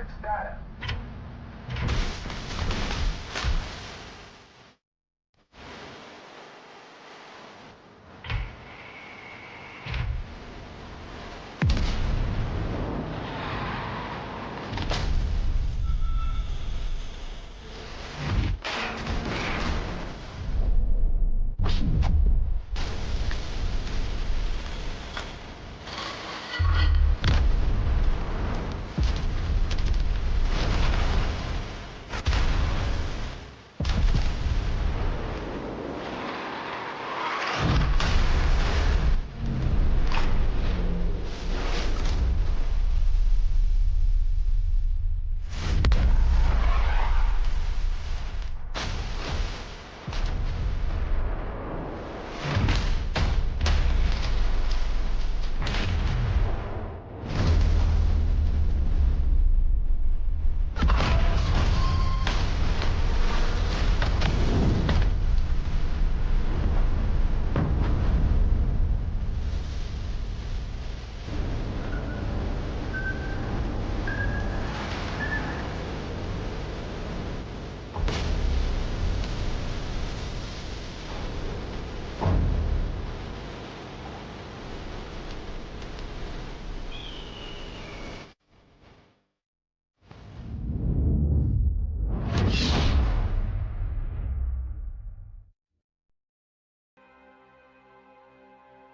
Warship's data.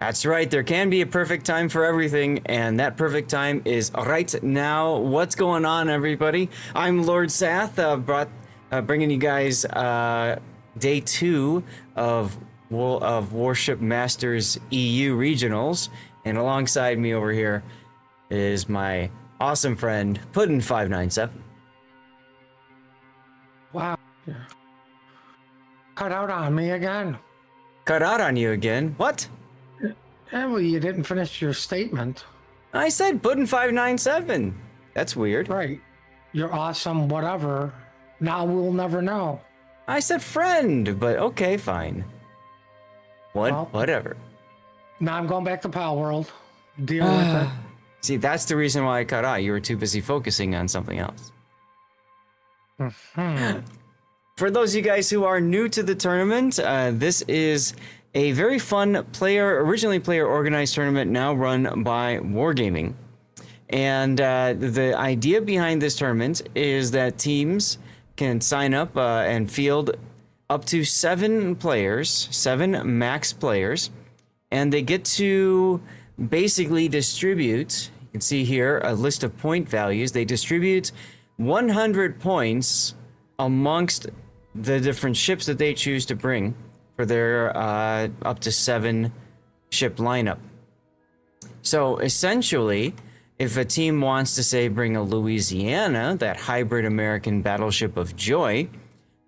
That's right, there can be a perfect time for everything, and that perfect time is right now. What's going on, everybody? I'm Lord Sath, bringing you guys day 2 of Warship Masters EU Regionals, and alongside me over here is my awesome friend, Puddin597. Wow. Cut out on me again. Cut out on you again? What? Yeah, well, you didn't finish your statement. I said Puddin597. That's weird. Right. You're awesome, whatever. Now we'll never know. I said friend, but okay, fine. Whatever. Now I'm going back to Pal World. Deal with it. See, that's the reason why I cut out. You were too busy focusing on something else. For those of you guys who are new to the tournament, this is a very fun originally player-organized tournament now run by Wargaming. And the idea behind this tournament is that teams can sign up and field up to 7 players, 7 max players, and they get to basically distribute, you can see here a list of point values, they distribute 100 points amongst the different ships that they choose to bring for their up to 7 ship lineup. So essentially, if a team wants to say bring a Louisiana, that hybrid American battleship of joy,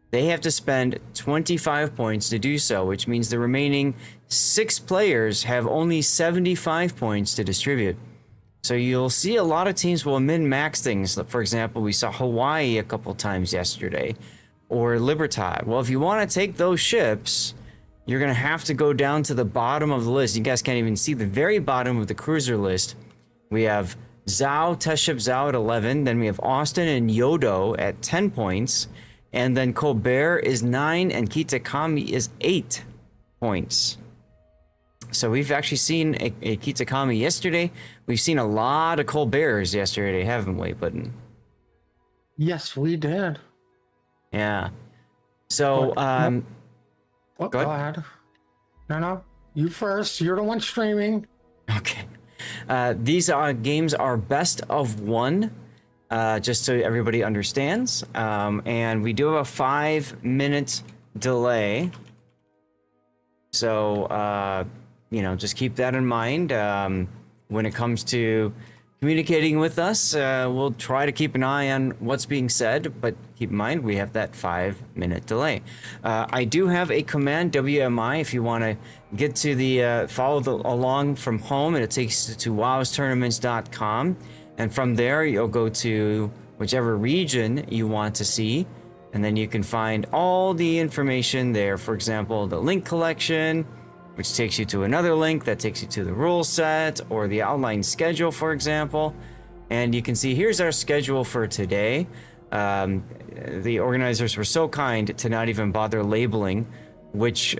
they have to spend 25 points to do so, which means the remaining 6 players have only 75 points to distribute. So you'll see a lot of teams will min-max things. For example, we saw Hawaii a couple times yesterday, or Libertad. Well, if you want to take those ships, you're going to have to go down to the bottom of the list. You guys can't even see the very bottom of the cruiser list. We have test ship Zhao at 11. Then we have Austin and Yodo at 10 points. And then Colbert is 9 and Kitakami is 8 points. So we've actually seen a Kitakami yesterday. We've seen a lot of Colberts yesterday, haven't we, Puddin? Yes, we did. Yeah. So, go ahead. No, you first. You're the one streaming. Okay. These games are best of 1, just so everybody understands. And we do have a 5-minute delay. So, just keep that in mind. When it comes to communicating with us, we'll try to keep an eye on what's being said, but keep in mind we have that 5-minute delay. I do have a command, WMI, if you want to get to the along from home, and it takes you to wowstournaments.com, and from there you'll go to whichever region you want to see, and then you can find all the information there. For example, the link collection, which takes you to another link that takes you to the rule set or the outline schedule, for example. And you can see here's our schedule for today. The organizers were so kind to not even bother labeling which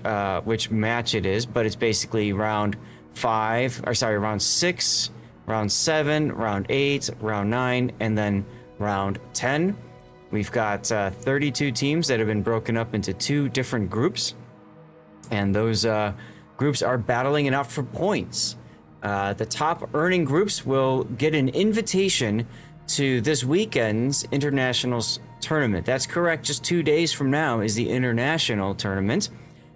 match it is, but it's basically round 6, round 7, round 8, round 9, and then round 10. We've got 32 teams that have been broken up into 2 different groups, and those groups are battling it out for points. The top earning groups will get an invitation to this weekend's Internationals tournament. That's correct. Just 2 days from now is the International tournament,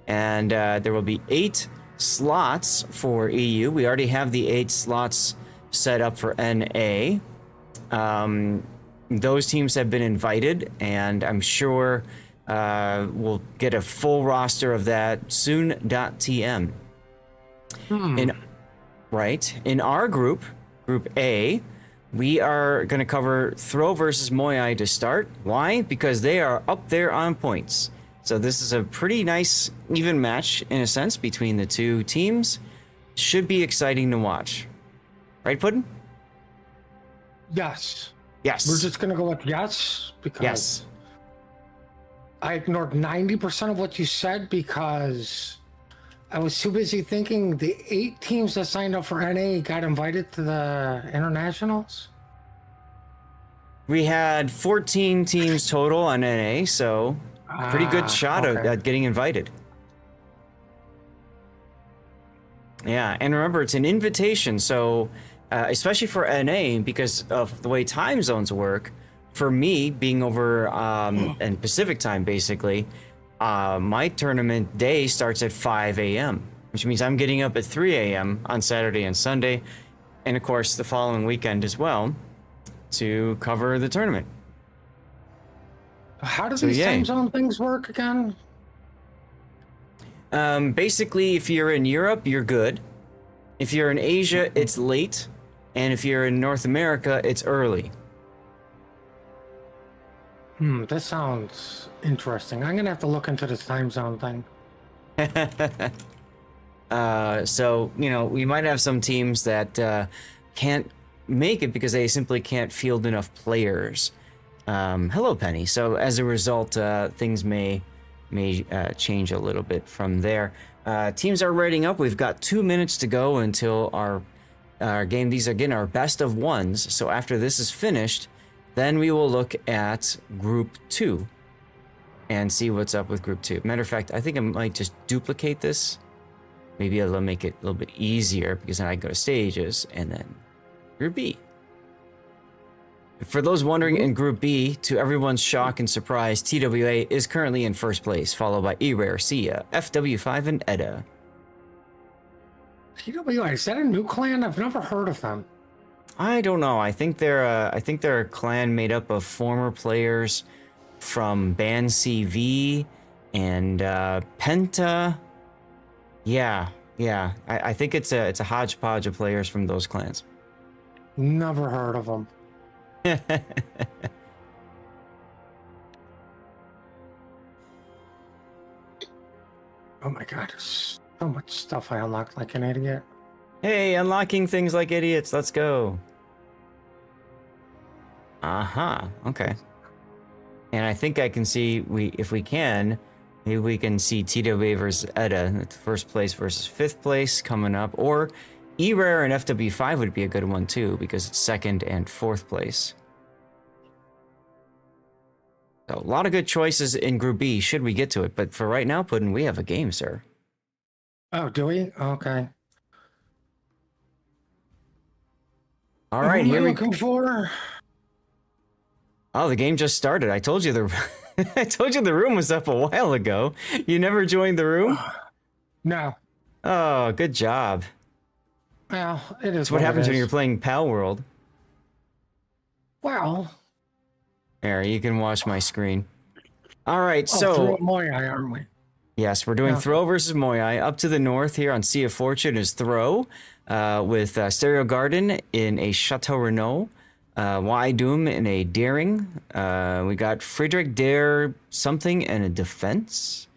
and there will be 8 slots for EU. We already have the 8 slots set up for NA. Those teams have been invited, and I'm sure we'll get a full roster of that soon.tm. In our group, Group A, we are going to cover Throw versus Moyai to start. Why? Because they are up there on points. So this is a pretty nice even match, in a sense, between the 2 teams. Should be exciting to watch. Right, Puddin'? Yes. Yes. We're just going to go with yes, because I ignored 90% of what you said because I was too busy thinking the 8 teams that signed up for NA got invited to the Internationals. We had 14 teams total on NA, so pretty good shot at getting invited. Yeah, and remember, it's an invitation, so especially for NA, because of the way time zones work, for me, being over in Pacific time, basically, my tournament day starts at 5 a.m., which means I'm getting up at 3 a.m. on Saturday and Sunday, and of course, the following weekend as well, to cover the tournament. How do these time zone things work again? Basically, if you're in Europe, you're good. If you're in Asia, it's late. And if you're in North America, it's early. This sounds interesting. I'm going to have to look into this time zone thing. So, we might have some teams that can't make it because they simply can't field enough players. Hello, Penny. So as a result, things may change a little bit from there. Teams are rating up. We've got 2 minutes to go until our game. These are, again, our best of ones. So after this is finished, then we will look at Group 2 and see what's up with Group 2. Matter of fact, I think I might just duplicate this. Maybe it'll make it a little bit easier because then I go to stages and then Group B. For those wondering, in Group B, to everyone's shock and surprise, TWA is currently in first place, followed by E-Rare, Sia, FW5, and Edda. TWA, is that a new clan? I've never heard of them. I don't know. I think they're a clan made up of former players from Band CV and Penta. Yeah. I think it's a hodgepodge of players from those clans. Never heard of them. Oh my god, there's so much stuff I unlocked like an idiot. Hey, unlocking things like idiots. Let's go. Okay. And I think I can see, if we can, maybe we can see TWA versus Edda, first place versus 5th place coming up, or E-Rare and FW5 would be a good one too, because it's 2nd and 4th place. So a lot of good choices in Group B, should we get to it. But for right now, Puddin', we have a game, sir. Oh, do we? Okay. All right, here we go. For? Oh, the game just started. I told you I told you the room was up a while ago. You never joined the room? No. Oh, good job. Well, it is. That's what happens when you're playing Pal World. Well. There, you can watch my screen. All right, so throw Moyai, aren't we? Yes, we're doing Throw versus Moyai. Up to the north here on Sea of Fortune is Throw, with Stereo Garden in a Chateau Renault, Doom in a Daring. We got Friedrich Dare something and a Defense.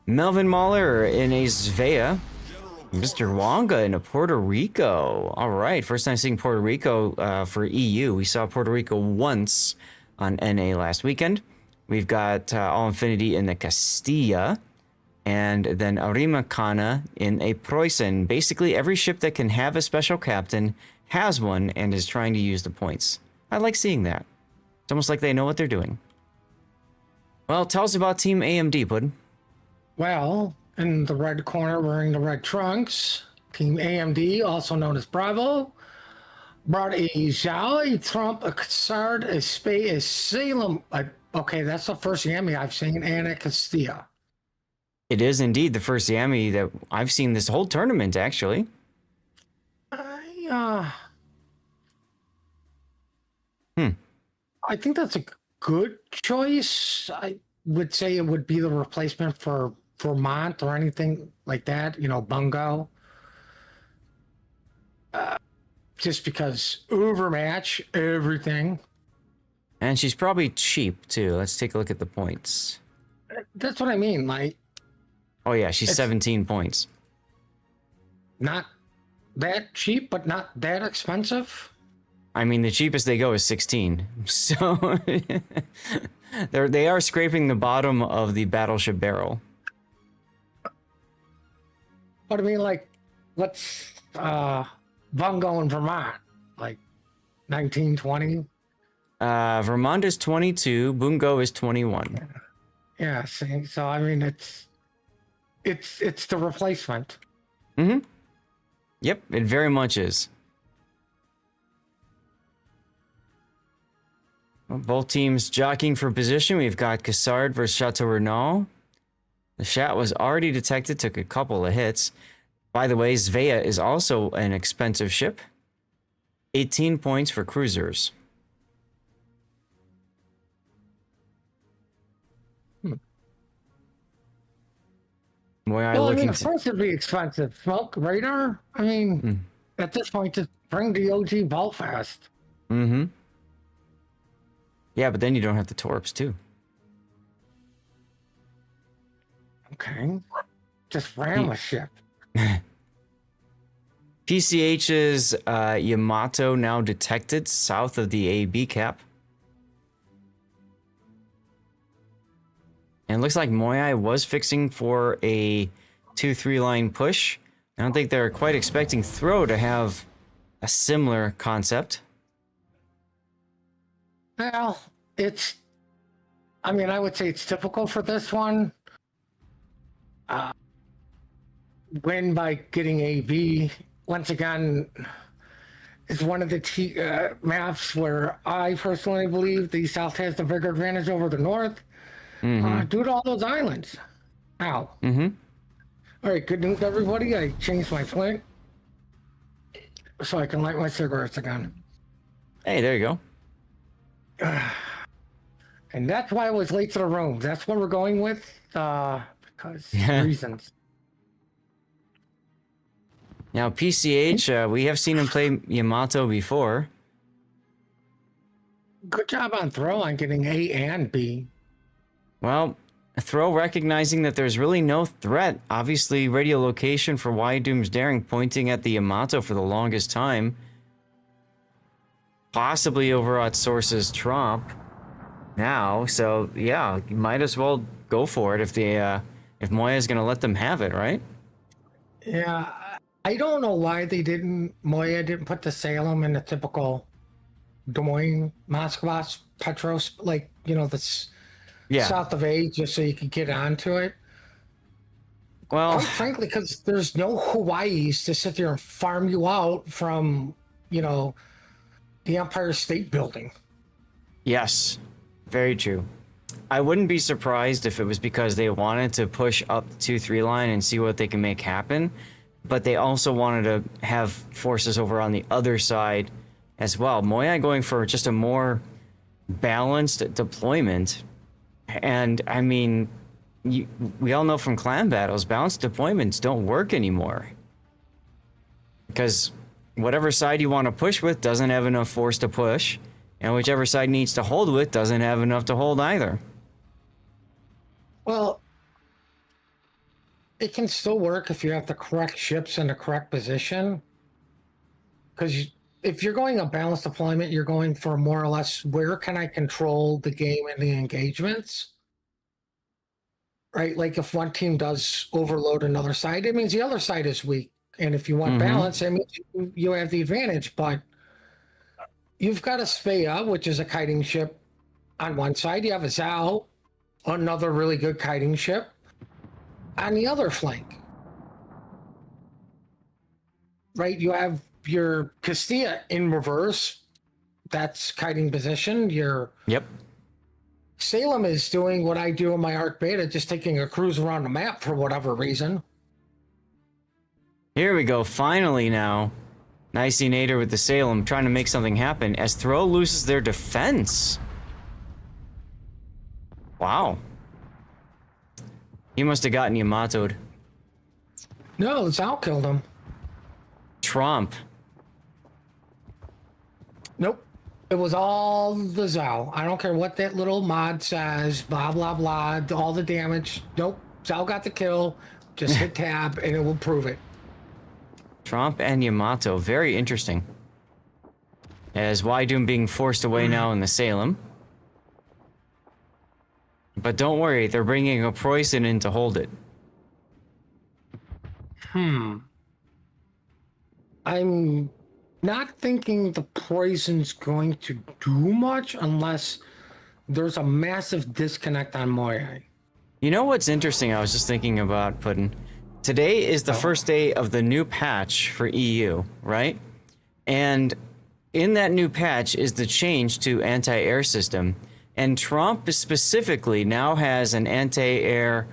Melvin Mahler in a Svea. Mr. Wonga in Puerto Rico. All right, first time seeing Puerto Rico for EU. We saw Puerto Rico once on NA last weekend. We've got All Infinity in the Castilla, and then Arimacana in a Preußen. Basically, every ship that can have a special captain has one and is trying to use the points. I like seeing that. It's almost like they know what they're doing. Well, tell us about Team AMD, Puddin'. Well, in the red corner wearing the red trunks, Team AMD, also known as Bravo, brought a Zhao, a Trump, a Cassard, a Spey, a Salem. Okay, that's the first Yami I've seen, and a Castilla. It is indeed the first Yami that I've seen this whole tournament, actually. I think that's a good choice. I would say it would be the replacement for Vermont or anything like that, you know, Bungo. Just because overmatch everything. And she's probably cheap, too. Let's take a look at the points. That's what I mean. Like, oh, yeah, she's 17 points. Not that cheap, but not that expensive. I mean, the cheapest they go is 16. So they are scraping the bottom of the battleship barrel. But I mean, like, what's Bungo in Vermont? Like 19, 20? Vermont is 22. Bungo is 21. Yeah, see, so I mean, it's the replacement. Mm-hmm. Yep, it very much is. Well, both teams jockeying for position. We've got Cassard versus Chateau Renault. The shot was already detected, took a couple of hits. By the way, Svea is also an expensive ship. 18 points for cruisers. Well, I mean, of course it'd be expensive. Smoke radar? I mean, at this point, just bring the OG Belfast. Mm-hmm. Yeah, but then you don't have the torps, too. Okay. Just ram a ship. PCH's Yamato now detected south of the AB cap. And it looks like Moyai was fixing for a 2-3 line push. I don't think they're quite expecting Throw to have a similar concept. Well, I mean, I would say it's typical for this one. Win by getting AB. Once again, it's one of the maps where I personally believe the South has the bigger advantage over the North. Due to all those islands. Ow. All right, good news, everybody. I changed my flint so I can light my cigarettes again. Hey, there you go. And that's why I was late to the room. That's what we're going with, because reasons. Now, PCH, we have seen him play Yamato before. Good job on Throw on getting A and B. Well, Throw recognizing that there's really no threat. Obviously, radio location for Why Doom's Daring pointing at the Yamato for the longest time. Possibly over at Source's Trump now. So, yeah, you might as well go for it if Moya's going to let them have it, right? Yeah, I don't know why Moya didn't put the Salem in the typical Des Moines, Moscow, Petros, like, you know, this... Yeah. South of A, just so you could get onto it. Well, quite frankly, because there's no Hawaii's to sit there and farm you out from, you know, the Empire State Building. Yes, very true. I wouldn't be surprised if it was because they wanted to push up the 2-3 line and see what they can make happen, but they also wanted to have forces over on the other side as well. Moyai going for just a more balanced deployment. And, I mean, we all know from clan battles, balanced deployments don't work anymore. Because whatever side you want to push with doesn't have enough force to push, and whichever side needs to hold with doesn't have enough to hold either. Well, it can still work if you have the correct ships in the correct position. Because if you're going a balanced deployment, you're going for more or less where can I control the game and the engagements? Right? Like if one team does overload another side, it means the other side is weak. And if you want balance, it means you have the advantage. But you've got a Speya, which is a kiting ship on one side. You have a Zao, another really good kiting ship, on the other flank. Right? You have your Castilla in reverse. That's kiting position. Your Salem is doing what I do in my Arc Beta, just taking a cruise around the map for whatever reason. Here we go. Finally now. Nicey Nader with the Salem trying to make something happen as Throw loses their defense. Wow. He must have gotten Yamato'd. No, Zao killed him. Trump. Nope. It was all the Zao. I don't care what that little mod says, blah, blah, blah, all the damage. Nope. Zao got the kill. Just hit tab and it will prove it. Trump and Yamato. Very interesting. As Wydoom being forced away now in the Salem. But don't worry, they're bringing a Preußen in to hold it. I'm not thinking the Poison's going to do much unless there's a massive disconnect on Moyai. You know what's interesting? I was just thinking about putting. Today is the first day of the new patch for EU, right? And in that new patch is the change to anti-air system. And Trump specifically now has an anti-air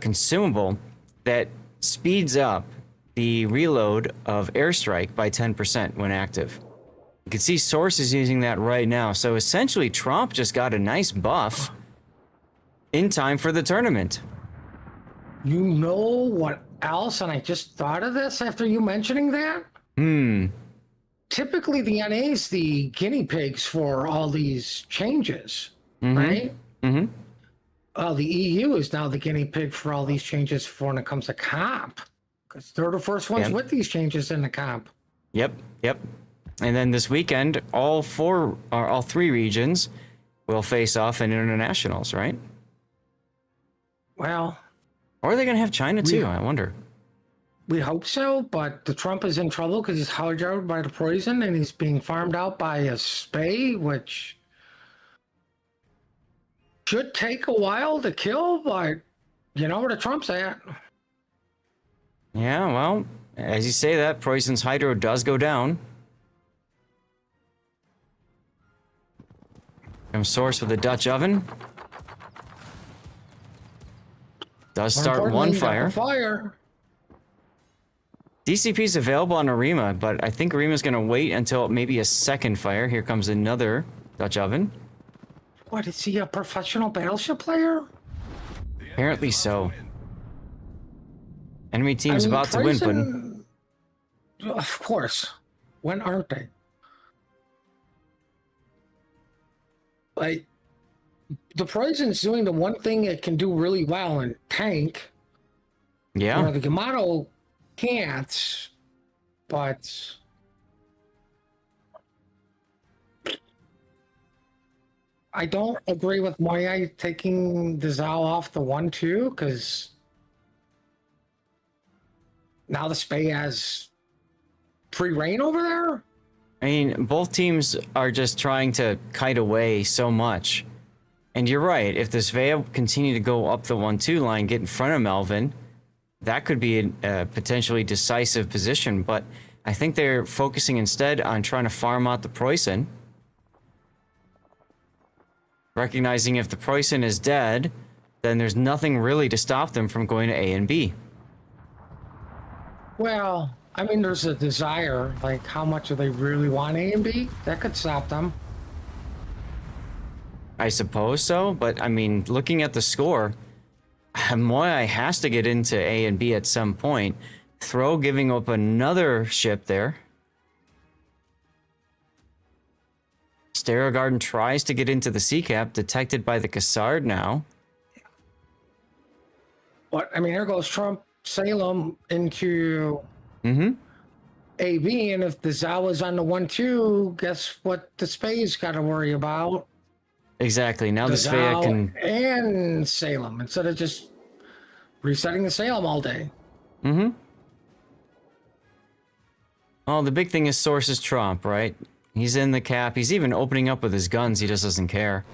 consumable that speeds up the reload of airstrike by 10% when active. You can see sources using that right now. So essentially, Trump just got a nice buff in time for the tournament. You know what else? And I just thought of this after you mentioning that. Typically, the NA is the guinea pigs for all these changes, right? The EU is now the guinea pig for all these changes for when it comes to comp. Because they're the first ones with these changes in the comp. Yep. And then this weekend, all three regions will face off in internationals, right? Well, or are they going to have China too? I wonder. We hope so, but the Trump is in trouble because he's hard by the Poison and he's being farmed out by a Spey, which should take a while to kill, but you know where the Trump's at. Yeah, well, as you say that, Poison's Hydro does go down. Comes Source with a Dutch oven. Does start one fire. DCP's available on Arima, but I think Arima's going to wait until maybe a second fire. Here comes another Dutch oven. What, is he a professional battleship player? Apparently so. Enemy team's about to win, Puddin'. Of course. When aren't they? Like, the Poison's doing the one thing it can do really well in tank. Yeah. Where the Yamato can't, but I don't agree with Moyai taking the Zao off the 1-2 because now the Spey has free reign over there. I mean, both teams are just trying to kite away so much. And you're right, if the Svea continue to go up the 1-2 line, get in front of Melvin, that could be a potentially decisive position. But I think they're focusing instead on trying to farm out the Preußen. Recognizing if the Preußen is dead, then there's nothing really to stop them from going to A and B. Well, I mean, there's a desire, like how much do they really want A and B? That could stop them. I suppose so, but I mean, looking at the score, Moyai has to get into A and B at some point. Throw giving up another ship there. Stargarden tries to get into the sea cap, detected by the Cassard now. But I mean, here goes Trump Salem into Mm-hmm. AB, and if the Zawa's on the 1-2, guess what the Spade's got to worry about? Exactly. Now The the Svea Zao can. and Salem, instead of just resetting the Salem all day. Mm-hmm. Well, the big thing is Source's Trump, right? He's in the cap. He's even opening up with his guns. He just doesn't care.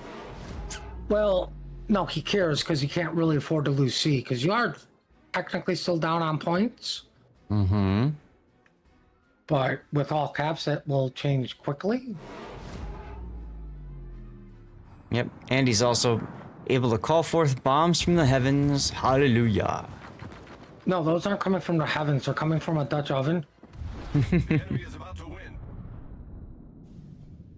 Well, no, he cares because he can't really afford to lose C, because you are technically still down on points. Mm-hmm. But with all caps, that will change quickly. Yep. And he's also able to call forth bombs from the heavens. Hallelujah. No, those aren't coming from the heavens. They're coming from a Dutch oven.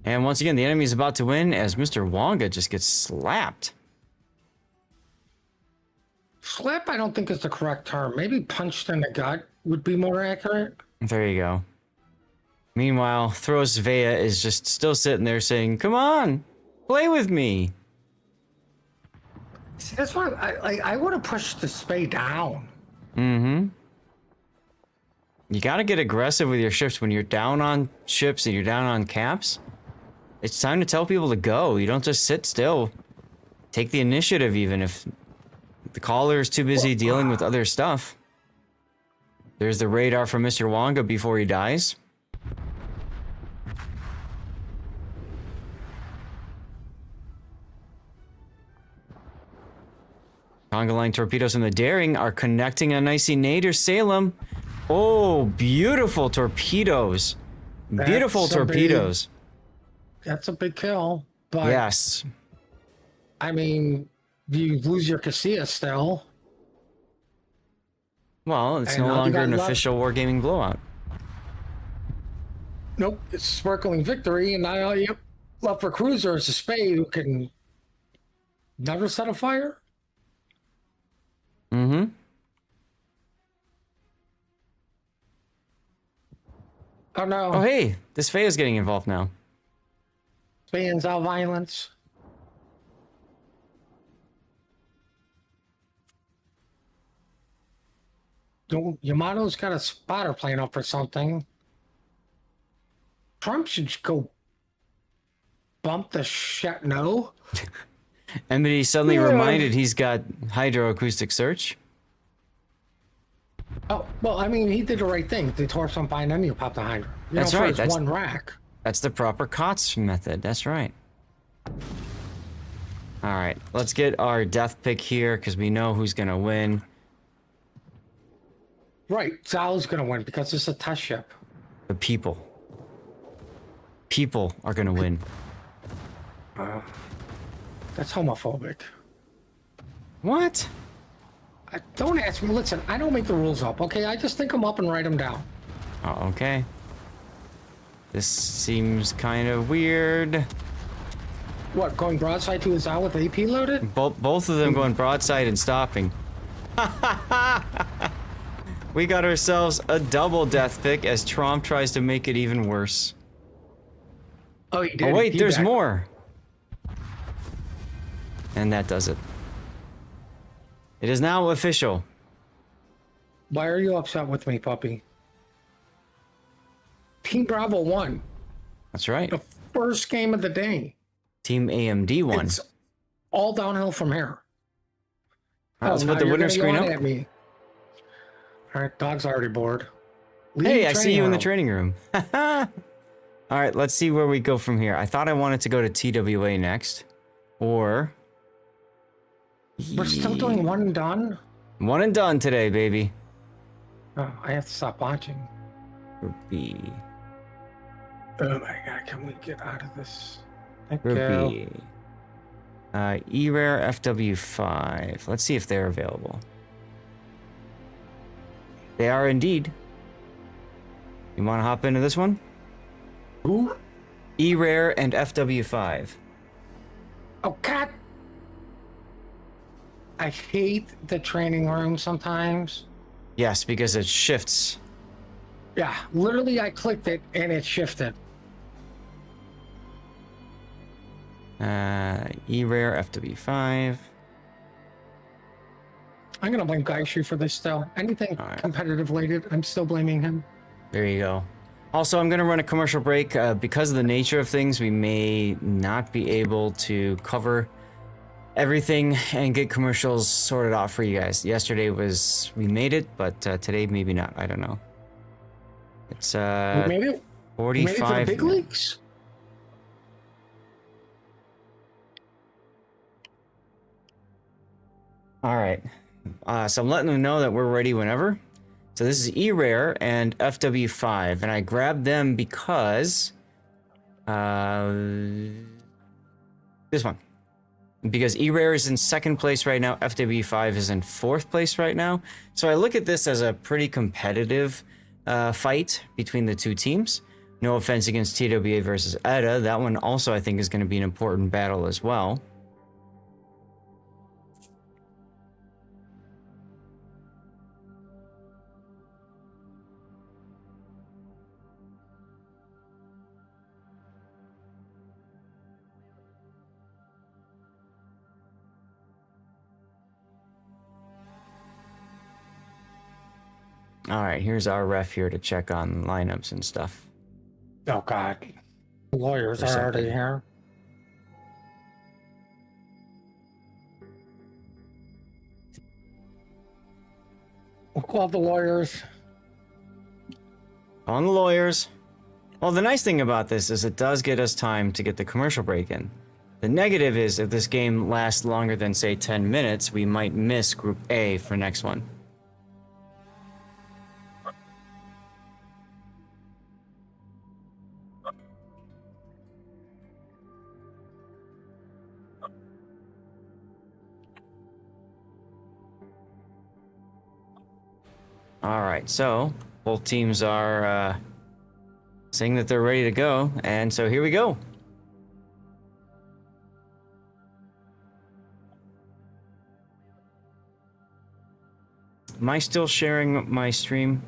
And once again, the enemy is about to win as Mr. Wonga just gets slapped. Slap, I don't think is the correct term. Maybe punched in the gut would be more accurate. There you go. Meanwhile, Thros Vea is just still sitting there saying, "Come on, play with me." See, that's why I would have pushed the Spade down. Mm-hmm. You gotta get aggressive with your ships when you're down on ships and you're down on caps. It's time to tell people to go. You don't just sit still. Take the initiative even if the caller is too busy dealing with other stuff. There's the radar from Mr. Wonga before he dies. Conga line torpedoes from the Daring are connecting on Icy Nader Salem. Oh, beautiful torpedoes. Beautiful torpedoes. That's a big kill. But Yes. I mean, you lose your Casilla still. Well, it's And no all you longer got an left- official wargaming blowout. Nope, it's sparkling victory, and now you left for Cruiser is a Spade who can never set a fire. Mm-hmm. Oh no, Oh, hey, this Faye is getting involved now. Spade's out violence. Yamato's got a spotter plane up or something. Trump should go bump the shit. No. And he's suddenly Yeah. reminded he's got hydroacoustic search. Oh, well, I mean, he did the right thing. The torps on behind them, you pop the Hydra. That's right, First, that's- one rack. That's the proper COTS method. That's right. All right, let's get our death pick here because we know who's going to win. Right, Zal's going to win because it's a test ship. The people. People are going to win. That's homophobic. What? Don't ask me. Listen, I don't make the rules up, okay? I just think them up and write them down. Oh, okay. This seems kind of weird. What, going broadside to his Zal with AP loaded? Both of them going broadside and stopping. We got ourselves a double death pick as Tromp tries to make it even worse. Oh, he did. Oh wait, He there's backed. more. And that does it. It is now official. Why are you upset with me, puppy? Team Bravo won. That's right. The first game of the day. Team AMD won. It's all downhill from here. All right, let's now put the you're winner gonna screen yawn up. At me. All right, dog's already bored. Leave Hey, the I see training you in the room. training room. All right, let's see where we go from here. I thought I wanted to go to TWA next. Or... We're still doing one and done? One and done today, baby. Oh, I have to stop watching. Group B. Oh my god, can we get out of this? Thank Group you. B. E-Rare FW5. Let's see if they're available. They are indeed. You want to hop into this one? Who? E-Rare and FW5. Oh god! I hate the training room sometimes. Yes, because it shifts. Yeah, literally I clicked it and it shifted. E-Rare FW5. I'm gonna blame Gaishu for this still. Anything All right. competitive related, I'm still blaming him. There you go. Also, I'm going to run a commercial break. Because of the nature of things, we may not be able to cover everything and get commercials sorted out for you guys. Yesterday we made it, but today maybe not. I don't know. It's We made it. We made it for the 45. big leagues. All right. So I'm letting them know that we're ready whenever. So this is E-Rare and FW5, and I grabbed them because this one. Because E-Rare is in second place right now, FW5 is in fourth place right now. So I look at this as a pretty competitive fight between the two teams. No offense against TWA versus ETA. That one also I think is going to be an important battle as well. All right, here's our ref here to check on lineups and stuff. Oh God, the lawyers are already here. We'll call the lawyers. On the lawyers. Well, the nice thing about this is it does get us time to get the commercial break in. The negative is if this game lasts longer than, say, 10 minutes, we might miss Group A for next one. All right, so both teams are saying that they're ready to go, and so here we go. Am I still sharing my screen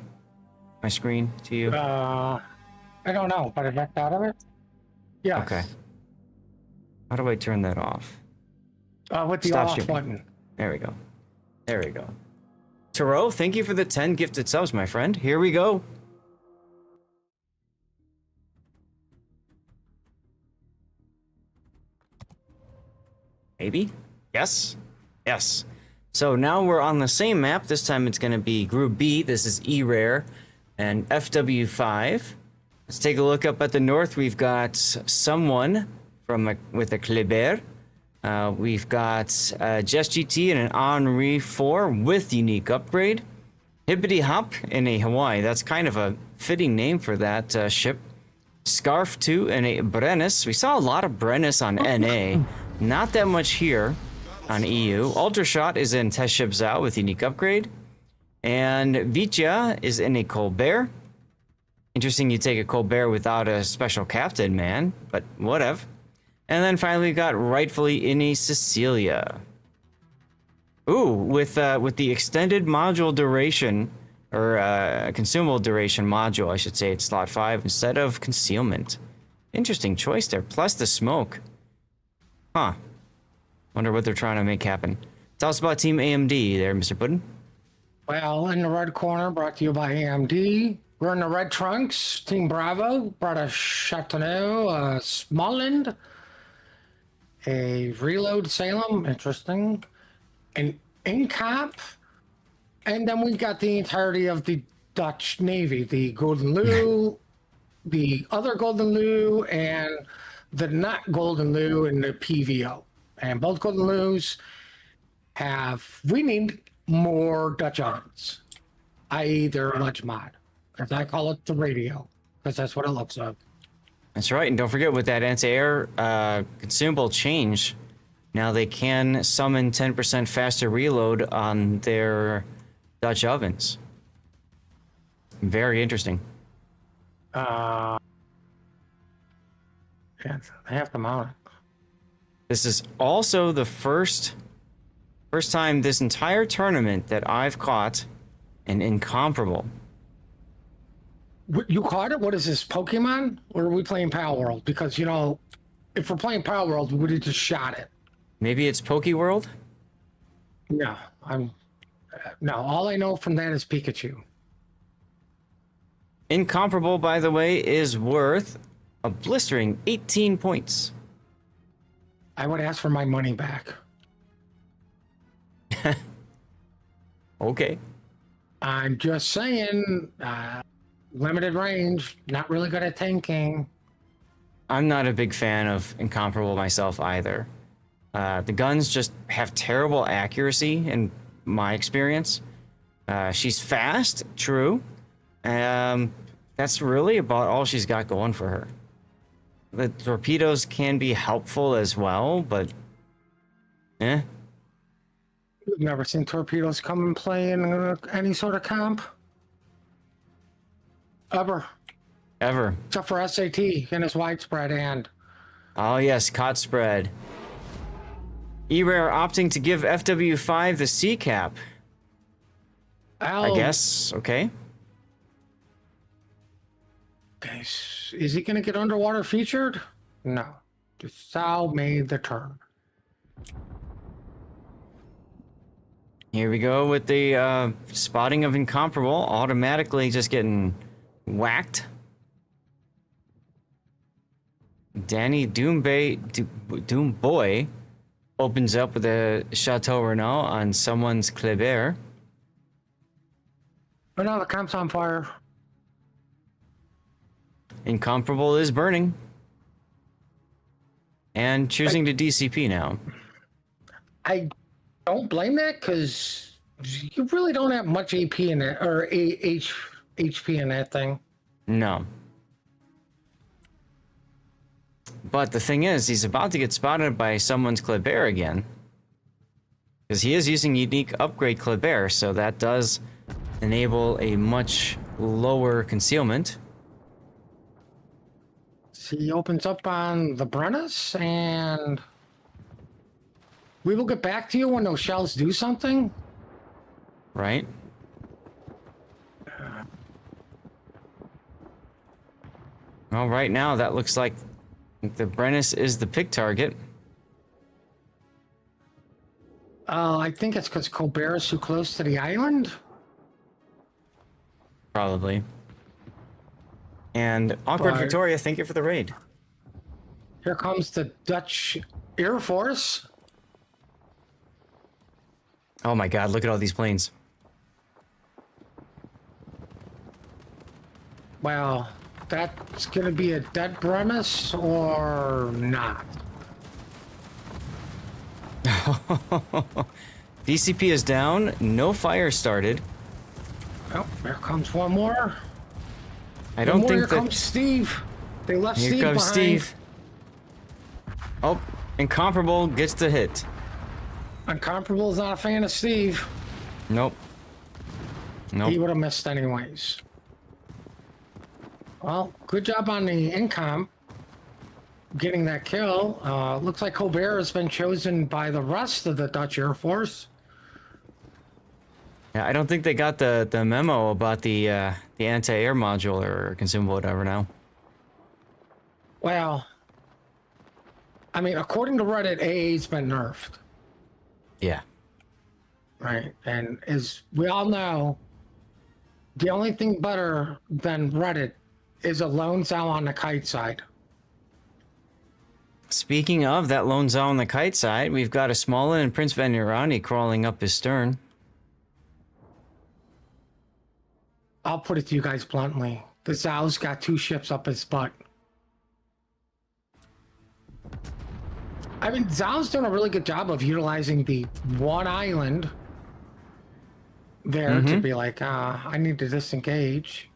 to you? I don't know, but I backed out of it. Yeah. Okay. How do I turn that off? With the Stop off streaming. button. There we go. There we go. Taro, thank you for the 10 gifted subs, my friend. Here we go. Maybe? Yes? Yes. So now we're on the same map. This time it's going to be Group B. This is E-Rare and FW5. Let's take a look up at the north. We've got someone with a Kleber. We've got Just GT and an Henri 4 with unique upgrade. Hippity Hop in a Hawaii. That's kind of a fitting name for that ship. Scarf 2 and a Brennus. We saw a lot of Brennus on NA. Not that much here on EU. Ultrashot is in Test Ship Zao with unique upgrade. And Vicia is in a Colbert. Interesting you take a Colbert without a special captain, man. But whatever. And then finally we got rightfully in a Cecilia. Ooh, with the extended module duration, or consumable duration module, I should say, it's slot 5 instead of concealment. Interesting choice there, plus the smoke. Huh. Wonder what they're trying to make happen. Tell us about Team AMD there, Mr. Puddin. Well, in the red corner, brought to you by AMD. We're in the red trunks. Team Bravo brought a Chateauneuf, Smallland, a Reload Salem, interesting, an Incap, and then we got the entirety of the Dutch Navy, the Golden Lou, the other Golden Lou, and the not Golden Lou in the PVO. And both Golden Lou's we need more Dutch ovens, i.e. their lunch mod, as I call it, the radio, because that's what it looks like. That's right, and don't forget with that anti-air consumable change, now they can summon 10% faster reload on their Dutch ovens. Very interesting. Yeah, I have to mount it. This is also the first time this entire tournament that I've caught an incomparable. You caught it? What is this, Pokemon? Or are we playing Power World? Because, you know, if we're playing Power World, we would have just shot it. Maybe it's Poke World? Yeah, I'm No, all I know from that is Pikachu. Incomparable, by the way, is worth a blistering 18 points. I would ask for my money back. Okay. I'm just saying, limited range, not really good at tanking. I'm not a big fan of Incomparable myself either. The guns just have terrible accuracy in my experience. She's fast, true. That's really about all she's got going for her. The torpedoes can be helpful as well, but We've never seen torpedoes come and play in any sort of comp. Ever. Except for SAT and his widespread and. Oh yes, cot spread. E-Rare opting to give FW5 the C cap. I guess, okay. Okay, is he gonna get underwater featured? No. Just Sal made the turn. Here we go with the spotting of Incomparable, automatically just getting whacked. Danny Doomboy opens up with a Chateau Renault on someone's Kleber. Oh no, the comp's on fire. Incomparable is burning. And choosing to DCP now. I don't blame that because you really don't have much AP in it, or HP in that thing. No. But the thing is, he's about to get spotted by someone's Kleber again. Because he is using unique upgrade Kleber, so that does enable a much lower concealment. So he opens up on the Brennus, and we will get back to you when those shells do something. Right? Well, right now, that looks like the Brennus is the pick target. I think it's because Colbert is too close to the island. Probably. And Awkward But Victoria, thank you for the raid. here comes the Dutch Air Force. Oh my god, look at all these planes. Well, that's going to be a dead premise or not. DCP is down, no fire started. Oh, here comes one more. I don't think here that... comes Steve. They left Here Steve comes behind. Steve. Oh, Incomparable gets the hit. Incomparable is not a fan of Steve. Nope. Nope. He would have missed anyways. Well, good job on the incom. Getting that kill. Looks like Colbert has been chosen by the rest of the Dutch Air Force. Yeah, I don't think they got the memo about the anti-air module or consumable, whatever now. Well, I mean, according to Reddit, AA's been nerfed. Yeah. Right, and as we all know, the only thing better than Reddit is a lone Zal on the kite side. Speaking of that lone Zal on the kite side, we've got a Smolin and Prince Vanirani crawling up his stern. I'll put it to you guys bluntly. The Zal's got 2 ships up his butt. I mean, Zal's doing a really good job of utilizing the one island there to be like, I need to disengage.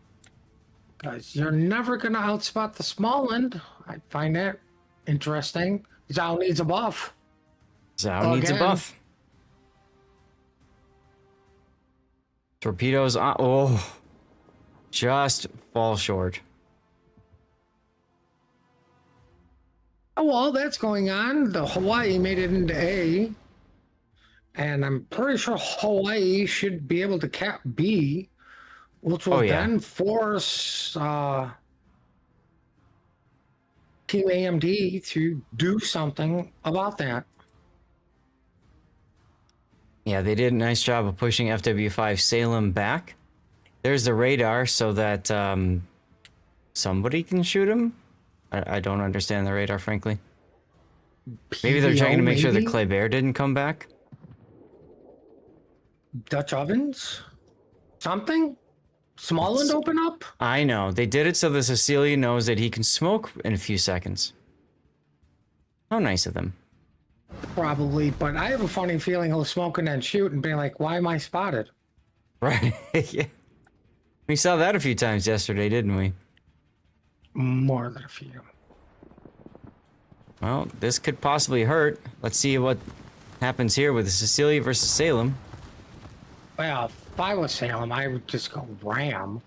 Because you're never going to outspot the Smolin. I find that interesting. Zal needs a buff. Zal needs a buff. Torpedoes on. Oh. Just fall short. Oh, while that's going on, the Hawaii made it into A. And I'm pretty sure Hawaii should be able to cap B, which will then force Team AMD to do something about that. Yeah, they did a nice job of pushing FW5 Salem back. There's the radar so that somebody can shoot him. I don't understand the radar, frankly. Maybe they're trying to make sure the Clay Bear didn't come back. Dutch ovens? Something? Smallland open up? I know. They did it so the Sicilian knows that he can smoke in a few seconds. How nice of them. Probably, but I have a funny feeling he'll smoke and then shoot and be like, why am I spotted? Right. Yeah. We saw that a few times yesterday, didn't we? More than a few. Well, this could possibly hurt. Let's see what happens here with the Cecilia versus Salem. Well, if I was Salem, I would just go ram.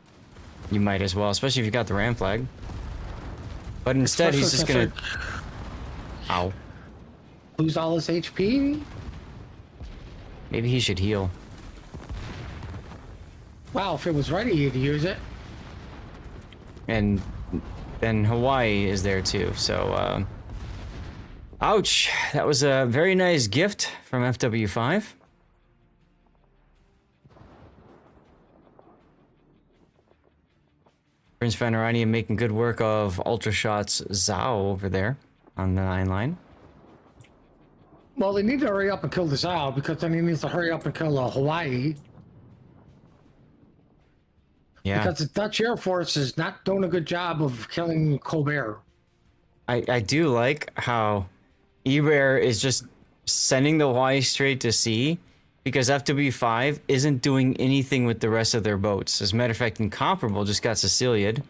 You might as well, especially if you got the ram flag. But instead, he's just gonna... Ow. Lose all his HP? Maybe he should heal. Well, if it was ready, he'd use it. And then Hawaii is there too, so... Ouch! That was a very nice gift from FW5. Prince Panorania making good work of Ultra Shots Zhao over there on the 9 line. Well, they need to hurry up and kill the Zhao because then he needs to hurry up and kill Hawaii. Yeah. Because the Dutch Air Force is not doing a good job of killing Colbert. I do like how E-Rare is just sending the Hawaii straight to sea because FW5 isn't doing anything with the rest of their boats. As a matter of fact, Incomparable just got Sicilia'd.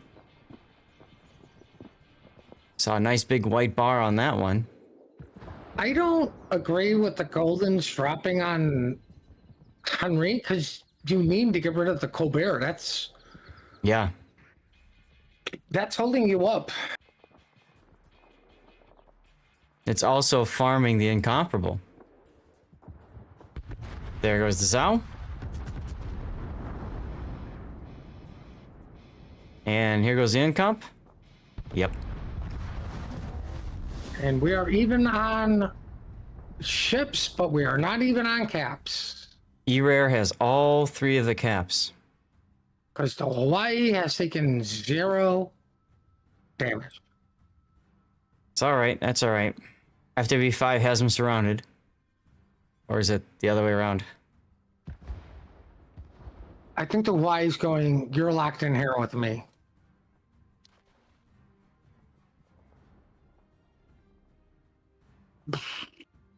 Saw a nice big white bar on that one. I don't agree with the Goldens dropping on Henry because you need to get rid of the Colbert. Yeah. That's holding you up. It's also farming the Incomparable. There goes the Zhao. And here goes the Incomp. Yep. And we are even on ships, but we are not even on caps. E-Rare has all 3 of the caps. Because the Hawaii has taken 0 damage. It's alright, that's alright. FW5 has him surrounded. Or is it the other way around? I think the Hawaii's going, you're locked in here with me.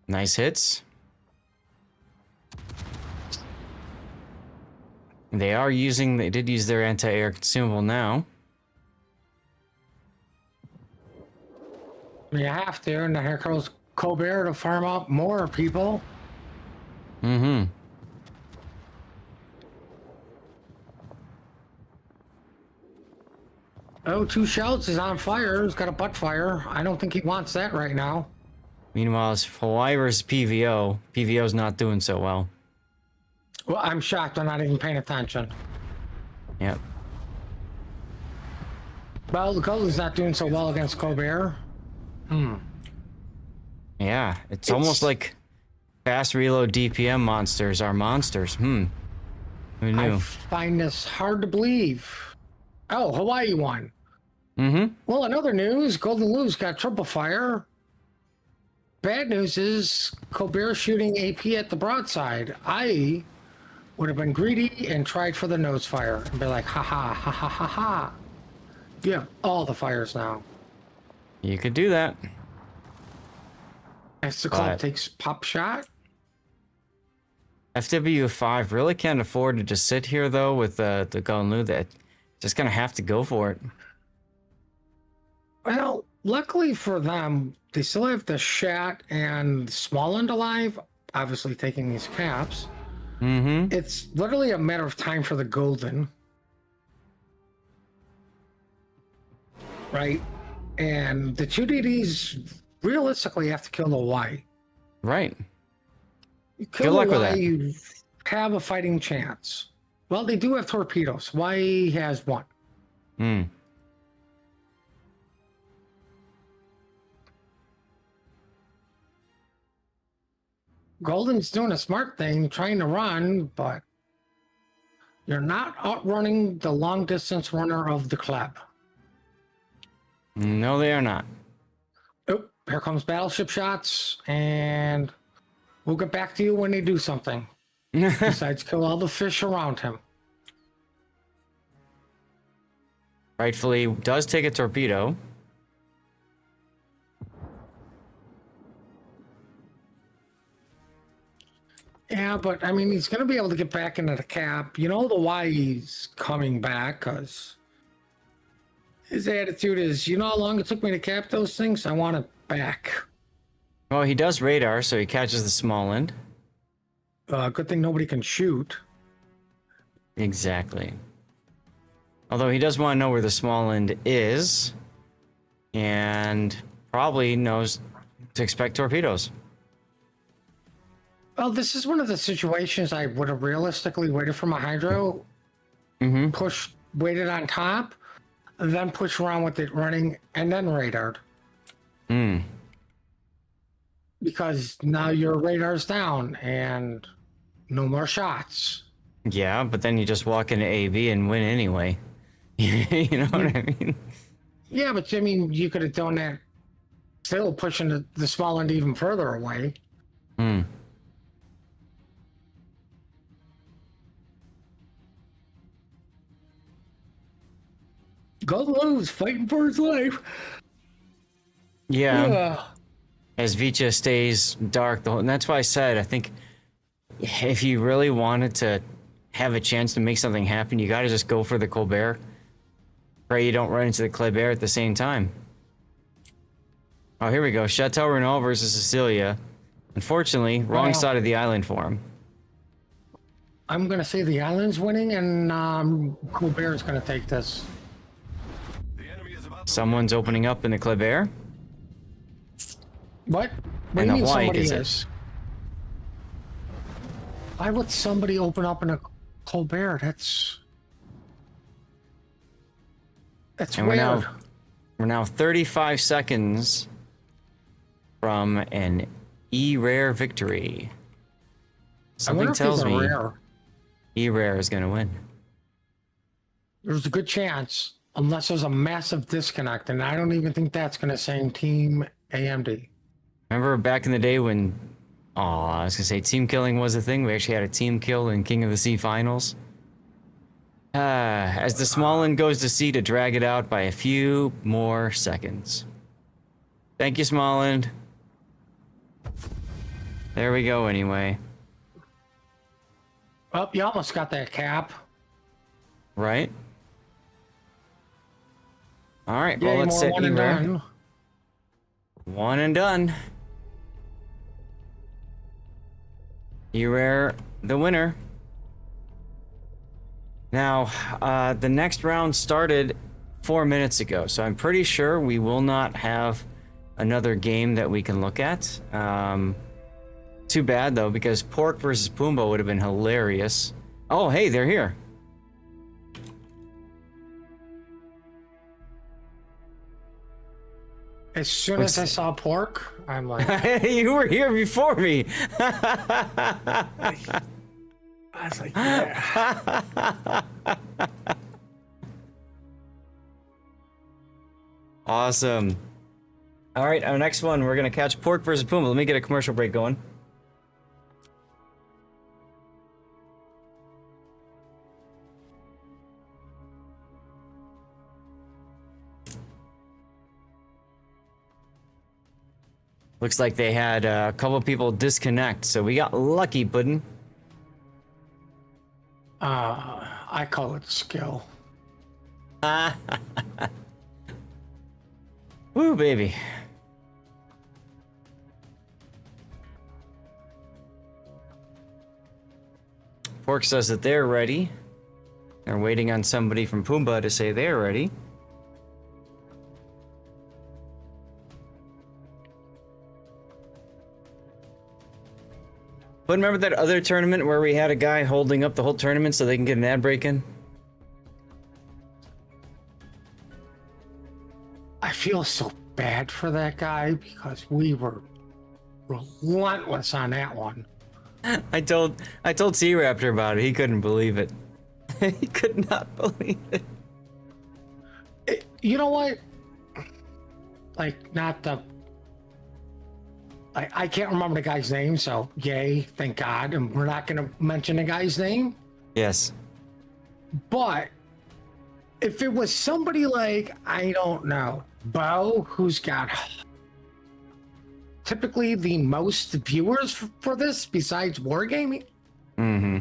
Nice hits. They did use their anti-air consumable now. You have to, and then here goes Colbert to farm up more people. Mm-hmm. Oh, 2 Shouts is on fire. He's got a butt fire. I don't think he wants that right now. Meanwhile, it's Hawaii versus PVO. PVO's not doing so well. Well, I'm shocked. I'm not even paying attention. Yep. Well, the Golden's not doing so well against Colbert. Yeah, it's almost like fast reload DPM monsters are monsters. Who knew? I find this hard to believe. Oh, Hawaii won. Mm-hmm. Well, in other news, Golden Lou's got triple fire. Bad news is Colbert shooting AP at the broadside. I would have been greedy and tried for the nose fire and be like, ha ha ha ha ha ha. You have all the fires now. You could do that. As the club takes pop shot. FW5 really can't afford to just sit here though with the Golden Lou. That just gonna have to go for it. Well, luckily for them, they still have the Shat and Smallland alive, obviously taking these caps. Mm-hmm. It's literally a matter of time for the Golden. Right? And the 2 DDs realistically have to kill the Y. Right. You Good kill luck the with Y, that. you have a fighting chance. Well, they do have torpedoes. Y has 1. Hmm. Golden's doing a smart thing, trying to run, but you're not outrunning the long distance runner of the club. No, they are not. Oh, here comes battleship shots, and we'll get back to you when they do something. Besides, kill all the fish around him. Rightfully does take a torpedo. Yeah, but I mean, he's going to be able to get back into the cap. You know why he's coming back? Because his attitude is, you know how long it took me to cap those things? I want it back. Well, he does radar, so he catches the small end. Good thing nobody can shoot. Exactly. Although he does want to know where the small end is, and probably knows to expect torpedoes. Well, this is one of the situations I would have realistically waited for my hydro, waited on top, then push around with it running, and then radared. Because now your radar's down, and no more shots. Yeah, but then you just walk into AB and win anyway. You know what I mean? Yeah, but I mean, you could have done that still pushing the small end even further away. Golden Lou's fighting for his life. Yeah. As Vicha stays dark, and that's why I said, I think if you really wanted to have a chance to make something happen, you got to just go for the Colbert. Pray you don't run into the Colbert at the same time. Oh, here we go. Chateau Renault versus Cecilia. Unfortunately, wrong side of the island for him. I'm going to say the island's winning, and Colbert's going to take this. Someone's opening up in the Colbert. What? What do you mean somebody is? Why would somebody open up in a Colbert? That's weird. We're now 35 seconds from an E-Rare victory. Something tells me E-Rare is going to win. There's a good chance, unless there's a massive disconnect, and I don't even think that's going to say Team AMD. Remember back in the day when, I was going to say team killing was a thing. We actually had a team kill in King of the Sea finals. As the small end goes to sea to drag it out by a few more seconds. Thank you, small end. There we go anyway. Oh, you almost got that cap. Right? All right, well, let's set E-Rare. One and done. E-Rare, the winner. Now, the next round started 4 minutes ago, so I'm pretty sure we will not have another game that we can look at. Too bad, though, because Pork versus Pumbaa would have been hilarious. Oh, hey, they're here. As soon as I saw Pork, I'm like... You were here before me. I was like, yeah. Awesome. All right, our next one, we're going to catch Pork versus Pumbaa. Let me get a commercial break going. Looks like they had a couple people disconnect, so we got lucky, Puddin'. I call it skill. Woo, baby. Pork says that they're ready. They're waiting on somebody from Pumbaa to say they're ready. But remember that other tournament where we had a guy holding up the whole tournament so they can get an ad break in? I feel so bad for that guy because we were relentless on that one. I told Sea Raptor about it. He couldn't believe it. He could not believe it. You know what? Like, not the... I can't remember the guy's name, so yay, thank God. And we're not going to mention the guy's name. Yes. But if it was somebody like, I don't know, Bo, who's got typically the most viewers for this besides Wargaming, Mm-hmm.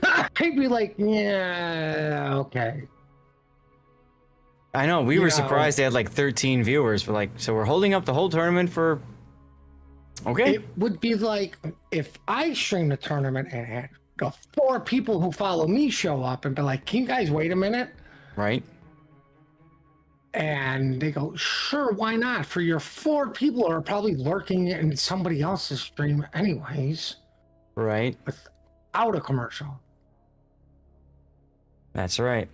I'd be like, yeah, okay. I know, we were surprised they had like 13 viewers. We're like, so we're holding up the whole tournament for... Okay. It would be like if I streamed a tournament and had 4 people who follow me show up and be like, can you guys wait a minute? Right. And they go, sure, why not? For your 4 people who are probably lurking in somebody else's stream anyways. Right. Without a commercial. That's right.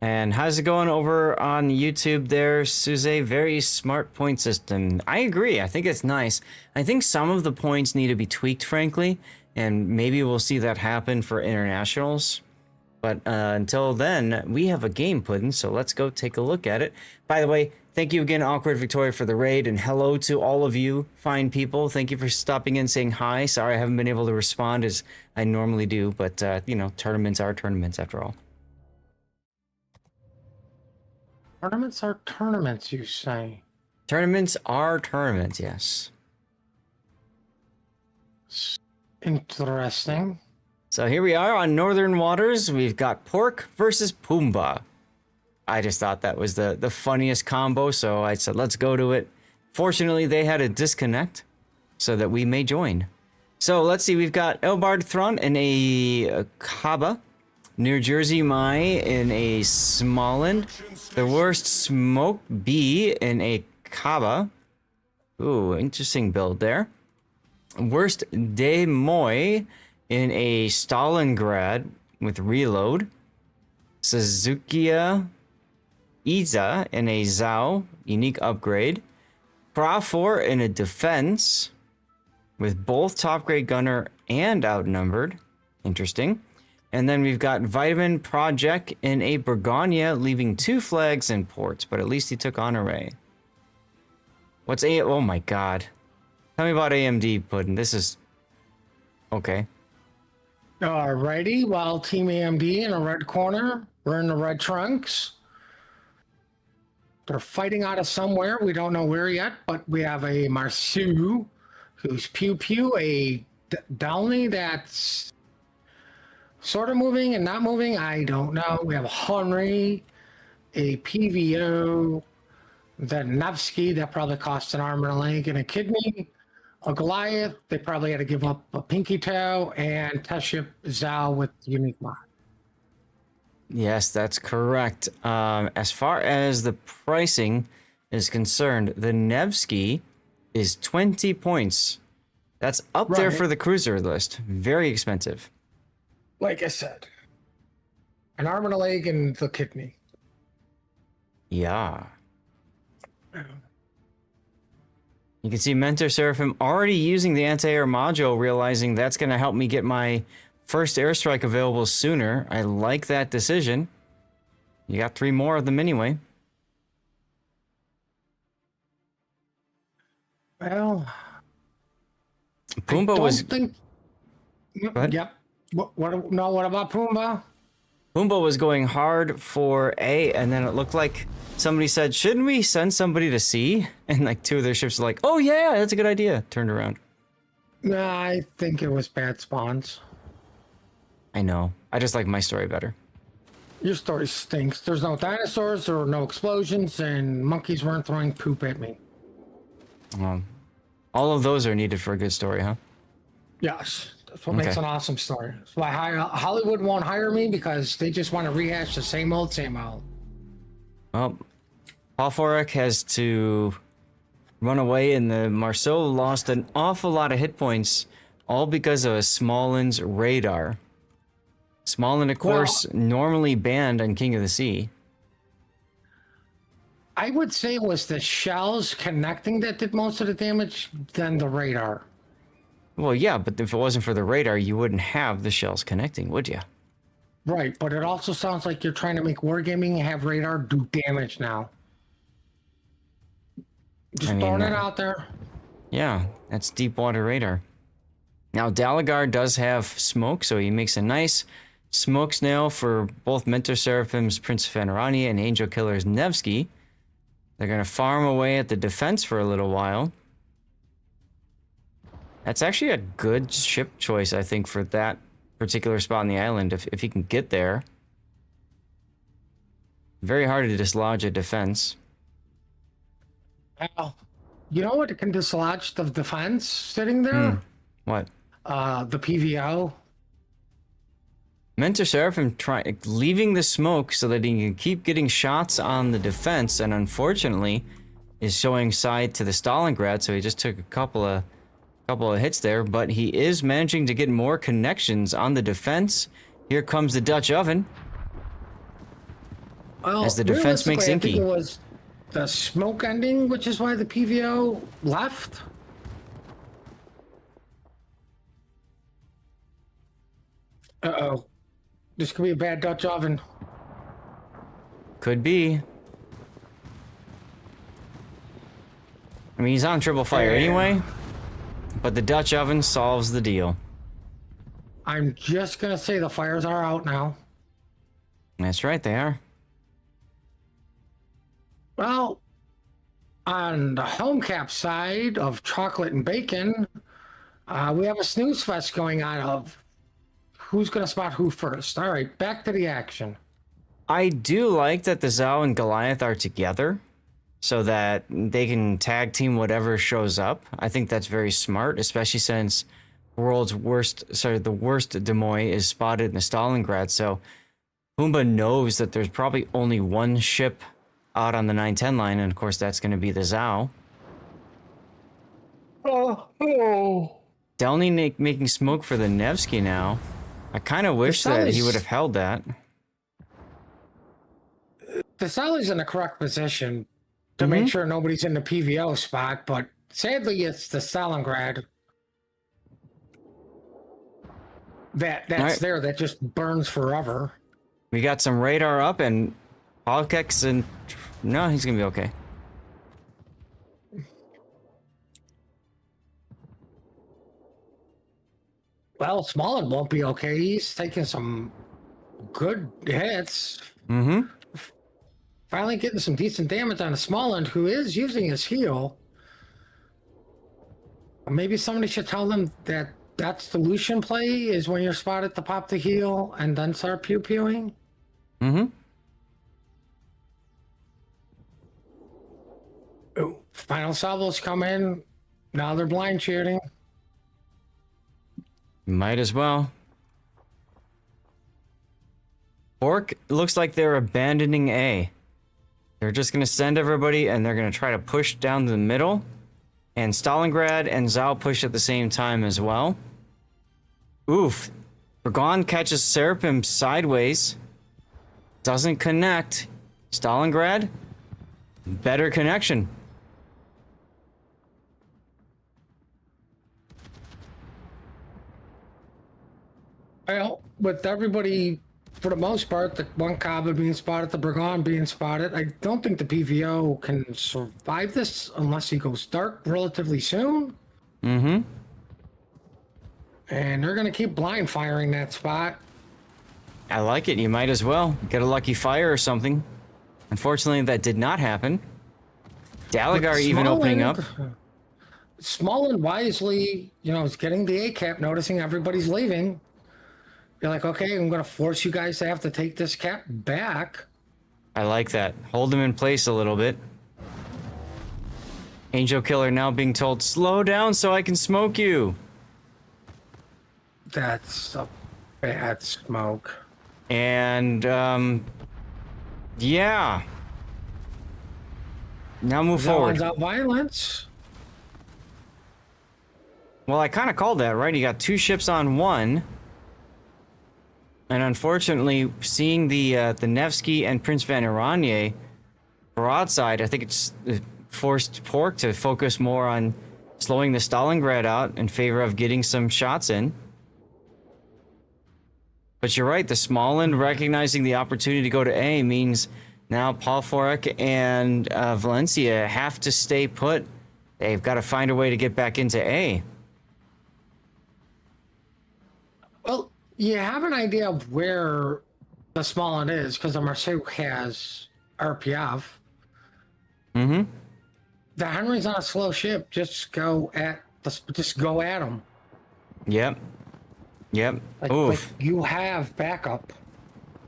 And how's it going over on YouTube there, Suze? Very smart point system. I agree. I think it's nice. I think some of the points need to be tweaked, frankly, and maybe we'll see that happen for internationals. But until then, we have a game pudding, so let's go take a look at it. By the way, thank you again, Awkward Victoria, for the raid, and hello to all of you fine people. Thank you for stopping in, saying hi. Sorry I haven't been able to respond as I normally do, but, you know, tournaments are tournaments after all. Tournaments are tournaments, you say? Tournaments are tournaments, yes. Interesting. So here we are on Northern Waters. We've got Pork versus Pumbaa. I just thought that was the funniest combo, so I said, let's go to it. Fortunately, they had a disconnect so that we may join. So let's see, we've got Elbard Thron in a Kaba. New Jersey Mai in a Smolland. The Worst Smoke B in a Kaba. Ooh, interesting build there. Worst De Moy in a Stalingrad with reload. Suzukiya Iza in a Zhao, unique upgrade. Crawford in a defense with both top grade gunner and outnumbered. Interesting. And then we've got Vitamin Project in a Burgonia, leaving 2 flags and ports, but at least he took Honore. What's A? Oh my god. Tell me about AMD, Puddin'. This is... okay. Alrighty, well, Team AMD in a red corner. We're in the red trunks. They're fighting out of somewhere. We don't know where yet, but we have a Marsu, who's Pew Pew, a Downey that's sort of moving and not moving. I don't know. We have a Henry, a PVO, the Nevsky that probably cost an arm and a leg and a kidney, a Goliath. They probably had to give up a pinky toe, and Teship Zhao with unique mod. Yes, that's correct. As far as the pricing is concerned, the Nevsky is 20 points. That's up there for the cruiser list. Very expensive. Like I said, an arm and a leg and the kidney. Yeah. You can see Mentor Seraphim already using the anti-air module, realizing that's going to help me get my first airstrike available sooner. I like that decision. You got 3 more of them anyway. Well, Pumbaa was... Yep. What about Pumbaa? Pumbaa was going hard for A, and then it looked like somebody said, shouldn't we send somebody to C? And like 2 of their ships were like, oh yeah, that's a good idea. Turned around. Nah, I think it was bad spawns. I know. I just like my story better. Your story stinks. There's no dinosaurs, there were no explosions, and monkeys weren't throwing poop at me. All of those are needed for a good story, huh? Yes. That's what makes an awesome story. That's why Hollywood won't hire me, because they just want to rehash the same old, same old. Well, Paul Forak has to run away, and the Marceau lost an awful lot of hit points, all because of a Smolland's radar. Smolland, of course, normally banned on King of the Sea. I would say it was the shells connecting that did most of the damage than the radar. Well, yeah, but if it wasn't for the radar, you wouldn't have the shells connecting, would you? Right, but it also sounds like you're trying to make wargaming have radar do damage now. Just throwing it out there. Yeah, that's deep water radar. Now, Dalagar does have smoke, so he makes a nice smoke snail for both Mentor Seraphim's Prince of Anorania and Angel Killer's Nevsky. They're going to farm away at the defense for a little while. That's actually a good ship choice, I think, for that particular spot on the island, if he can get there. Very hard to dislodge a defense. Well, you know what can dislodge the defense sitting there? What? The PVO. Mentor Seraphim leaving the smoke so that he can keep getting shots on the defense, and unfortunately is showing side to the Stalingrad, so he just took a couple of hits there, but he is managing to get more connections on the defense. Here comes the Dutch oven. Well, as the defense makes I think inky. it was the smoke ending, which is why the PVO left. Uh-oh. This could be a bad Dutch oven. Could be. I mean, he's on triple fire anyway, but the Dutch oven solves the deal. I'm just gonna say the fires are out now. That's right, they are. Well, on the home cap side of chocolate and bacon, we have a snooze fest going on of who's going to spot who first. All right, back to the action. I do like that the Zhao and Goliath are together so that they can tag team whatever shows up. I think that's very smart, especially since the worst Demoy is spotted in the Stalingrad. So Pumbaa knows that there's probably only one ship out on the 910 line, and of course that's going to be the Zhao. Delny making smoke for the Nevsky now. I kind of wish that he would have held that. The Sally's in the correct position to make sure nobody's in the PVO spot, but sadly it's the Stalingrad that's there that just burns forever. We got some radar up, and Polkex, and no, he's gonna be okay. Well, Smolin won't be okay. He's taking some good hits. Finally getting some decent damage on a Smolin, who is using his heal. Maybe somebody should tell them that that's the Lucian play, is when you're spotted to pop the heal and then start pew-pewing. Final salvos come in. Now they're blind shooting. Might as well. Orc looks like they're abandoning A. They're just going to send everybody, and they're going to try to push down the middle. And Stalingrad and Zhao push at the same time as well. Oof. Burgon catches Seraphim sideways. Doesn't connect. Stalingrad, better connection. Well, with everybody, for the most part, the one Kaba being spotted, the Burgon being spotted, I don't think the PVO can survive this unless he goes dark relatively soon. And they're going to keep blind firing that spot. I like it. You might as well get a lucky fire or something. Unfortunately, that did not happen. Dalagar even opening up. Small and wisely, is getting the A cap, noticing everybody's leaving. You're like, okay, I'm going to force you guys to have to take this cap back. I like that. Hold him in place a little bit. Angel Killer now being told, slow down so I can smoke you. That's a bad smoke. And, yeah. Now move forward. Without violence. Well, I kind of called that, right? You got two ships on one. And unfortunately, seeing the Nevsky and Prince Van Oranje broadside, I think it's forced Pork to focus more on slowing the Stalingrad out in favor of getting some shots in. But you're right, the Smolensk recognizing the opportunity to go to A means now Paul Forek and Valencia have to stay put. They've got to find a way to get back into A. Well, you have an idea of where the Smolensk is because the Marseille has RPF. Mm-hmm. The Henry's on a slow ship. Just go at them. Yep. Yep. Like you have backup.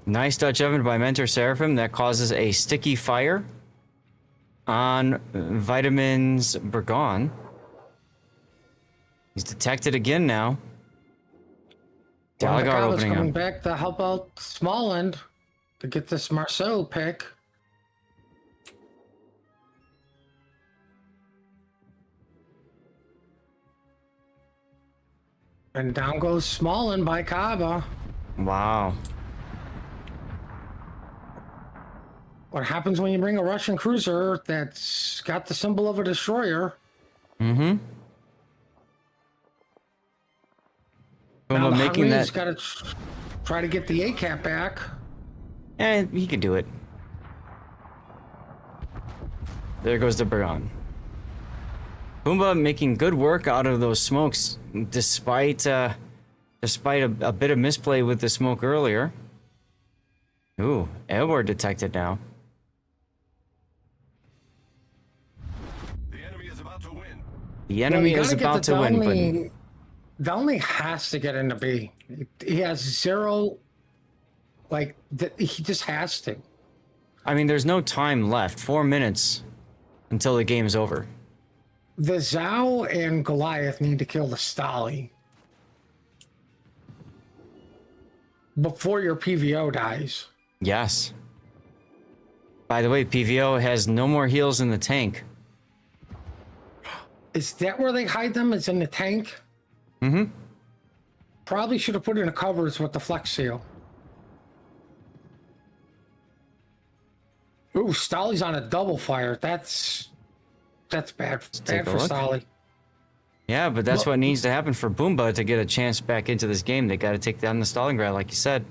Nice Dutch oven by Mentor Seraphim that causes a sticky fire on Vitamin's Burgon. He's detected again now. Dalagar opening coming up. back to help out Smolensk to get this Marceau pick. And down goes Smolensk by Kaba. Wow. What happens when you bring a Russian cruiser that's got the symbol of a destroyer? Mm-hmm. Now the making Henry's that. got to try to get the A-cap back. He can do it. There goes the Burgon. Pumbaa making good work out of those smokes, despite a bit of misplay with the smoke earlier. Ooh, airborne detected now. The enemy is about to win. The enemy is about to win, but Downley has to get into B. He has zero, he just has to. I mean, there's no time left. 4 minutes until the game's over. The Zhao and Goliath need to kill the Stali before your PVO dies. Yes. By the way, PVO has no more heals in the tank. Is that where they hide them? Is in the tank? Mm-hmm. Probably should have put in the covers with the Flex Seal. Ooh, Stali's on a double fire. That's bad. Bad for Stali. Yeah, but that's what needs to happen for Pumbaa to get a chance back into this game. They got to take down the Stalingrad, like you said.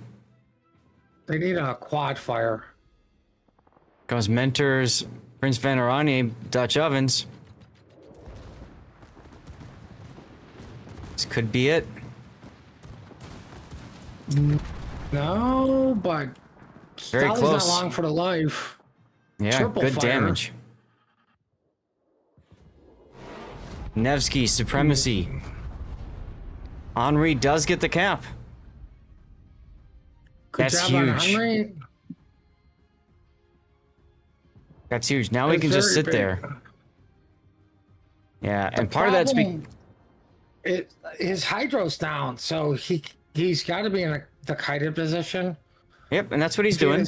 They need a quad fire. Goes Mentors, Prince Van Oranje, Dutch ovens. This could be it. No, but Very Stali's close. not long for the life. Yeah, Triple good fire. damage. Nevsky, supremacy. Henri does get the cap. Good That's job on huge. Henry. That's huge. Now we That's can just very sit big. there. Yeah, and part of that's his hydro's down, so he's got to be in the kited position. Yep, and that's what he's doing.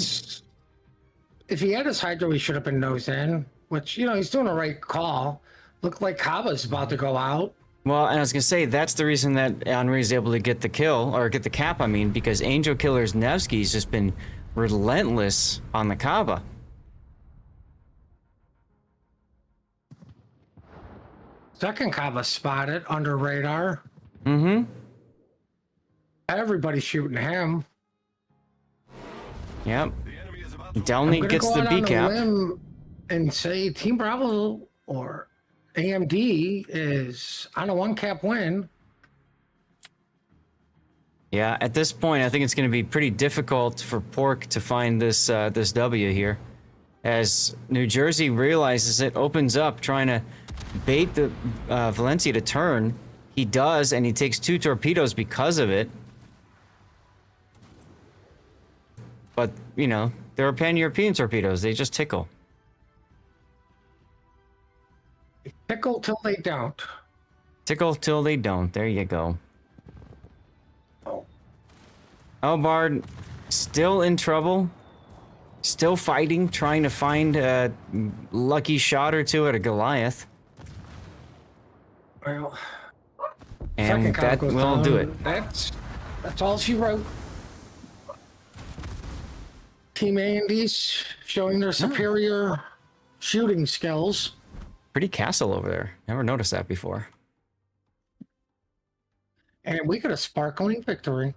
If he had his hydro, he should have been nose in, which, he's doing the right call. Looked like Kaba's about to go out. Well, and I was gonna say that's the reason that Henri is able to get the kill, or get the cap, I mean, because Angel Killer's Nevsky's just been relentless on the Kaba. Second Kaba spotted under radar. Mm-hmm. Everybody's shooting him. Yep. The enemy is about to win. Downley I'm gonna gets go the out B on a cap. limb and say Team Bravo or AMD is on a 1-cap win. Yeah, at this point, I think it's going to be pretty difficult for Pork to find this this W here, as New Jersey realizes it, opens up, trying to bait the Valencia to turn. He does, and he takes 2 torpedoes because of it. But they're pan-European torpedoes; they just tickle. Tickle till they don't. Tickle till they don't. There you go. Oh. Elbard still in trouble. Still fighting, trying to find a lucky shot or two at a Goliath. Well, And second that cop goes will down. do it. That's all she wrote. Team A&D's showing their superior shooting skills. Pretty castle over there. Never noticed that before. And we got a sparkling victory.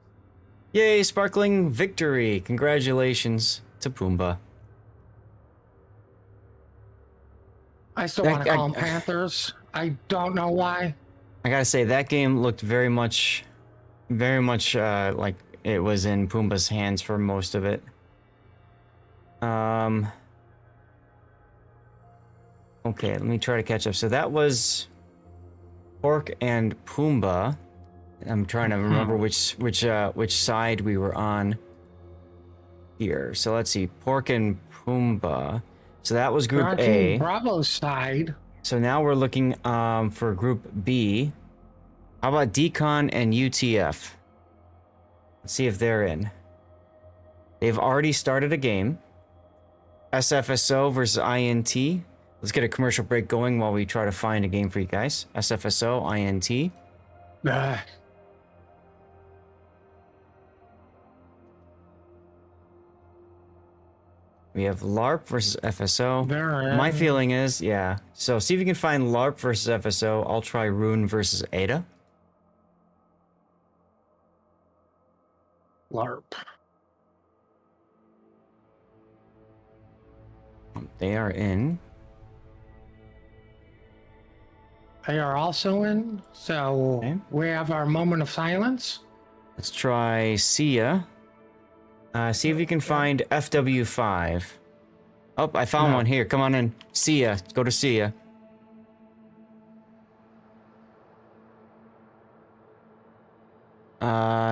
Yay, sparkling victory. Congratulations to Pumbaa. I still want to call them Panthers. I don't know why. I gotta say, that game looked very much like it was in Pumbaa's hands for most of it. Okay, let me try to catch up. So that was Pork and Pumbaa. I'm trying to remember which side we were on here. So let's see, Pork and Pumbaa. So that was Group A. Bravo's side. So now we're looking for Group B. How about Decon and UTF? Let's see if they're in. They've already started a game. SFSO versus INT. Let's get a commercial break going while we try to find a game for you guys. SFSO, INT. We have LARP versus FSO. My feeling is, yeah. So see if you can find LARP versus FSO. I'll try Rune versus Ada. LARP. They are in. They are also in. So we have our moment of silence. Let's try Sia. See if you can find FW5. Oh, I found one here. Come on in. Sia. Go to Sia.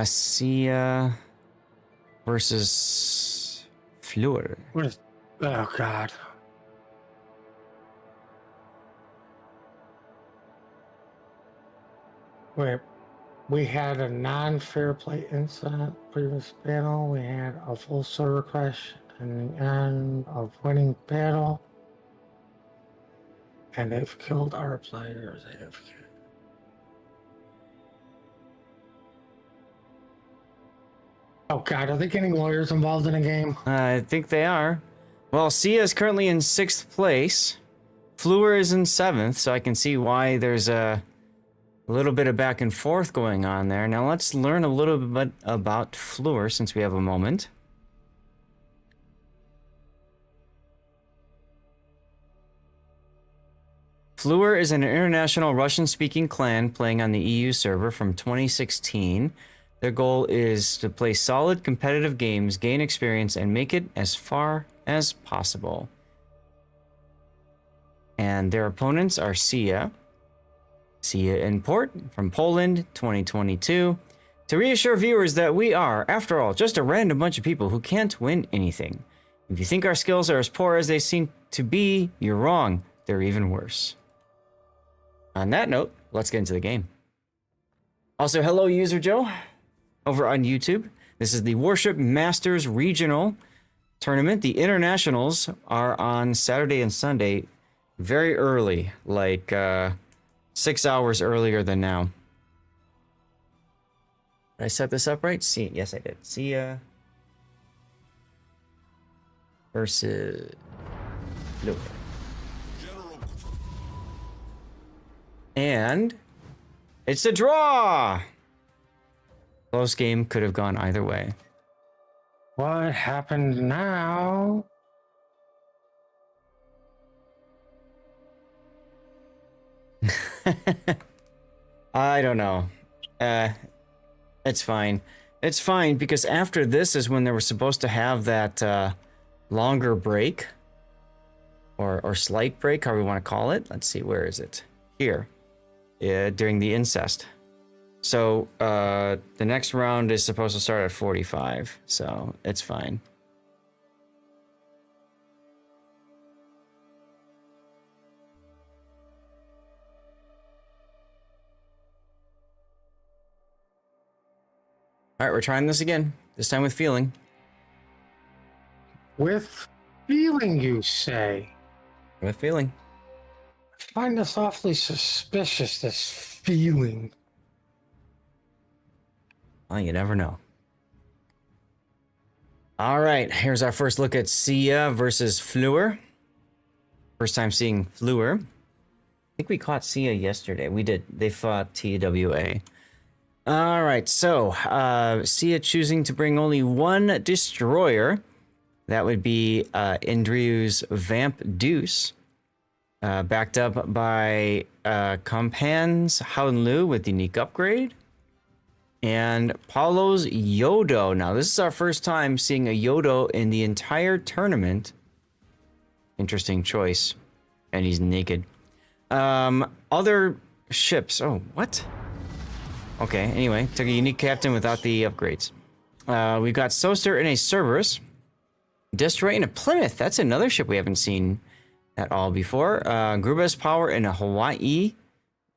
Sia versus Fleur. What is? Oh God. Wait. We had a non-fair play incident previous battle. We had a full server crash and the end of winning battle. And they've killed our players. Oh God, are they getting lawyers involved in a game? I think they are. Well, Sia is currently in 6th place. Fleur is in 7th, so I can see why there's a little bit of back and forth going on there. Now let's learn a little bit about Fleur since we have a moment. Fleur is an international Russian-speaking clan playing on the EU server from 2016. Their goal is to play solid competitive games, gain experience, and make it as far as possible. And their opponents are Sia Import from Poland, 2022. To reassure viewers that we are, after all, just a random bunch of people who can't win anything. If you think our skills are as poor as they seem to be, you're wrong. They're even worse. On that note, let's get into the game. Also, hello, User Joe, over on YouTube. This is the Warship Masters Regional Tournament. The internationals are on Saturday and Sunday, very early, like 6 hours earlier than now. Did I set this up right? Yes, I did. Sia versus Luke. And it's a draw. Close game, could have gone either way. What happened now? I don't know. It's fine. It's fine because after this is when they were supposed to have that longer break or slight break, however you want to call it. Let's see, where is it? Here. During the incest. So the next round is supposed to start at 45, so it's fine. All right, we're trying this again. This time with feeling. With feeling, you say? With feeling. I find this awfully suspicious, this feeling. Well, you never know. All right, here's our first look at Sia versus Fleur. First time seeing Fluor. I think we caught Sia yesterday. We did. They fought TWA. All right, so Sia choosing to bring only one destroyer. That would be Indriu's Vamp Deuce. Backed up by Compan's Haunlu with unique upgrade. And Paulo's Yodo. Now, this is our first time seeing a Yodo in the entire tournament. Interesting choice. And he's naked. Other ships. Oh, what? Okay, anyway. Took a unique captain without the upgrades. We've got Soster in a Cerberus. Destroy in a Plymouth. That's another ship we haven't seen at all before. Grubas Power in a Hawaii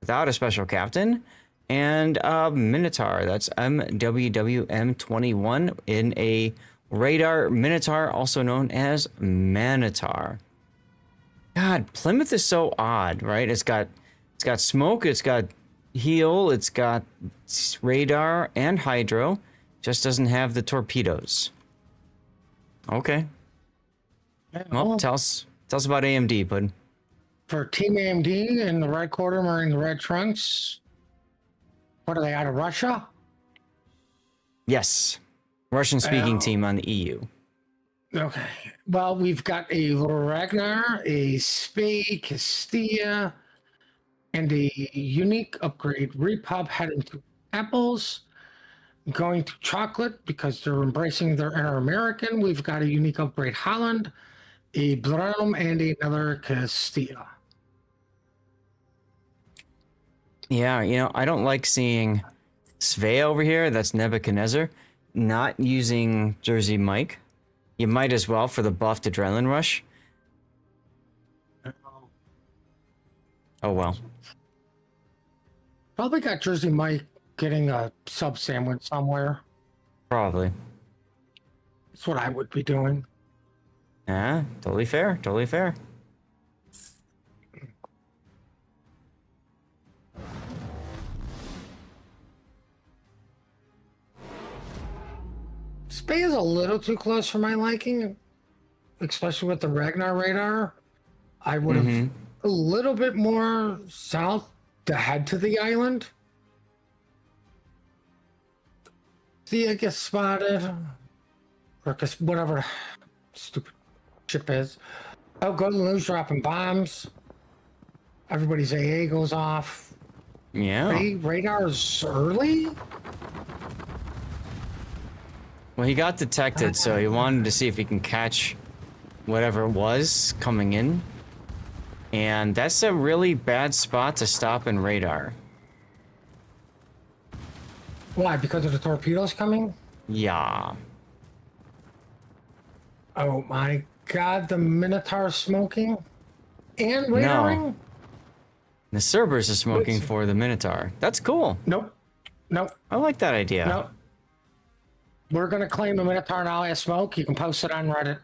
without a special captain. And Minotaur. That's MWWM21 in a radar Minotaur, also known as Manitar. God, Plymouth is so odd, right? It's got smoke, it's got heal, it's got radar and hydro. Just doesn't have the torpedoes. Okay. Well, tell us about AMD, bud. For Team AMD in the red quarter wearing the red trunks. What are they, out of Russia? Yes. Russian-speaking team on the EU. Okay. Well, we've got a Ragnar, a Spey, Castilla, and a unique upgrade. Repub heading to Apples, going to Chocolate because they're embracing their inner American. We've got a unique upgrade Holland, a Blenheim, and another Castilla. Yeah, you know, I don't like seeing Svea over here, that's Nebuchadnezzar, not using Jersey Mike. You might as well for the buffed Adrenaline Rush. Oh, well. Probably got Jersey Mike getting a sub sandwich somewhere. Probably. That's what I would be doing. Yeah, totally fair, totally fair. Spey is a little too close for my liking, especially with the Ragnar radar. I would have a little bit more south to head to the island. See, I get spotted. Or whatever stupid ship is. Oh, Golden News dropping bombs. Everybody's AA goes off. Yeah. Radar is early? Well, he got detected, so he wanted to see if he can catch whatever it was coming in. And that's a really bad spot to stop in radar. Why? Because of the torpedoes coming? Yeah. Oh my god, the Minotaur smoking? And radaring? No. The Cerberus is smoking for the Minotaur. That's cool. Nope. Nope. I like that idea. Nope. We're going to claim the Minotaur now as smoke. You can post it on Reddit.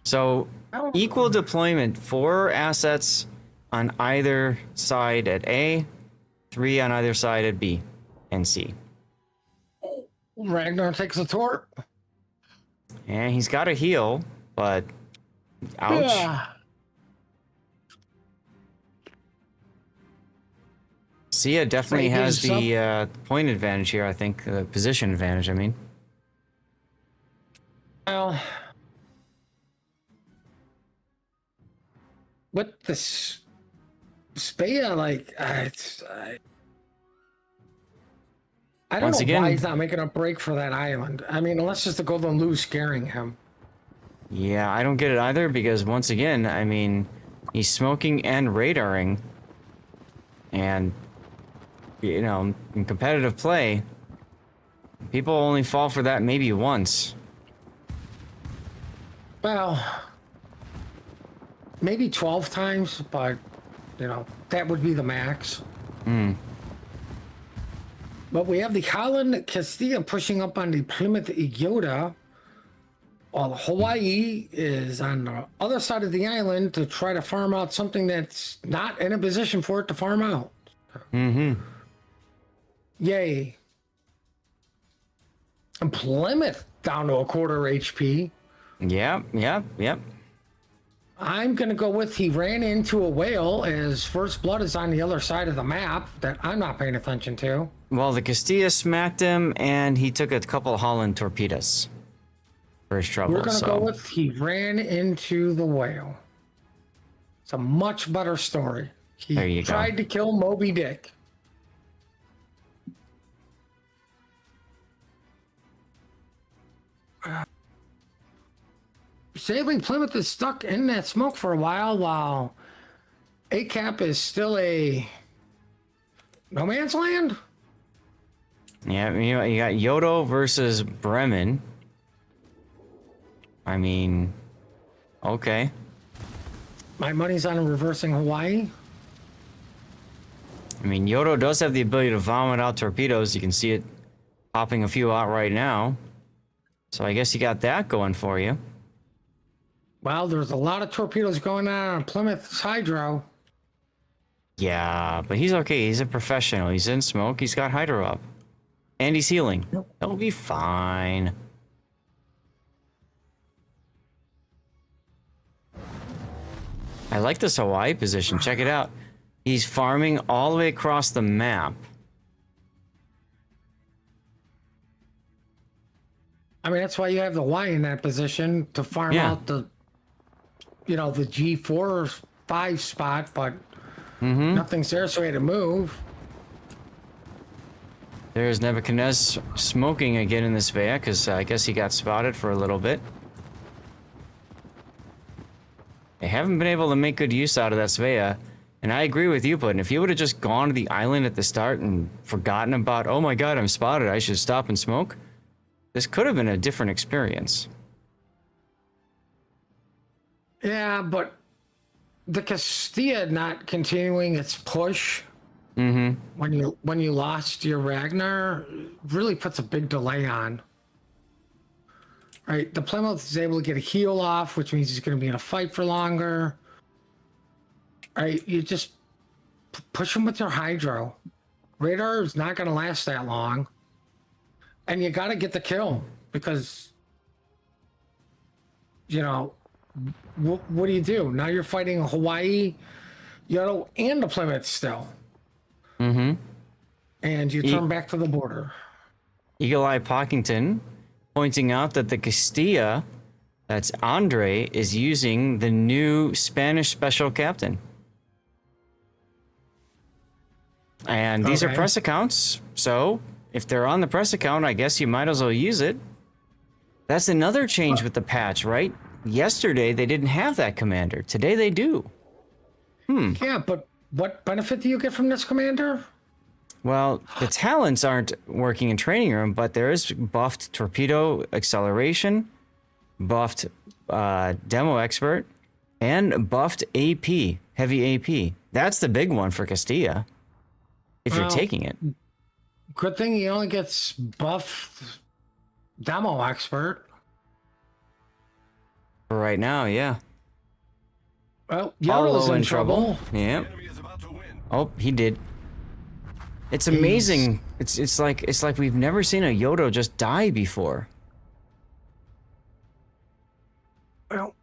So, equal deployment, 4 assets on either side at A, 3 on either side at B and C. Ragnar takes a tort. And he's got a heal, but ouch. Yeah. Sia definitely has the point advantage here, I think. The position advantage, I mean. Well, with this Spea, like, I don't Once know again, why he's not making a break for that island. I mean, unless it's the Golden Lou scaring him. Yeah, I don't get it either, because once again, I mean, he's smoking and radaring. And, you know, in competitive play, people only fall for that maybe once. Well, maybe 12 times, but, you know, that would be the max. But we have the Holland Castilla pushing up on the Plymouth Yoda, while Hawaii is on the other side of the island to try to farm out something that's not in a position for it to farm out. Yay. And Plymouth down to a quarter HP. Yep. I'm going to go with he ran into a whale as first blood is on the other side of the map that I'm not paying attention to. Well, the Castilla smacked him, and he took a couple of Holland torpedoes for his trouble. We're going to go with he ran into the whale. It's a much better story. He tried to kill Moby Dick. Sadly, Plymouth is stuck in that smoke for a while ACAP is still a no man's land. Yeah, you got Yodo versus Bremen. I mean, okay. My money's on reversing Hawaii. I mean, Yodo does have the ability to vomit out torpedoes. You can see it popping a few out right now. So I guess you got that going for you. Well, there's a lot of torpedoes going on Plymouth's hydro. Yeah, but he's okay. He's a professional. He's in smoke. He's got hydro up. And he's healing. He'll be fine. I like this Hawaii position. Check it out. He's farming all the way across the map. I mean, that's why you have the Y in that position to farm out the, the G4 or 5 spot, but nothing's there, so he had to move. There's Nebuchadnezzar smoking again in this Vea, because I guess he got spotted for a little bit. They haven't been able to make good use out of that Svea. And I agree with you, Puddin. If you would have just gone to the island at the start and forgotten about, oh my god, I'm spotted, I should stop and smoke, this could have been a different experience. Yeah, but the Castilla not continuing its push when you lost your Ragnar really puts a big delay on. Right, the Plymouth is able to get a heal off, which means he's going to be in a fight for longer. Right, you just push him with your hydro. Radar is not going to last that long, and you got to get the kill because what do you do now? You're fighting Hawaii, and the Plymouth still. And you turn back to the border. Eagle Eye Pockington pointing out that the Castilla, that's Andre, is using the new Spanish special captain. And these are press accounts, so if they're on the press account, I guess you might as well use it. That's another change with the patch, right? Yesterday, they didn't have that commander. Today, they do. Yeah, but what benefit do you get from this commander? Well, the talents aren't working in training room, but there is buffed torpedo acceleration, buffed demo expert, and buffed AP, heavy AP. That's the big one for Castilla, if you're taking it. Good thing he only gets buffed demo expert. For right now, yeah. Well, Yellow's in trouble. Yeah. Oh, he did. It's amazing. It's like we've never seen a Yodo just die before. Well,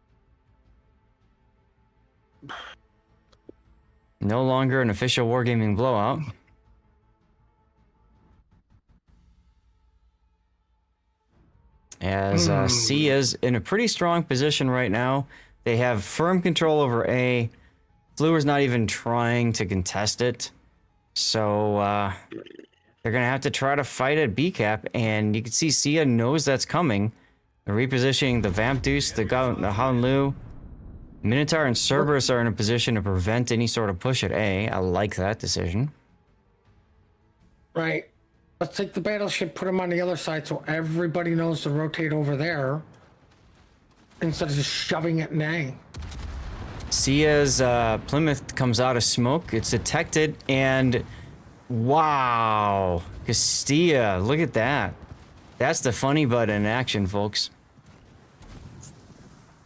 no longer an official wargaming blowout. As C is in a pretty strong position right now. They have firm control over A. Fluor's not even trying to contest it. So they're going to have to try to fight at B cap. And you can see Sia knows that's coming. They're repositioning the Vamp Deuce, the Hanlu. Minotaur and Cerberus are in a position to prevent any sort of push at A. I like that decision. Right. Let's take the battleship, put them on the other side so everybody knows to rotate over there instead of just shoving it in A. Sia's Plymouth comes out of smoke. It's detected, and wow, Castilla, look at that. That's the funny button in action, folks.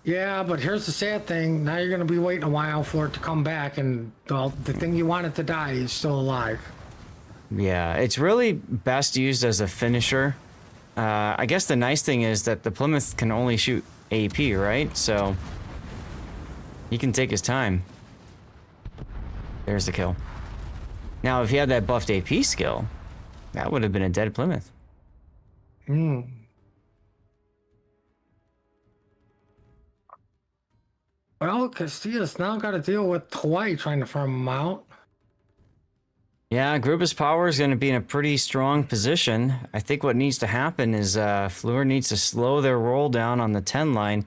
Yeah, but here's the sad thing. Now you're going to be waiting a while for it to come back, and the thing you wanted to die is still alive. Yeah, it's really best used as a finisher. I guess the nice thing is that the Plymouth can only shoot AP, right? So he can take his time. There's the kill. Now, if he had that buffed AP skill, that would have been a dead Plymouth. Hmm. Well, Castillo's now got to deal with Hawaii trying to farm him out. Yeah, Gruba's power is going to be in a pretty strong position. I think what needs to happen is Fleur needs to slow their roll down on the 10 line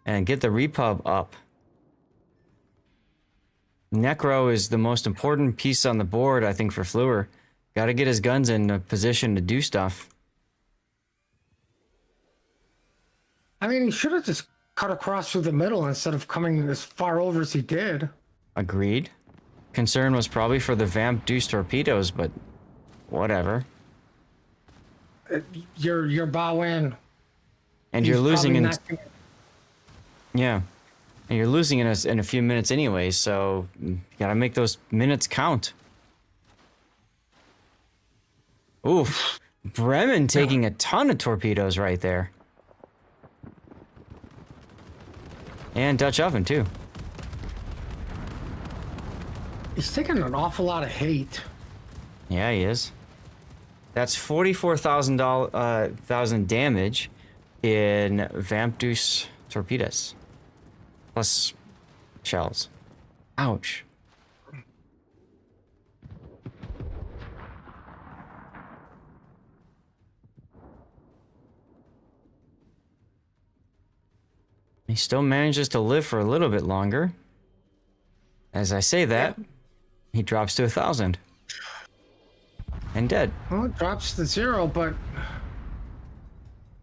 and get the repub up. Necro is the most important piece on the board, I think, for Fleur. Got to get his guns in a position to do stuff. I mean, he should have just cut across through the middle instead of coming as far over as he did. Agreed. Concern was probably for the Vamp Deuce torpedoes, but whatever. You're bow in. And He's you're losing probably in... not gonna- Yeah. And you're losing in a few minutes anyway, so you gotta make those minutes count. Oof. Bremen taking a ton of torpedoes right there. And Dutch oven, too. He's taking an awful lot of hate. Yeah, he is. That's 44,000 damage in Vamp Deuce torpedoes. Plus shells. Ouch. He still manages to live for a little bit longer. As I say that, he drops to 1,000. And dead. Well, it drops to 0, but...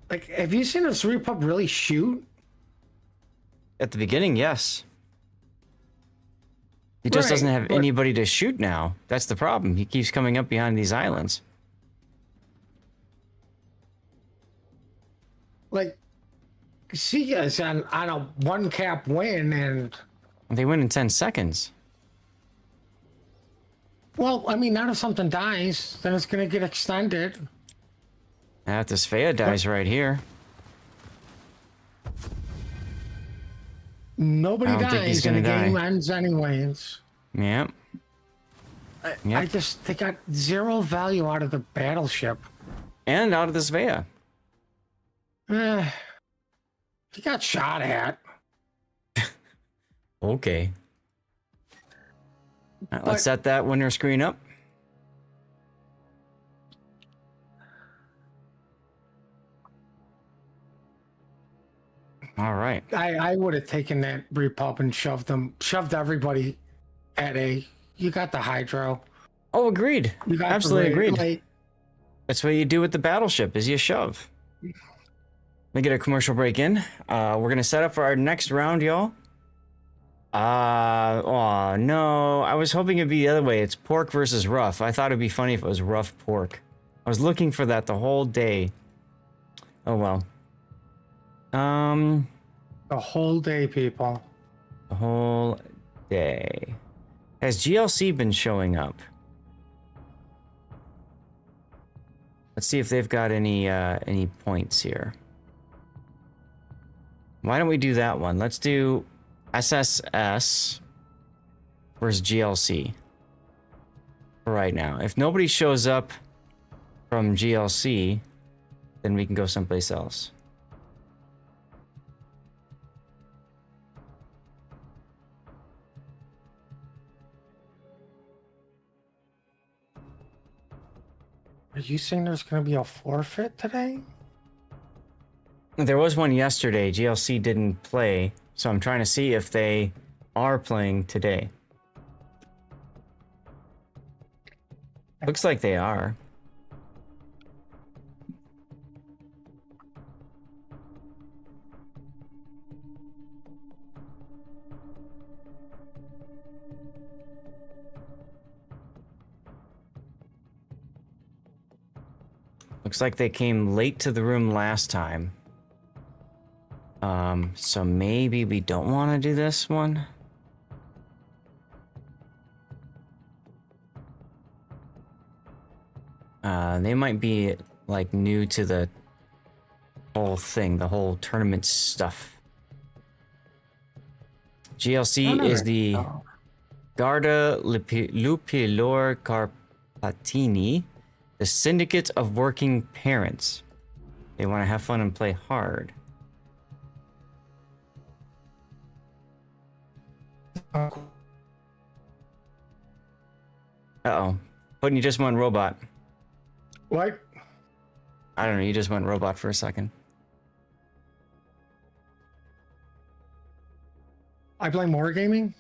Like, have you seen this repub really shoot? At the beginning, yes. He just doesn't have anybody to shoot now. That's the problem. He keeps coming up behind these islands. Like, see us on a one-cap win, and... They win in 10 seconds. Well, I mean, not if something dies, then it's going to get extended. If this Svea dies right here. Nobody I don't think he's dies, and the gonna game die. ends anyways. Yep. I just, they got 0 value out of the battleship. And out of the Svea. He got shot at. Okay. All right, let's set that winner screen up. All right. I would have taken that repub and shoved everybody at A. You got the hydro. Oh, agreed. You got Absolutely the agreed. like, That's what you do with the battleship, is you shove. Let me get a commercial break in. We're going to set up for our next round, y'all. Oh, no. I was hoping it'd be the other way. It's pork versus rough. I thought it'd be funny if it was rough pork. I was looking for that the whole day. Oh, well. the whole day, people. The whole day. Has GLC been showing up? Let's see if they've got any points here. Why don't we do that one? Let's do SSS versus GLC for right now. If nobody shows up from GLC, then we can go someplace else. Are you saying there's going to be a forfeit today? There was one yesterday. GLC didn't play, so I'm trying to see if they are playing today. Looks like they are. Looks like they came late to the room last time. So maybe we don't want to do this one. They might be like new to the whole thing, the whole tournament stuff. GLC is the Garda Lupilor Carpatini, the Syndicate of Working Parents. They want to have fun and play hard. Uh-oh. Putting you just went robot. What? I don't know, you just went robot for a second. I blame Wargaming?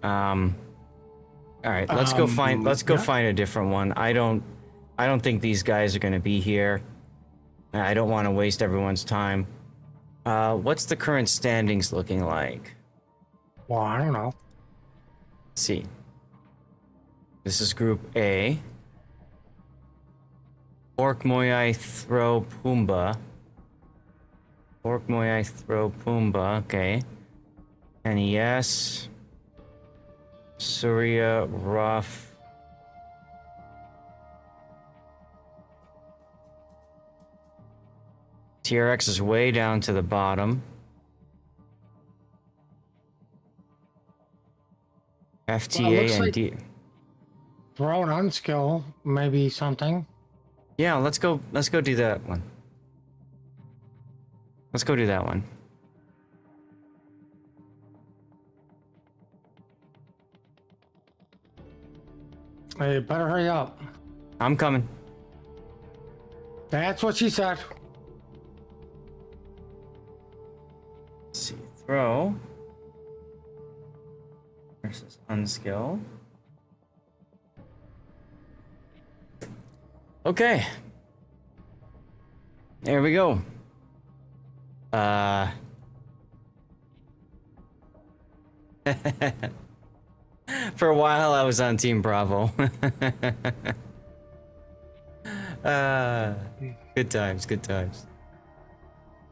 All right, let's go find yeah. find a different one. I don't think these guys are going to be here. I don't want to waste everyone's time. What's the current standings looking like? Well, I don't know. Let's see. This is Group A. Orc Moyai Throw Pumbaa. Orc Moyai Throw Pumbaa, okay. NES. Surya Ruff. TRX is way down to the bottom. FTA and like D. Throw an unskill, maybe something. Yeah, let's go do that one. Let's go do that one. Hey, better hurry up. I'm coming. That's what she said. Let's see. Throw versus unskill. Okay. There we go. For a while, I was on Team Bravo. Good times, good times.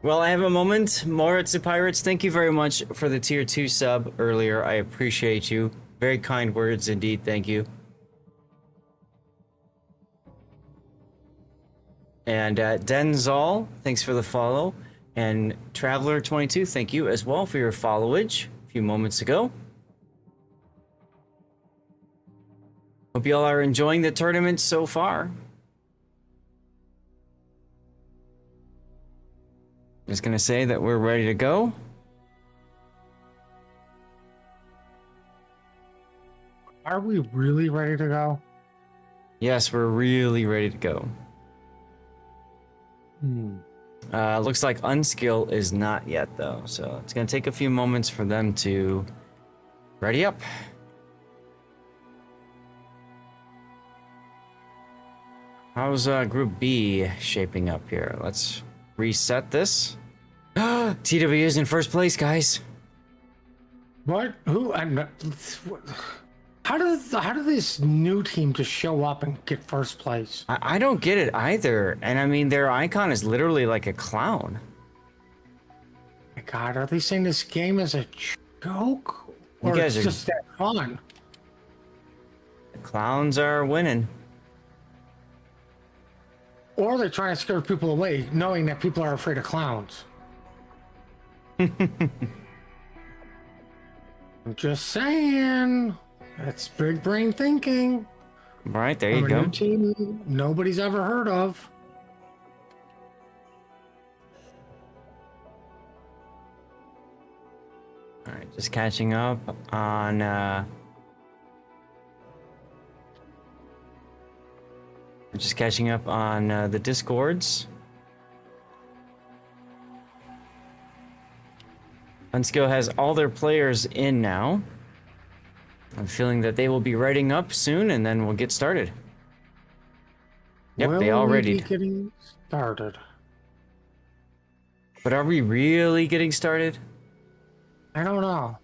Well, I have a moment. Moritz the Pirates, thank you very much for the tier 2 sub earlier. I appreciate you. Very kind words indeed, thank you. And Denzal, thanks for the follow. And Traveler22, thank you as well for your followage a few moments ago. Hope you all are enjoying the tournament so far. Just gonna say that we're ready to go. Are we really ready to go? Yes, we're really ready to go. Looks like unskill is not yet though, so it's gonna take a few moments for them to ready up. How's Group B shaping up here? Let's reset this. TW is in first place, guys. What? Who? I'm not. How did this new team just show up and get first place? I don't get it either. And I mean, their icon is literally like a clown. My God, are they saying this game is a joke? Or it's just that fun? The clowns are winning. Or they're trying to scare people away, knowing that people are afraid of clowns. I'm just saying. That's big brain thinking. Right, there you go. New team nobody's ever heard of. All right, just catching up on the Discords. Unskill has all their players in now. I'm feeling that they will be writing up soon, and then we'll get started. Yep, they all ready. Getting started. But are we really getting started? I don't know.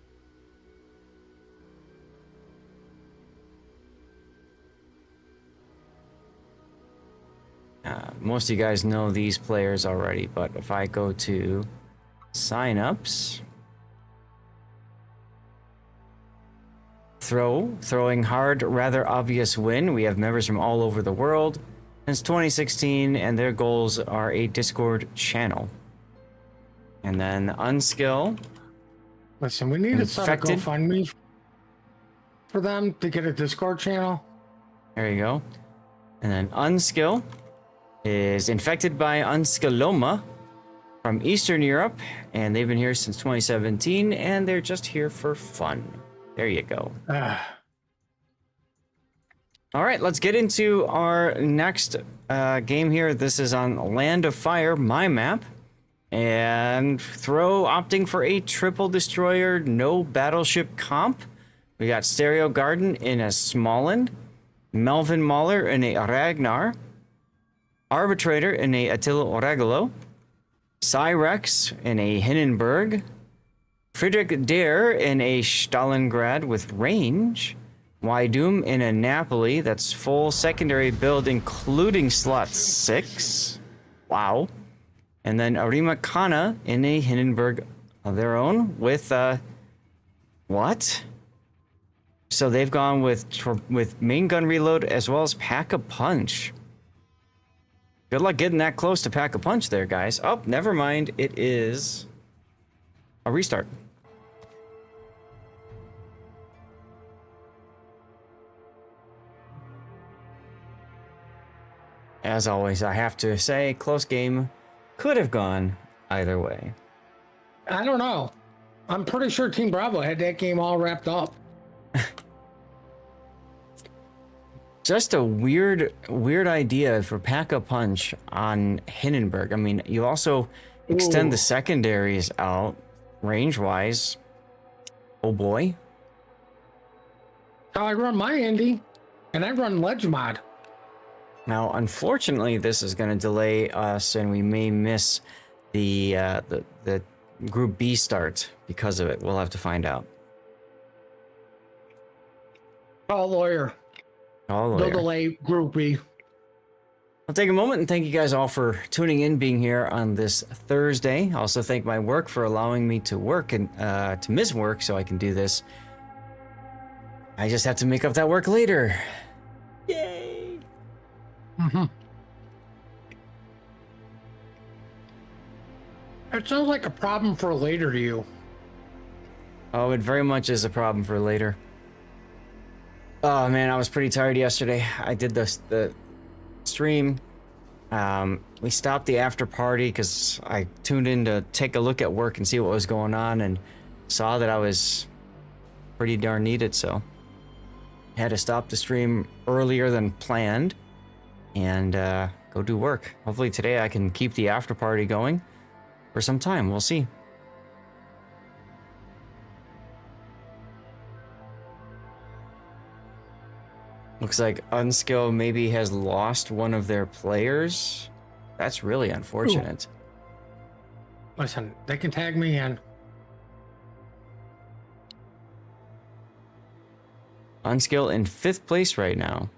Most of you guys know these players already, but if I go to signups, throwing hard, rather obvious win. We have members from all over the world since 2016, and their goals are a Discord channel. And then unskill. Listen, we need to start a Infected. GoFundMe for them to get a Discord channel. There you go. And then unskill is infected by Unskilloma from Eastern Europe, and they've been here since 2017, and they're just here for fun. There you go. All right, let's get into our next game here. This is on Land of Fire, my map. And opting for a triple destroyer, no battleship comp. We got Stereo Garden in a Småland, Melvin Mahler in a Ragnar, Arbitrator in a Attila Oregolo, Cyrex in a Hindenburg, Friedrich Dare in a Stalingrad with range, Wydum in a Napoli that's full secondary build including slot 6. Wow. And then Arima Kana in a Hindenburg of their own with what? So they've gone with main gun reload as well as pack a punch. Good luck getting that close to pack a punch there, guys. Oh, never mind. It is a restart. As always, I have to say, close game. Could have gone either way. I don't know. I'm pretty sure Team Bravo had that game all wrapped up. Just a weird idea for pack-a-punch on Hindenburg. I mean, you also extend the secondaries out range-wise. Oh boy. How I run my Indy, and I run Ledge Mod. Now, unfortunately, this is going to delay us, and we may miss the Group B start because of it. We'll have to find out. Call lawyer. Call No lawyer. delay, Group B. I'll take a moment and thank you guys all for tuning in, being here on this Thursday. I also thank my work for allowing me to work and to miss work so I can do this. I just have to make up that work later. Yay! Mm-hmm. It sounds like a problem for later to you. Oh, it very much is a problem for later. Oh man, I was pretty tired yesterday. I did the stream. We stopped the after party because I tuned in to take a look at work and see what was going on, and saw that I was pretty darn needed, so had to stop the stream earlier than planned and go do work. Hopefully today I can keep the after party going for some time. We'll see. Looks like Unskill maybe has lost one of their players. That's really unfortunate. Ooh. Listen, they can tag me in. Unskill in 5th place right now.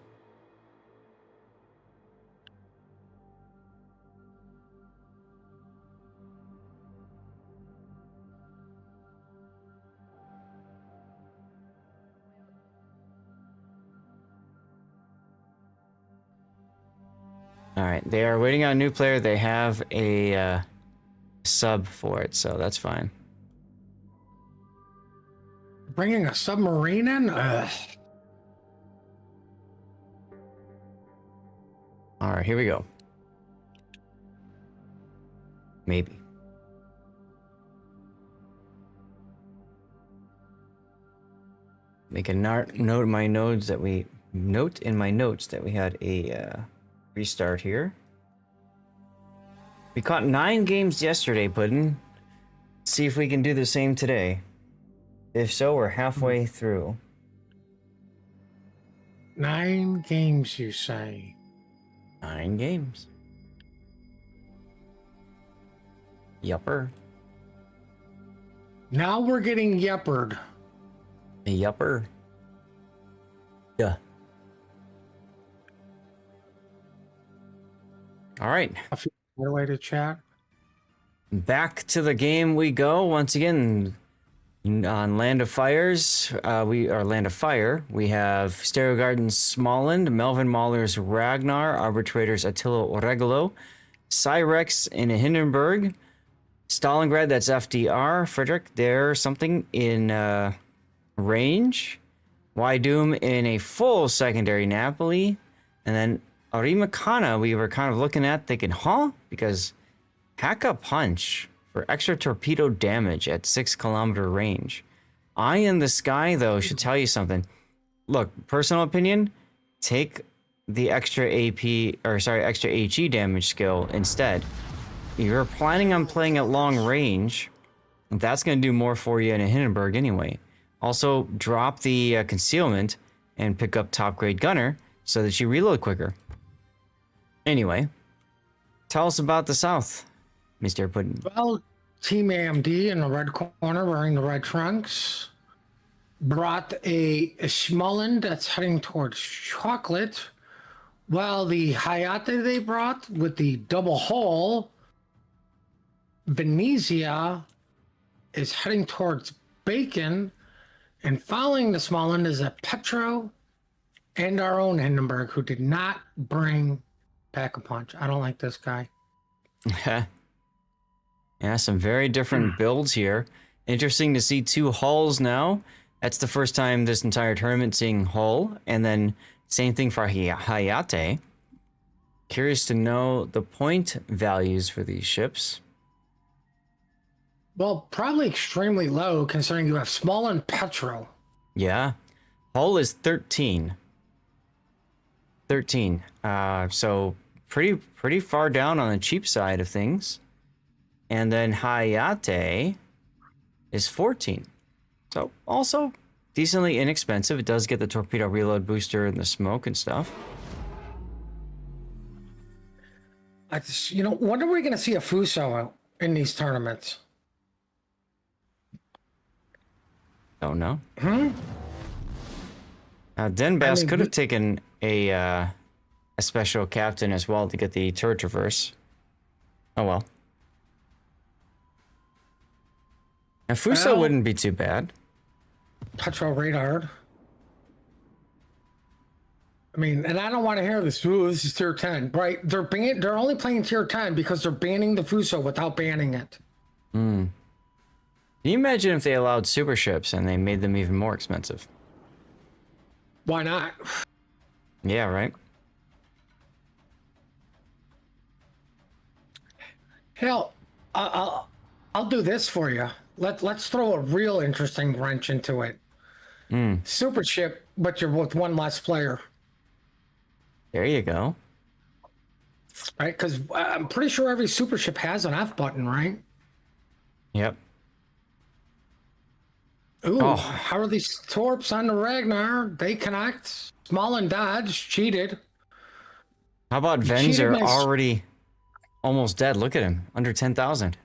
All right, they are waiting on a new player. They have a sub for it, so that's fine. Bringing a submarine in? Ugh. All right, here we go. Maybe. Make a note in my notes that we had a restart here. We caught 9 games yesterday, Puddin'. See if we can do the same today. If so, we're halfway through. 9 games, you say? 9 games. Yupper. Now we're getting yeppered. A yupper. Yeah. All right. What way to chat? Back to the game we go once again. On Land of Fires, we are Land of Fire. We have Stereo Gardens Smalland, Melvin Mahler's Ragnar, Arbitrators Attila Oregolo, Cyrex in Hindenburg, Stalingrad, that's FDR, Frederick, there's something in range, Wydoom in a full secondary Napoli, and then Arimacana we were kind of looking at thinking, huh? Because Haka Punch for extra torpedo damage at 6-kilometer range. Eye in the Sky, though, should tell you something. Look, personal opinion, take the extra extra HE damage skill instead. You're planning on playing at long range, that's going to do more for you in a Hindenburg anyway. Also, drop the concealment and pick up top grade gunner so that you reload quicker. Anyway, tell us about the South, Mr. Puddin. Well, Team AMD in the red corner wearing the red trunks brought a Schmullen that's heading towards chocolate, while the Hayate they brought with the double hull, Venezia, is heading towards bacon, and following the Smalland is a Petro and our own Hindenburg, who did not bring Pack-a-Punch. I don't like this guy. Yeah, some very different builds here. Interesting to see 2 hulls now. That's the first time this entire tournament seeing hull, and then same thing for Hayate. Curious to know the point values for these ships. Well, probably extremely low considering you have small and Petro. Yeah, hull is 13. 13. So pretty far down on the cheap side of things. And then Hayate is 14. So also decently inexpensive. It does get the torpedo reload booster and the smoke and stuff. I just, when are we going to see a Fuso in these tournaments? Don't know. Denbass could have taken a special captain as well to get the turret traverse. Oh well. Now Fuso wouldn't be too bad. Petro radar. I mean, and I don't want to hear this. Ooh, this is tier 10, right? They're only playing tier 10 because they're banning the Fuso without banning it. Can you imagine if they allowed super ships and they made them even more expensive? Why not? Yeah, right. Hell, I'll do this for you. Let's throw a real interesting wrench into it. Super ship, but you're with one less player. There you go. Right? Because I'm pretty sure every super ship has an F button, right? Yep. Ooh, how are these torps on the Ragnar? They connect. Small and Dodge cheated. How about Venzer already almost dead? Look at him, under 10,000.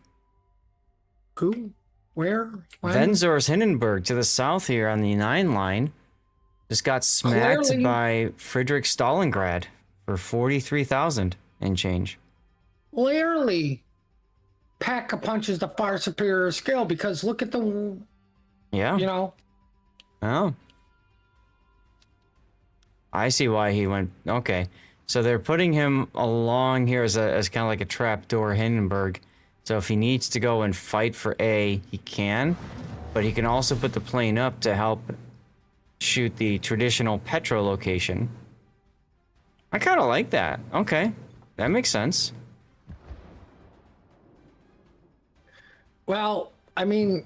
Who? Where? When? Venzor's Hindenburg to the south here on the 9 line just got smacked by Friedrich Stalingrad for 43,000 and change. Clearly, Pack-a-Punch is the far superior skill because look at the... Yeah. Oh. I see why he went... Okay. So they're putting him along here as kind of like a trapdoor Hindenburg. So if he needs to go and fight for A, he can. But he can also put the plane up to help shoot the traditional Petro location. I kind of like that. Okay. That makes sense. Well, I mean...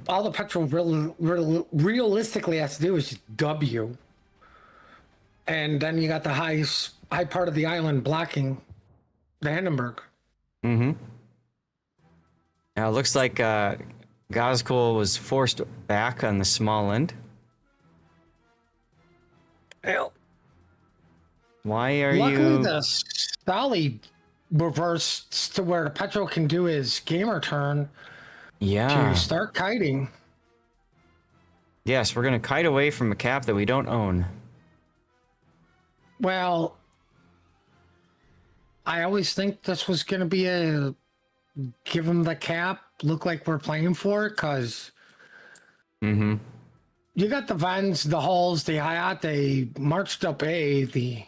all the Petro realistically has to do is just W. And then you got the high part of the island blocking the Hindenburg. Now it looks like Gazkul was forced back on the small end. Hell. Why are Luckily, you... the Stali reversed to where the Petro can do his gamer turn to start kiting. Yes, we're going to kite away from a cap that we don't own. Well, I always think this was going to be a give them the cap, look like we're playing for it, because you got the Vans, the Hulls, the Hayate marched up A. The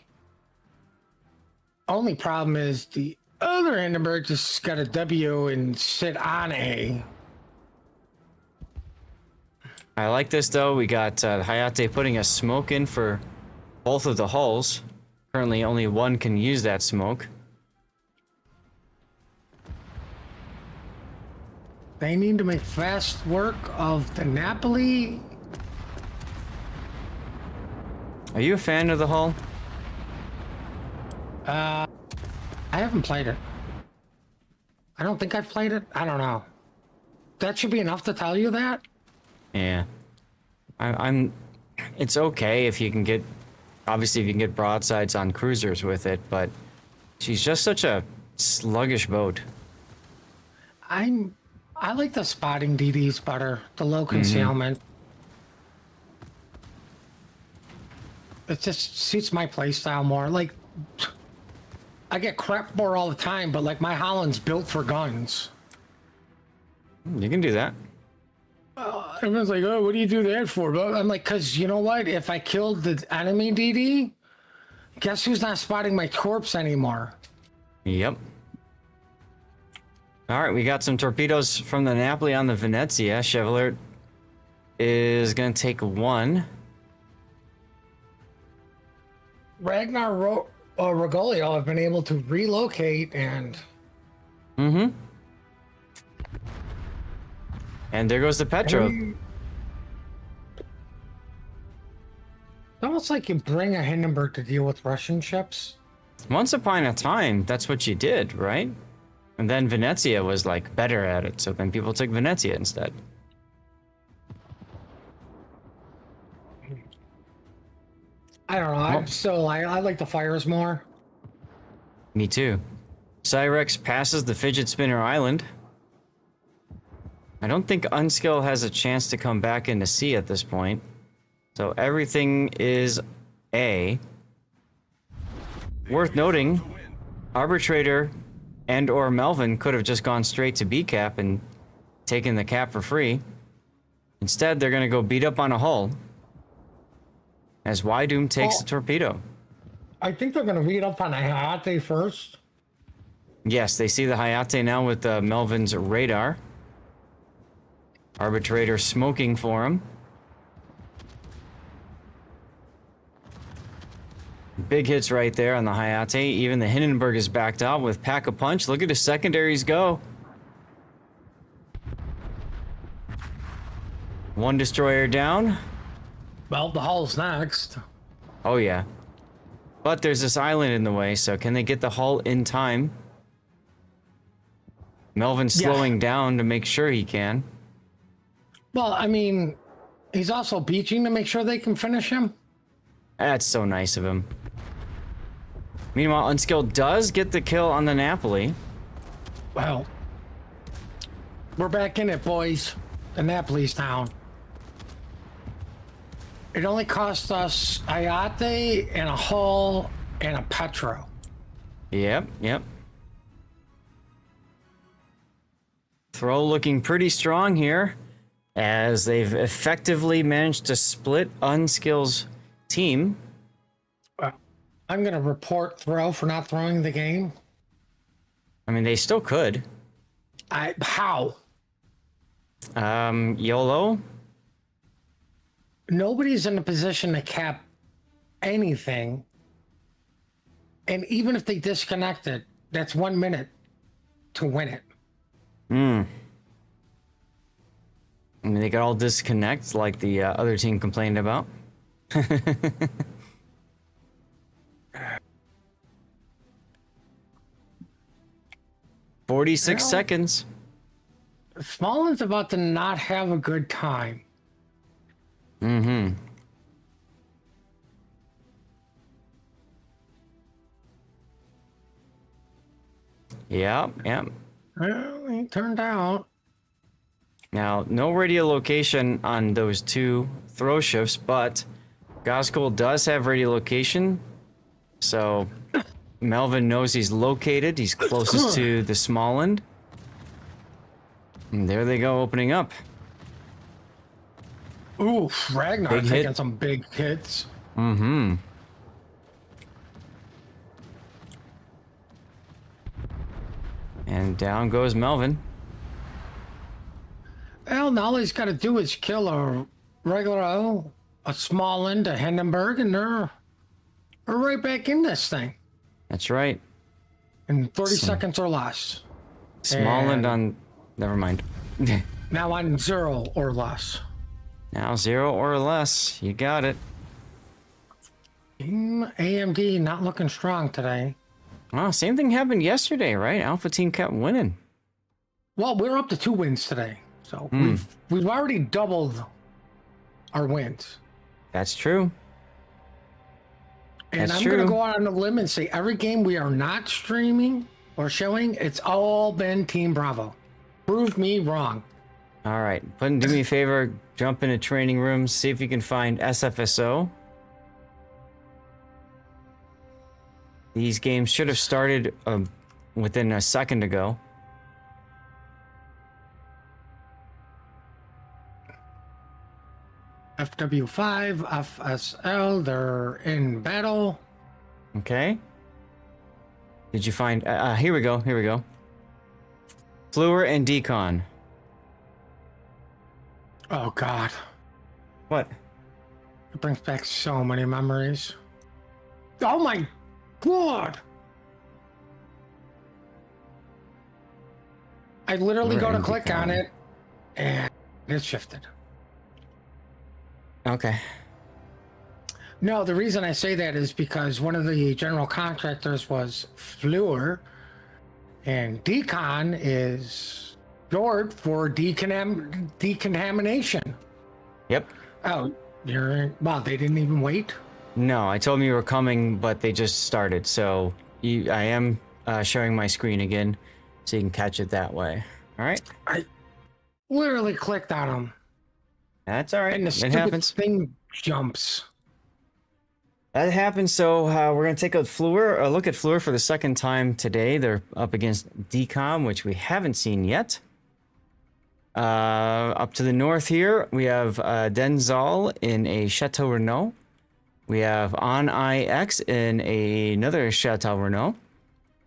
only problem is the other Hindenburg just got a W and sit on A. I like this though. We got Hayate putting a smoke in for both of the hulls. Currently, only one can use that smoke. They need to make fast work of the Napoli. Are you a fan of the hull? I haven't played it. I don't think I've played it. I don't know. That should be enough to tell you that. Yeah. I'm it's okay if you can get, obviously if you can get broadsides on cruisers with it, but she's just such a sluggish boat. I like the spotting DDs better, the low concealment. It just suits my playstyle more. Like, I get crap more all the time, but like my Holland's built for guns. You can do that. Everyone's like, oh, what do you do that for? But I'm like, because you know what? If I killed the enemy DD, guess who's not spotting my corpse anymore? Yep. All right, we got some torpedoes from the Napoli on the Venezia. Chevalier is going to take one. Ragnar Rogolio have been able to relocate and... And there goes the Petro. It's almost like you bring a Hindenburg to deal with Russian ships. Once upon a time, that's what you did, right? And then Venezia was like better at it, so then people took Venezia instead. I don't know. I like the fires more. Me too. Cyrex passes the fidget spinner island. I don't think Unskill has a chance to come back into C at this point. So everything is A. Worth noting, Arbitrator and or Melvin could have just gone straight to B cap and taken the cap for free. Instead, they're going to go beat up on a hull as Wydoom takes a torpedo. I think they're going to beat up on a Hayate first. Yes, they see the Hayate now with Melvin's radar. Arbitrator smoking for him. Big hits right there on the Hayate. Even the Hindenburg is backed out with Pack-a-Punch. Look at his secondaries go. One destroyer down. Well, the hull's next. Oh, yeah. But there's this island in the way, so can they get the hull in time? Melvin's slowing down to make sure he can. Well, I mean, he's also beaching to make sure they can finish him. That's so nice of him. Meanwhile, Unskilled does get the kill on the Napoli. Well, we're back in it, boys. The Napoli's down. It only cost us Ayate and a hull and a Petro. Yep. Throw looking pretty strong here, as they've effectively managed to split Unskill's team. I'm going to report Throw for not throwing the game. I mean, they still could. How? YOLO? Nobody's in a position to cap anything. And even if they disconnect it, that's 1 minute to win it. I mean, they could all disconnect like the other team complained about. 46 seconds. Smollen's about to not have a good time. Yep. Well, he turned out. Now, no radio location on those two throw shifts, but Goskol does have radio location. So Melvin knows he's located. He's closest to the Smolland. And there they go, opening up. Ooh, Ragnar Big taking hit. some big hits. Mm-hmm. And down goes Melvin. Well, now all he's got to do is kill a regular O, a Smalland, a Hindenburg, and they're right back in this thing That's right. in 30 seconds or less. Smalland And on... Never mind. now on 0 or less. Now 0 or less. You got it. Team AMD not looking strong today. Oh, same thing happened yesterday, right? Alpha team kept winning. Well, we're up to 2 wins today, so we've already doubled our wins. That's true. And That's I'm going true. to go out on a limb and say every game we are not streaming or showing, it's all been Team Bravo. Prove me wrong. All right. Puddin', do me a favor. Jump into training rooms. See if you can find SFSO. These games should have started within a second ago. FW5, FSL, they're in battle. Okay. Did you find... here we go. Here we go. Fluor and Decon. Oh, God. What? It brings back so many memories. Oh, my God. I literally go to click on it, and it shifted. Okay. No, the reason I say that is because one of the general contractors was Fluor, and Decon is short for decontamination. Yep. Oh, wow, they didn't even wait? No, I told them you were coming, but they just started. So I am showing my screen again, so you can catch it that way. All right. I literally clicked on them, That's all right. and the It stupid happens. thing jumps. That happens. So we're gonna take a look at Fluor for the second time today. They're up against Decom, which we haven't seen yet. Up to the north here, we have Denzal in a Chateau Renault. We have On IX in another Chateau Renault.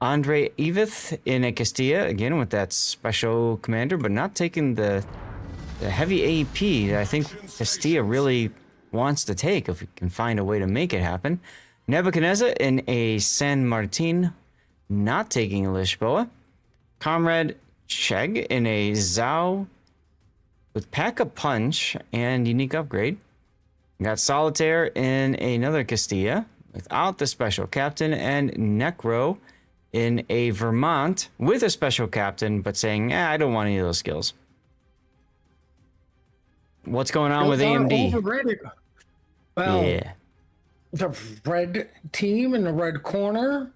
Andre Evith in a Castilla, again with that special commander, but not taking the heavy AP that I think Castilla really wants to take if we can find a way to make it happen. Nebuchadnezzar in a San Martin, not taking a Lisboa. Comrade Chegg in a Zhao with Pack-a-Punch and Unique Upgrade. We got Solitaire in another Castilla without the special captain, and Necro in a Vermont with a special captain, but saying, I don't want any of those skills. What's going on with AMD? Overrated. Well, Yeah. the red team in the red corner,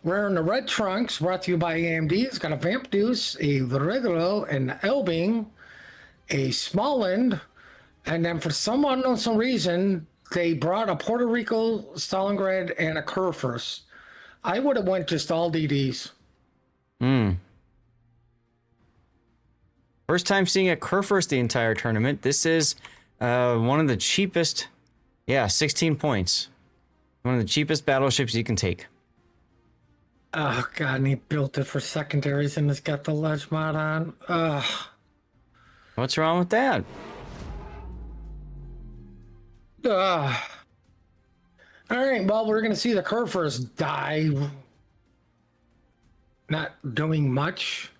wearing the red trunks, brought to you by AMD. It's got a Vamp Deuce, a Regulo, an Elbing, a Smalland, and then for some unknown reason, they brought a Puerto Rico, Stalingrad, and a Kurfürst. I would have went just all DDs. First time seeing a Kurfürst the entire tournament. This is one of the cheapest, 16 points. One of the cheapest battleships you can take. Oh, God, and he built it for secondaries, and it's got the ledge mod on. Ugh. What's wrong with that? All right, well, we're going to see the Kurfürst die. Not doing much.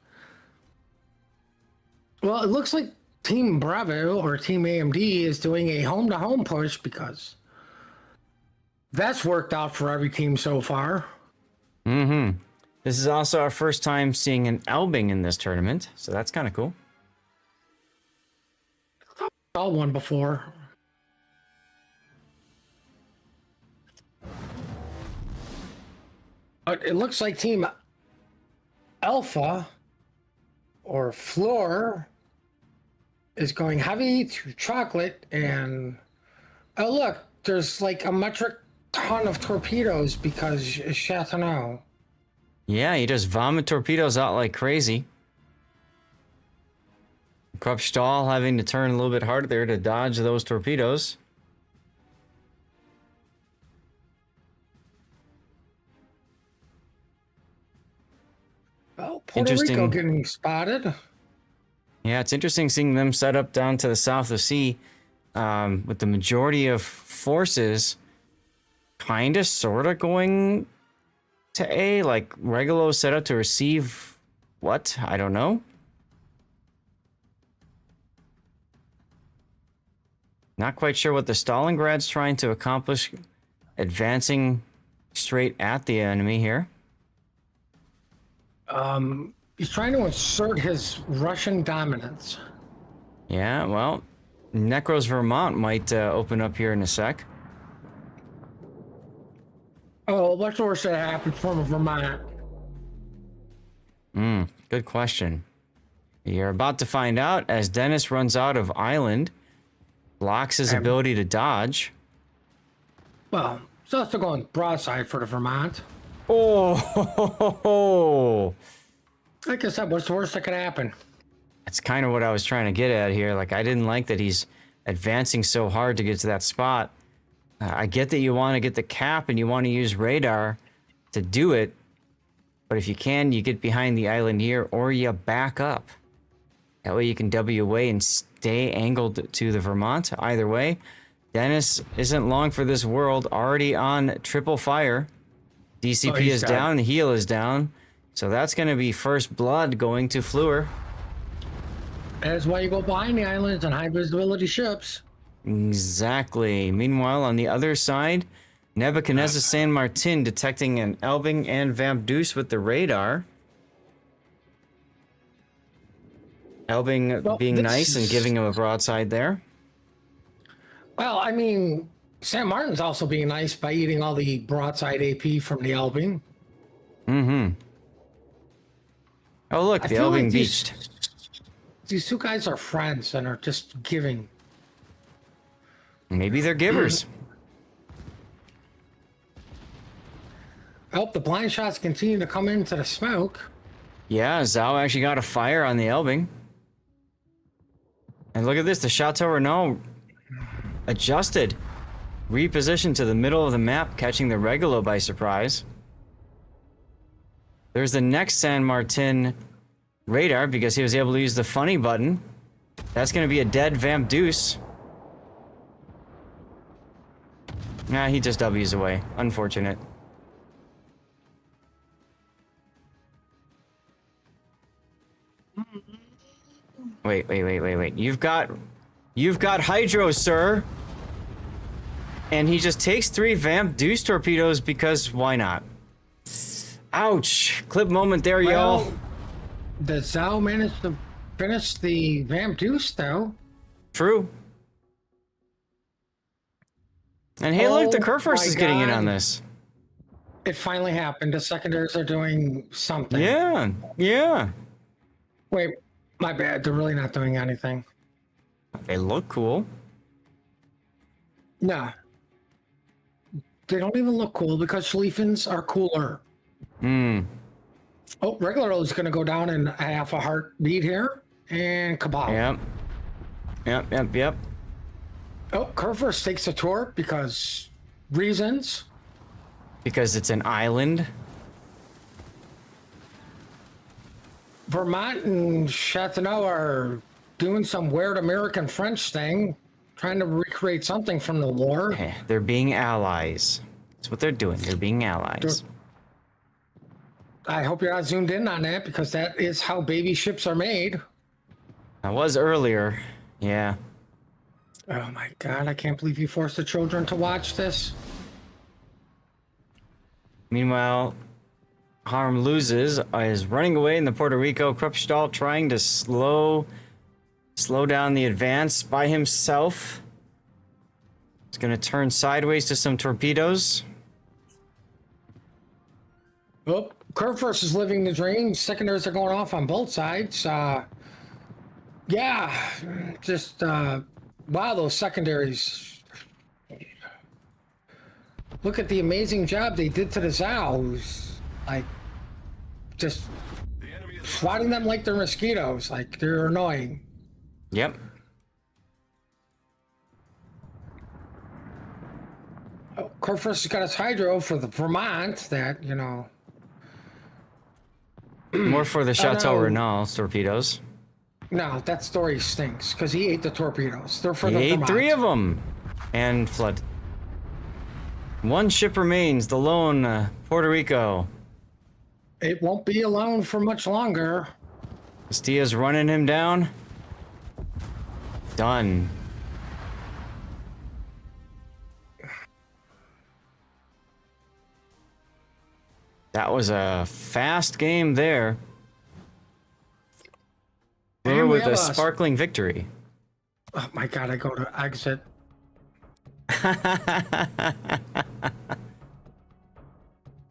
Well, it looks like Team Bravo or Team AMD is doing a home-to-home push because that's worked out for every team so far. Mm-hmm. This is also our first time seeing an Elbing in this tournament, so that's kind of cool. Saw one before. But it looks like Team Alpha or Floor is going heavy to chocolate, and oh look, there's like a metric ton of torpedoes because Chateauneuf. Yeah, you just vomit torpedoes out like crazy. Krupstall having to turn a little bit harder there to dodge those torpedoes. Oh, Puerto Rico getting spotted. Yeah, it's interesting seeing them set up down to the south of sea, with the majority of forces kind of sort of going to A, like Regulo set up to receive what? I don't know. Not quite sure what the Stalingrad's trying to accomplish, advancing straight at the enemy here. He's trying to assert his Russian dominance. Yeah, well, Necros Vermont might open up here in a sec. Oh, what's the worst that happened from Vermont? Good question. You're about to find out as Dennis runs out of island, blocks his ability to dodge. Well, so still going broadside for the Vermont. Oh, Like I said, what's the worst that could happen? that's kind of what I was trying to get at here. Like, I didn't like that he's advancing so hard to get to that spot. I get that you want to get the cap and you want to use radar to do it. But if you can, you get behind the island here or you back up. That way you can W away and stay angled to the Vermont. Either way, Dennis isn't long for this world. Already on triple fire. DCP is down, the heel is down. So that's going to be first blood going to Fleur. That's why you go behind the islands and high visibility ships. Exactly. Meanwhile, on the other side, Nebuchadnezzar San Martin detecting an Elbing and Vamp Deuce with the radar. Elbing being nice and giving him a broadside there. Well, I mean, San Martin's also being nice by eating all the broadside AP from the Elbing. Mm-hmm. Oh, look, the Elbing like beached. These two guys are friends and are just giving. Maybe they're givers. Oh, the blind shots continue to come into the smoke. Yeah, Zhao actually got a fire on the Elbing. And look at this, the Chateau Renault adjusted. Repositioned to the middle of the map, catching the Regulo by surprise. There's the next San Martin radar because he was able to use the funny button. That's going to be a dead Vamp Deuce. Nah, he just W's away. Unfortunate. Wait. You've got Hydro, sir. And he just takes 3 Vamp Deuce torpedoes because why not? Ouch. Clip moment there, y'all. The Zhao managed to finish the Vamp Deuce, though. True. And hey, look, the Kurfürst is getting in on this. It finally happened. The secondaries are doing something. Yeah. Wait, my bad. They're really not doing anything. They look cool. No. They don't even look cool because Schlieffens are cooler. Oh, regular is going to go down in half a heartbeat here. And Cabal. Yep. Oh, Kurfürst takes a tour because reasons. Because it's an island. Vermont and Chateauneuf are doing some weird American French thing, trying to recreate something from the war. Hey, they're being allies. That's what they're doing. They're being allies. I hope you're not zoomed in on that because that is how baby ships are made. I was earlier. Yeah. Oh my God, I can't believe you forced the children to watch this. Meanwhile, Harm loses, is running away in the Puerto Rico. Krupstall trying to slow down the advance by himself. He's going to turn sideways to some torpedoes. Oh, Kurfürst is living the dream. Secondaries are going off on both sides. Yeah, just wow, those secondaries. Look at the amazing job they did to the Zhao, who's like just swatting them like they're mosquitoes, like they're annoying. Yep. Oh, Corfus has got his hydro for the Vermont that, you know. More for the Oh, Chateau no. Renault torpedoes. No, that story stinks because he ate the torpedoes. They're for He the ate Vermont. 3 of them. And flood. 1 ship remains, the lone Puerto Rico. It won't be alone for much longer. Castilla's running him down. Done. That was a fast game there. We were And we with have a sparkling victory. Oh my god, I go to exit.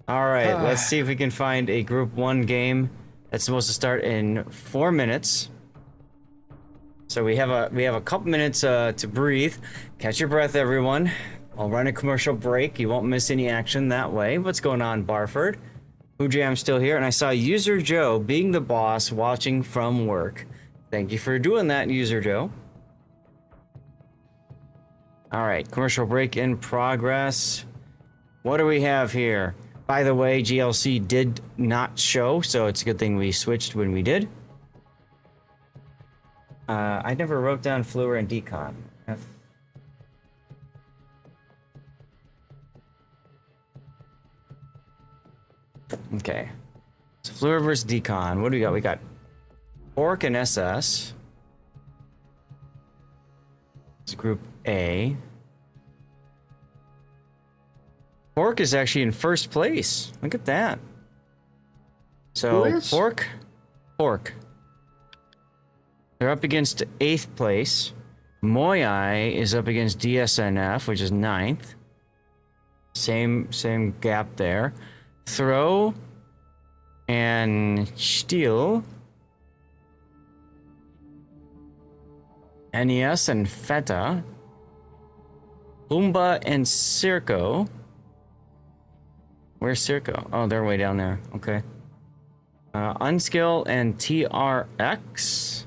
All right, let's see if we can find a Group 1 game that's supposed to start in 4 minutes. So we have a couple minutes to breathe. Catch your breath, everyone. I'll run a commercial break. You won't miss any action that way. What's going on, Barford? Hoojam's still here, and I saw User Joe being the boss watching from work. Thank you for doing that, User Joe. All right, commercial break in progress. What do we have here? By the way, GLC did not show, so it's a good thing we switched when we did. I never wrote down Fluor and Decon. Okay. So Fluor versus Decon. What do we got? We got Orc and SS. It's Group A. Pork is actually in first place. Look at that. So Pork. They're up against 8th place. Moyai is up against DSNF, which is 9th. Same gap there. Throw and Steel. NES and Feta. Lumba and Circo. Where's Circo? Oh, they're way down there. Okay. Unskill and TRX.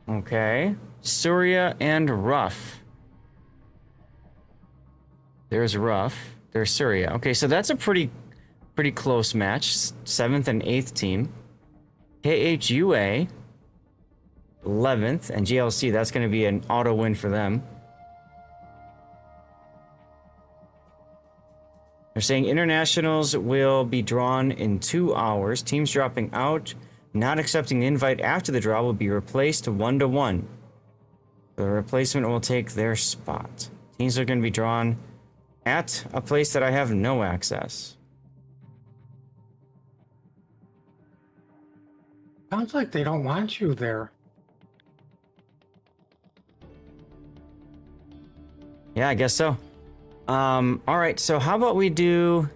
Okay. Surya and Rough. There's Rough. There's Surya. Okay, so that's a pretty close match. 7th and 8th team. KHUA. 11th. And GLC, that's going to be an auto win for them. They're saying internationals will be drawn in 2 hours. Teams dropping out, not accepting the invite after the draw will be replaced 1-1. The replacement will take their spot. Teams are going to be drawn at a place that I have no access. Sounds like they don't want you there. Yeah, I guess so. All right, so how about we do...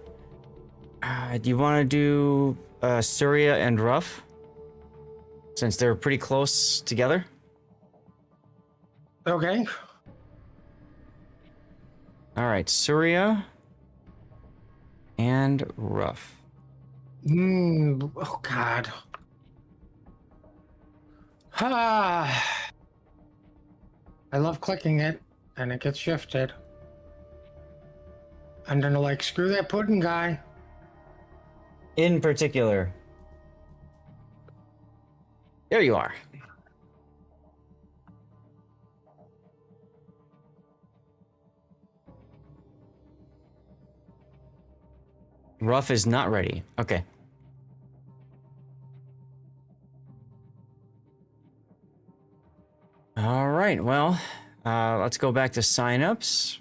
do you want to do Surya and Rough? Since they're pretty close together? Okay. All right, Surya and Rough. Oh, God. I love clicking it, and it gets shifted. I'm gonna like, screw that pudding guy. In particular. There you are. Rough is not ready. Okay. All right, well, let's go back to signups.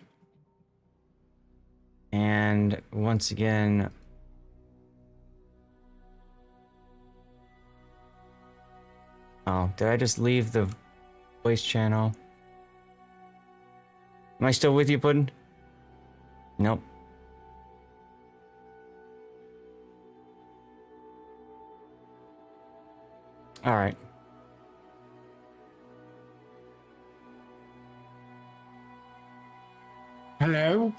And once again, oh, did I just leave the voice channel? Am I still with you, Puddin'? Nope. All right. Hello?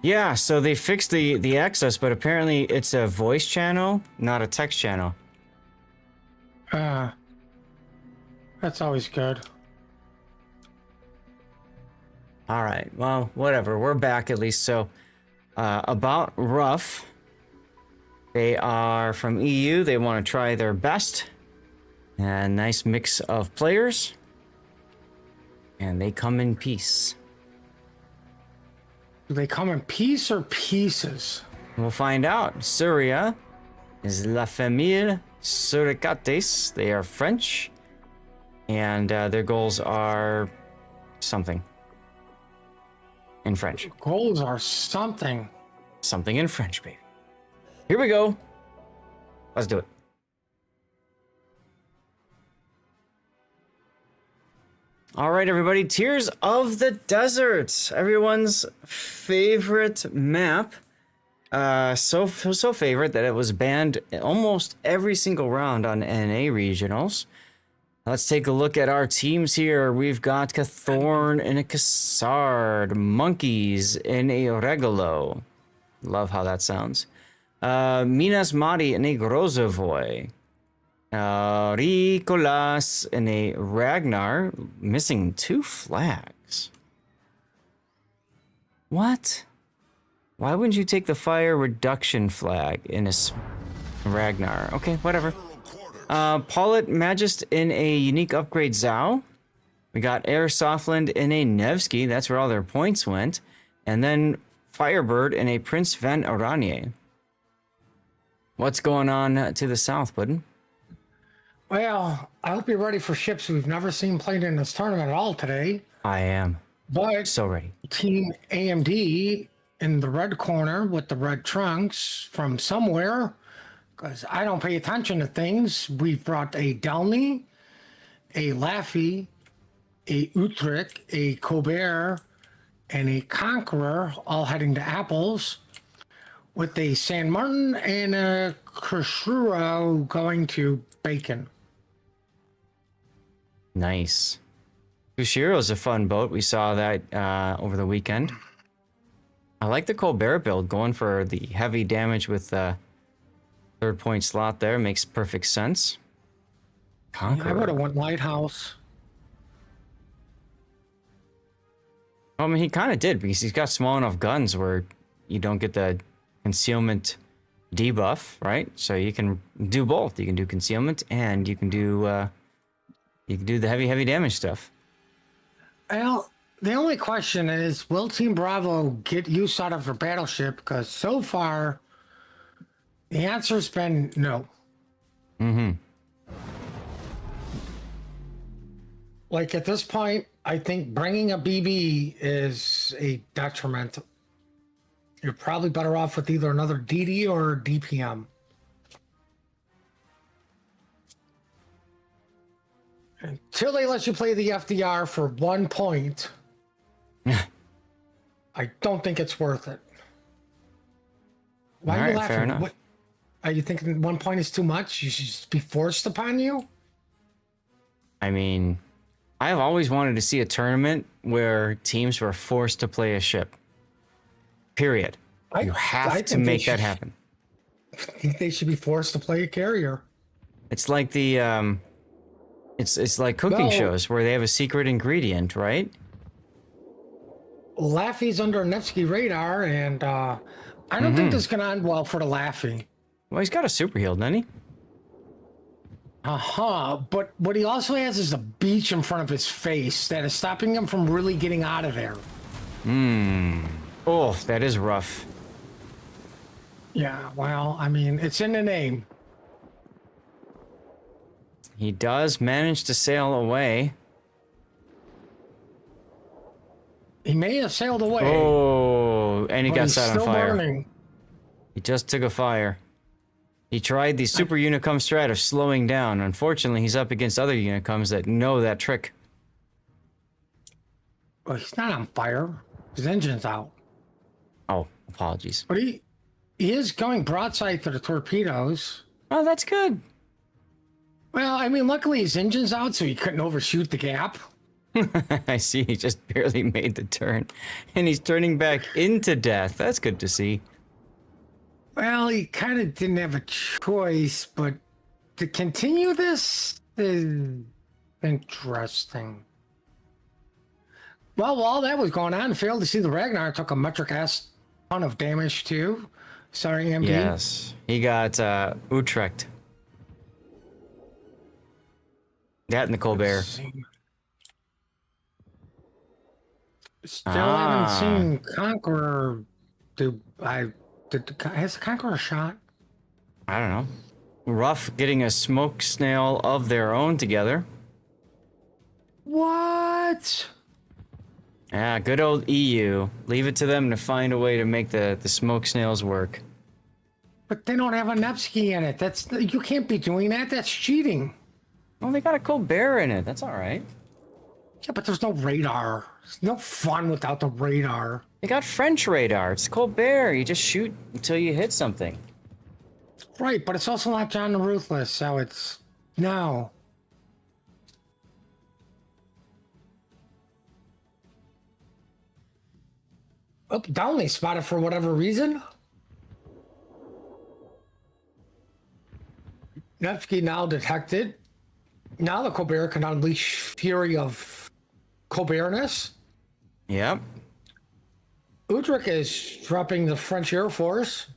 Yeah, so they fixed the access, but apparently it's a voice channel, not a text channel. That's always good. All right. Well, whatever. We're back at least. So, about rough. They are from EU. They want to try their best. And nice mix of players. And they come in peace. Do they come in peace or pieces? We'll find out. Syria is La Famille Suricates. They are French. And their goals are something. In French. Goals are something. Something in French, baby. Here we go. Let's do it. All right, everybody. Tears of the Desert. Everyone's favorite map. So favorite that it was banned almost every single round on NA regionals. Let's take a look at our teams here. We've got Cathorn and a Cassard, Monkeys and a Regolo. Love how that sounds. Minas Mari and a Grozovoy. Ricolas and a Ragnar, missing 2 flags. What? Why wouldn't you take the fire reduction flag in a Ragnar? Okay, whatever. Paulet Magist in a unique upgrade Zhao. We got Air Softland in a Nevsky. That's where all their points went. And then Firebird in a Prince Van Oranje. What's going on to the south, Puddin? Well, I hope you're ready for ships we've never seen played in this tournament at all today. I am. But So ready. Team AMD in the red corner with the red trunks from somewhere, because I don't pay attention to things. We've brought a Delny, a Laffy, a Utrecht, a Colbert, and a Conqueror, all heading to Apples, with a San Martin and a Krishuro going to Bacon. Nice. Kushiro's a fun boat. We saw that over the weekend. I like the Colbert build, going for the heavy damage with the 3rd point slot there. Makes perfect sense. Conqueror. I would have went Lighthouse. I mean, he kind of did, because he's got small enough guns where you don't get the concealment debuff, right? So you can do both. You can do concealment and you can do the heavy damage stuff. Well, the only question is, will Team Bravo get use out of their battleship? Because so far, the answer's been no. Mm-hmm. Like, at this point, I think bringing a BB is a detriment. You're probably better off with either another DD or DPM. Until they let you play the FDR for 1 point, I don't think it's worth it. Why are you laughing? Fair enough. What, are you thinking 1 point is too much? You should just be forced upon you? I mean, I've always wanted to see a tournament where teams were forced to play a ship. Period. You have to make that happen. I think they should be forced to play a carrier. It's like the it's like cooking shows where they have a secret ingredient, right? Laffy's under a Nevsky radar, and I don't think this is going to end well for the Laffy. Well, he's got a super heal, doesn't he? But what he also has is a beach in front of his face that is stopping him from really getting out of there. Oh, that is rough. Yeah, well, I mean, it's in the name. He does manage to sail away. He may have sailed away. Oh, and he got set on fire. Burning. He just took a fire. He tried the super unicum strat of slowing down. Unfortunately, he's up against other unicums that know that trick. Well, he's not on fire. His engine's out. Oh, apologies. But he is going broadside to the torpedoes. Oh, that's good. Well, I mean, luckily his engine's out, so he couldn't overshoot the gap. I see. He just barely made the turn. And he's turning back into death. That's good to see. Well, he kind of didn't have a choice, but to continue this, Interesting. Well, while that was going on, failed to see the Ragnar took a metric ass ton of damage too. Sorry, MP. Yes, he got Utrecht. That and the Colbert. Still haven't seen Conqueror. Has Conqueror shot? I don't know. Rough getting a smoke snail of their own together. What? Yeah, good old EU. Leave it to them to find a way to make the smoke snails work. But they don't have a Nevsky in it. You can't be doing that. That's cheating. Well, they got a Colbert in it. That's all right. Yeah, but there's no radar. It's no fun without the radar. They got French radar. It's Colbert. You just shoot until you hit something. Right, but it's also not John the Ruthless, so it's... No. Oh, Downey spotted for whatever reason. Nevsky now detected. Now the Colbert can unleash fury of Colbertness. Yep. Utrecht is dropping the French Air Force.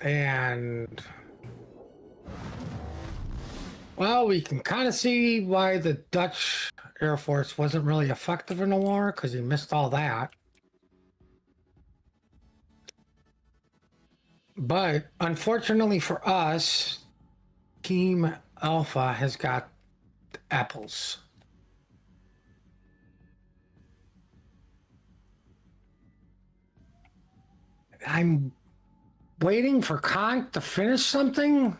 And... well, we can kind of see why the Dutch Air Force wasn't really effective in the war, because he missed all that. But unfortunately for us, Team Alpha has got apples. I'm waiting for Conk to finish something.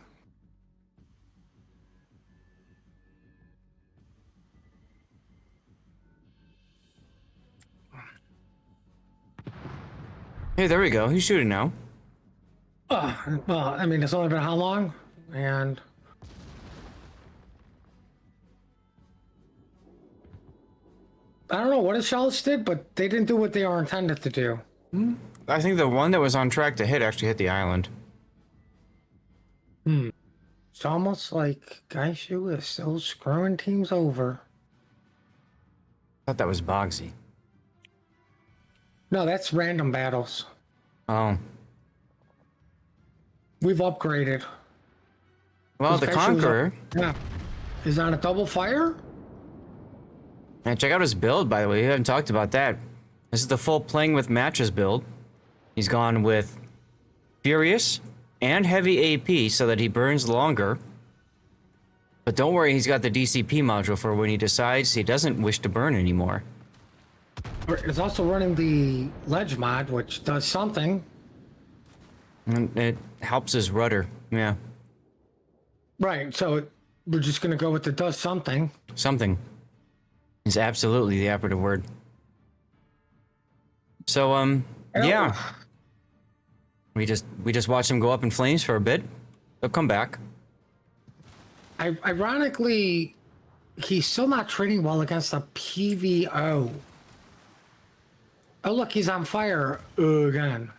Hey, there we go. He's shooting now. Well, I mean, it's only been how long? And I don't know what his shells did, but they didn't do what they were intended to do. I think the one that was on track to hit actually hit the island. It's almost like Gaishu is still screwing teams over. I thought that was Bogsy. No, that's random battles. Oh. We've upgraded. Well, the Conqueror. Yeah. Is on a double fire? Man, check out his build, by the way. We haven't talked about that. This is the full playing with matches build. He's gone with Furious and heavy AP so that he burns longer. But don't worry, he's got the DCP module for when he decides he doesn't wish to burn anymore. It's also running the ledge mod, which does something. And it helps his rudder, yeah. Right, so we're just going to go with it does something. Something is absolutely the operative word. So, yeah. We just watched him go up in flames for a bit. They'll come back. Ironically, he's still not trading well against a PVO. Oh, look, he's on fire again.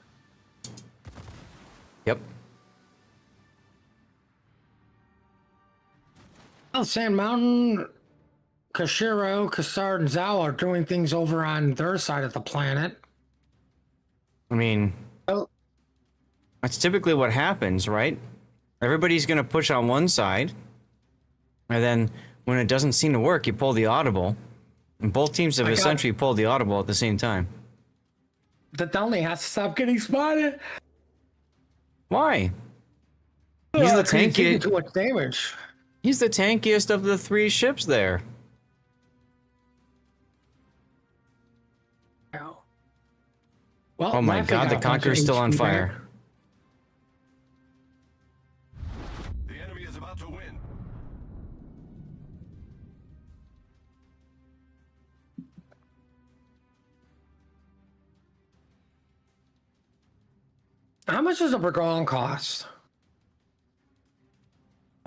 Yep. Well, Sand Mountain, Kashiro, Kassard, and Zhao are doing things over on their side of the planet. I mean, Oh, that's typically what happens, right? Everybody's going to push on one side, and then when it doesn't seem to work, you pull the audible. And both teams have essentially pulled the audible at the same time. the Downey has to stop getting spotted. Why? He's the taking tankiest. too much damage. He's the tankiest of the three ships there. Well, Oh my Laffy God, got the a bunch of Conqueror's still on HP back. fire. The enemy is about to win. How much does a Burgon cost?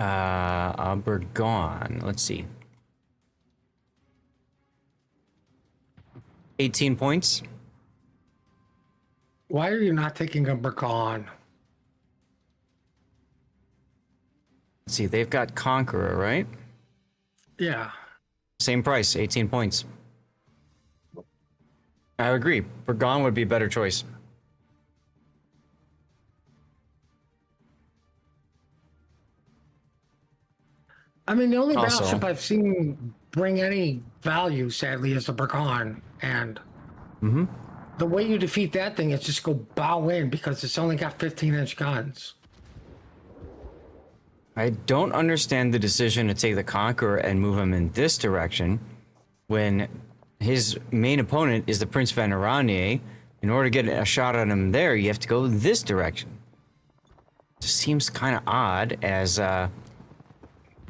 A Burgon. Let's see. 18 points. Why are you not taking a Burgon? Let's see, they've got Conqueror, right? Yeah. Same price, 18 points. I agree. Burgon would be a better choice. I mean, the only Also- battleship I've seen bring any value, sadly, is the Burgon. And the way you defeat that thing is just go bow in because it's only got 15-inch guns. I don't understand the decision to take the Conqueror and move him in this direction when his main opponent is the Prince Van Aranier. In order to get a shot on him there, you have to go this direction. Just seems kind of odd as,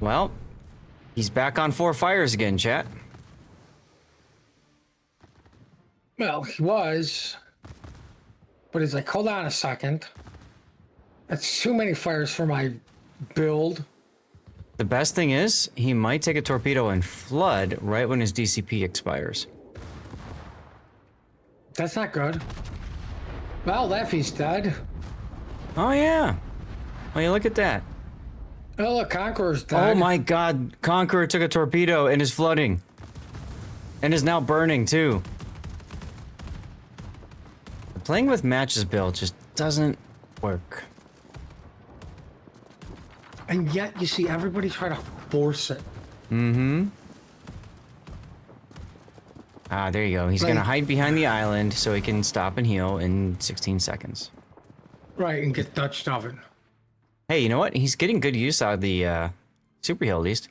well, he's back on 4 fires again, chat. Well, he was. But he's like, hold on a second. That's too many fires for my build. The best thing is, he might take a torpedo and flood right when his DCP expires. That's not good. Well, Leffy's dead. Oh, yeah. Oh, yeah, look at that. Oh, look, Conqueror's dead. Oh my god, Conqueror took a torpedo and is flooding. And is now burning, too. Playing with matches build just doesn't work. And yet, you see everybody try to force it. Mm-hmm. Ah, there you go. He's Like- gonna hide behind the island so he can stop and heal in 16 seconds. Right, and get Dutch oven. Hey, you know what? He's getting good use out of the super heal at least.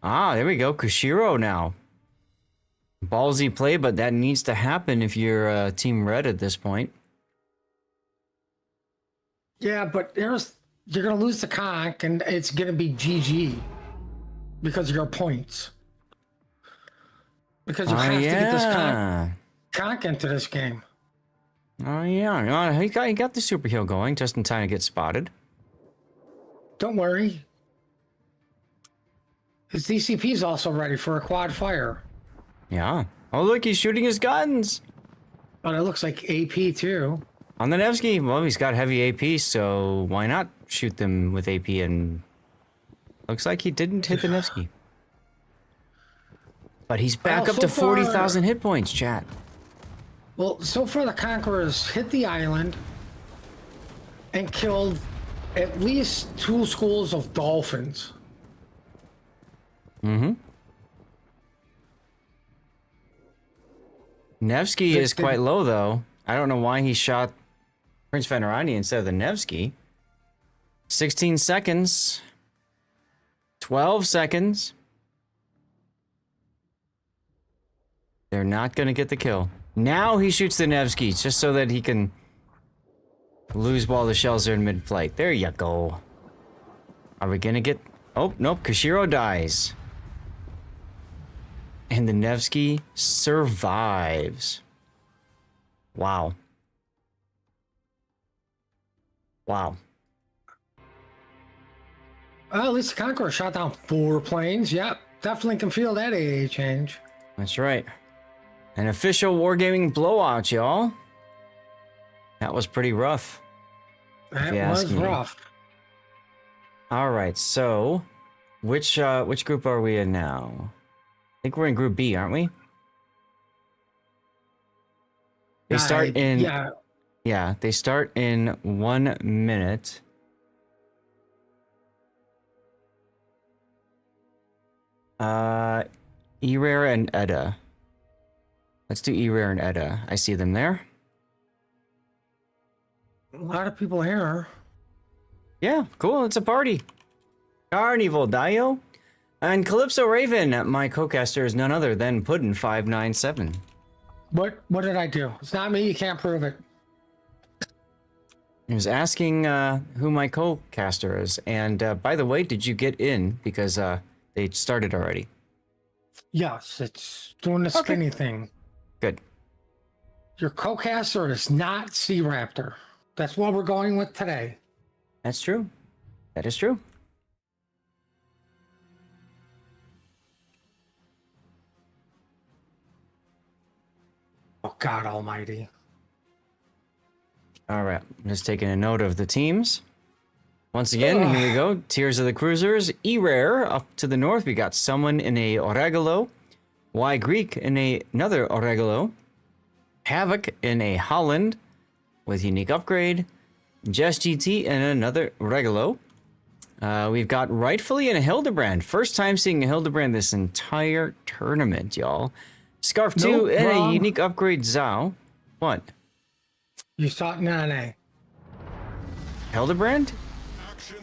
Ah, there we go. Kushiro now. Ballsy play, but that needs to happen if you're Team Red at this point. Yeah, but you're gonna lose the conch, and it's gonna be GG because of your points. Because you have to get this conch into this game. Oh yeah, he got the super heal going just in time to get spotted. Don't worry. His DCP is also ready for a quad fire. Yeah. Oh look, he's shooting his guns But it looks like AP too. on the Nevsky. Well, he's got heavy AP, so why not shoot them with AP? And looks like he didn't hit the Nevsky. But he's back Well, up so to 40,000 hit points, chat. Well, so far the Conquerors hit the island and killed at least 2 schools of dolphins. Mm-hmm. Nevsky is quite low, though. I don't know why he shot Prince Venerani instead of the Nevsky. 16 seconds. 12 seconds. They're not going to get the kill. Now he shoots the Nevsky just so that he can lose while the shells are in mid-flight. There you go. Are we going to get... Oh, nope. Kushiro dies. And the Nevsky survives. Wow. Wow. Well, at least the Conqueror shot down 4 planes. Yep, definitely can feel that AA change. That's right. An official wargaming blowout, y'all. That was pretty rough. That you ask was me. rough. All right, so which group are we in now? I think we're in Group B, aren't we? They start in Yeah, they start in 1 minute. Erar and Edda. Let's do Erar and Edda. I see them there. a lot of people here. Yeah, cool. It's a party. Carnival Dio. And Calypso Raven, my co-caster, is none other than Puddin597. What did I do? It's not me. You can't prove it. He was asking who my co-caster is. And by the way, did you get in? Because they started already. Yes, it's doing the spinny thing. Good. Your co-caster is not Sea Raptor. That's what we're going with today. That's true. That is true. Oh, God almighty. All right. I'm just taking a note of the teams. Once again, here we go. Tiers of the cruisers. E-Rare up to the north. We got someone in a Oregalo. Y Greek in another Oregalo. Havoc in a Holland with unique upgrade. Just GT in another Regalo. We've got rightfully in a Hildebrand. First time seeing a Hildebrand this entire tournament, y'all. Scarf 2 and a unique upgrade Zhao. What? You saw it in NA. Hildebrand?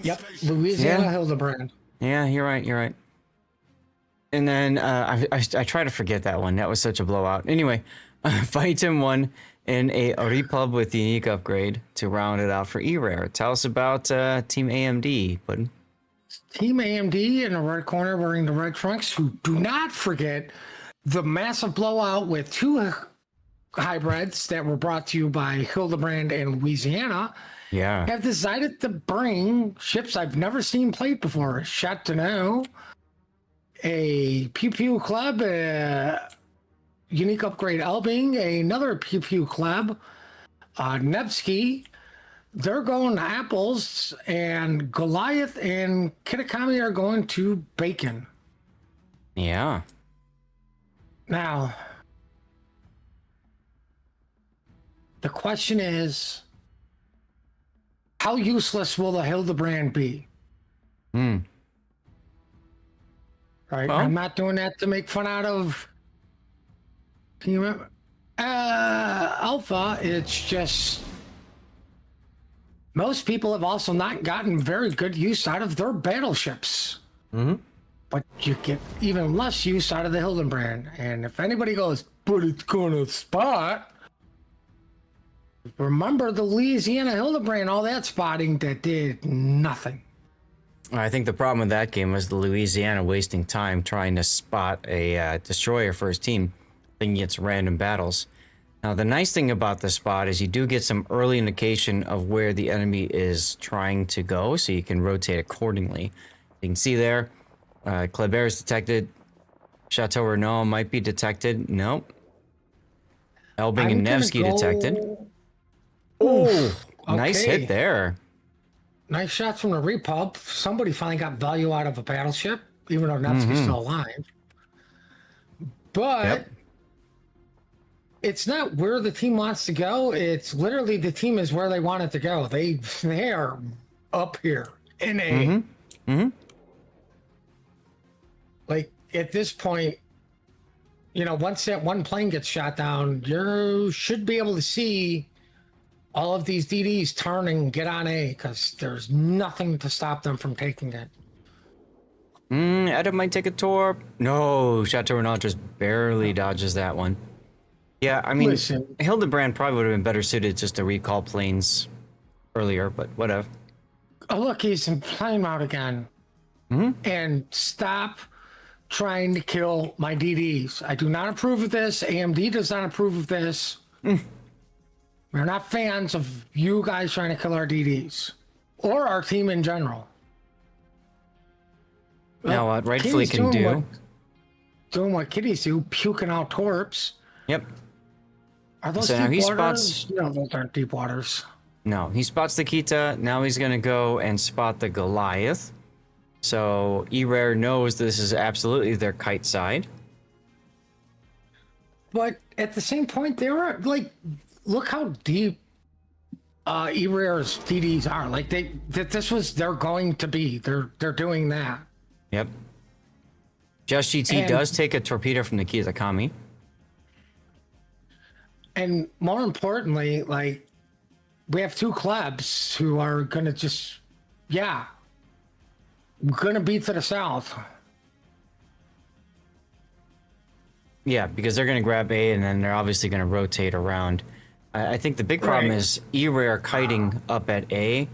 Yep, Louisiana Hildebrand. Yeah, you're right. And then I try to forget that one. That was such a blowout. Anyway, Fightin 1 in a Repub with the unique upgrade to round it out for E-Rare. Tell us about Team AMD, Puddin. Team AMD in the red corner wearing the red trunks, who do not forget the massive blowout with 2 hybrids that were brought to you by Hildebrand and Louisiana. Yeah. Have decided to bring ships I've never seen played before. Chateau, a Pew Pew Club, unique upgrade Elbing, another Pew Pew Club, Nevsky. They're going to Apples, and Goliath and Kitakami are going to Bacon. Yeah. Now, the question is, how useless will the Hildebrand be? Right? Well, I'm not doing that to make fun out of Team Alpha. It's just most people have also not gotten very good use out of their battleships. But you get even less use out of the Hildebrand. And if anybody goes, but it's gonna spot, remember the Louisiana Hildebrand, all that spotting that did nothing. I think the problem with that game was the Louisiana wasting time trying to spot a destroyer for his team, thinking it's random battles. Now, the nice thing about the spot is you do get some early indication of where the enemy is trying to go, so you can rotate accordingly. You can see there, Kleber is detected. Chateau Renault might be detected. Nope. Elbing and Nevsky detected. Oh, nice hit there. Nice shots from the Repub. Somebody finally got value out of a battleship, even though Nevsky's still alive. But it's not where the team wants to go. It's literally the team is where they want it to go. They are up here in a like at this point, you know, once that one plane gets shot down, you should be able to see all of these DDs turn and get on A, because there's nothing to stop them from taking it. Adam might take a torp. No, Chateau Renault just barely dodges that one. Yeah, I mean, Hildebrand probably would have been better suited just to recall planes earlier, but whatever. Oh, look, he's in plane mode again. And stop trying to kill my DDs. I do not approve of this. AMD does not approve of this. We're not fans of you guys trying to kill our DDs or our team in general. Now, what rightfully can do. Doing what kiddies do, puking out torps. Yep. Are those so deep waters? No, those aren't deep waters. No, he spots the Kita. Now he's going to go and spot the Goliath. So E-Rare knows this is absolutely their kite side. But at the same point, they were like, look how deep E-Rare's DDs are. Like this was they're going to be. They're doing that. Yep. Just GT does take a torpedo from the Kitakami. And more importantly, like, we have 2 clubs who are gonna just, gonna be to the south. Yeah, because they're gonna grab A and then they're obviously gonna rotate around. I think the big problem is E-Rare kiting up at A.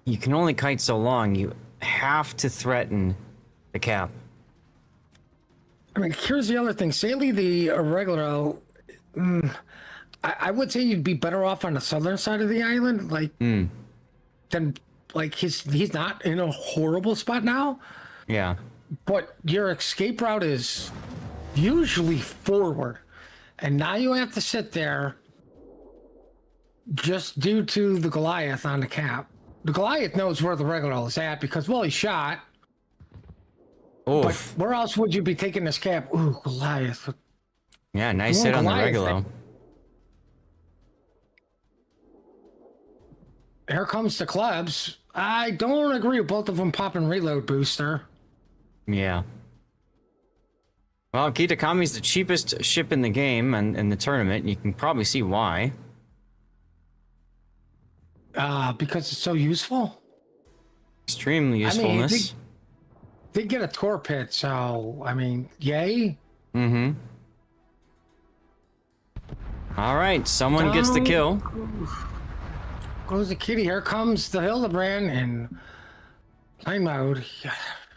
You can only kite so long. You have to threaten the cap. I mean, here's the other thing. Saley, the irregular, I would say you'd be better off on the southern side of the island, like, than, like, he's not in a horrible spot now. Yeah. But your escape route is usually forward. And now you have to sit there just due to the Goliath on the cap. the Goliath knows where the regular is at because, well, he shot. But Oof. where else would you be taking this cap? Ooh, Goliath. Yeah, nice hit on the regular. Here comes the clubs. I don't agree with both of them popping reload booster. Yeah. Well, Kitakami's the cheapest ship in the game and in the tournament, and you can probably see why. Because it's so useful. Extremely usefulness. I mean, they get a torpid, so I mean, yay. Mm-hmm. All right, someone gets the kill. Goes the kitty. Here comes the Hildebrand in plane mode.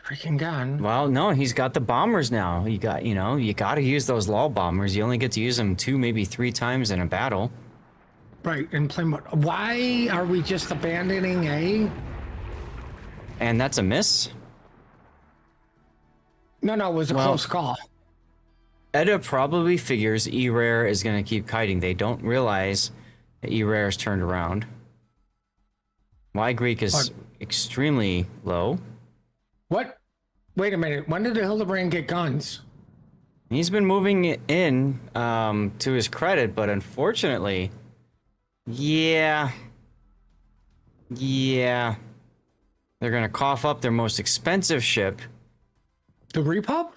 Freaking gun. Well, no, he's got the bombers now. You got to use those lull bombers. You only get to use them 2, maybe 3 times in a battle. Right, in plane mode. Why are we just abandoning A? And that's a miss? No, it was a close call. Edda probably figures E-Rare is going to keep kiting. They don't realize that E-Rare is turned around. Y Greek is extremely low. What? Wait a minute. When did the Hildebrand get guns? He's been moving in, to his credit, but unfortunately, yeah, they're gonna cough up their most expensive ship. The Repub?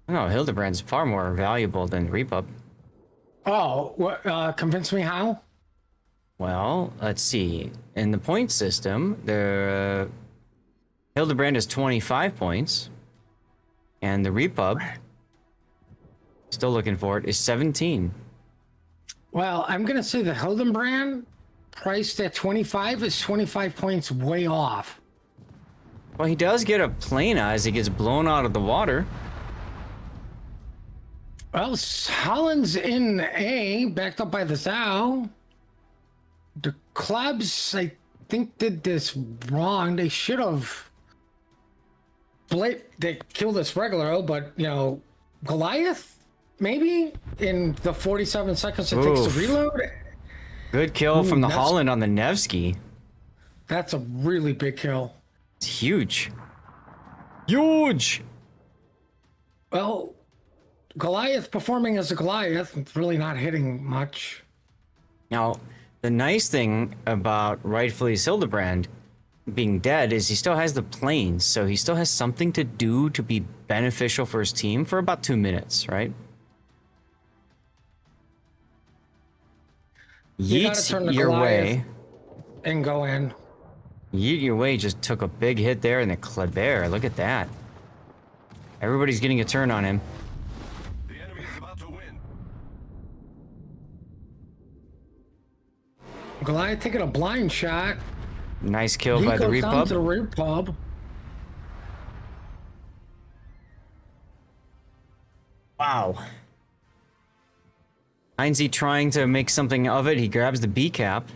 No, Hildebrand's far more valuable than Repub. Oh, what? Convince me how? Well, let's see. In the point system, the Hildebrand is 25 points, and the Repub, still looking for it, is 17. Well, I'm gonna say the Hildebrand priced at 25 is 25 points way off. Well, he does get a plane as he gets blown out of the water. Well, Holland's in A, backed up by the Zao. The clubs, I think, did this wrong. They should have. They killed this regular, but Goliath, maybe in the 47 seconds it takes to reload. Good kill from the Holland on the Nevsky. That's a really big kill. It's huge. Huge. Well, Goliath performing as a Goliath, really not hitting much. Now, the nice thing about rightfully Hildebrand being dead is he still has the planes, so he still has something to do to be beneficial for his team for about 2 minutes, right? Yeet your way. And go in. Yeet your way just took a big hit there in the Kleber. Look at that. Everybody's getting a turn on him. The enemy is about to win. Goliath taking a blind shot. Nice kill by the He goes down to the Repub. Repub. Wow. Heinze trying to make something of it. He grabs the B cap.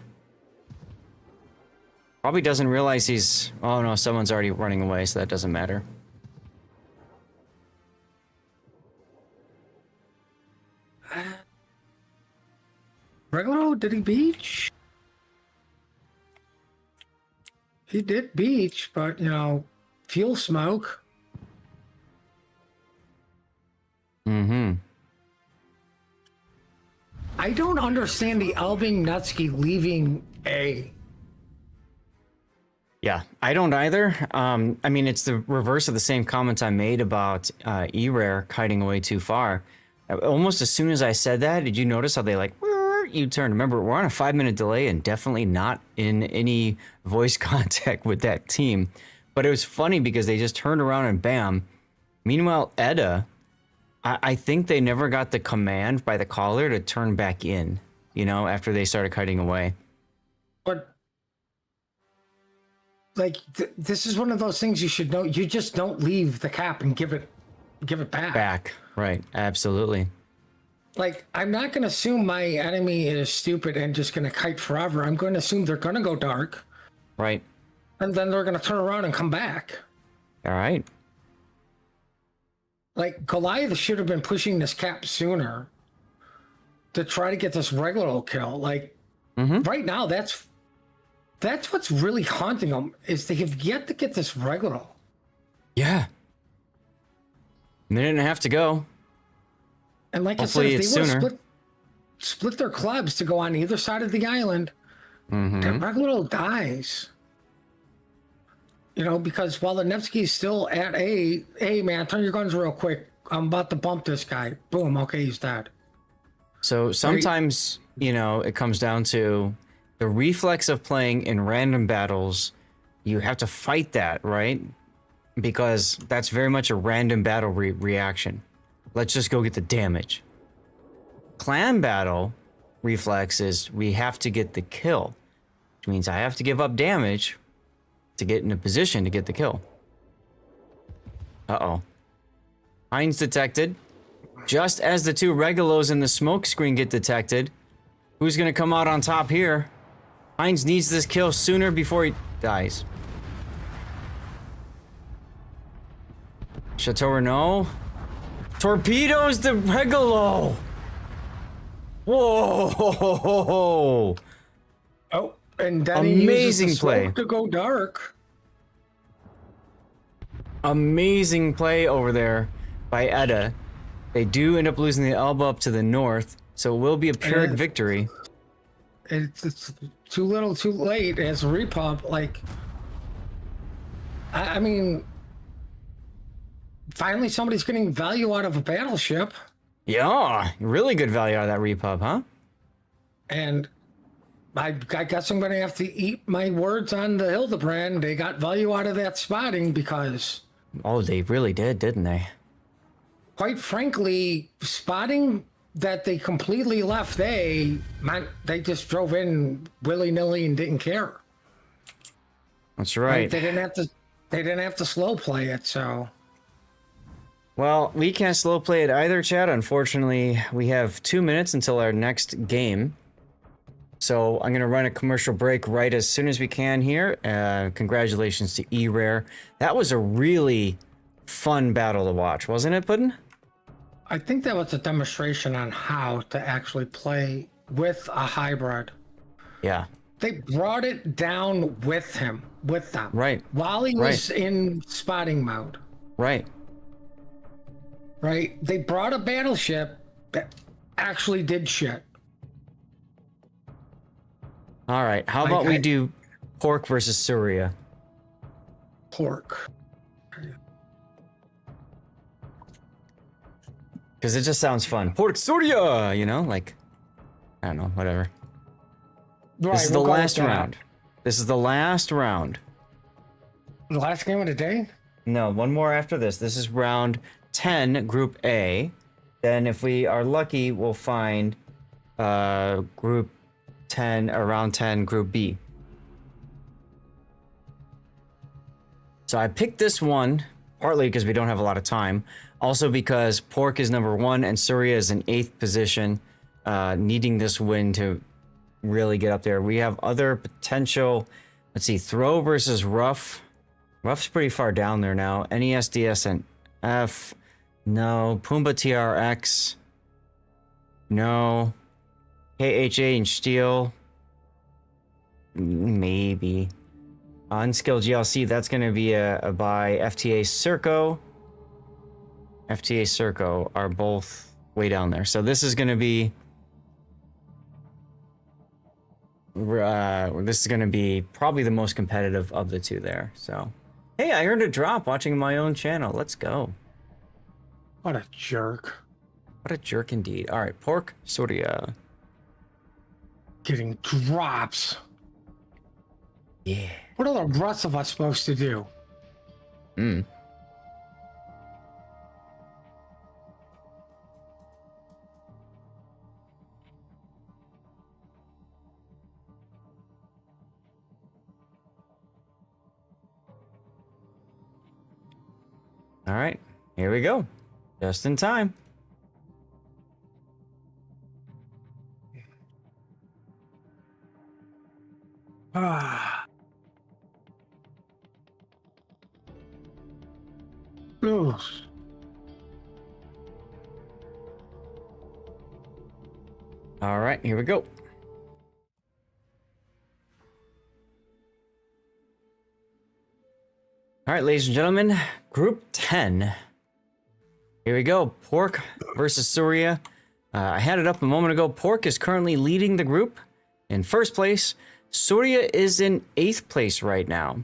Probably doesn't realize he's... Oh no, someone's already running away, so that doesn't matter. Regular, did he beach? He did beach, but fuel smoke. Mm-hmm. I don't understand the Alvin Nutsky leaving A. Yeah, I don't either. I mean, it's the reverse of the same comments I made about E-Rare kiting away too far. Almost as soon as I said that, did you notice how they U-turn? Remember, we're on a 5-minute delay and definitely not in any voice contact with that team. But it was funny because they just turned around and bam. Meanwhile, Edda, I think they never got the command by the caller to turn back in, after they started kiting away. But this is one of those things you should know. You just don't leave the cap and give it back. Right, absolutely. I'm not going to assume my enemy is stupid and just going to kite forever. I'm going to assume they're going to go dark. Right. And then they're going to turn around and come back. All right. Goliath should have been pushing this cap sooner to try to get this regular kill. Right now, that's That's what's really haunting them, is they have yet to get this regular. Yeah. Minute and a half to go. And like Hopefully I it's said, if they sooner. would have split their clubs to go on either side of the island, that regular dies. You know, because while the Nevsky's still at A, hey man, turn your guns real quick. I'm about to bump this guy. Boom, okay, he's dead. So sometimes, you know, it comes down to the reflex of playing in random battles. You have to fight that, right? Because that's very much a random battle reaction. Let's just go get the damage. Clan battle reflex is we have to get the kill, which means I have to give up damage to get in a position to get the kill. Uh-oh. Heinz detected. Just as the two regulos in the smoke screen get detected, who's gonna come out on top here? Heinz needs this kill sooner before he dies. Chateau Renault torpedoes the Regulo. Whoa! Oh, and then Amazing he uses the play. smoke to go dark. Amazing play over there by Edda. They do end up losing the Elba up to the north, so it will be a Pyrrhic victory. It's too little, too late as a repop. Like, I mean, finally somebody's getting value out of a battleship. Yeah, really good value out of that repub, huh? And I guess I'm going to have to eat my words on the Hildebrand. They got value out of that spotting because, Oh, they really did, didn't they? quite frankly, spotting that they completely left they just drove in willy-nilly and didn't care. That's right. They didn't have to slow play it, so. Well, we can't slow play it either, Chad. Unfortunately, we have 2 minutes until our next game. So I'm going to run a commercial break right as soon as we can here. Congratulations to E-Rare. That was a really fun battle to watch, wasn't it, Puddin'? I think that was a demonstration on how to actually play with a hybrid. Yeah. They brought it down with them. Right. While he was in spotting mode. Right. Right? They brought a battleship that actually did shit. All right. How about we do Pork versus Surya? Pork. Because it just sounds fun. Pork Surya! You know, like, I don't know, whatever. Right, This is the last round. This is the last round. The last game of the day? No, one more after this. This is round 10, Group A. Then if we are lucky, we'll find Group 10, or round 10, Group B. So I picked this one, partly because we don't have a lot of time. Also because Pork is number 1 and Surya is in 8th position, needing this win to really get up there. We have other potential, let's see, Throw versus Rough. Rough's pretty far down there now. NES, DS, and F. No. Pumbaa TRX. No. KHA and Steel. Maybe. Unskilled GLC, that's going to be a by FTA Serco. FTA Serco are both way down there. So this is going to be... this is going to be probably the most competitive of the two there. So, hey, I heard a drop watching my own channel. Let's go. What a jerk. What a jerk indeed. All right, Pork Surya. Getting drops. Yeah. What are the rest of us supposed to do? All right, here we go. Just in time. Ah. Ugh. All right, here we go. All right, ladies and gentlemen, Group 10. Here we go. Pork versus Surya. I had it up a moment ago. Pork is currently leading the group in first place. Surya is in 8th place right now.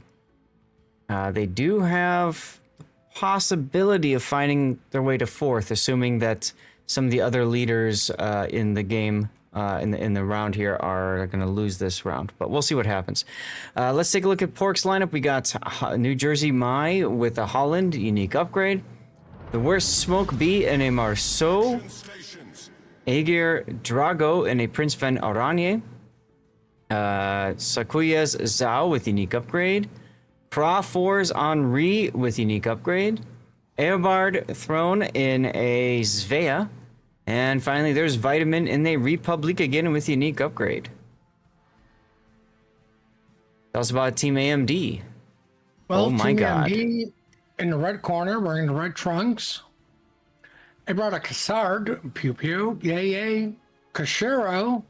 They do have the possibility of finding their way to 4th, assuming that some of the other leaders in the game, in the round here, are going to lose this round. But we'll see what happens. Let's take a look at Pork's lineup. We got New Jersey Mai with a Holland unique upgrade. The Worst Smoke B and a Marceau. Aegir Drago and a Prince Van Oranje. Sakuya's Zhao with unique upgrade. Pra 4's Henri with unique upgrade. Eobard Throne in a Svea. And finally, there's Vitamin in a Republic again with unique upgrade. Tell us about Team AMD. Well, oh my Team god. AMD in the red corner, wearing the red trunks. I brought a Cassard, Pew Pew, yay yay, Kashiro.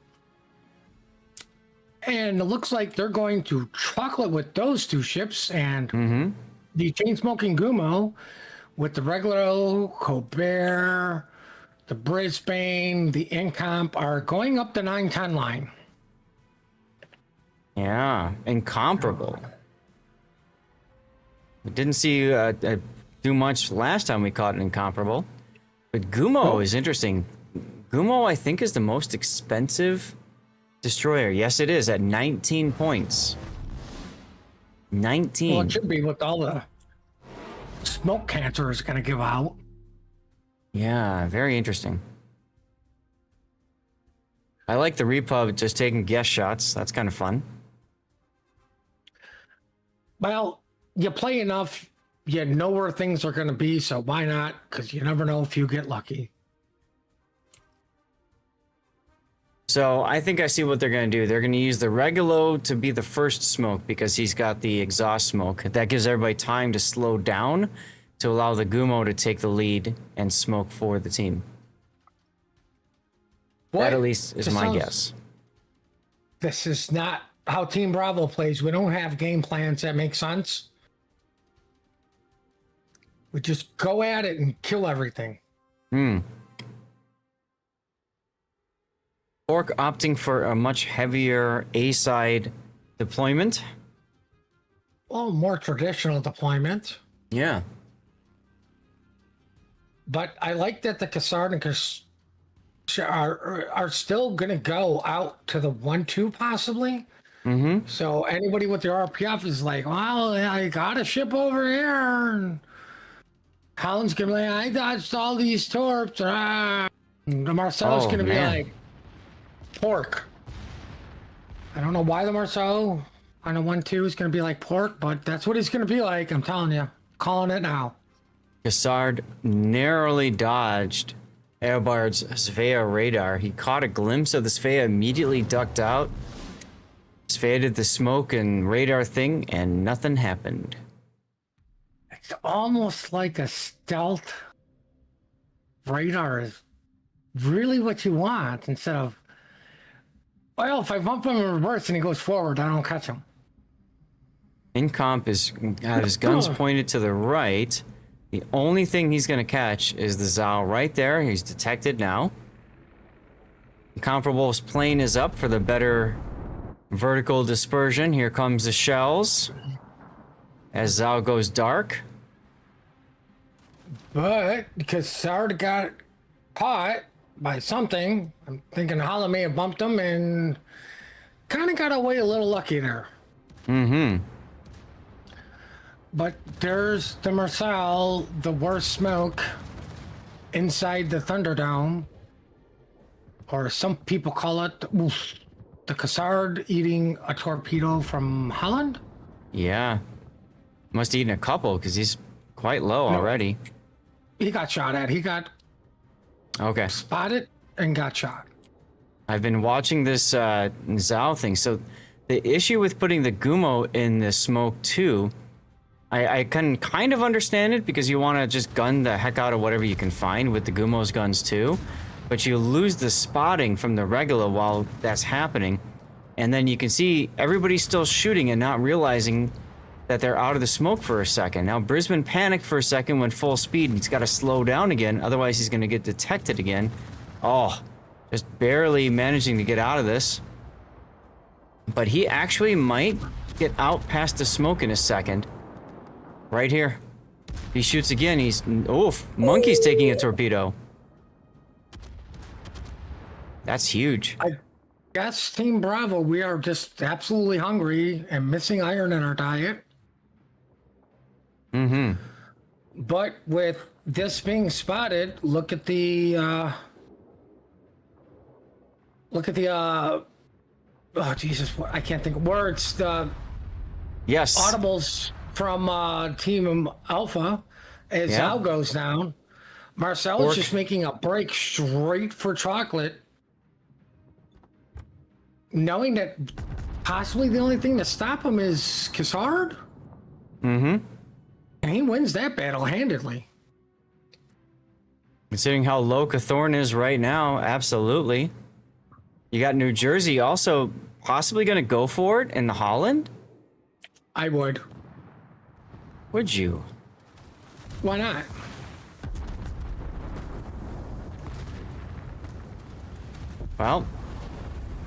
And it looks like they're going to chocolate with those two ships, and the chain smoking Gumo with the regular Colbert, the Brisbane, the Incomp are going up the 910 line. Yeah, incomparable. We didn't see do much last time we caught an incomparable. But Gumo is interesting. Gumo, I think, is the most expensive destroyer. Yes, it is, at 19 points. 19. Well, it should be with all the smoke cancer is going to give out. Yeah, very interesting. I like the Repub just taking guess shots. That's kind of fun. Well, you play enough, you know where things are going to be, so why not? Because you never know if you get lucky. So I think I see what they're going to do. They're going to use the Regulo to be the first smoke because he's got the exhaust smoke. That gives everybody time to slow down to allow the Gumo to take the lead and smoke for the team. That at least is my guess. This is not how Team Bravo plays. We don't have game plans that make sense. We just go at it and kill everything. Pork opting for a much heavier A-side deployment. Well, more traditional deployment. Yeah. But I like that the Cassard and are still going to go out to the 1-2 possibly. So anybody with their RPF is like, well, I got a ship over here. And Holland's going to be like, I dodged all these torps. And the Marceau's going to be like, pork. I don't know why the Marceau on a 1-2 is going to be like pork, but that's what he's going to be like. I'm telling you. Calling it now. Cassard narrowly dodged Eobard's Svea radar. He caught a glimpse of the Svea, immediately ducked out. Svea did the smoke and radar thing, and nothing happened. It's almost like a stealth radar is really what you want instead of, well, if I bump him in reverse and he goes forward, I don't catch him. Incomp is got his guns pointed to the right. The only thing he's going to catch is the Zhao right there. He's detected now. Incomparable's plane is up for the better vertical dispersion. Here comes the shells as Zhao goes dark. But because Sard got caught by something, I'm thinking Holland may have bumped him and kind of got away a little lucky there. But there's the Marcel, the worst smoke inside the Thunderdome, or some people call it the Cassard eating a torpedo from Holland. Yeah, must have eaten a couple because he's quite low already. He got shot at. He got spotted and got shot. I've been watching this Zhao thing. So the issue with putting the Gumo in the smoke too, I can kind of understand it because you want to just gun the heck out of whatever you can find with the Gumo's guns too, but you lose the spotting from the regular while that's happening, and then you can see everybody's still shooting and not realizing that they're out of the smoke for a second. Now, Brisbane panicked for a second, went full speed, and he's got to slow down again, otherwise he's going to get detected again. Oh, just barely managing to get out of this. But he actually might get out past the smoke in a second. Right here. He shoots again, he's... Oof, Monkey's taking a torpedo. That's huge. I guess Team Bravo, we are just absolutely hungry and missing iron in our diet. Mm-hmm. But with this being spotted, look at the oh Jesus, I can't think of words. The Yes. audibles from Team Alpha as Al goes down. Marcel is just making a break straight for chocolate, knowing that possibly the only thing to stop him is Cassard. Mm-hmm. And he wins that battle handedly. Considering how low Cathorn is right now, absolutely. You got New Jersey also possibly going to go for it in the Holland? I would. Would you? Why not? Well,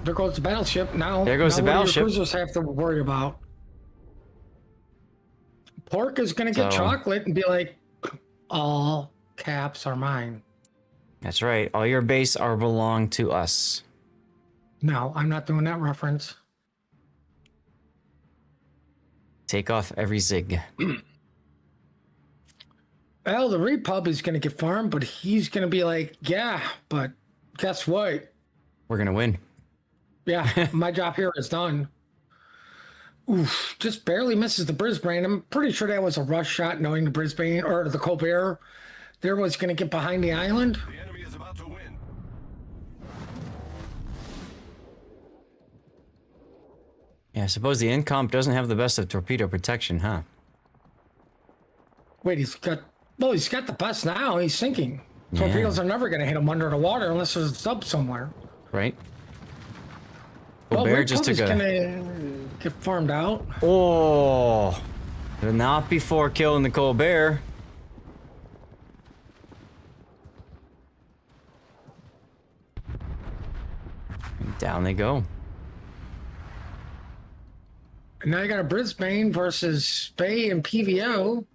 there goes the battleship now. There goes the battleship. What do your cruisers have to worry about? Pork is going to get chocolate and be like, all caps are mine. That's right. All your base are belong to us. No, I'm not doing that reference. Take off every zig. Well, the Repub is going to get farmed, but he's going to be like, yeah, but guess what? We're going to win. Yeah, my job here is done. Oof, just barely misses the Brisbane. I'm pretty sure that was a rush shot, knowing the Brisbane or the Colbert there was going to get behind the island. The enemy is about to win. Yeah, I suppose the Incomp doesn't have the best of torpedo protection, huh? Wait, he's got the best now. He's sinking. Yeah. Torpedoes are never going to hit him under the water unless there's a sub somewhere. Right. Colbert just took going to get farmed out. Oh, but not before killing the Colbert. And down they go. And now you got a Brisbane versus Bay and PVO.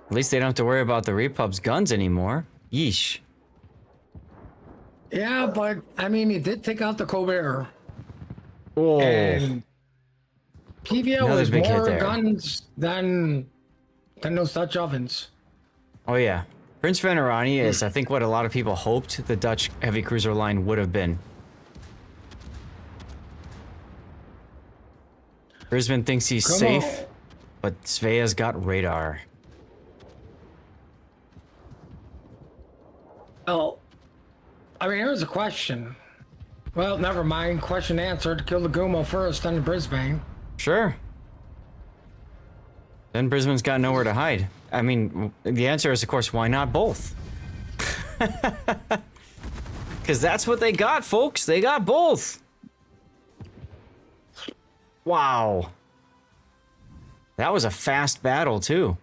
At least they don't have to worry about the Repub's guns anymore. Yeesh. Yeah, but I mean, he did take out the Colbert. Oh. And PVO Another has big hit more there. guns than those Dutch ovens. Oh yeah. Prince Venerani is, I think, what a lot of people hoped the Dutch heavy cruiser line would have been. Brisbane thinks he's safe, but Svea's got radar. Oh, I mean, here's a question. Well, never mind. Question answered. Kill the Gumo first, then the Brisbane. Sure. Then Brisbane's got nowhere to hide. I mean, the answer is, of course, why not both? Because that's what they got, folks. They got both. Wow. That was a fast battle, too.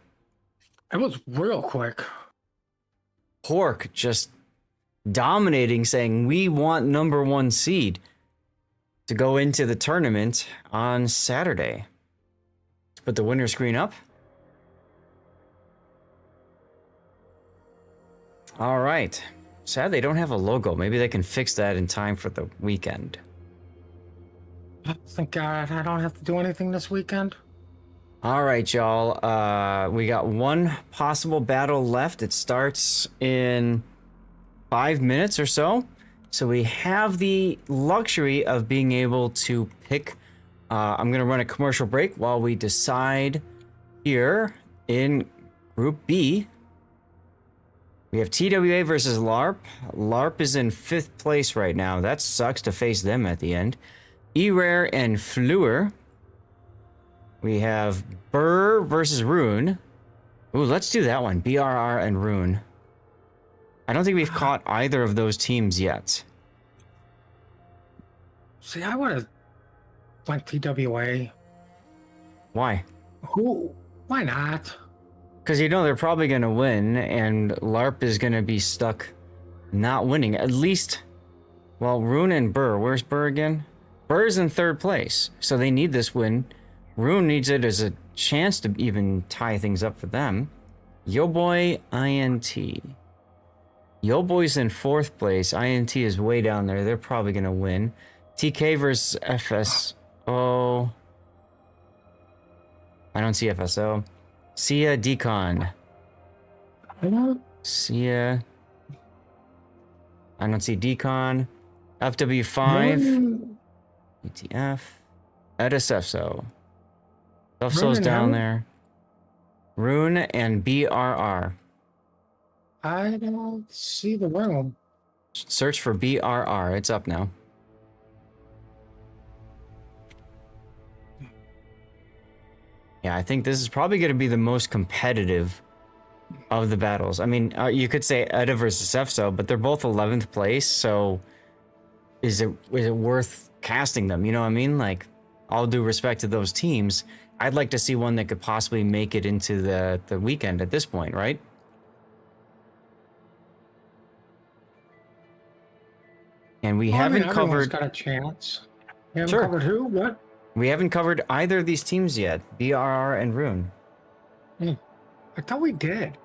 It was real quick. Pork just dominating, saying, we want #1 seed to go into the tournament on Saturday. Let's put the winner screen up. All right. Sad they don't have a logo. Maybe they can fix that in time for the weekend. Thank God I don't have to do anything this weekend. All right, y'all. We got one possible battle left. It starts in 5 minutes or so. So we have the luxury of being able to pick. I'm going to run a commercial break while we decide here in Group B. We have TWA versus LARP. LARP is in 5th place right now. That sucks to face them at the end. E-Rare and Fleur. We have Burr versus Rune. Ooh, let's do that one. BRR and Rune. I don't think we've caught either of those teams yet. See, I would have like TWA. Why? Who? Why not? Because you know they're probably going to win, and LARP is going to be stuck not winning. At least, well, Rune and Burr. Where's Burr again? Burr's in 3rd place, so they need this win. Rune needs it as a chance to even tie things up for them. Yo Boy, INT. Yo Boy's in 4th place. INT is way down there. They're probably going to win. TK versus FSO. I don't see FSO. Sia Decon. Sia. I don't see Decon. FW5. ETF. EdisFSO. FSO's down there. Rune and BRR. I don't see the room. Search for BRR. It's up now. Yeah, I think this is probably going to be the most competitive of the battles. I mean, you could say Edda versus FSO, but they're both 11th place, so is it worth casting them? You know what I mean? Like, all due respect to those teams, I'd like to see one that could possibly make it into the weekend at this point, right? And we haven't covered... got a chance. You haven't Sure. covered who? What? We haven't covered either of these teams yet, BRR and Rune. I thought we did.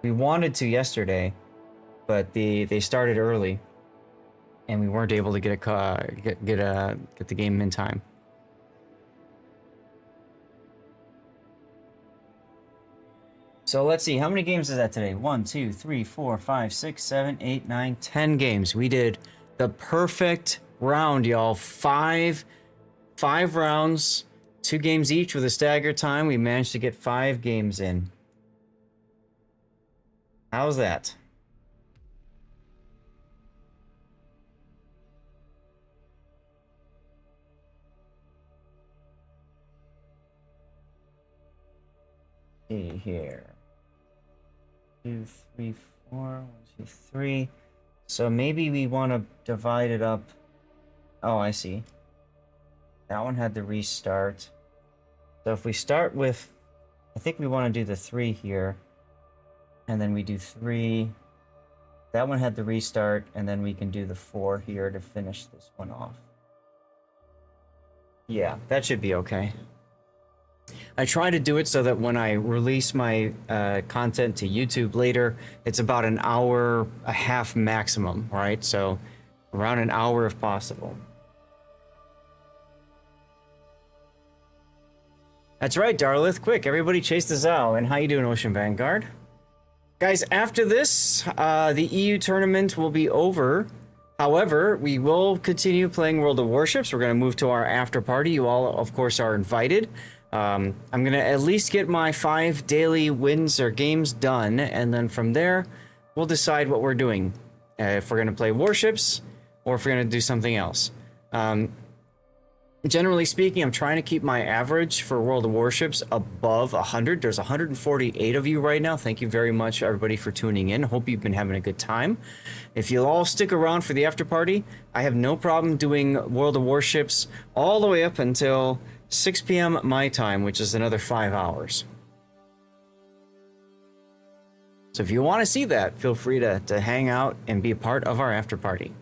We wanted to yesterday, but they started early, and we weren't able to get the game in time. So let's see, how many games is that today? 1, 2, 3, 4, 5, 6, 7, 8, 9, 10 games. We did the perfect round, y'all. Five rounds, 2 games each with a staggered time. We managed to get 5 games in. How's that? See here. 2, 3, 4, 1, 2, 3. So maybe we want to divide it up. Oh, I see. That one had the restart. So if we start with, I think we want to do the 3 here. And then we do 3. That one had the restart, and then we can do the 4 here to finish this one off. Yeah, that should be okay. I try to do it so that when I release my content to YouTube later, it's about an hour, a half maximum, right? So around an hour if possible. That's right, Darlith. Quick, everybody chase the Zao. And how you doing, Ocean Vanguard? Guys, after this, the EU tournament will be over. However, we will continue playing World of Warships. We're going to move to our after party. You all, of course, are invited. I'm going to at least get my 5 daily wins or games done, and then from there, we'll decide what we're doing. If we're going to play Warships, or if we're going to do something else. Generally speaking, I'm trying to keep my average for World of Warships above 100. There's 148 of you right now. Thank you very much, everybody, for tuning in. Hope you've been having a good time. If you'll all stick around for the after party, I have no problem doing World of Warships all the way up until 6 p.m. my time, which is another 5 hours. So if you want to see that, feel free to hang out and be a part of our after party.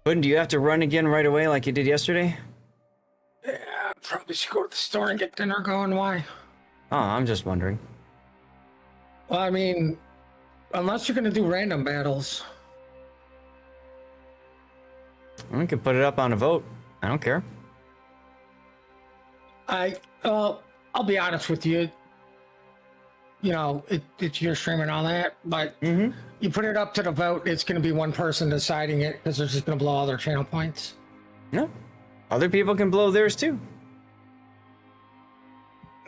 Puddin', do you have to run again right away like you did yesterday? Yeah, I probably should go to the store and get dinner going. Why? Oh, I'm just wondering. Well, I mean, unless you're going to do random battles. We can put it up on a vote. I don't care. I'll be honest with you. You know, it's your stream and all that, but you put it up to the vote, it's going to be one person deciding it because they're just going to blow all their channel points. No. Other people can blow theirs too.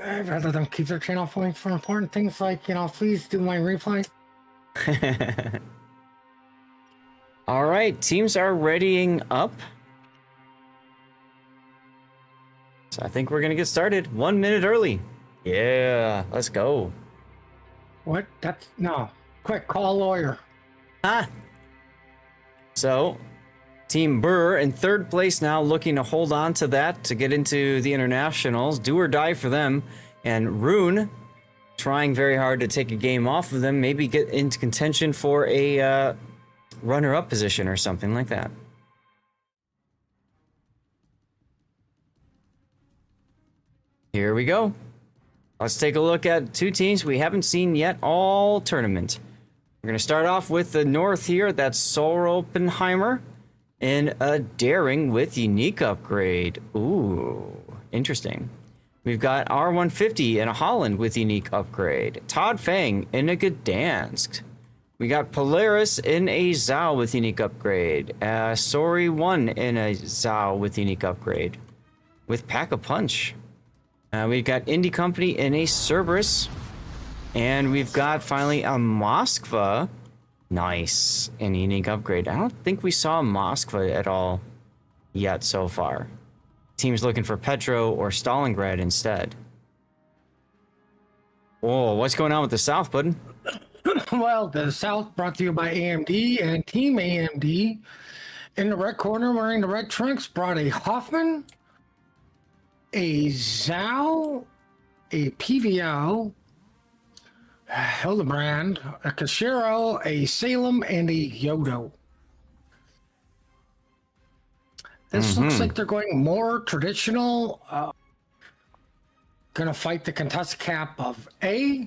I'd rather them keep their channel points for important things like, you know, please do my replay. All right, teams are readying up. So I think we're going to get started 1 minute early. Yeah, let's go. What? That's no. Quick, call a lawyer. Ah. So, Team Burr in third place now, looking to hold on to that to get into the internationals. Do or die for them. And Rune trying very hard to take a game off of them, maybe get into contention for a runner-up position or something like that. Here we go. Let's take a look at two teams we haven't seen yet all tournament. We're going to start off with the North here. That's Soropenheimer in a Daring with unique upgrade. Ooh, interesting. We've got R150 in a Holland with unique upgrade. Todd Fang in a Gdansk. We got Polaris in a Zao with unique upgrade. Sori 1 in a Zao with unique upgrade. With Pack a Punch. We've got Indie Company in a Cerberus. And we've got finally a Moskva. Nice. And unique upgrade. I don't think we saw Moskva at all yet so far. Team's looking for Petro or Stalingrad instead. Oh, what's going on with the South, bud? Well, the South brought to you by AMD and Team AMD. In the red corner, wearing the red trunks, brought a Hoffman, a Zhao, a PVO, Hildebrand, a Kashiro, a Salem, and a Yodo. This looks like they're going more traditional. Gonna fight the contested cap of A,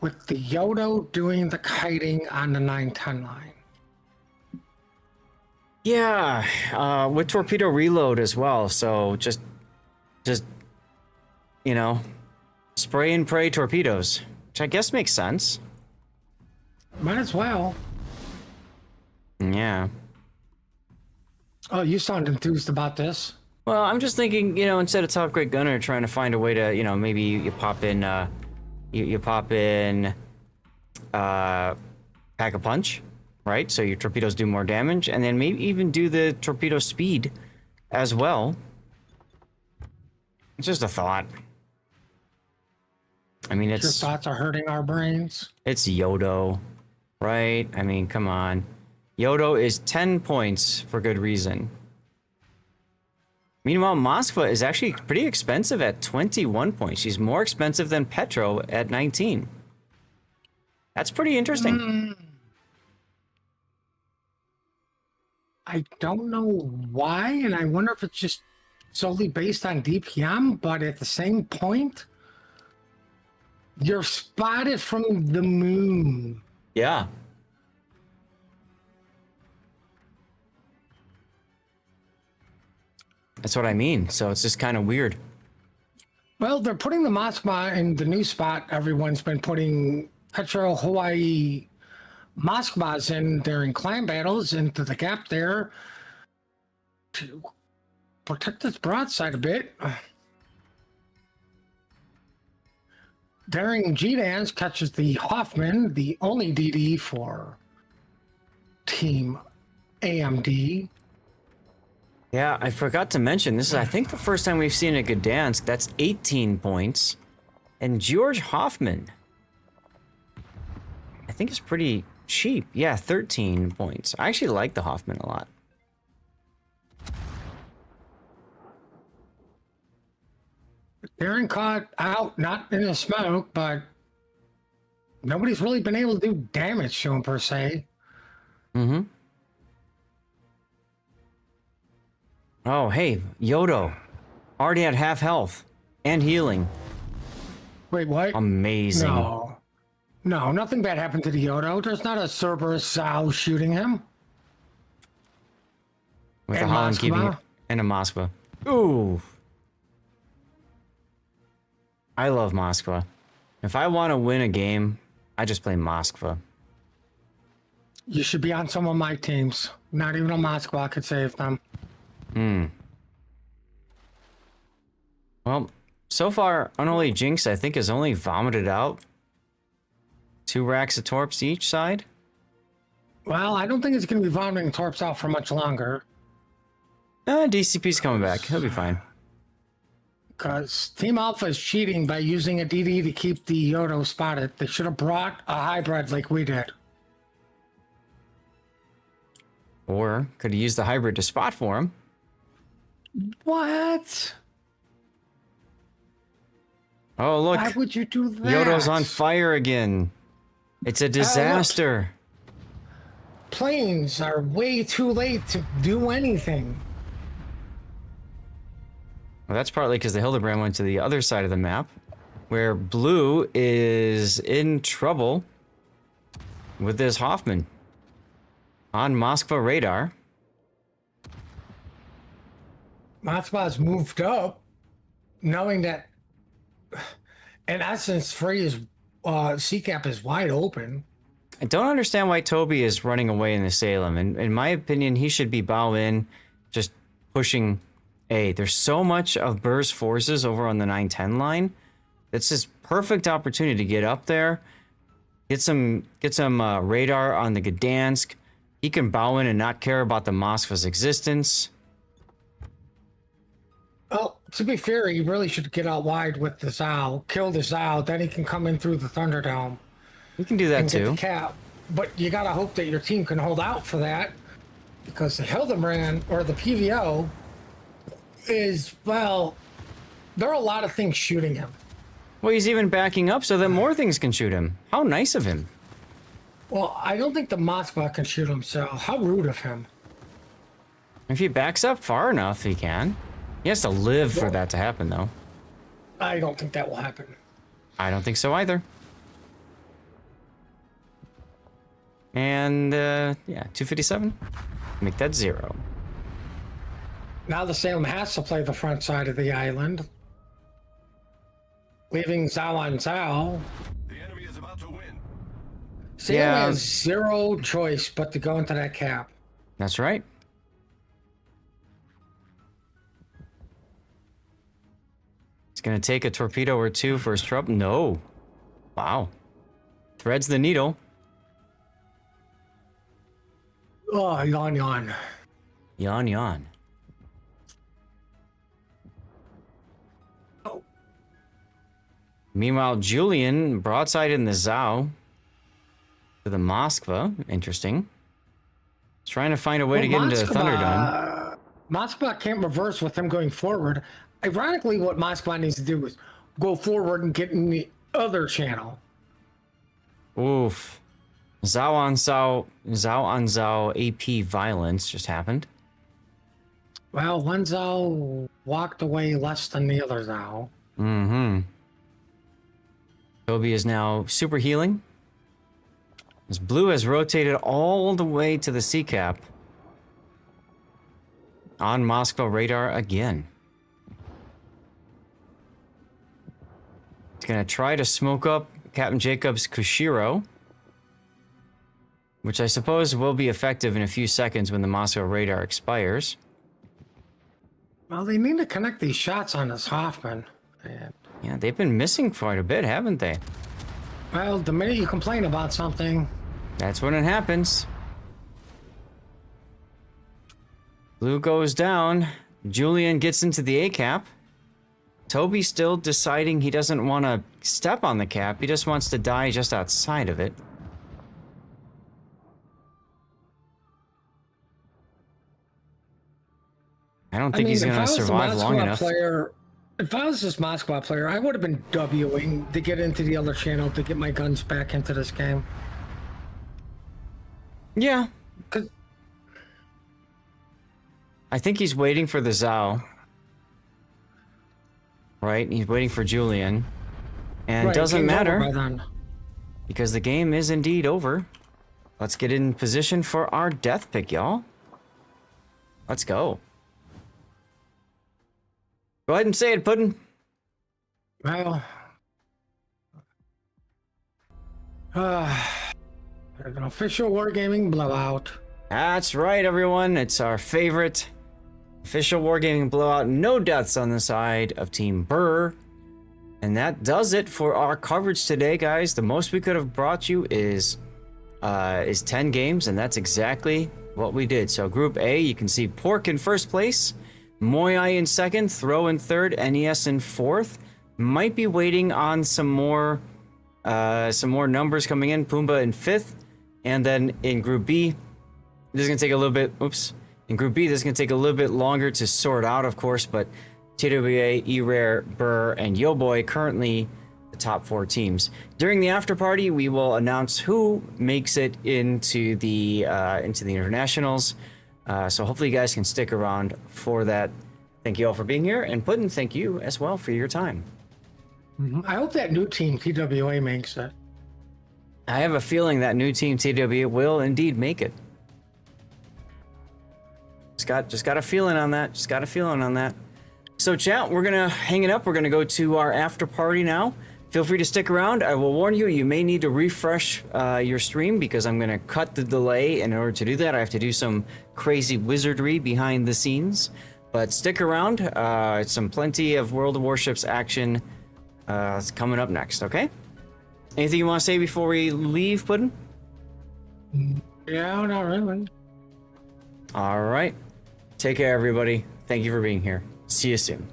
with the Yodo doing the kiting on the 910 line. Yeah, with torpedo reload as well. So just you know, spray and pray torpedoes, which I guess makes sense. Might as well. Yeah. Oh, you sound enthused about this. Well, I'm just thinking, you know, instead of top grade gunner, trying to find a way to, you know, maybe you pop in, you pop in, pack a punch, right? So your torpedoes do more damage, and then maybe even do the torpedo speed as well. It's just a thought. I mean, Your it's thoughts are hurting our brains. it's Yodo, right? I mean, come on. Yodo is 10 points for good reason. Meanwhile, Moskva is actually pretty expensive at 21 points. She's more expensive than Petro at 19. That's pretty interesting. I don't know why, and I wonder if it's just solely based on DPM, but at the same point, you're spotted from the moon. Yeah. That's what I mean. So it's just kind of weird. Well, they're putting the Moskva in the new spot. Everyone's been putting Petro Hawaii Moskvas in during clan battles into the gap there to protect its broadside a bit. Daring G-Dance catches the Hoffman, the only DD for Team AMD. Yeah, I forgot to mention, this is, I think, the first time we've seen a Gdansk. That's 18 points. And George Hoffman, I think is pretty cheap. Yeah, 13 points. I actually like the Hoffman a lot. Darren caught out, not in the smoke, but nobody's really been able to do damage to him per se. Mm-hmm. Oh, hey, Yodo. Already had half health and healing. Wait, what? Amazing. No, nothing bad happened to the Yodo. There's not a Cerberus Zao shooting him. With And a Holland Moskva. keeping it. And a Moskva. Ooh. I love Moskva. If I want to win a game, I just play Moskva. You should be on some of my teams. Not even a Moskva could save them. Well, so far, Unholy Jinx, I think, has only vomited out 2 racks of torps each side. Well, I don't think it's going to be vomiting torps out for much longer. DCP's coming back. He'll be fine. Because Team Alpha is cheating by using a DD to keep the Yodo spotted. They should have brought a hybrid like we did. Or could have used the hybrid to spot for him. What? Oh, look. Why would you do that? Yodo's on fire again. It's a disaster. Planes are way too late to do anything. Well, that's partly because the Hildebrand went to the other side of the map, where blue is in trouble with this Hoffman on Moskva radar. Moskva's moved up, knowing that, in essence, Freya's C-cap is wide open. I don't understand why Toby is running away in the Salem. In my opinion, he should be bow in, just pushing A. There's so much of Burr's forces over on the 910 line. It's this perfect opportunity to get up there, get some radar on the Gdansk. He can bow in and not care about the Moskva's existence. Well, to be fair, he really should get out wide with the Zao, kill the Zao, then he can come in through the Thunderdome. We can do that and get too. the cap. But you gotta hope that your team can hold out for that, because the Hildebrand or the PVO is, well, there are a lot of things shooting him. Well, he's even backing up so that more things can shoot him. How nice of him. Well, I don't think the Moskva can shoot himself. How rude of him. If he backs up far enough, he can. He has to live for that to happen, though. I don't think that will happen. I don't think so either. And, yeah, 257. Make that 0. Now the Salem has to play the front side of the island, leaving Zao on Zao. The enemy is about to win. Salem has zero choice but to go into that cap. That's right. It's going to take a torpedo or two for his trouble. No. Wow. Threads the needle. Oh, yawn, yawn. Yawn, yawn. Oh. Meanwhile, Julian broadside in the Zao to the Moskva. Interesting. He's trying to find a way to get into Thunderdome. Moskva can't reverse with him going forward. Ironically, what Moskva needs to do is go forward and get in the other channel. Oof. Zao on Zao AP violence just happened. Well, one Zao walked away less than the other Zao. Mm-hmm. Toby is now super healing. As blue has rotated all the way to the C-cap. On Moskva radar again. He's going to try to smoke up Captain Jacob's Kushiro, which I suppose will be effective in a few seconds when the Moskva radar expires. Well, they need to connect these shots on this Hoffman. And, yeah, they've been missing quite a bit, haven't they? well, the minute you complain about something... That's when it happens. Blue goes down. Julian gets into the A-cap. Toby's still deciding he doesn't want to step on the cap. He just wants to die just outside of it. I don't think he's going to survive long enough. If I was this Moskva player, I would have been Wing to get into the other channel to get my guns back into this game. Yeah. 'Cause- I think he's waiting for the Zao. Right? He's waiting for Julian. And it doesn't game's over matter by then. because the game is indeed over. Let's get in position for our death pick, y'all. Let's go. Go ahead and say it, Puddin'. Well, an official wargaming blowout. That's right, everyone. It's our favorite official wargaming blowout. No deaths on the side of Team Burr. And that does it for our coverage today, guys. The most we could have brought you is 10 games, and that's exactly what we did. So Group A, you can see Pork in first place Moyai in second, Throw in third, NES in fourth. Might be waiting on some more numbers coming in. Pumbaa in fifth, and then in Group B, this is gonna take a little bit. Oops. In Group B, this is gonna take a little bit longer to sort out, of course. But TWA, E-Rare, Burr, and Yo-Boy currently the top 4 teams. During the after party, we will announce who makes it into the internationals. So hopefully you guys can stick around for that. Thank you all for being here, and Puddin', thank you as well for your time. I hope that new team TWA makes it. I have a feeling that new team TWA will indeed make it. Just got a feeling on that. Just got a feeling on that. So chat, we're gonna hang it up. We're gonna go to our after party now. Feel free to stick around. I will warn you, you may need to refresh your stream because I'm gonna cut the delay. And in order to do that, I have to do some crazy wizardry behind the scenes. But stick around. Some plenty of World of Warships action coming up next. Okay. Anything you want to say before we leave, Puddin'? Yeah, not really. All right. Take care, everybody. Thank you for being here. See you soon.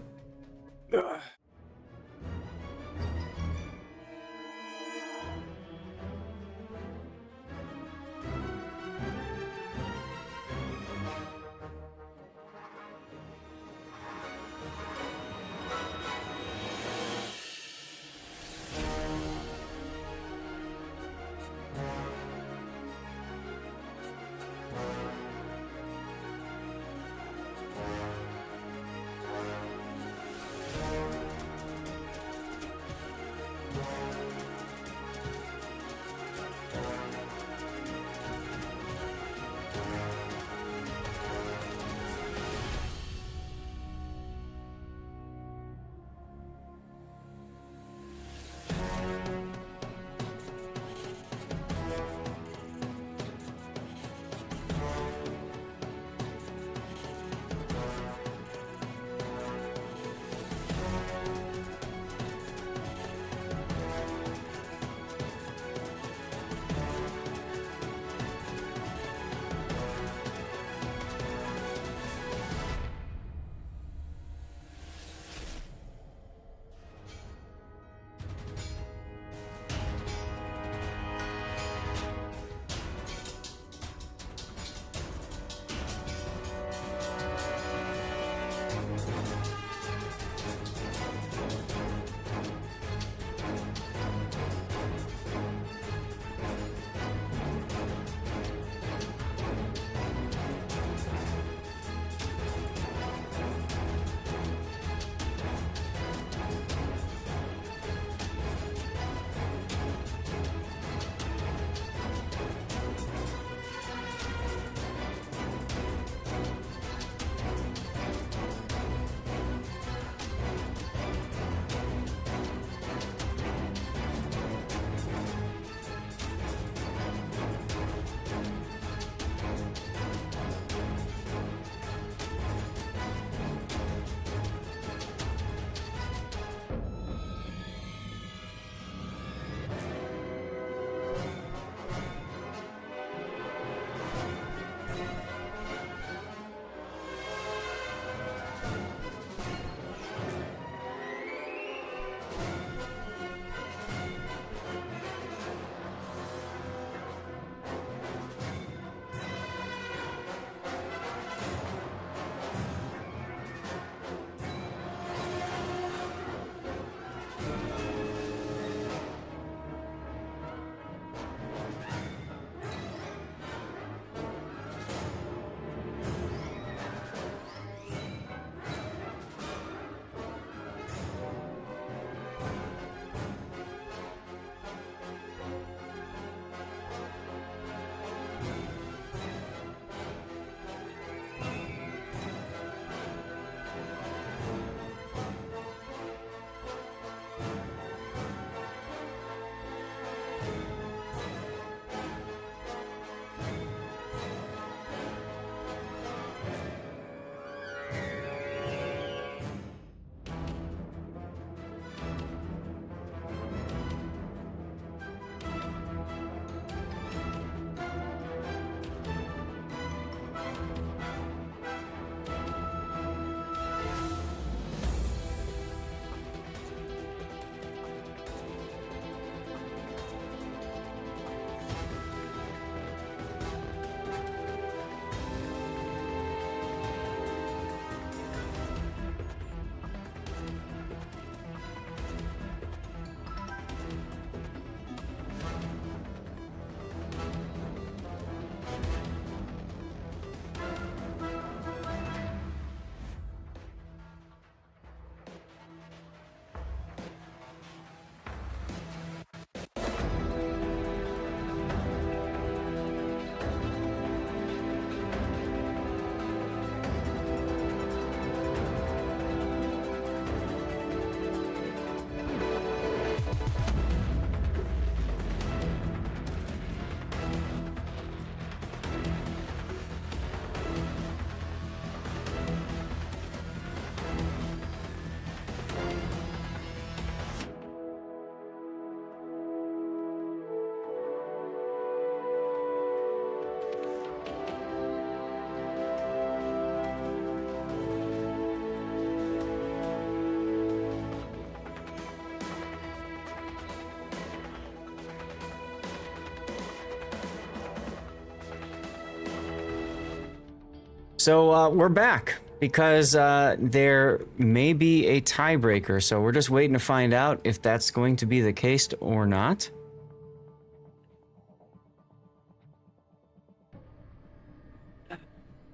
So we're back because there may be a tiebreaker. So we're just waiting to find out if that's going to be the case or not.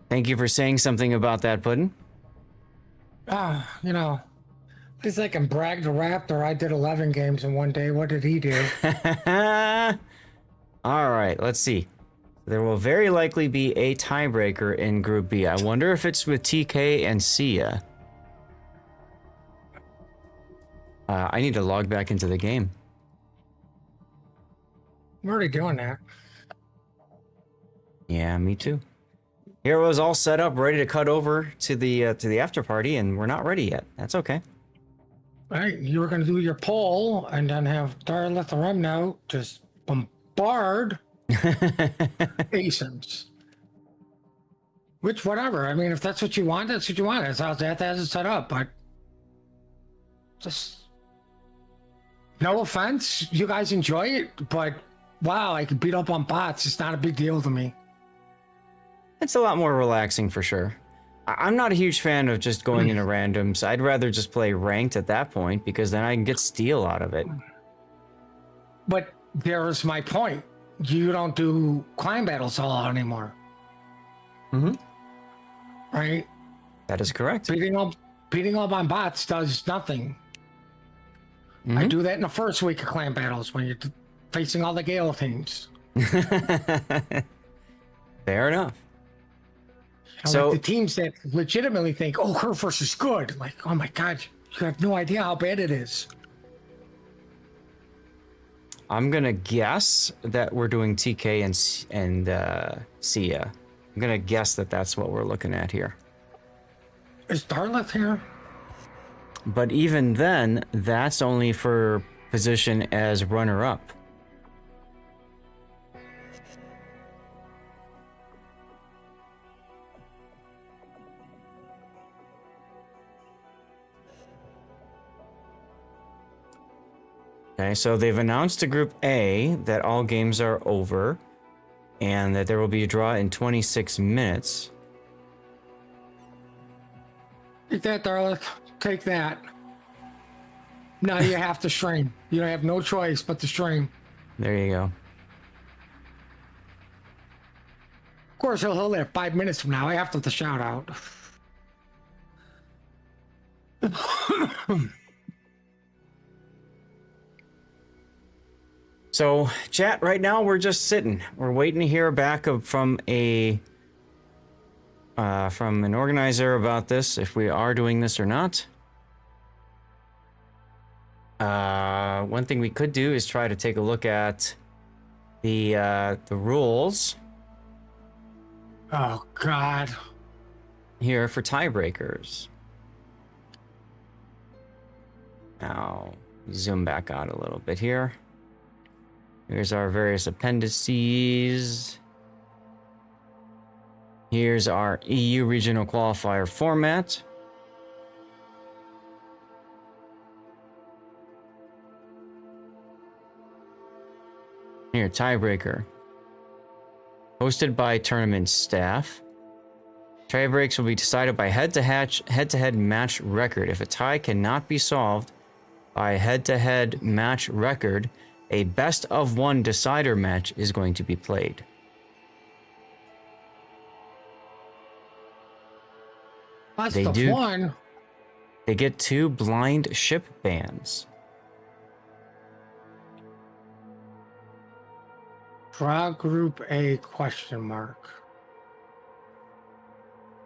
Thank you for saying something about that, Puddin'. You know, at least I can brag to Raptor. I did 11 games in one day. What did he do? All right, let's see. There will very likely be a tiebreaker in Group B. I wonder if it's with TK and Sia. I need to log back into the game. I'm already doing that. Yeah, me too. Here it was all set up, ready to cut over to the after party, and we're not ready yet. That's okay. All right, you were going to do your poll and then have Darla Remno just bombard ASIMs. Which, whatever. I mean, if that's what you want, that's what you want. That's how that has it set up. But just no offense, you guys enjoy it, but wow, I could beat up on bots. It's not a big deal to me. It's a lot more relaxing for sure. I'm not a huge fan of just going into randoms. I'd rather just play ranked at that point because then I can get steal out of it. But there's my point. You don't do climb battles all out anymore. Mm-hmm. Right? That is correct. Beating up on bots does nothing. Mm-hmm. I do that in the first week of clan battles when you're facing all the Gale teams. Fair enough. So like the teams that legitimately think, "Oh, her versus good," like, "Oh my god, you have no idea how bad it is." I'm gonna guess that we're doing TK and Sia. I'm gonna guess that that's what we're looking at here. Is Darlith here? But even then, that's only for position as runner-up. Okay, so they've announced to Group A that all games are over and that there will be a draw in 26 minutes. Take that, Darlith. Take that. Now you have to stream. You have no choice but to stream. There you go. Of course, he'll hold it 5 minutes from now after the shout out. So, chat, right now we're just sitting. We're waiting to hear back from an organizer about this, if we are doing this or not. One thing we could do is try to take a look at the rules. Oh God! Here for tiebreakers. Now, zoom back out a little bit here. Here's our various appendices. Here's our EU regional qualifier format. Here, tiebreaker. Hosted by tournament staff. Tiebreaks will be decided by head-to-head match record. If a tie cannot be solved by a head-to-head match record, a best-of-one decider match is going to be played. One. They get 2 blind ship bans. Draw Group A question mark.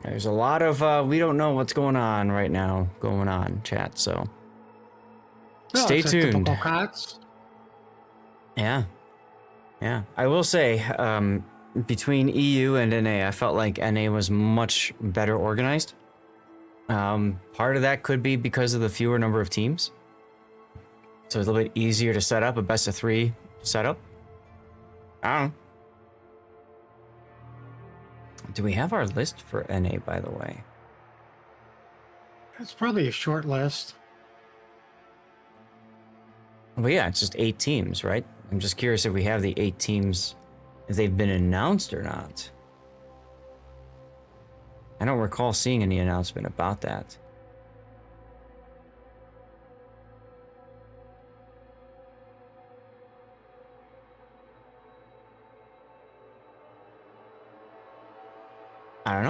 There's a lot of we don't know what's going on right now chat, so stay tuned. Yeah. I will say, between EU and NA, I felt like NA was much better organized. Part of that could be because of the fewer number of teams. So it's a little bit easier to set up a best of 3 setup. I don't know. Do we have our list for NA, by the way? It's probably a short list. Well, yeah, it's just 8 teams, right? I'm just curious if we have the 8 teams, if they've been announced or not. I don't recall seeing any announcement about that. I don't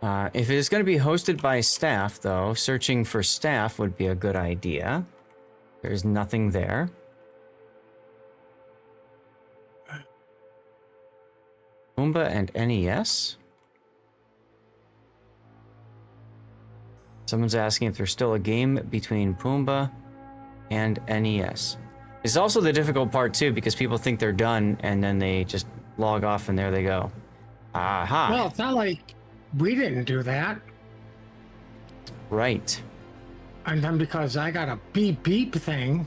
know. If it is going to be hosted by staff, though, searching for staff would be a good idea. There's nothing there. Pumbaa and NES? Someone's asking if there's still a game between Pumbaa and NES. It's also the difficult part, too, because people think they're done, and then they just log off, and there they go. Aha. Well, it's not like we didn't do that. Right. And then because I got a beep beep thing,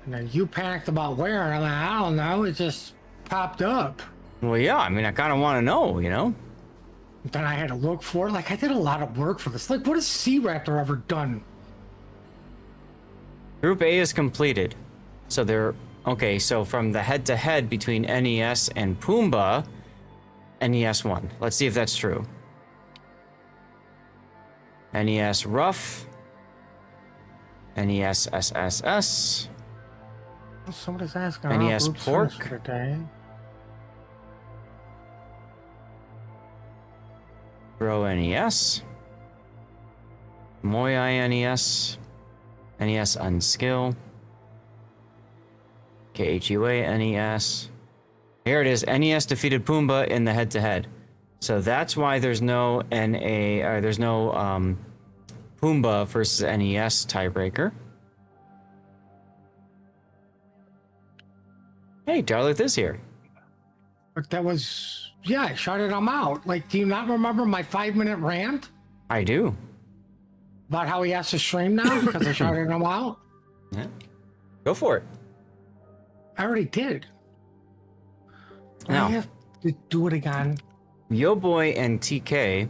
and then you panicked about where, and I'm like, I don't know, it just popped up. Well, yeah, I mean, I kind of want to know, you know? Then I had to look for it. Like, I did a lot of work for this. Like, what has Sea Raptor ever done? Group A is completed. So they're... Okay, so from the head-to-head between NES and Pumbaa, NES won. Let's see if that's true. NES Rough. NES SSS. Somebody's asking. NES groups Pork. finished for the day. Bro NES. Moyai NES. NES Unskill. KHUA NES. Here it is. NES defeated Pumbaa in the head-to-head. So that's why there's no Pumbaa versus NES tiebreaker. Hey, Darlith is here. But that was, yeah, I shouted them out. Like, do you not remember my 5-minute rant I do. about how he has to stream now because I shouted him out? Yeah. Go for it. I already did. Now, I have to do it again. Yo Boy and TK.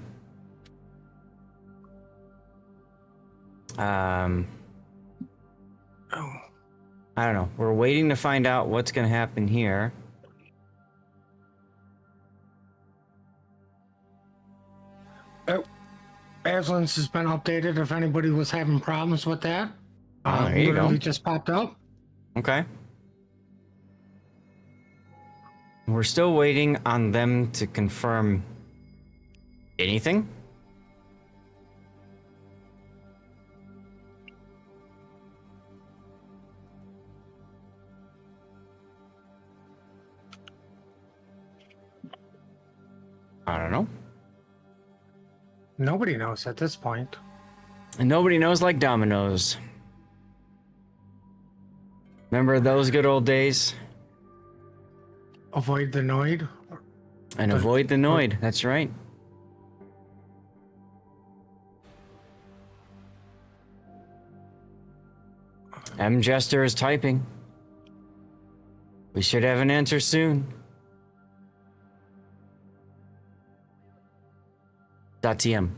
Oh. I don't know. We're waiting to find out what's going to happen here. Aslan's has been updated if anybody was having problems with that. Oh, there you literally go. just popped up. Okay. We're still waiting on them to confirm anything. I don't know. Nobody knows at this point. And nobody knows like Dominoes. Remember those good old days? Avoid the Noid. And avoid the Noid. That's right. M. Jester is typing. We should have an answer soon. .tm.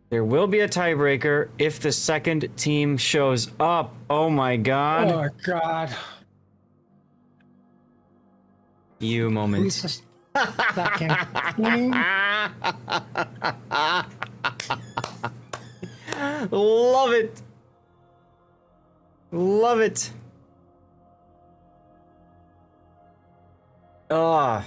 There will be a tiebreaker if the second team shows up. Oh my god. Oh god. You moment. Who's the second team? Love it. Love it. Ah.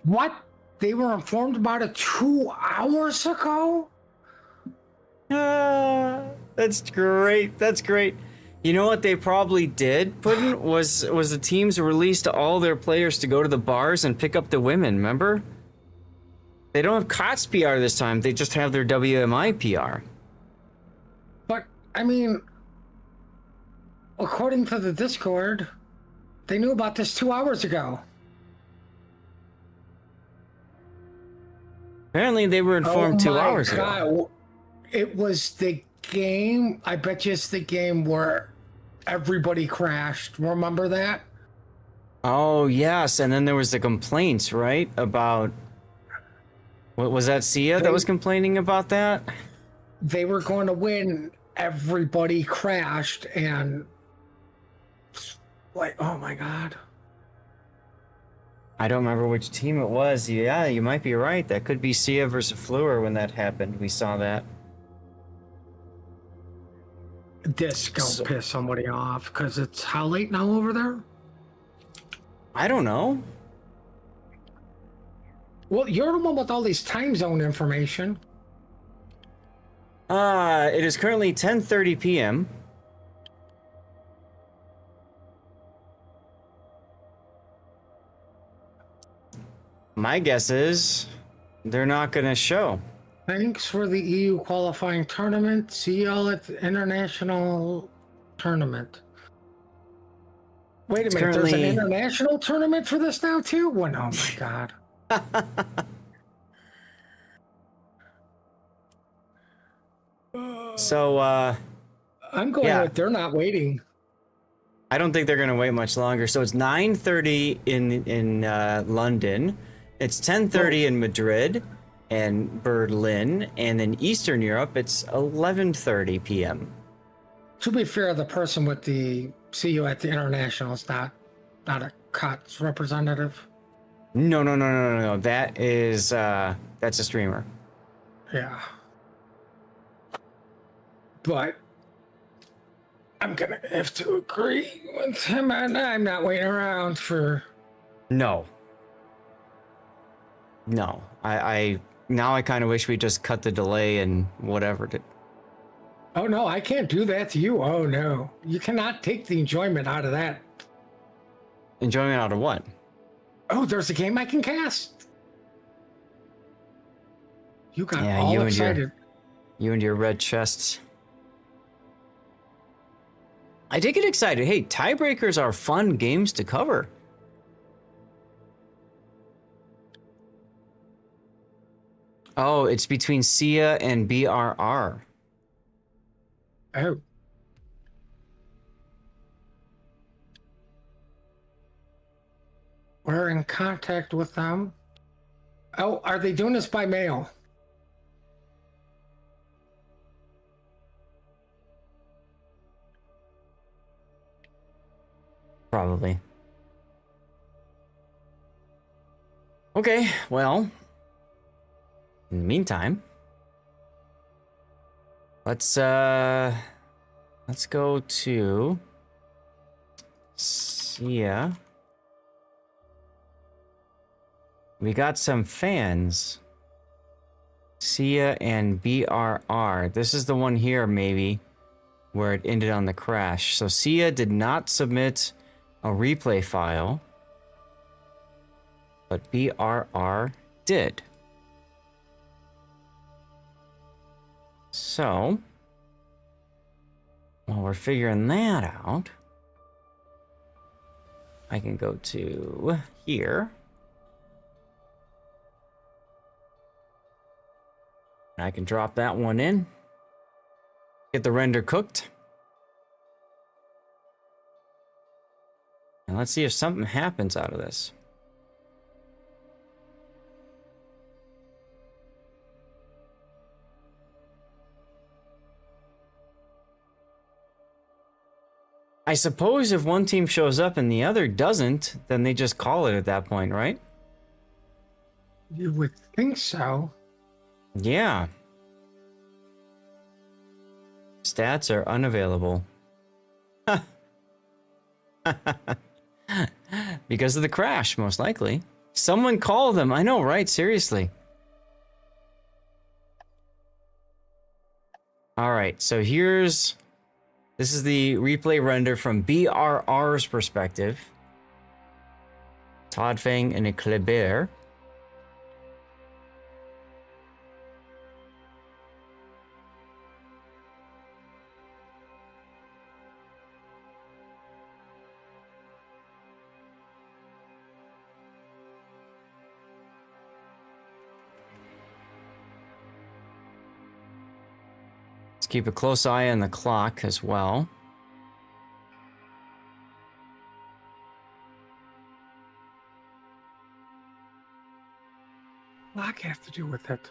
What? They were informed about it 2 hours ago? That's great. That's great. You know what they probably did, Puddin', was the teams released all their players to go to the bars and pick up the women, remember? They don't have COTS PR this time, they just have their WMI PR. But, I mean, according to the Discord, they knew about this 2 hours ago. Apparently they were informed 2 hours ago. It was the game, I bet you it's the game where everybody crashed. Remember that? Oh, yes, and then there was the complaints, right? About What was that? Sia that was complaining about that? They were going to win. Everybody crashed, and like, oh my god. I don't remember which team it was. Yeah, you might be right. That could be Sia versus Fleur when that happened. We saw that. This gonna piss somebody off because it's how late now over there? I don't know. Well, you're the one with all these time zone information. It is currently 10:30 p.m. My guess is they're not going to show. Thanks for the EU qualifying tournament. See y'all at the international tournament. Wait a minute, there's an international tournament for this now too? Well, oh my god. So, I'm going with they're not waiting. I don't think they're going to wait much longer. So it's 9:30 in London. It's 10:30 in Madrid and Berlin, and in Eastern Europe it's 11:30 p.m. To be fair, the person with the see you at the international is not a COTS representative. No. That is that's a streamer. Yeah. But I'm gonna have to agree with him, and I'm not waiting around for. No. I now I kind of wish we just cut the delay and whatever. Oh no, I can't do that to you. Oh no, you cannot take the enjoyment out of that. Enjoyment out of what? Oh, there's a game I can cast. You got all excited. You and your red chests. I did get excited. Hey, tiebreakers are fun games to cover. Oh, it's between Sia and BRR. Oh. We're in contact with them. Oh, are they doing this by mail? Probably. Okay, well, in the meantime, let's go to Sia. We got some fans. Sia and BRR. This is the one here, maybe, where it ended on the crash. So Sia did not submit a replay file, but BRR did. So, while we're figuring that out, I can go to here. I can drop that one in. Get the render cooked. And let's see if something happens out of this. I suppose if one team shows up and the other doesn't, then they just call it at that point, right? You would think so. Yeah. Stats are unavailable. Because of the crash, most likely. Someone call them. I know, right? Seriously. All right, so this is the replay render from BRR's perspective. Todd Fang and Eclair. Keep a close eye on the clock as well. Black have to do with it?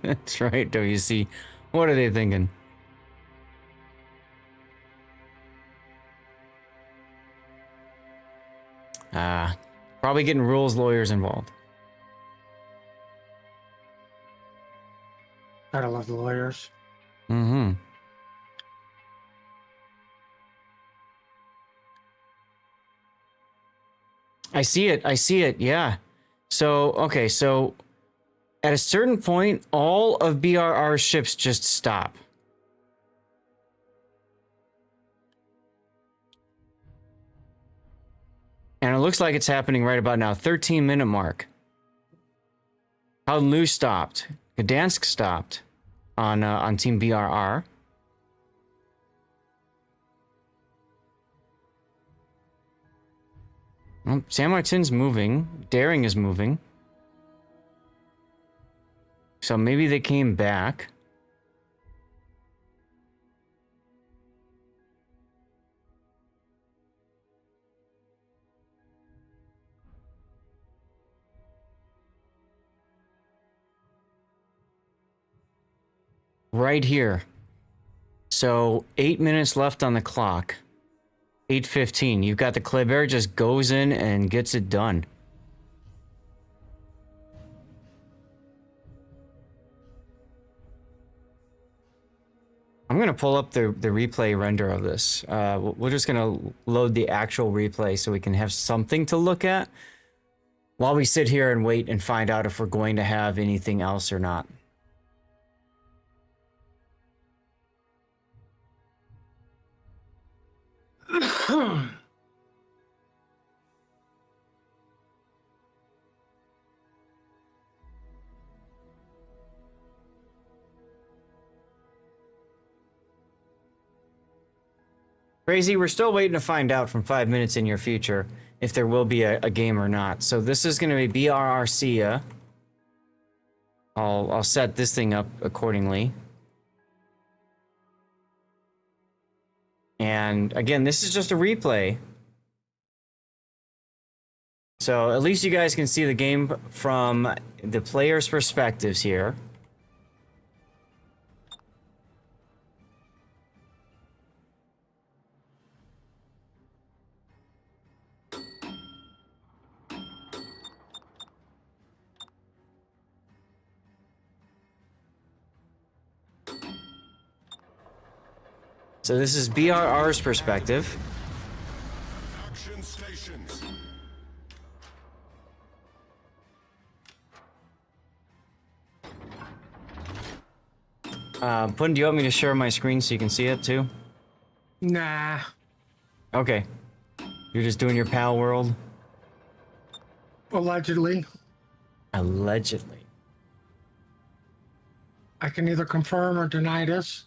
That's right, WC. What are they thinking? Probably getting rules lawyers involved. Gotta love the lawyers. Mm-hmm. I see it, yeah. So, okay, so at a certain point, all of BRR ships just stop. And it looks like it's happening right about now. 13-minute mark. Howlu stopped. Gdansk stopped on Team BRR. Well, San Martin's moving. Daring is moving. So maybe they came back. Right here. So 8 minutes left on the clock. 8:15. You've got the Kleber just goes in and gets it done. I'm gonna pull up the replay render of this. We're just gonna load the actual replay so we can have something to look at while we sit here and wait and find out if we're going to have anything else or not. Crazy, we're still waiting to find out from 5 minutes in your future if there will be a game or not. So this is going to be BRRC. I'll set this thing up accordingly. And again, this is just a replay. So at least you guys can see the game from the players' perspectives here. So this is BRR's perspective. Action stations. Pun, do you want me to share my screen so you can see it too? Nah. Okay. You're just doing your pal world? Allegedly. Allegedly. I can either confirm or deny this.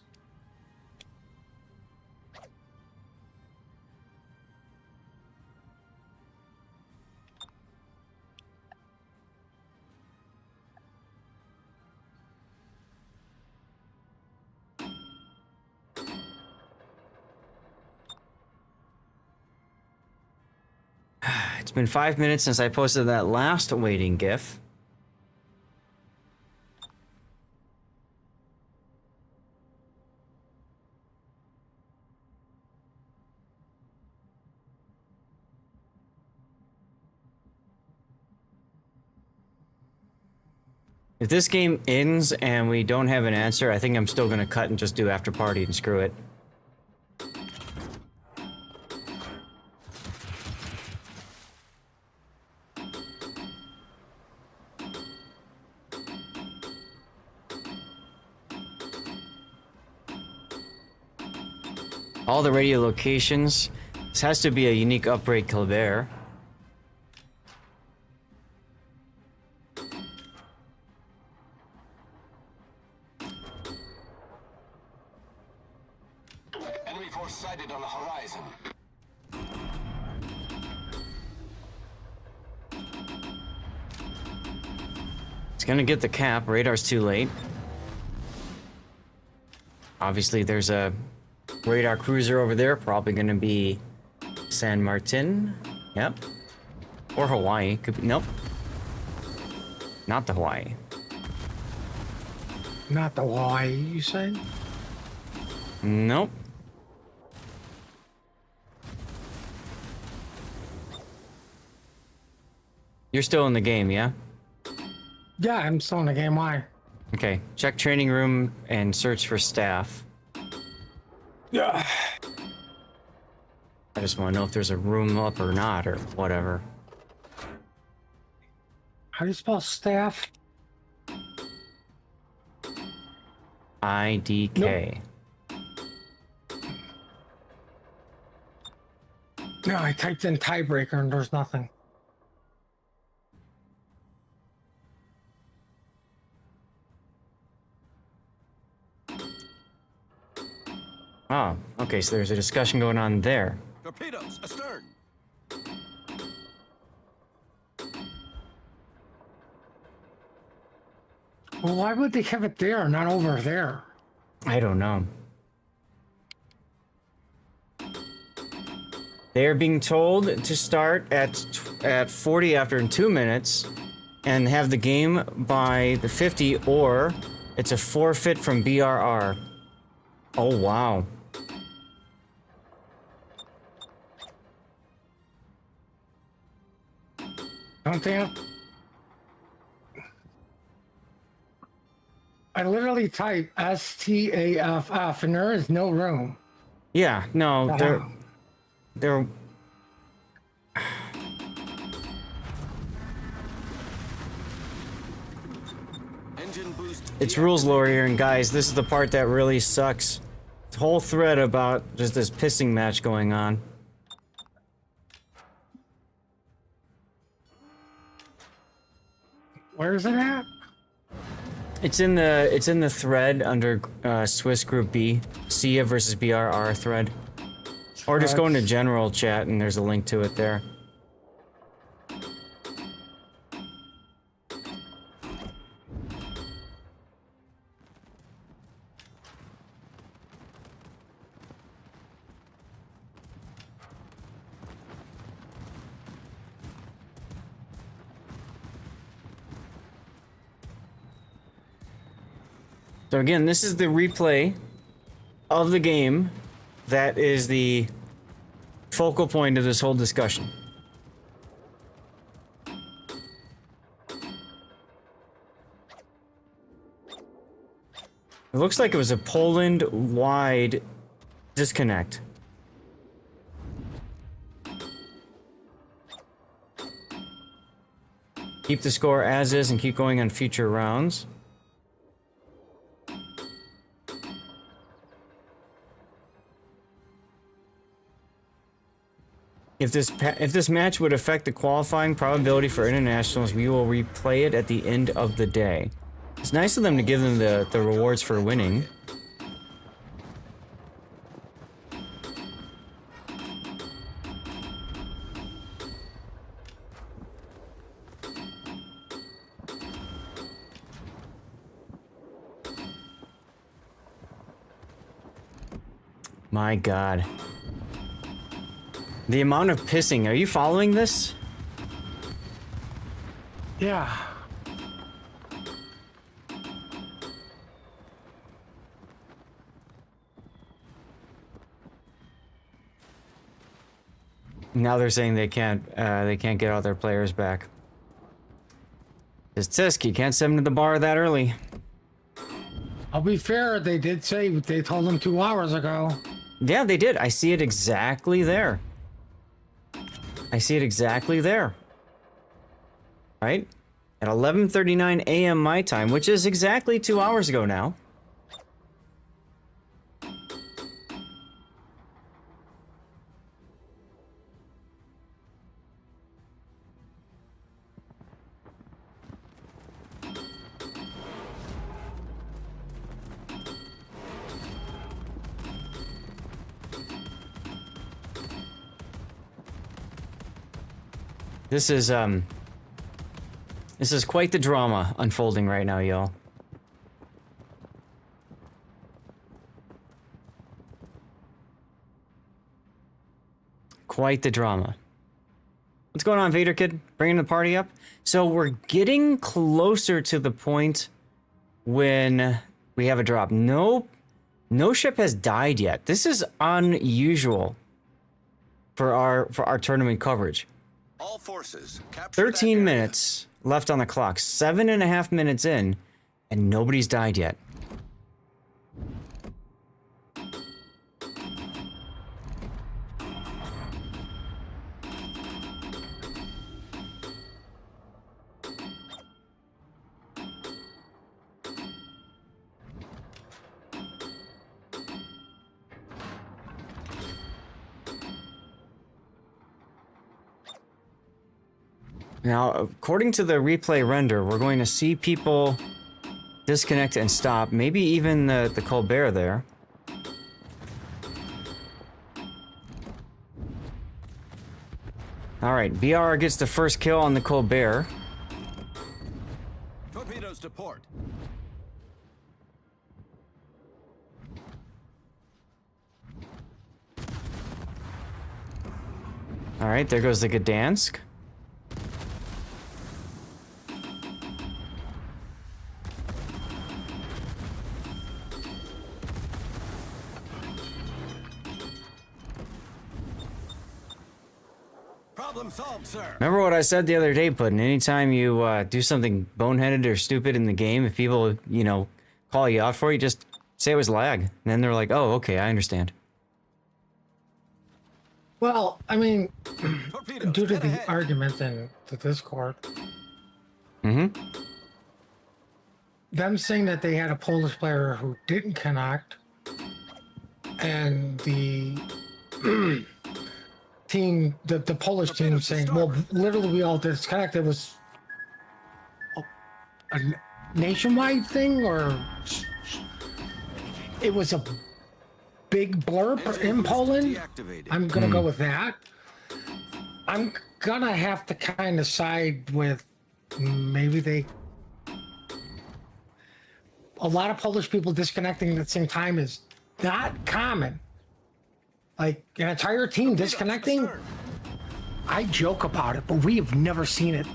It's been 5 minutes since I posted that last waiting GIF. If this game ends and we don't have an answer, I think I'm still gonna cut and just do after party and screw it. All the radio locations. This has to be a unique upgrade Colbert. Enemy force sighted on the horizon. It's gonna get the cap. Radar's too late. Obviously, there's a Radar cruiser over there, probably gonna be San Martin. Yep. Or Hawaii. Could be, nope. Not the Hawaii. Not the Hawaii, you say? Nope. You're still in the game, yeah? Yeah, I'm still in the game. Why? Okay. Check training room and search for staff. Yeah. I just want to know if there's a room up or not, or whatever. How do you spell staff? IDK. No, I typed in tiebreaker and there's nothing. Oh, okay, so there's a discussion going on there. Torpedoes astern. Well, why would they have it there, not over there? I don't know. They are being told to start at 40 after 2 minutes and have the game by the 50, or it's a forfeit from BRR. Oh, wow. Don't they have... I literally type STAFF and there is no room. Yeah, no, they're Engine boost. it's rules lore here, and guys, this is the part that really sucks. This whole thread about just this pissing match going on. Where is it at? It's in the thread under Swiss Group B, SIA versus BRR thread. Or just go into general chat and there's a link to it there. So again, this is the replay of the game that is the focal point of this whole discussion. It looks like it was a Poland-wide disconnect. Keep the score as is and keep going on future rounds. If this match would affect the qualifying probability for internationals, we will replay it at the end of the day. It's nice of them to give them the rewards for winning. My God. The amount of pissing. Are you following this? Yeah. Now they're saying they can't get all their players back. It's Tisk, you can't send them to the bar that early. I'll be fair, they did say they told them 2 hours ago. Yeah, they did. I see it exactly there. I see it exactly there. Right? At 11:39 a.m. my time, which is exactly 2 hours ago now. This is quite the drama unfolding right now, y'all. quite the drama. What's going on, Vader Kid? Bringing the party up? So we're getting closer to the point when we have a drop. No ship has died yet. This is unusual for our tournament coverage. All forces, capture 13 minutes left on the clock. 7.5 minutes in, and nobody's died yet. Now, according to the replay render, we're going to see people disconnect and stop. Maybe even the Colbert there. All right, BR gets the first kill on the Colbert. Torpedoes to port. All right, there goes the Gdansk. Problem solved, sir. Remember what I said the other day, Puddin'? Anytime you do something boneheaded or stupid in the game, if people, you know, call you out for it, just say it was lag. And then they're like, oh, okay, I understand. Well, I mean, Torpedoes, due to head the ahead. argument in the Discord, Mm-hmm. them saying that they had a Polish player who didn't connect, and the team, the Polish team saying, well, literally we all disconnected, was a nationwide thing, or it was a big blurb in Poland. Deactivated. I'm gonna go with that. I'm gonna have to kind of side with maybe a lot of Polish people disconnecting at the same time is not common. Like an entire team disconnecting, I joke about it, but we have never seen it.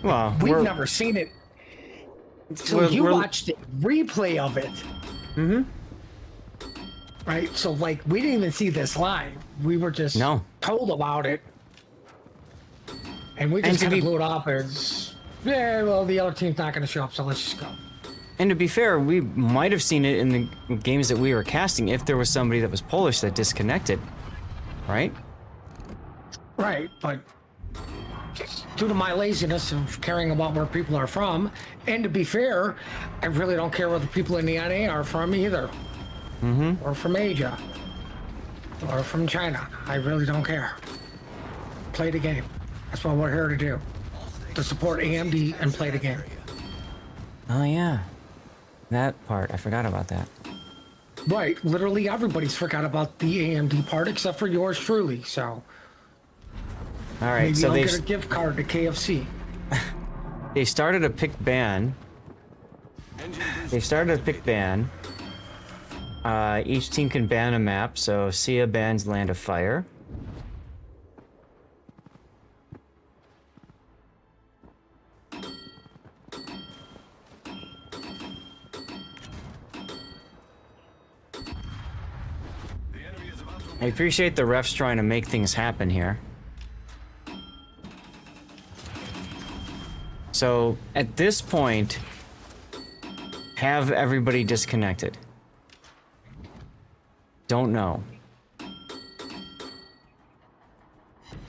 Well, We've never seen it. So you watched the replay of it. Mm-hmm. Right? So like we didn't even see this live. We were just told about it. And we just kind of blew it off as, yeah, well, the other team's not going to show up, so let's just go. And to be fair, we might have seen it in the games that we were casting if there was somebody that was Polish that disconnected, right? Right, but due to my laziness of caring about where people are from, and to be fair, I really don't care where the people in the NA are from either. Mm-hmm. Or from Asia. Or from China. I really don't care. Play the game. That's what we're here to do. To support AMD and play the game. Oh, yeah. That part. I forgot about that. Right. Literally everybody's forgot about the AMD part except for yours truly, so... All right, maybe so I'll they get a gift card to KFC. they started a pick ban. They started a pick ban. Each team can ban a map, so Sia bans Land of Fire. I appreciate the refs trying to make things happen here. So, at this point, have everybody disconnected. Don't know.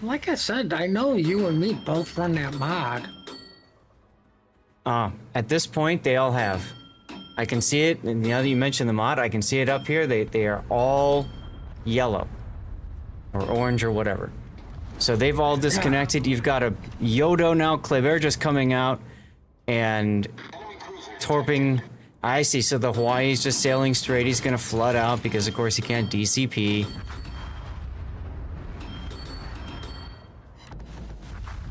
Like I said, I know you and me both run that mod. At this point, they all have. I can see it, and now that you mentioned the mod, I can see it up here. They are all yellow. Or orange or whatever. So they've all disconnected. You've got a Yodo now, Kleber just coming out, and torping. I see, so the Hawaii's just sailing straight. He's gonna flood out because of course he can't DCP.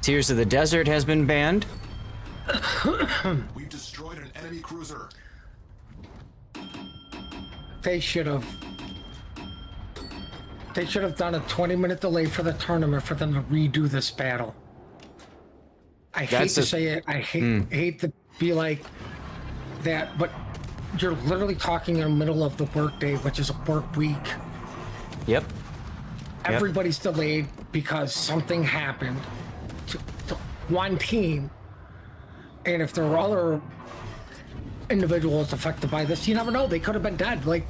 Tears of the Desert has been banned. We've destroyed an enemy cruiser. They should have They should have done a 20-minute delay for the tournament for them to redo this battle. I hate to say it. I hate to be like that, but you're literally talking in the middle of the workday, which is a work week. Yep. Everybody's delayed because something happened to one team. And if there were other individuals affected by this, you never know. They could have been dead. Like,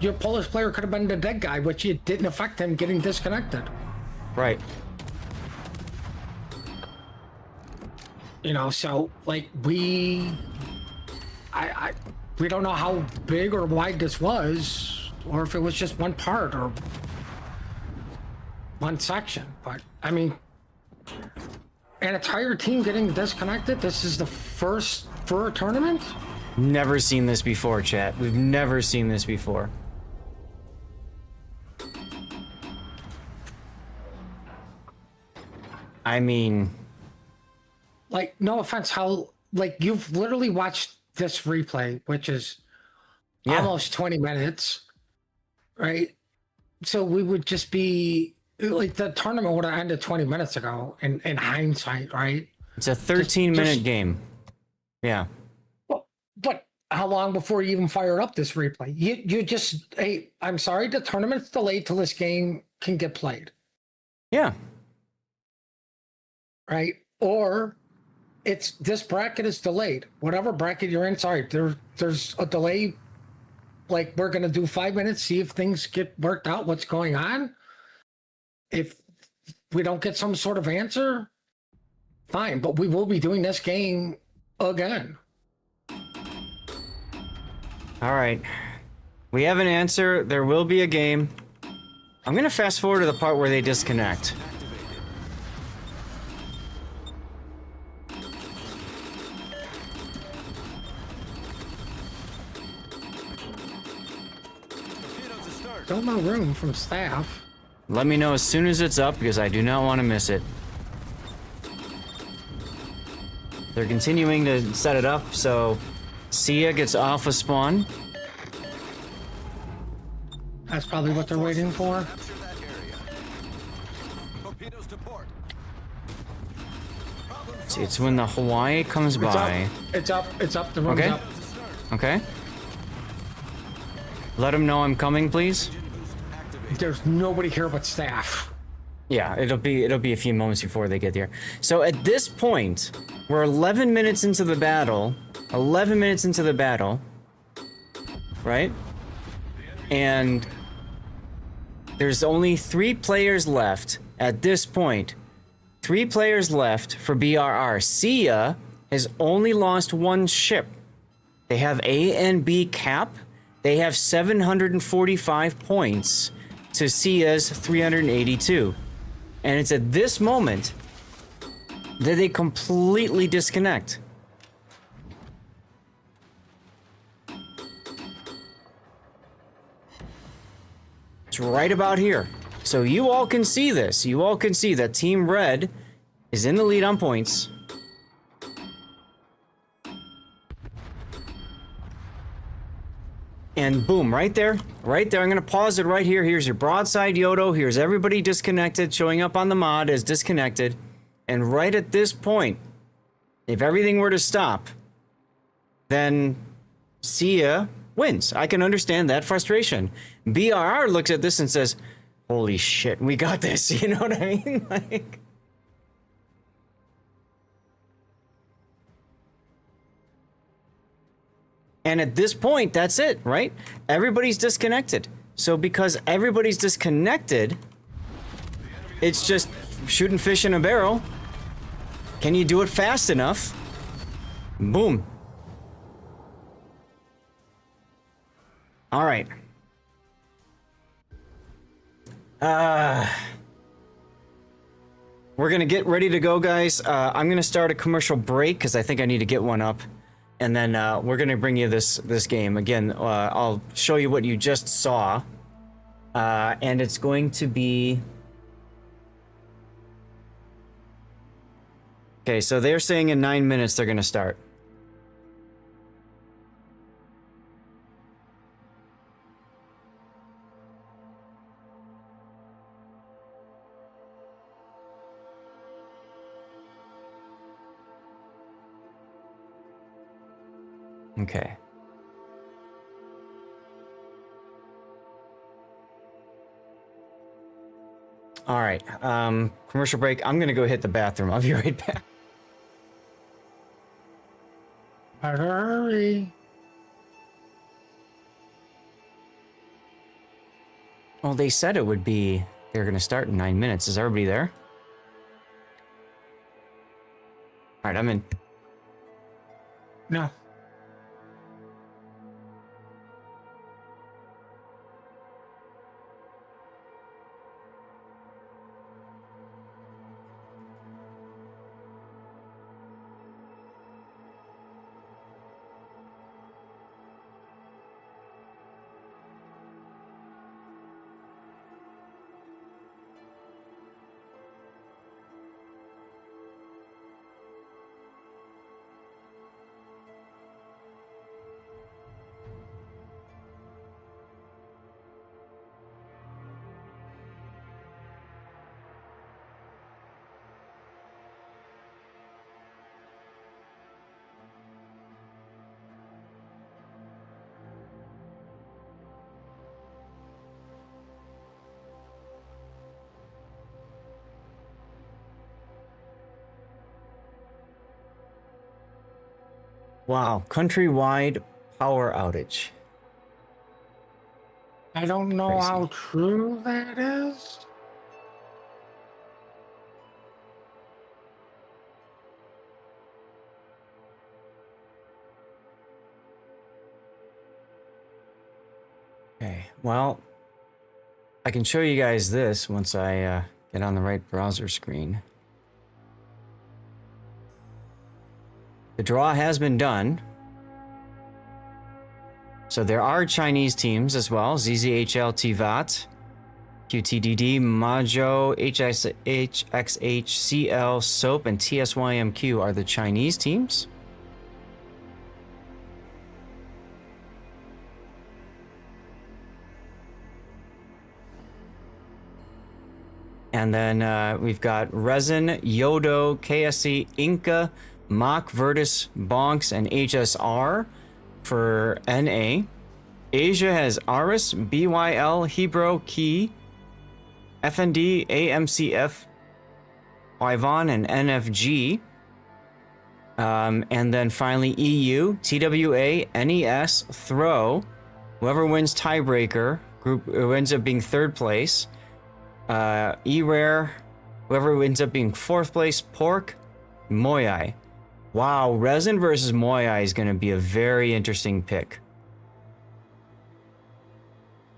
your Polish player could have been the dead guy, which it didn't affect him getting disconnected. Right. You know, so like we don't know how big or wide this was, or if it was just one part or one section. But I mean, an entire team getting disconnected. This is the first for a tournament. Never seen this before, chat. We've never seen this before. I mean, like, no offense, how, like, you've literally watched this replay, which is almost 20 minutes, right? So we would just be, like, the tournament would have ended 20 minutes ago in hindsight, right? It's a 13-minute game. Yeah. But how long before you even fire up this replay? You just, hey, I'm sorry, the tournament's delayed till this game can get played. Yeah. Right? Or it's this bracket is delayed. Whatever bracket you're in, sorry, there's a delay. Like, we're gonna do 5 minutes, see if things get worked out, what's going on. If we don't get some sort of answer, fine, but we will be doing this game again. All right. We have an answer. There will be a game. I'm gonna fast forward to the part where they disconnect. Still no room from staff. Let me know as soon as it's up, because I do not want to miss it. They're continuing to set it up, so Sia gets off a spawn. That's probably what they're waiting for. See, it's when the Hawaii comes by. It's up. The room's Okay. up. Okay. Let them know I'm coming, please. There's nobody here but staff. Yeah, it'll be a few moments before they get there. So at this point, we're 11 minutes into the battle. 11 minutes into the battle. Right? And there's only 3 players left at this point. 3 players left for BRR. Sia has only lost 1 ship. They have A and B cap. They have 745 points to Sia's 382. And it's at this moment that they completely disconnect. It's right about here. So you all can see this. You all can see that Team Red is in the lead on points. And boom, right there. I'm gonna pause it right here. Here's your broadside Yodo. Here's everybody disconnected, showing up on the mod as disconnected. And right at this point, if everything were to stop, then Sia wins. I can understand that frustration. BRR looks at this and says, holy shit, we got this. You know what I mean? Like, and at this point, that's it, right? Everybody's disconnected. So because everybody's disconnected, it's just shooting fish in a barrel. Can you do it fast enough? Boom. All right. We're gonna get ready to go, guys. I'm gonna start a commercial break because I think I need to get one up. And then we're gonna bring you this game again. I'll show you what you just saw, and it's going to be. Okay, so they're saying in 9 minutes they're gonna start. Okay. All right. Commercial break. I'm gonna go hit the bathroom. I'll be right back. Better hurry. Well, they said it would be. They're gonna start in 9 minutes. Is everybody there? All right. I'm in. No. Wow. Countrywide power outage. I don't know Crazy. how true that is. Okay. Well, I can show you guys this once I get on the right browser screen. The draw has been done. So there are Chinese teams as well. ZZHL TVAT, QTDD, Majo, HXH, CL, SOAP, and TSYMQ are the Chinese teams. And then we've got Resin, Yodo, KSC, Inca, Mach, Virtus, Bonks, and HSR for NA. Asia has Aris, BYL, Hebrew, Key, FND, AMCF, Yvonne, and NFG. And then finally EU, TWA, NES, Throw. Whoever wins tiebreaker group who ends up being third place. E-Rare, whoever ends up being fourth place, Pork, Moyai. Wow, Resin versus Moyai is going to be a very interesting pick.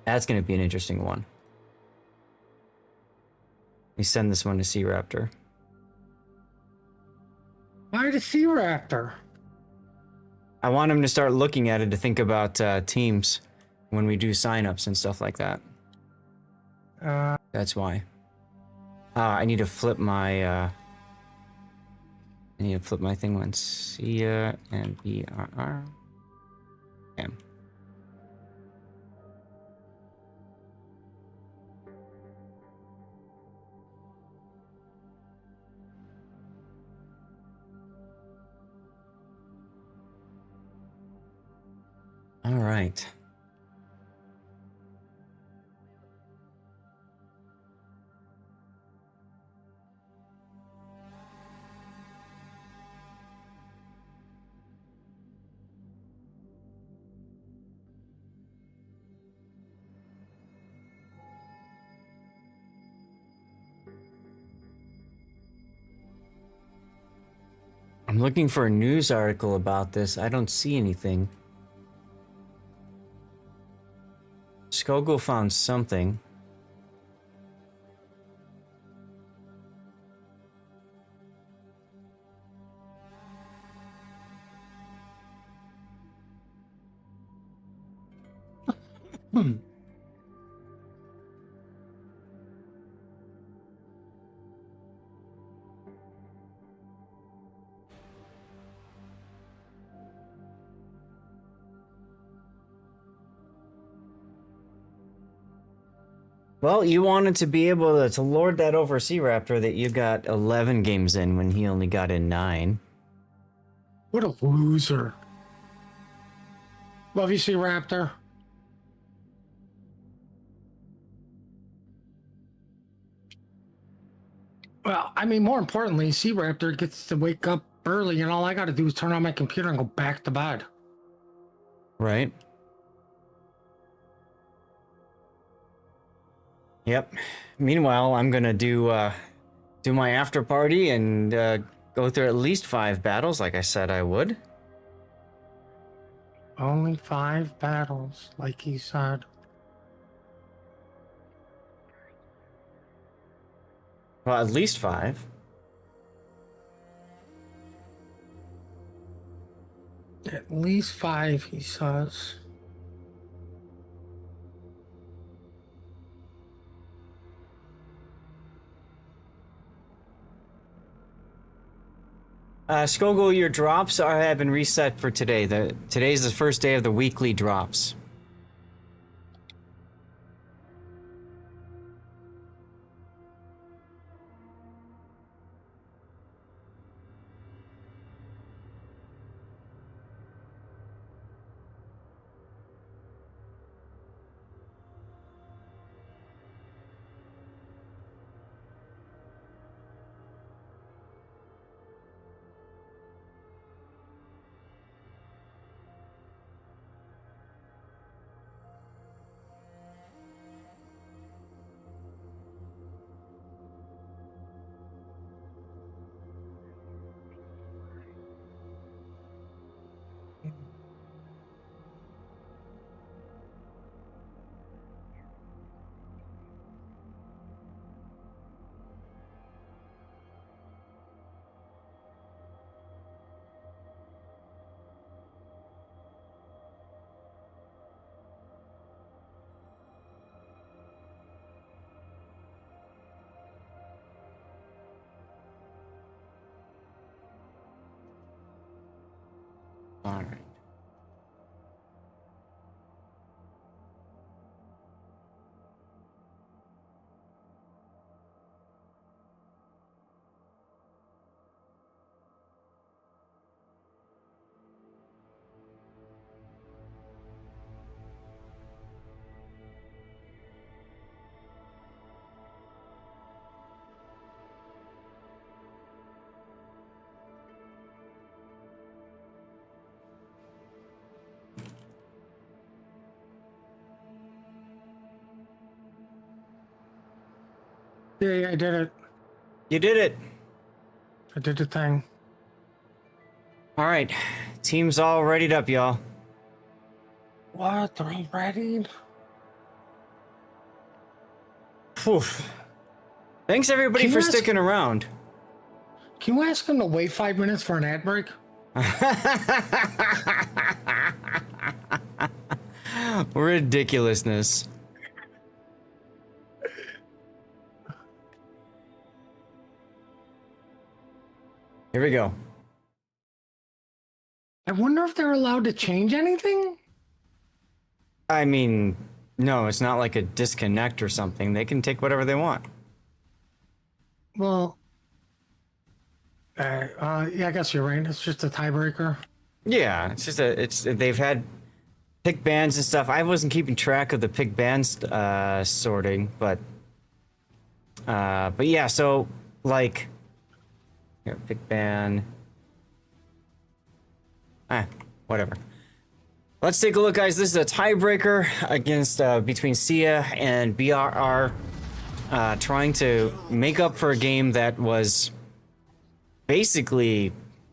That's going to be an interesting one. Let me send this one to Sea Raptor. Why the Sea Raptor? I want him to start looking at it to think about teams when we do signups and stuff like that. That's why. I need to flip my thing once. Sia and BRR. Okay. All right. I'm looking for a news article about this. I don't see anything. Skogel found something. Well, you wanted to be able to lord that over Sea Raptor that you got 11 games in when he only got in 9. What a loser. Love you, Sea Raptor. Well, I mean, more importantly, Sea Raptor gets to wake up early, and all I got to do is turn on my computer and go back to bed. Right. Yep. Meanwhile, I'm gonna do my after party and go through at least 5 battles, like I said I would. Only 5 battles, like he said. Well, at least 5. At least 5, he says. Skogel, your drops have been reset for today. Today's the first day of the weekly drops. All right. Yeah, I did it. You did it. I did the thing. All right. Team's all readied up, y'all. What? They're all ready? Phew. Thanks everybody for sticking around. Can you ask them to wait 5 minutes for an ad break? Ridiculousness. Here we go. I wonder if they're allowed to change anything? I mean, no, it's not like a disconnect or something. They can take whatever they want. Well, yeah, I guess you're right. It's just a tiebreaker. Yeah, it's just they've had pick bands and stuff. I wasn't keeping track of the pick bands sorting, but yeah, so like here, pick band. Whatever. Let's take a look, guys. This is a tiebreaker against between Sia and BRR, trying to make up for a game that was basically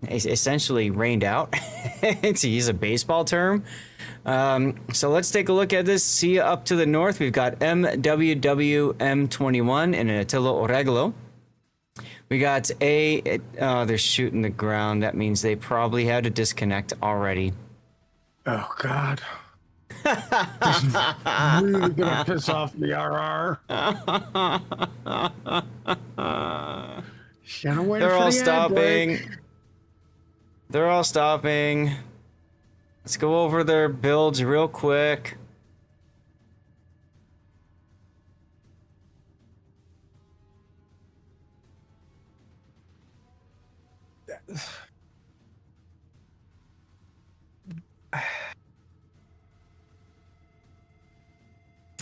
essentially rained out, to use a baseball term. So let's take a look at this. Sia up to the north. We've got MWWM21 and Attila Oreglo. We got they're shooting the ground. That means they probably had to disconnect already. Oh, God. This is really gonna piss off the RR. They're all stopping. They're all stopping. Let's go over their builds real quick.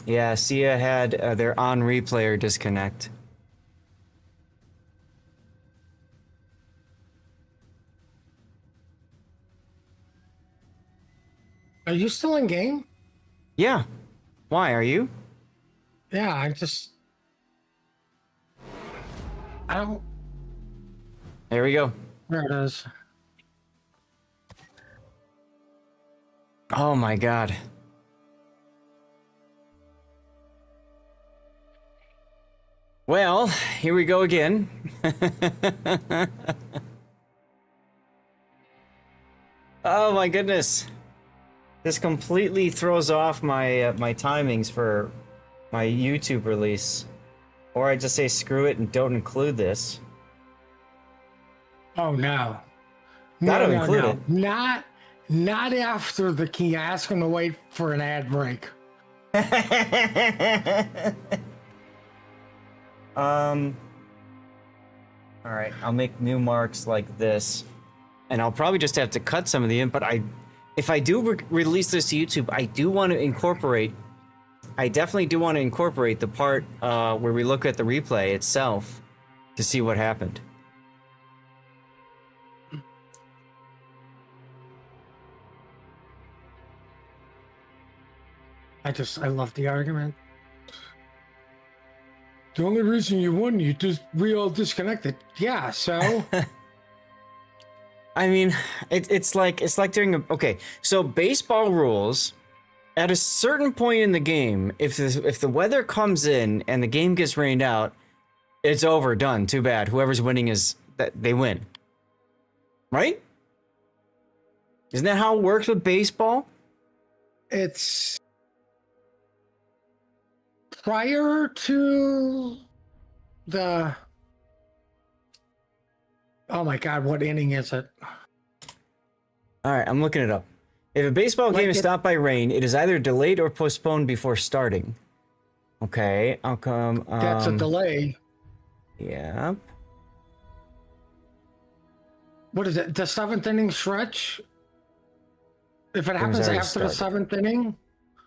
Yeah, Sia had their on replayer disconnect. Are you still in game? Yeah. Why are you? Yeah, I don't. There we go. There it is. Oh my god. Well, here we go again. Oh my goodness. This completely throws off my my timings for my YouTube release. Or I just say screw it and don't include this. Oh no. Gotta include it. Not after the key. Ask him to wait for an ad break. All right, I'll make new marks like this, and I'll probably just have to cut some of the in. But if I do release this to YouTube, I do want to incorporate. I definitely do want to incorporate the part where we look at the replay itself to see what happened. I love the argument. The only reason you won, we all disconnected. Yeah, so. I mean, it's like during okay. So baseball rules, at a certain point in the game, if the weather comes in and the game gets rained out, it's over, done. Too bad. Whoever's winning they win. Right? Isn't that how it works with baseball? It's prior to the. Oh my God, what inning is it? All right, I'm looking it up. If a baseball game is stopped by rain, it is either delayed or postponed before starting. Okay, how come? That's a delay. Yep. What is it? The seventh inning stretch? If it happens after the seventh inning?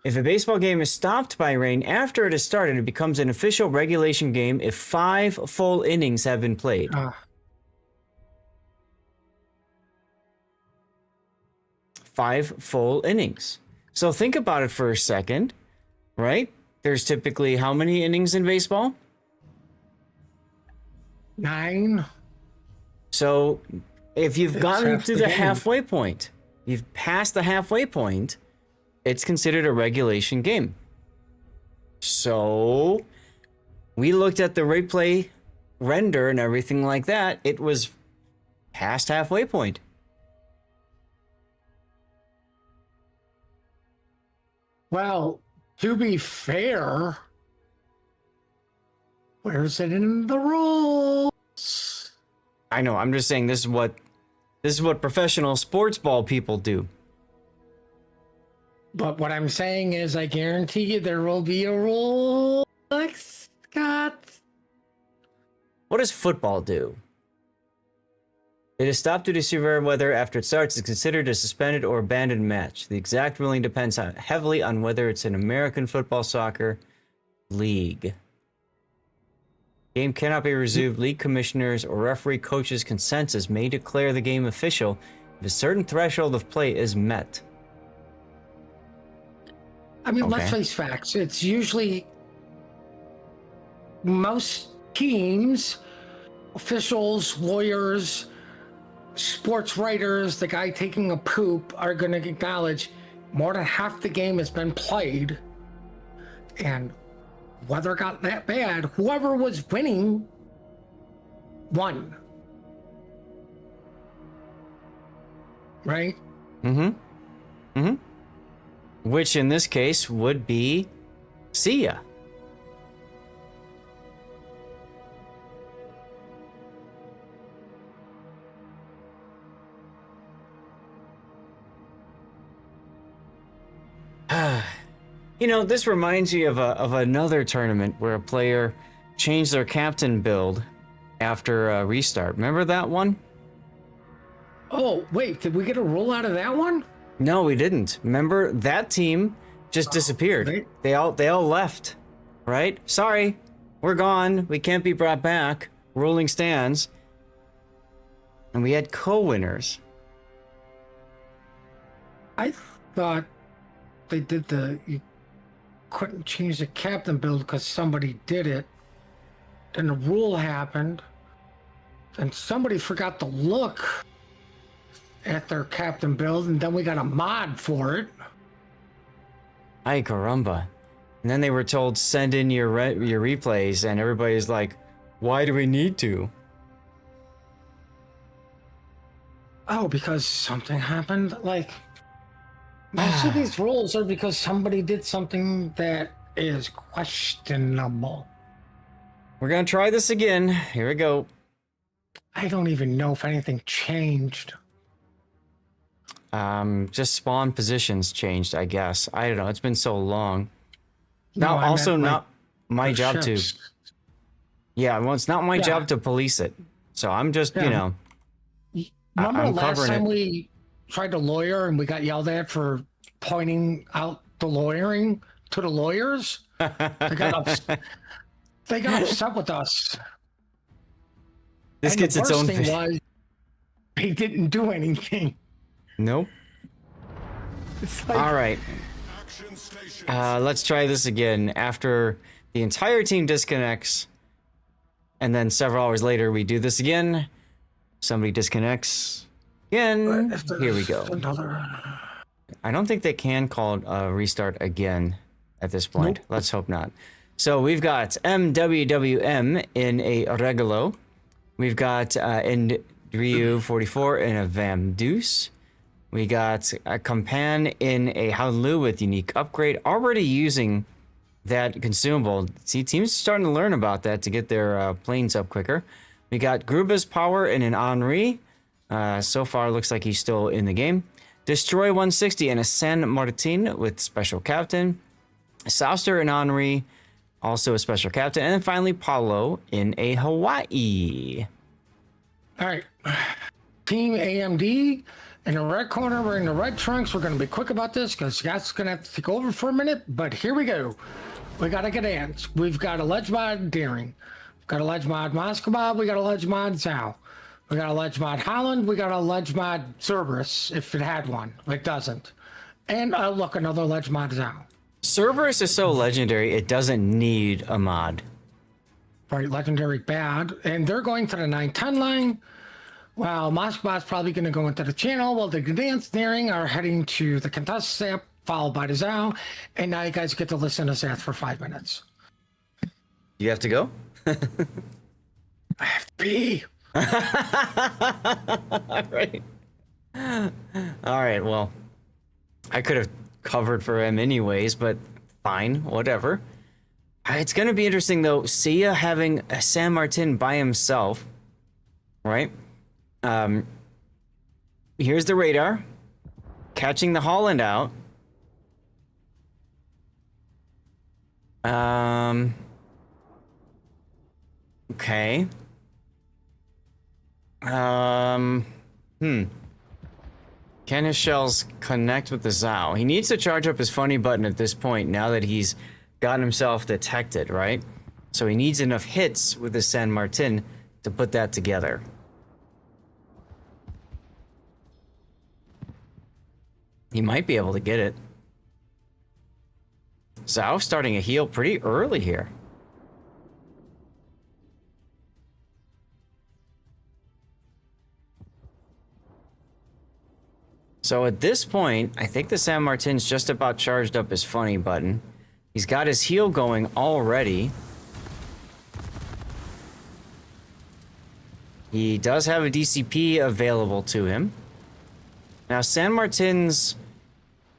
If a baseball game is stopped by rain after it has started, it becomes an official regulation game if 5 full innings have been played. 5 full innings. So think about it for a second, right? There's typically how many innings in baseball? 9. So if you've gotten to the halfway point, you've passed the halfway point, it's considered a regulation game. So we looked at the replay render and everything like that. It was past halfway point. Well, to be fair, where's it in the rules? I know. I'm just saying this is what professional sports ball people do. But what I'm saying is, I guarantee you there will be a rule, like Scott. What does football do? It is stopped due to severe weather after it starts. It's considered a suspended or abandoned match. The exact ruling depends heavily on whether it's an American football soccer league. Game cannot be resumed. League commissioners or referee coaches' consensus may declare the game official if a certain threshold of play is met. I mean, let's face facts. It's usually most teams, officials, lawyers, sports writers, the guy taking a poop are going to acknowledge more than half the game has been played. And weather got that bad, whoever was winning won. Right? Mm-hmm. Mm-hmm. Which in this case would be Sia. You know, this reminds me of another tournament where a player changed their captain build after a restart. Remember that one? Oh, wait, did we get a roll out of that one? No, we didn't. Remember, that team just disappeared. They all left, right? Sorry, we're gone. We can't be brought back. Ruling stands. And we had co-winners. I thought they did you couldn't change the captain build because somebody did it. Then the rule happened. And somebody forgot to look at their captain build, and then we got a mod for it. Ay caramba. And then they were told, send in your replays, and everybody's like, why do we need to? Oh, because something happened? Like, most of these rules are because somebody did something that is questionable. We're gonna try this again. Here we go. I don't even know if anything changed. Just spawn positions changed, I guess. I don't know. It's been so long. No, Now, also meant, like, not my job to. ships. Yeah, well, it's not my job to police it. So I'm just, you know. Remember I'm last covering time it. we tried to lawyer and we got yelled at for pointing out the lawyering to the lawyers? They got upset with us. This And gets the its worst own thing was they didn't do anything. Nope. It's like, All right. Action stations. Let's try this again. After the entire team disconnects, and then several hours later, we do this again. Somebody disconnects again. if there's Here we go. Another... I don't think they can call restart again at this point. Nope. Let's hope not. So we've got MWWM in a Regulo. We've got Ryu 44 in a Vamdeuce. We got a Kampan in a Howlu with unique upgrade, already using that consumable. See, teams starting to learn about that to get their planes up quicker. We got Gruba's power in an Henri. So far, looks like he's still in the game. Destroy 160 in a San Martin with special captain. Souster and Henri, also a special captain. And then finally, Paulo in a Hawaii. All right. Team AMD in the red corner. We're in the red trunks. We're going to be quick about this because Scott's going to have to take over for a minute. But here we go. We got to get ants. We've got a ledge mod Deering. We've got a ledge mod Moskva. We got a ledge mod Zhao. We got a ledge mod Holland. We got a ledge mod Cerberus, if it had one. It doesn't. And look, another ledge mod Zhao. Cerberus is so legendary, it doesn't need a mod. Right, legendary bad. And they're going to the 910 line. While Moskva's probably going to go into the channel, while the Gdansk Deering are heading to the contest step, followed by the Zhao. And now you guys get to listen to Zath for 5 minutes. You have to go? I have to pee. All right. All right, well, I could have covered for him anyways, but fine, whatever. It's going to be interesting, though, Sia having a San Martin by himself, right? Here's the radar. Catching the Holland out. Okay. Can his shells connect with the Zhao? He needs to charge up his funny button at this point now that he's gotten himself detected, right? So he needs enough hits with the San Martin to put that together. He might be able to get it. Zhao starting a heal pretty early here. So at this point, I think the San Martin's just about charged up his funny button. He's got his heal going already. He does have a DCP available to him. Now, San Martin's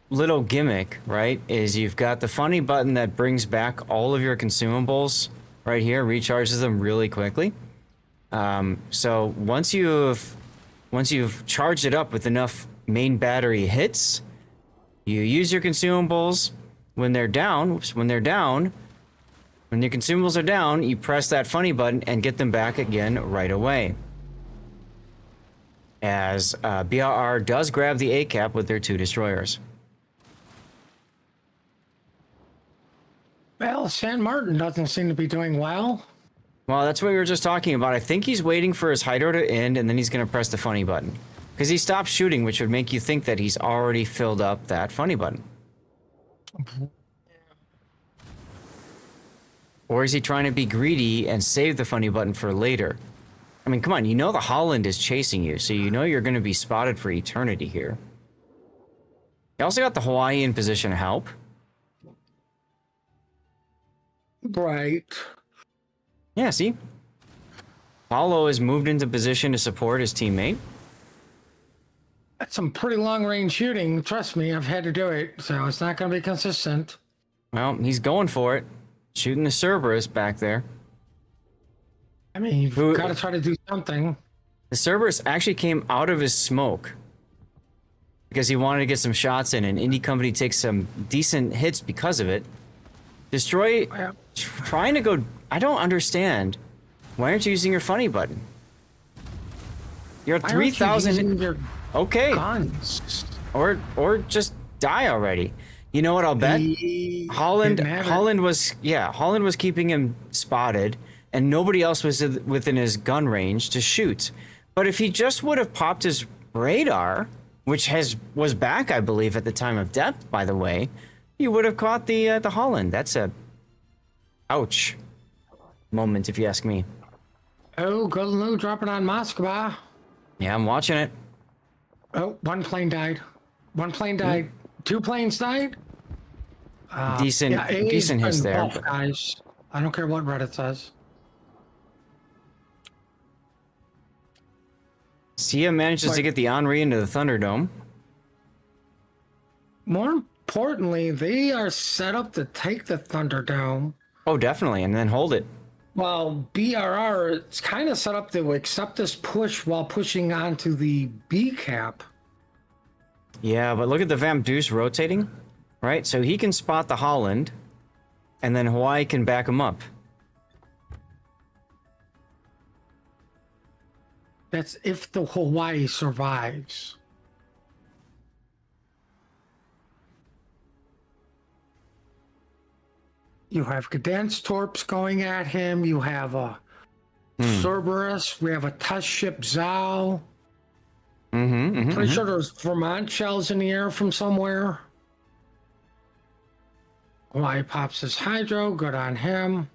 little gimmick, right, is you've got the funny button that brings back all of your consumables right here, recharges them really quickly. So once you've charged it up with enough main battery hits, you use your consumables. When your consumables are down, you press that funny button and get them back again right away. As BRR does grab the A-cap with their 2 destroyers. Well, San Martin doesn't seem to be doing well. Well, that's what we were just talking about. I think he's waiting for his hydro to end, and then he's going to press the funny button. Because he stopped shooting, which would make you think that he's already filled up that funny button. Or is he trying to be greedy and save the funny button for later? I mean, come on, you know the Holland is chasing you, so you know you're going to be spotted for eternity here. You also got the Hawaii in position to help. Right. Yeah, see? Paulo has moved into position to support his teammate. That's some pretty long-range shooting. Trust me, I've had to do it, so it's not going to be consistent. Well, he's going for it. Shooting the Cerberus back there. I mean, you've got to try to do something. The Cerberus actually came out of his smoke because he wanted to get some shots in, and Indie Company takes some decent hits because of it. Destroy... Yeah. Trying to go... I don't understand. Why aren't you using your funny button? You're at 3,000... Okay. Guns. Or just die already. You know what I'll bet? Holland was keeping him spotted, and nobody else was within his gun range to shoot. But if he just would have popped his radar, which was back, I believe, at the time of death, by the way, you would have caught the Holland. That's a ouch moment, if you ask me. Oh, Golden Lou dropping on Moscow. Yeah, I'm watching it. Oh, one plane died. One plane died. Two planes died. Decent hits there. Both, guys. I don't care what Reddit says. Sia manages to get the Henri into the Thunderdome. More importantly, they are set up to take the Thunderdome. Oh, definitely, and then hold it. Well, BRR is kind of set up to accept this push while pushing onto the B cap. Yeah, but look at the Vamp Deuce rotating, right? So he can spot the Holland, and then Hawaii can back him up. That's if the Hawaii survives. You have Gdansk Torps going at him. You have a Cerberus. We have a test ship Zao. Pretty sure there's Vermont shells in the air from somewhere. Hawaii pops his hydro. Good on him.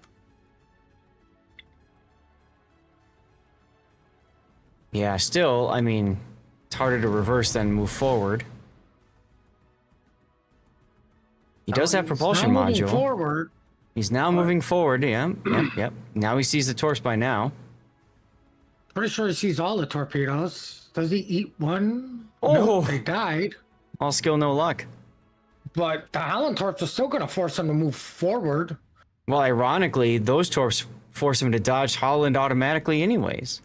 Yeah, still, I mean, it's harder to reverse than move forward. He does have propulsion module. Forward. He's now moving forward. Yeah, yep. Now he sees the torps by now. Pretty sure he sees all the torpedoes. Does he eat one? Oh, nope, they died. All skill, no luck. But the Holland torps are still going to force him to move forward. Well, ironically, those torps force him to dodge Holland automatically anyways.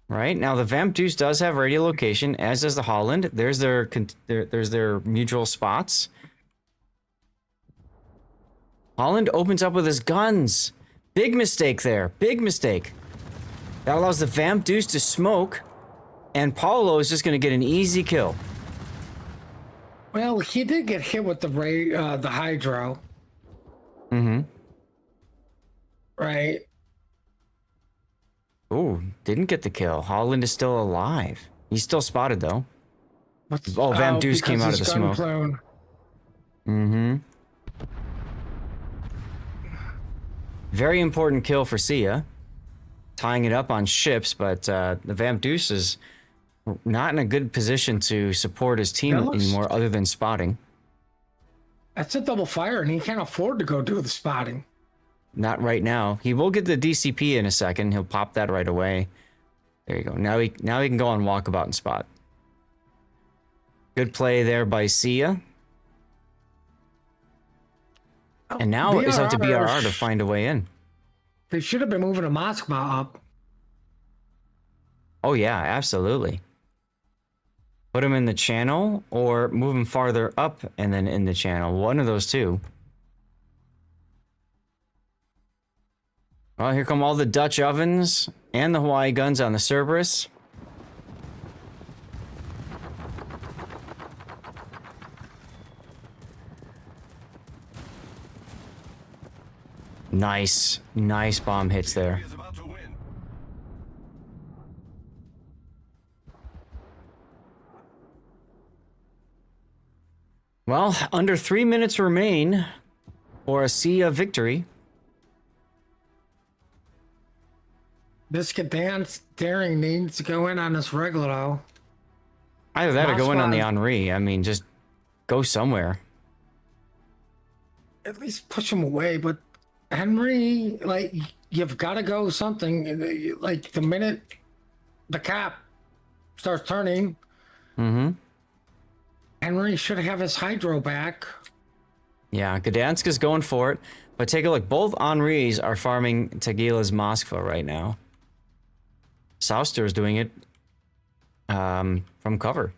Right? Now, the Vamp Deuce does have radio location, as does the Holland. There's their mutual spots. Holland opens up with his guns. Big mistake there. Big mistake. That allows the Vamp Deuce to smoke, and Paulo is just going to get an easy kill. Well, he did get hit with the hydro. Right. Ooh, didn't get the kill. Holland is still alive. He's still spotted, though. Oh, Vamp Deuce came out of the smoke. Clone. Very important kill for Sia. Tying it up on ships, but the Vamp Deuce is not in a good position to support his team anymore other than spotting. That's a double fire, and he can't afford to go do the spotting. Not right now. He will get the DCP in a second. He'll pop that right away. There you go. Now he can go on walkabout and spot. Good play there by Sia. And now it's up to BRR to find a way in. They should have been moving a Moscow up. Oh, yeah, absolutely. Put him in the channel or move him farther up and then in the channel. One of those two. Well, here come all the Dutch ovens and the Hawaii guns on the Cerberus. Nice. Nice bomb hits there. He is about to win. Well, under 3 minutes remain for a sea victory. This Gdansk daring needs to go in on this Regulo. Either that or go in on the Henri. I mean, just go somewhere. At least push him away, but Henry, like, you've got to go something. Like, the minute the cap starts turning, Henry should have his hydro back. Yeah, Gdansk is going for it. But take a look. Both Henris are farming Tagila's Moskva right now. Souster is doing it from cover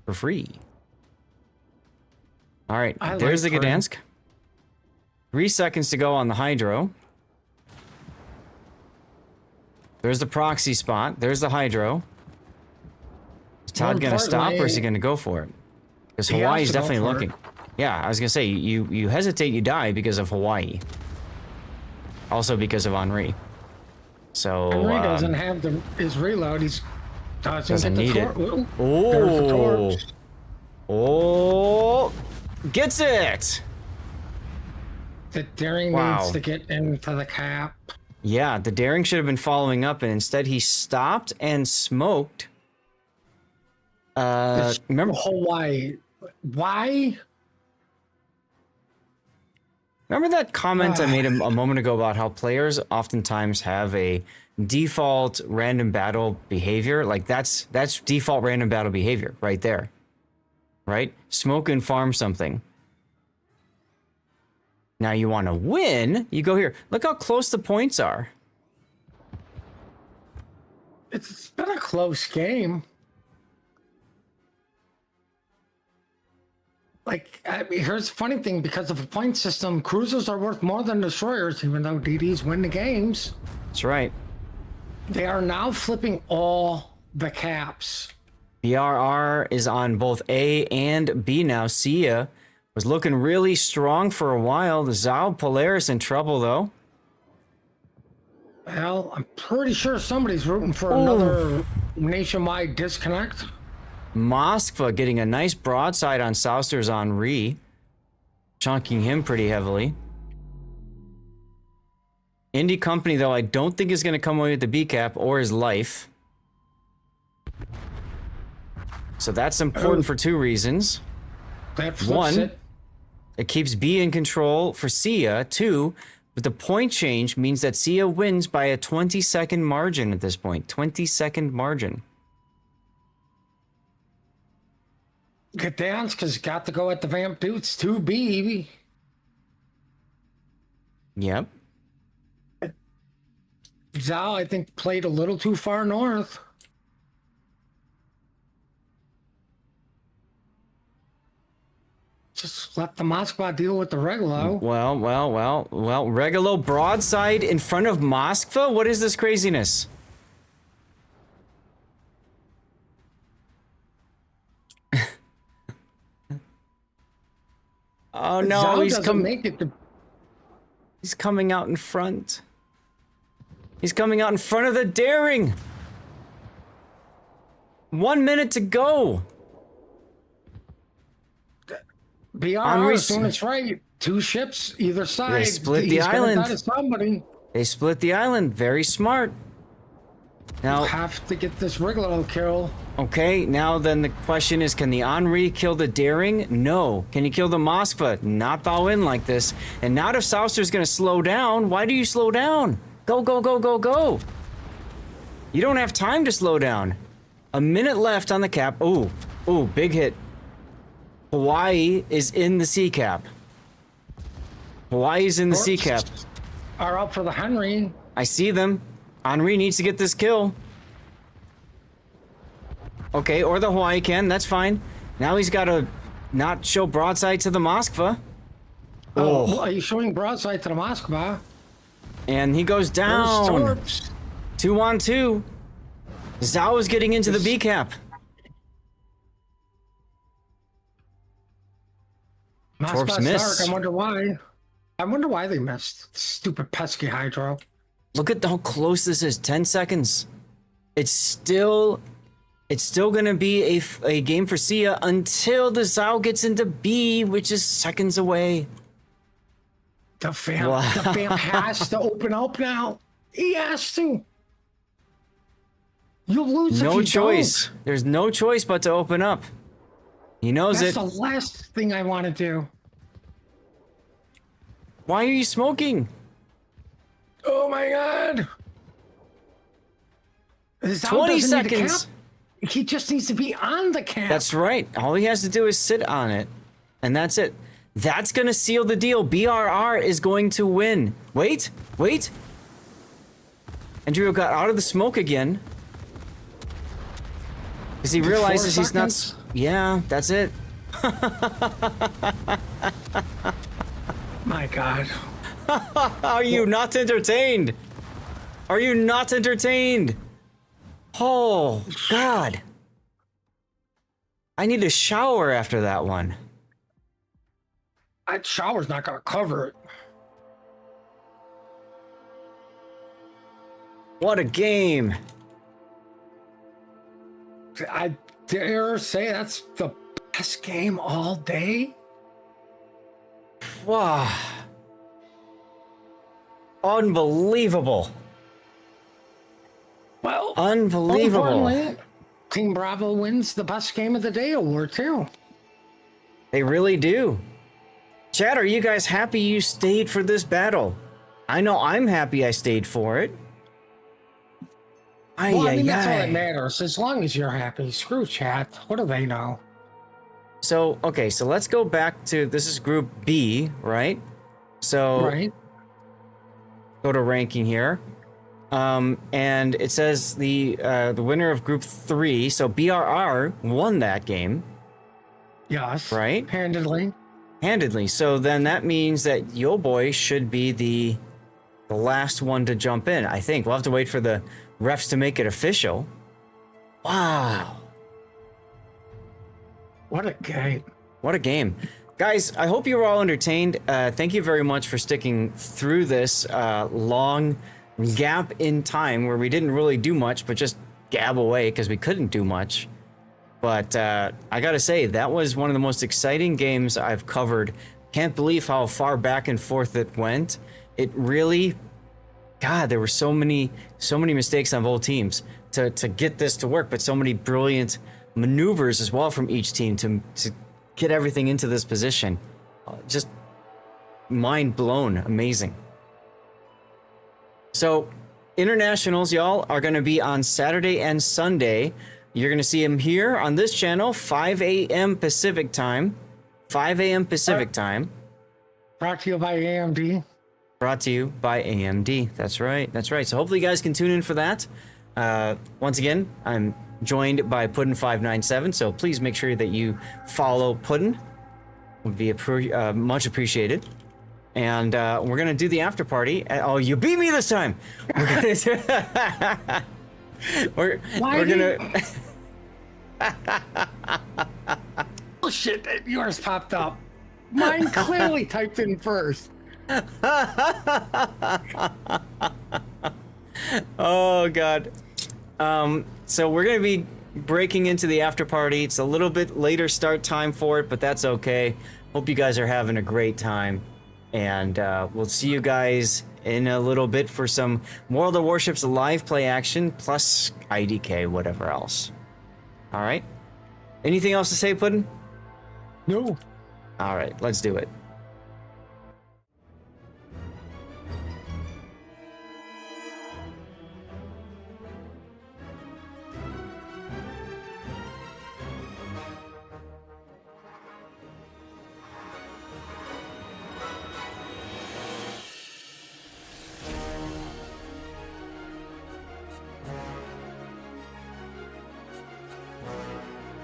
for free. All right, there's the Gdansk. 3 seconds to go on the hydro. There's the proxy spot. There's the hydro. Is Todd going to stop or is he going to go for it? Because Hawaii's definitely looking. Yeah, I was going to say, you hesitate, you die because of Hawaii. Also because of Henri. So Henry doesn't have his reload. He's doesn't need it. Oh, oh, gets it. The daring needs to get into the cap. Yeah, the daring should have been following up, and instead he stopped and smoked. Remember Hawaii? Why? Remember that comment I made a moment ago about how players oftentimes have a default random battle behavior? Like that's default random battle behavior right there. Right? Smoke and farm something. Now you want to win, you go here. Look how close the points are. It's been a close game. Like, I mean, here's the funny thing, because of a point system, cruisers are worth more than destroyers, even though DDs win the games. That's right. They are now flipping all the caps. BRR is on both A and B now. Sia was looking really strong for a while. The Zao Polaris in trouble, though. Well, I'm pretty sure somebody's rooting for another nationwide disconnect. Moskva getting a nice broadside on Souster's Henri, chunking him pretty heavily. Indie Company, though, I don't think is going to come away with the B cap or his life. So that's important for two reasons. One, it keeps B in control for Sia. Two, but the point change means that Sia wins by a 20-second margin at this point. 20-second margin. Gdansk has got to go at the Vamp Dudes 2B. Yep. Zhao, I think, played a little too far north. Just let the Moskva deal with the Regulo. Well. Regulo broadside in front of Moskva? What is this craziness? Oh no, Zhao he's coming out in front. He's coming out in front of the daring. 1 minute to go. BR is doing its right. Two ships either side. They split the island. Somebody. They split the island. Very smart. Now you have to get this Regulo kill. Okay, now then the question is, can the Henri kill the daring? No. Can he kill the Moskva? Not bow in like this. And not if Souster's gonna slow down. Why do you slow down? Go, go, go, go, go. You don't have time to slow down. A minute left on the cap. Ooh, big hit. Hawaii is in the C cap. Hawaii's in the C cap. Are up for the Henry. I see them. Henri needs to get this kill. Okay, or the Hawaii can. That's fine. Now he's got to not show broadside to the Moskva. Oh, are you showing broadside to the Moskva? And he goes down. 2 on 2. Zhao is getting into the B cap. Torps miss. Dark, I wonder why. I wonder why they missed. Stupid pesky hydro. Look at how close this is. 10 seconds. It's still gonna be a game for Sia until the Zao gets into B, which is seconds away. The fam has to open up now. He has to. You'll lose No if you choice. don't. There's no choice but to open up. He knows That's it. the last thing I want to do. Why are you smoking? Oh my god. Zao 20 doesn't need a seconds. cap. He just needs to be on the cap. That's right. All he has to do is sit on it. And that's it. That's going to seal the deal. BRR is going to win. Wait. Andrew got out of the smoke again. Because he realizes he's not... Yeah, that's it. My god. Are you not entertained? Are you not entertained? Oh, God. I need a shower after that one. That shower's not going to cover it. What a game. I dare say that's the best game all day. Wow. Unbelievable. Well, Unbelievable. importantly, Team Bravo wins the best game of the day award too. They really do. Chad, are you guys happy you stayed for this battle? I know I'm happy I stayed for it. Well, I mean, that's all that matters. As long as you're happy. Screw chat. What do they know? So, okay, so let's go back to, this is Group B, right? So, Right. go to ranking here. And it says the winner of Group 3, so BRR won that game. Yes. Right? Handedly. So then that means that Yo Boy should be the last one to jump in, I think. We'll have to wait for the refs to make it official. Wow. What a game. What a game. Guys, I hope you were all entertained. Thank you very much for sticking through this long gap in time where we didn't really do much, but just gab away because we couldn't do much. But I gotta say, that was one of the most exciting games I've covered. Can't believe how far back and forth it went. It really, God, there were so many mistakes on both teams to get this to work, but so many brilliant maneuvers as well from each team to get everything into this position. Just mind blown, amazing. So, internationals, y'all, are going to be on Saturday and Sunday. You're going to see them here on this channel, 5 a.m. Pacific time. 5 a.m. Pacific time. Brought to you by AMD. Brought to you by AMD. That's right. That's right. So hopefully you guys can tune in for that. Once again, I'm joined by Puddin597, so please make sure that you follow Puddin. Would be much appreciated. And we're gonna do the after party. Oh, you beat me this time. We're gonna do. we're gonna. Oh shit! Yours popped up. Mine clearly typed in first. Oh God. So we're gonna be breaking into the after party. It's a little bit later start time for it, but that's okay. Hope you guys are having a great time, and we'll see you guys in a little bit for some World of Warships live play action plus IDK, whatever else. All right. Anything else to say, Puddin? No. All right, let's do it.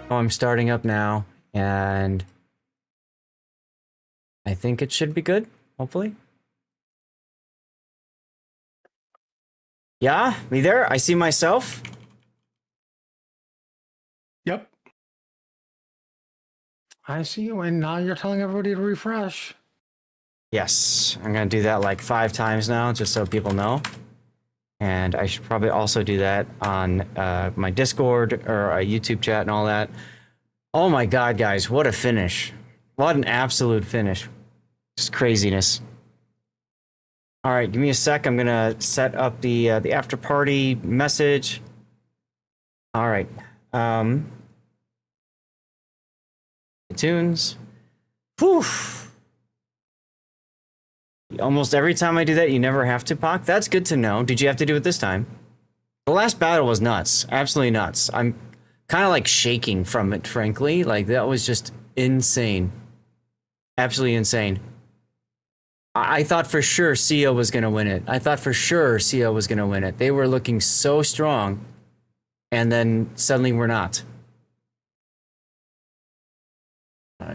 Oh, I'm starting up now, and I think it should be good, hopefully. Yeah, me there? I see myself. Yep. I see you, and now you're telling everybody to refresh. Yes, I'm gonna do that like 5 times now, just so people know. And I should probably also do that on my Discord or YouTube chat and all that. Oh my God, guys, what a finish. What an absolute finish. Just craziness. All right, give me a sec. I'm gonna set up the after party message. All right. Tunes. Whew. Almost every time I do that, you never have to, Pac. That's good to know. Did you have to do it this time? The last battle was nuts. Absolutely nuts. I'm kind of like shaking from it, frankly. Like, that was just insane. Absolutely insane. I thought for sure CO was going to win it. I thought for sure CO was going to win it. They were looking so strong, and then suddenly we're not.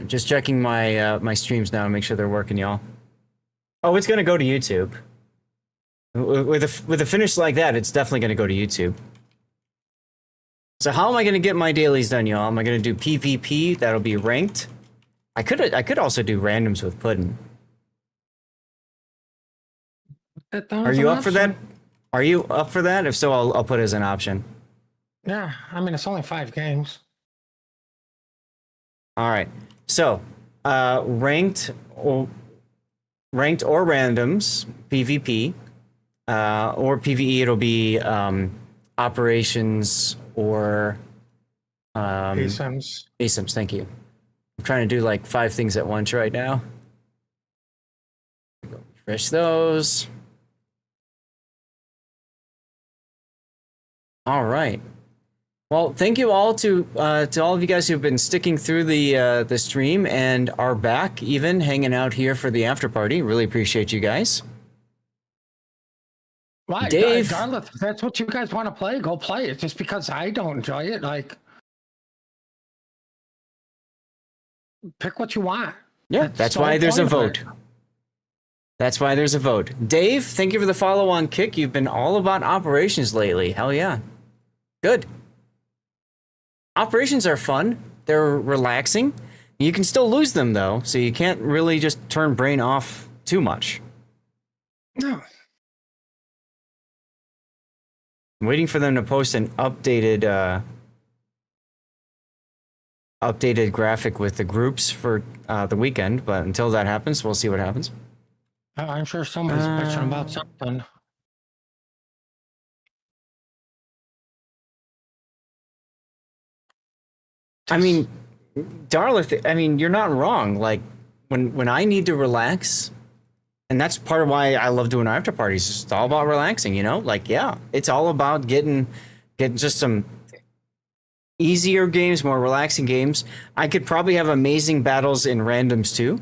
Just checking my my streams now to make sure they're working, y'all. Oh, it's going to go to YouTube. With a finish like that, it's definitely going to go to YouTube. So how am I going to get my dailies done, y'all? Am I going to do PvP? That'll be ranked. I could also do randoms with Puddin'. Are you up for that? Are you up for that? If so, I'll put it as an option. Yeah, I mean, it's only 5 games. All right. So, ranked or randoms, PvP, or PvE, it'll be operations or ASIMs. ASIMs, thank you. I'm trying to do like 5 things at once right now. Refresh those. All right. Well, thank you all to all of you guys who've been sticking through the stream and are back, even hanging out here for the after party. Really appreciate you guys. Why, Dave? Regardless, if that's what you guys want to play, go play it. Just because I don't enjoy it, like, pick what you want. Yeah, that's why there's a vote. That's why there's a vote. Dave, thank you for the follow on Kick. You've been all about operations lately. Hell yeah. Good. Operations are fun. They're relaxing. You can still lose them, though, so you can't really just turn brain off too much. No. I'm waiting for them to post an updated updated graphic with the groups for the weekend, but until that happens, we'll see what happens. I'm sure somebody's bitching about something. I mean, Darlith, I mean, you're not wrong. Like, when I need to relax, and that's part of why I love doing after parties. It's all about relaxing, you know? Like, yeah, it's all about getting just some easier games, more relaxing games. I could probably have amazing battles in randoms too.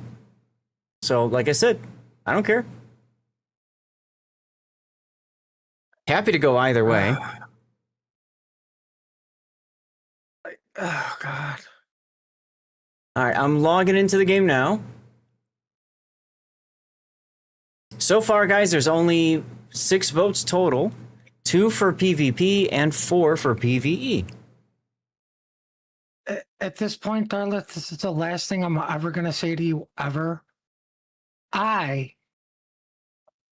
So, like I said, I don't care. Happy to go either way. Oh, God. All right, I'm logging into the game now. So far, guys, there's only 6 votes total. 2 for PvP and 4 for PvE. At this point, Darla, this is the last thing I'm ever going to say to you ever. I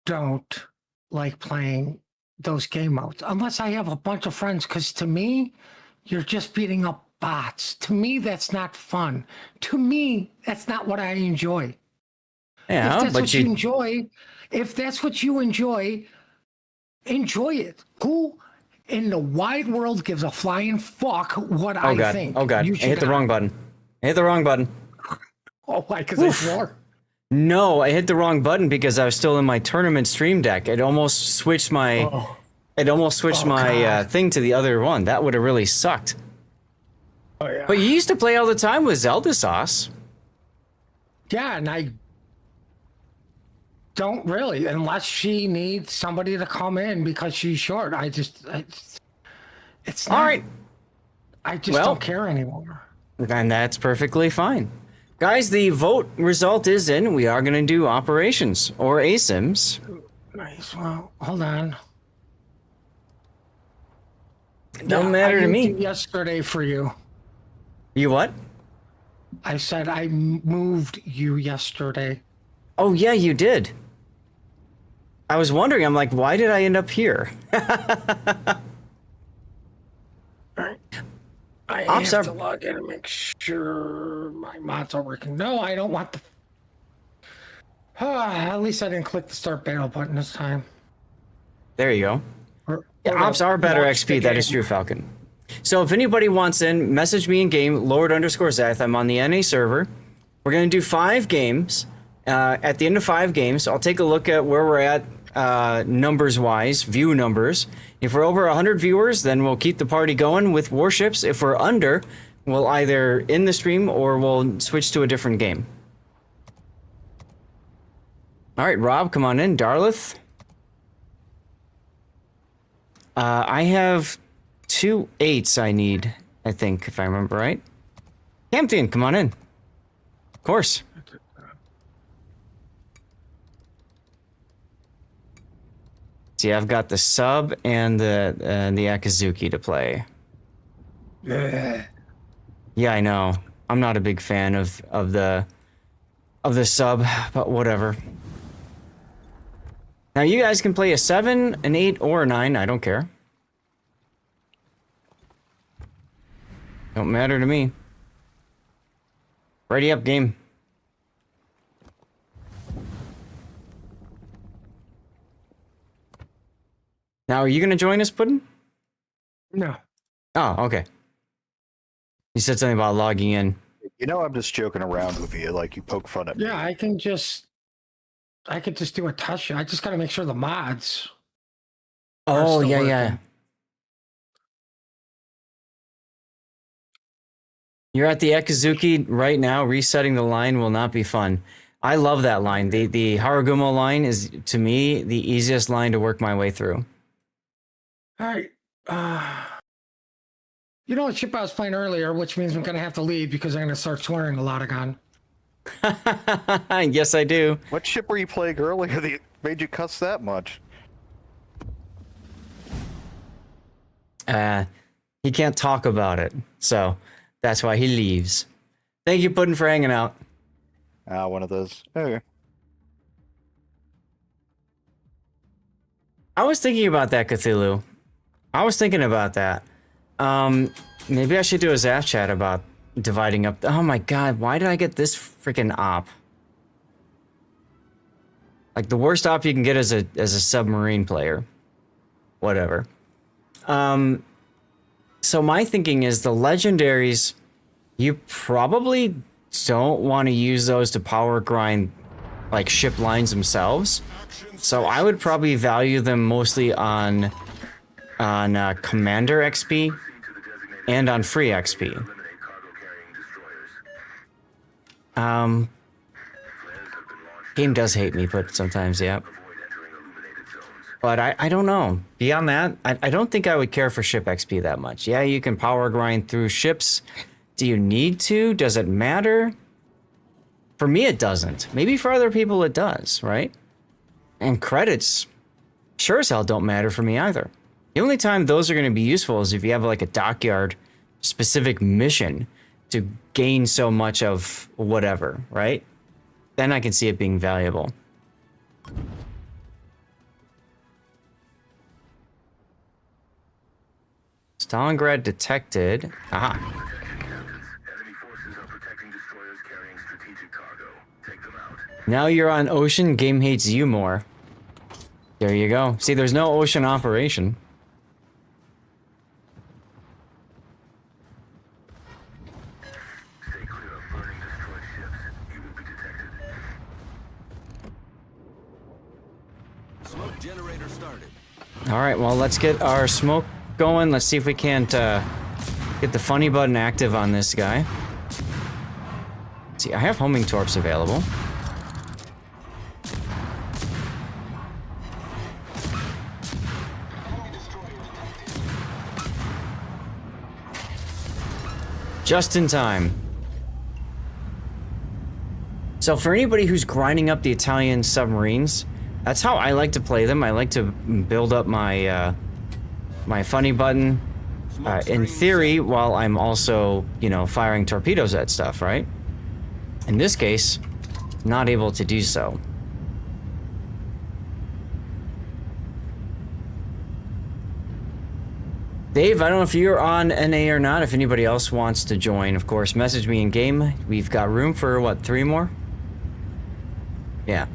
don't like playing those game modes unless I have a bunch of friends, because to me, you're just beating up bots. To me, that's not fun. To me, that's not what I enjoy. Yeah, if that's but what you enjoy, if that's what you enjoy it. Who in the wide world gives a flying fuck what I think? Oh God! I hit the wrong button. I hit the wrong button. Oh, why? Because it's war. No, I hit the wrong button because I was still in my tournament stream deck. It almost switched my. Oh. It almost switched my thing to the other one. That would have really sucked. Oh, yeah. But you used to play all the time with Zelda Sauce. Yeah, and I don't really, unless she needs somebody to come in because she's short. It's not, All right. I just don't care anymore. And that's perfectly fine. Guys, the vote result is in. We are going to do operations or ASIMs. Nice. Well, hold on. Don't matter to me. Yesterday for you. You what? I said I moved you yesterday. Oh, yeah, you did. I was wondering, I'm like, why did I end up here? I have to log in and make sure my mods are working. No, I don't want the... at least I didn't click the start battle button this time. There you go. Or Ops are better XP, that is true, Falcon. So if anybody wants in, message me in game, Lord_Zeth. I'm on the NA server. We're going to do 5 games. At the end of 5 games, I'll take a look at where we're at numbers-wise, view numbers. If we're over 100 viewers, then we'll keep the party going with Warships. If we're under, we'll either end the stream or we'll switch to a different game. All right, Rob, come on in. Darlith. I have 2 8s I need, I think, if I remember right. Campion, come on in. Of course. See, I've got the sub and the Akazuki to play. Yeah, I know. I'm not a big fan of the sub, but whatever. Now you guys can play a 7, an 8, or a 9. I don't care. Don't matter to me. Ready up, game. Now, are you gonna join us, Puddin'? No. Oh, okay. You said something about logging in. You know, I'm just joking around with you, like you poke fun at me. Yeah, I could just do a touch. I just gotta make sure the mods. Oh, yeah, yeah. You're at the Akazuki right now. Resetting the line will not be fun. I love that line. The Haragumo line is, to me, the easiest line to work my way through. All right. You know what ship I was playing earlier, which means I'm going to have to leave because I'm going to start swearing a lot again. Yes, I do. What ship were you playing earlier that made you cuss that much? He can't talk about it, so that's why he leaves. Thank you, Puddin', for hanging out. One of those. Okay. I was thinking about that, Cthulhu. I was thinking about that. Maybe I should do a Zaf chat about dividing up. Oh my god, why did I get this freaking op? Like, the worst op you can get as a submarine player. Whatever. So my thinking is the legendaries, you probably don't want to use those to power grind like ship lines themselves. So I would probably value them mostly on commander XP and on free XP. Game does hate me, but sometimes, yeah. But I don't know. Beyond that, I don't think I would care for ship XP that much. Yeah, you can power grind through ships. Do you need to? Does it matter? For me, it doesn't. Maybe for other people it does, right? And credits, sure as hell don't matter for me either. The only time those are going to be useful is if you have like a dockyard specific mission to gain so much of whatever, right? Then I can see it being valuable. Stalingrad detected. Aha. Now you're on ocean, game hates you more. There you go. See, there's no ocean operation. Stay clear of burning destroyed ships. You will be detected. Smoke generator started. Alright, well, let's get our smoke going. Let's see if we can't get the funny button active on this guy. See, I have homing torps available. Just in time. So for anybody who's grinding up the Italian submarines, that's how I like to play them. I like to build up my my funny button in theory while I'm also, you know, firing torpedoes at stuff, right? In this case, not able to do so. Dave, I don't know if you're on NA or not. If anybody else wants to join, of course, message me in game. We've got room for, what, 3 more? Yeah.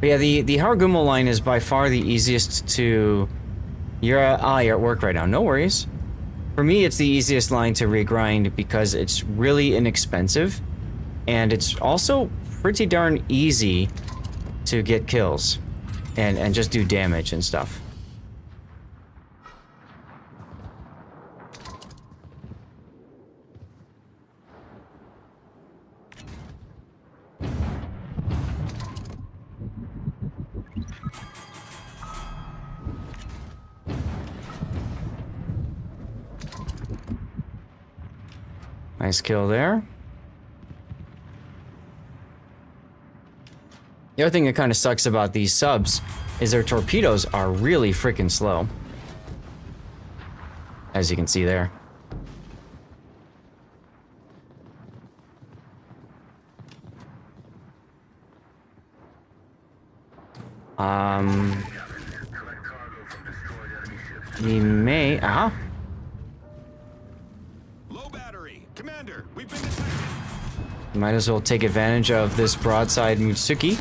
But yeah, the Haragumo line is by far the easiest to... You're at work right now. No worries. For me, it's the easiest line to regrind because it's really inexpensive. And it's also pretty darn easy to get kills and just do damage and stuff. Nice kill there. The other thing that kind of sucks about these subs is their torpedoes are really freaking slow. As you can see there. We may... Low battery. Commander, we've been detected. Might as well take advantage of this broadside Mutsuki.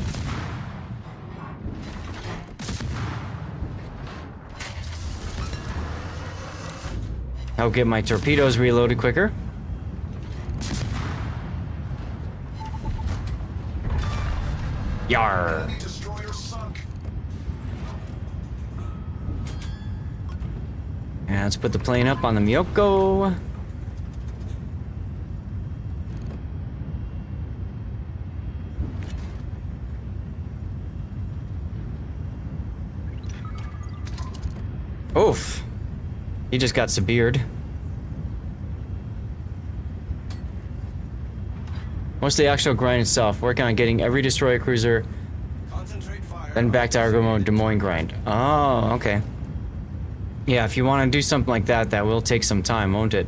I'll get my torpedoes reloaded quicker. Yar. Enemy destroyer sunk. And let's put the plane up on the Miyoko. Oof. He just got severed. What's the actual grind itself? Working on getting every destroyer cruiser, Concentrate fire. then back to our Des Moines grind. Oh, okay. Yeah, if you want to do something like that, that will take some time, won't it?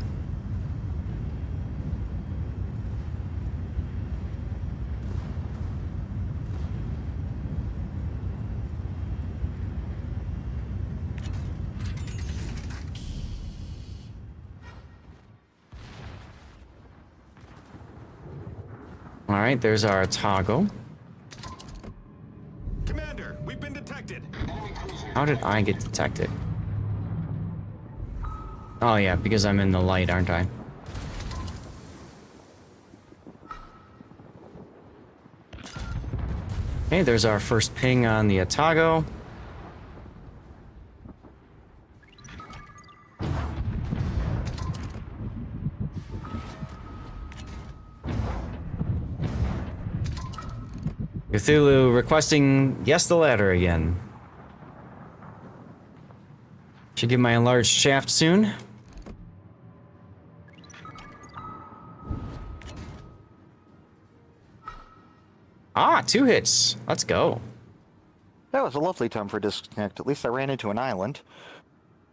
Alright, there's our Otago. Commander, we've been detected. How did I get detected? Oh yeah, because I'm in the light, aren't I? Okay, there's our first ping on the Otago. Cthulhu requesting yes the ladder again. Should get my enlarged shaft soon. Ah, 2 hits. Let's go. That was a lovely time for disconnect. At least I ran into an island.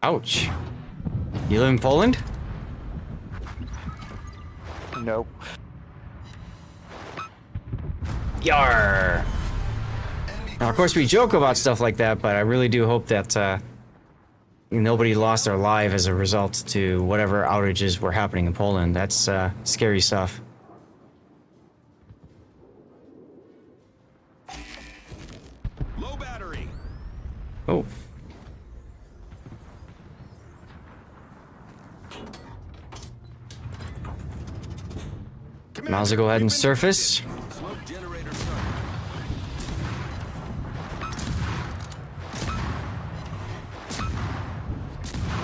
Ouch. You live in Poland? Nope. Yar! Now, of course, we joke about stuff like that, but I really do hope that nobody lost their life as a result to whatever outages were happening in Poland. That's scary stuff. Low battery. Oh. Might as well go ahead and surface. Smoke generator started.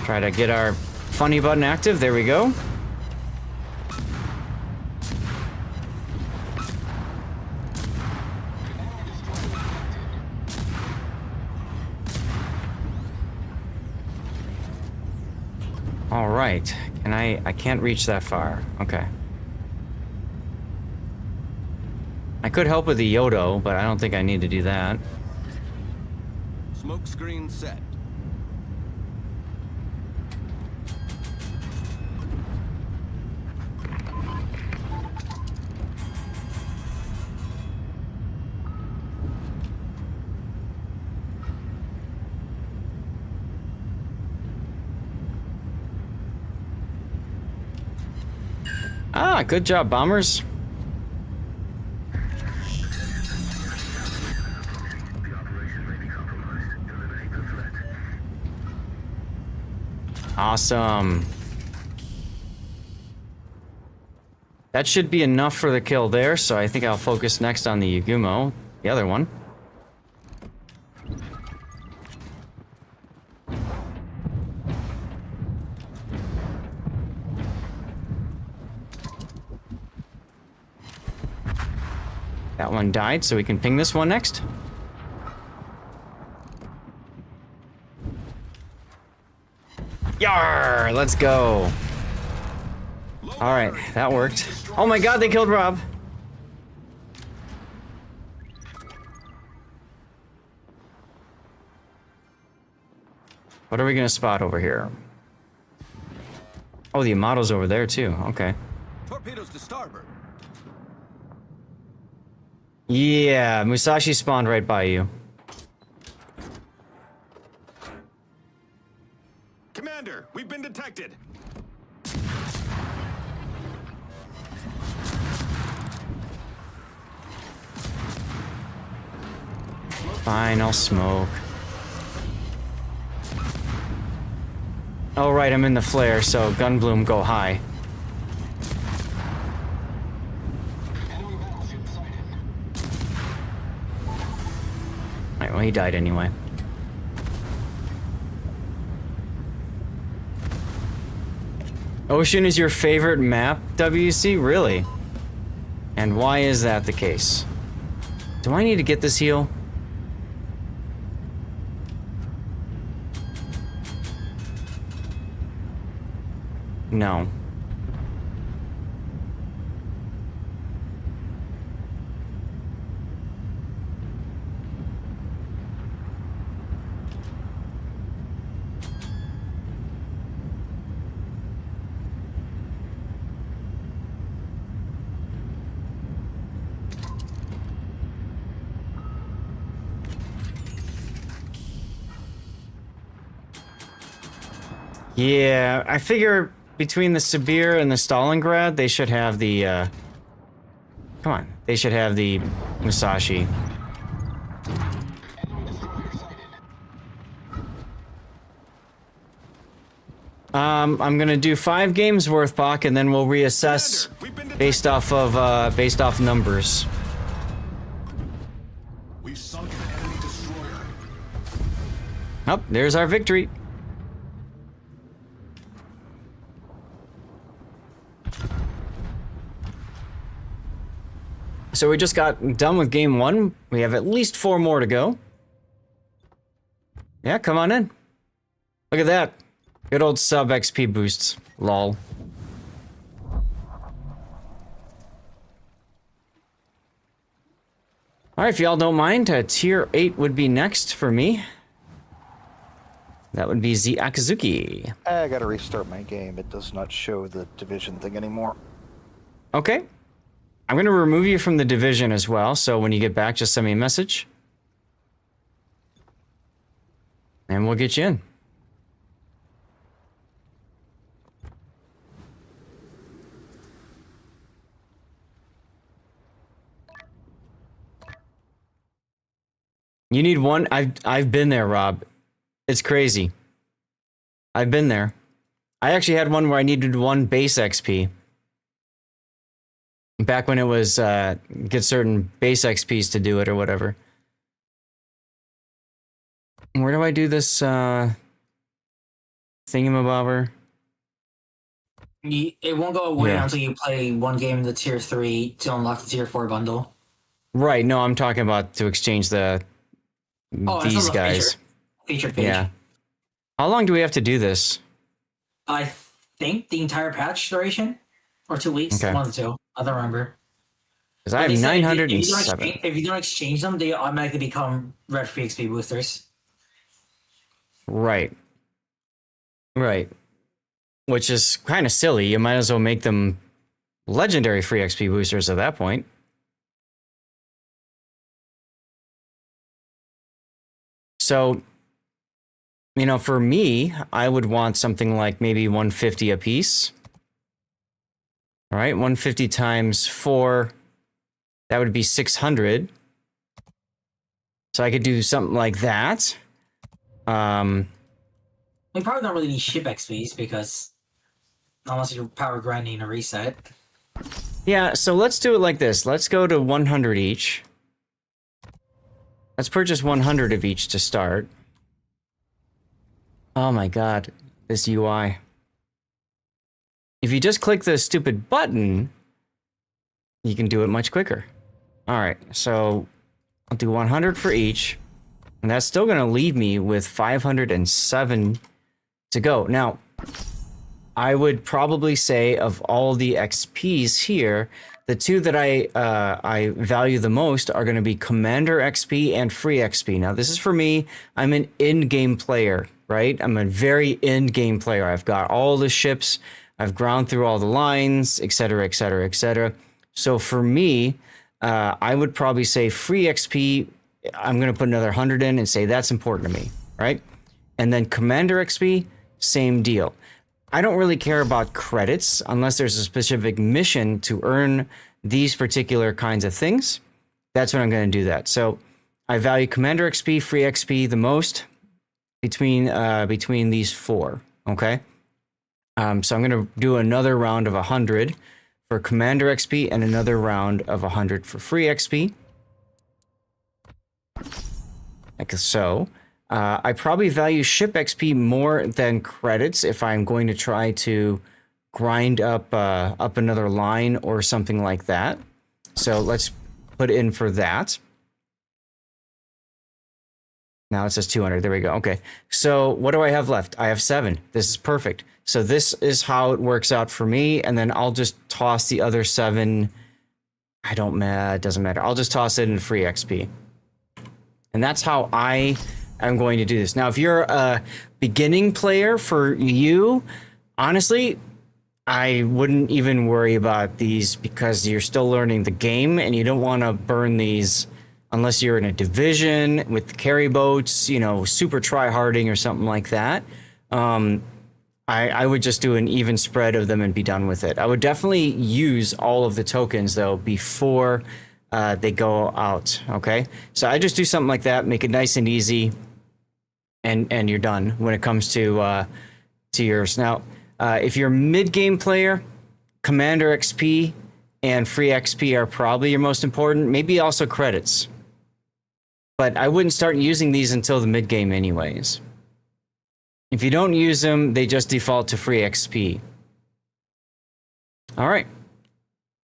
Try to get our funny button active. There we go. All right. Can I can't reach that far. Okay. I could help with the Yodo, but I don't think I need to do that. Smoke screen set. Ah, good job, bombers. Awesome. That should be enough for the kill there, so I think I'll focus next on the Yugumo, the other one. That one died, so we can ping this one next. Yar! Let's go. Alright, that worked. Oh my god, they killed Rob. What are we gonna spot over here? Oh, the Amato's over there too. Okay. Torpedoes to starboard. Yeah, Musashi spawned right by you. Commander, we've been detected. Fine, I'll smoke. Oh right, I'm in the flare, so gun bloom go high. Alright, well he died anyway. Ocean is your favorite map, WC? Really? And why is that the case? Do I need to get this heal? No. Yeah, I figure between the Sibir and the Stalingrad, they should have the, come on, they should have the Musashi. I'm gonna do 5 games worth, Bach, and then we'll reassess based off numbers. We've sunk an enemy destroyer. Oh, there's our victory. So we just got done with game 1. We have at least 4 more to go. Yeah, come on in. Look at that. Good old sub XP boosts. Lol. Alright, if y'all don't mind, tier 8 would be next for me. That would be Z Akazuki. I gotta restart my game. It does not show the division thing anymore. Okay. I'm going to remove you from the division as well, so when you get back, just send me a message. And we'll get you in. You need one? I've been there, Rob. It's crazy. I've been there. I actually had one where I needed 1 base XP. Back when it was, get certain base XPs to do it or whatever. Where do I do this, thingamabobber? It won't go away until you play 1 game in the tier 3 to unlock the tier 4 bundle. Right, no, I'm talking about to exchange these guys. Featured page. Yeah. How long do we have to do this? I think the entire patch duration, or 2 weeks, Okay. 1 or 2. I don't remember. Because I have 907. If you don't exchange them, they automatically become red free XP boosters. Right. Right. Which is kind of silly. You might as well make them legendary free XP boosters at that point. So, you know, for me, I would want something like maybe 150 a piece. All right, 150 times 4, that would be 600. So I could do something like that. We probably don't really need ship XPs because unless you're power grinding a reset. Yeah, so let's do it like this. Let's go to 100 each. Let's purchase 100 of each to start. Oh my god, this UI. If you just click the stupid button, you can do it much quicker. All right, so I'll do 100 for each, and that's still going to leave me with 507 to go. Now, I would probably say of all the XPs here, the two that I value the most are going to be Commander XP and Free XP. Now, this is for me. I'm an in-game player, right? I'm a very in-game player. I've got all the ships. I've ground through all the lines, etc., etc., etc. So for me, I would probably say Free XP, I'm going to put another 100 in and say that's important to me, right? And then Commander XP, same deal. I don't really care about credits unless there's a specific mission to earn these particular kinds of things. That's when I'm going to do that. So I value Commander XP, Free XP the most between these four, okay? So I'm going to do another round of 100 for Commander XP and another round of 100 for Free XP. Like so. I probably value ship XP more than credits if I'm going to try to grind up another line or something like that. So let's put in for that. Now it says 200. There we go. Okay. So what do I have left? I have 7. This is perfect. So this is how it works out for me. And then I'll just toss the other 7. It doesn't matter. I'll just toss it in Free XP. And that's how I'm going to do this. Now, if you're a beginning player, for you, honestly, I wouldn't even worry about these because you're still learning the game and you don't want to burn these unless you're in a division with carry boats, super try-harding or something like that. I would just do an even spread of them and be done with it. I would definitely use all of the tokens, though, before they go out, okay? So I just do something like that, make it nice and easy, and you're done when it comes to yours. Now, if you're a mid-game player, Commander XP and Free XP are probably your most important, maybe also credits. But I wouldn't start using these until the mid-game anyways. If you don't use them, they just default to Free XP. All right.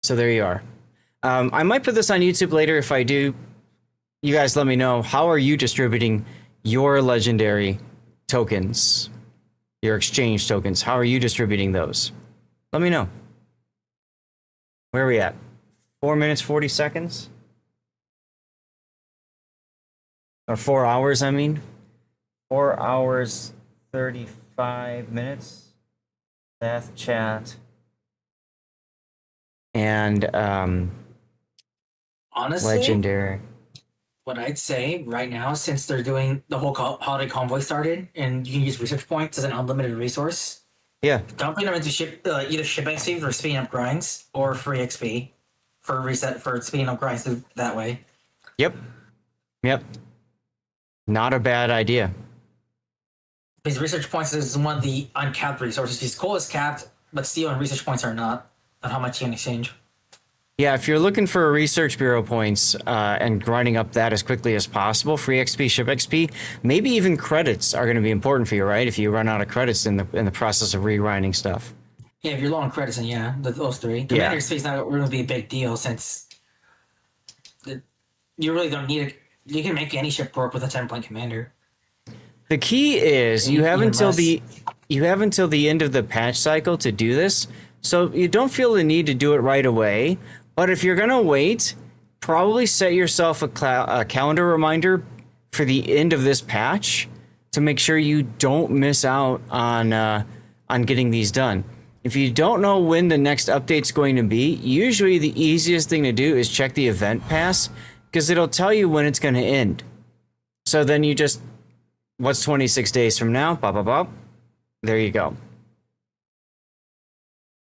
So there you are. I might put this on YouTube later. If I do, you guys let me know. How are you distributing your legendary tokens, your exchange tokens? How are you distributing those? Let me know. Where are we at? 4 minutes, 40 seconds? Or 4 hours, I mean. 4 hours, 35 minutes. Death chat. And honestly, legendary. What I'd say right now, since they're doing the whole holiday convoy started, and you can use research points as an unlimited resource. Yeah. Dumping them into either ship XP for speeding up grinds or Free XP for reset for speeding up grinds that way. Yep. Not a bad idea. Because research points is one of the uncapped resources. Because coal is capped, but steel and research points are not. On how much you can exchange. Yeah, if you're looking for research bureau points and grinding up that as quickly as possible, Free XP, Ship XP, maybe even credits are going to be important for you, right? If you run out of credits in the process of re-grinding stuff. Yeah, if you're low on credits, then yeah, those three. Commander XP is not going to be a big deal since you really don't need it. You can make any ship work with a 10-point commander. The key is you have until the end of the patch cycle to do this. So you don't feel the need to do it right away, but if you're gonna wait, probably set yourself a calendar reminder for the end of this patch to make sure you don't miss out on getting these done. If you don't know when the next update's going to be, usually the easiest thing to do is check the event pass because it'll tell you when it's going to end. So then you just, what's 26 days from now? Blah, blah, blah. There you go.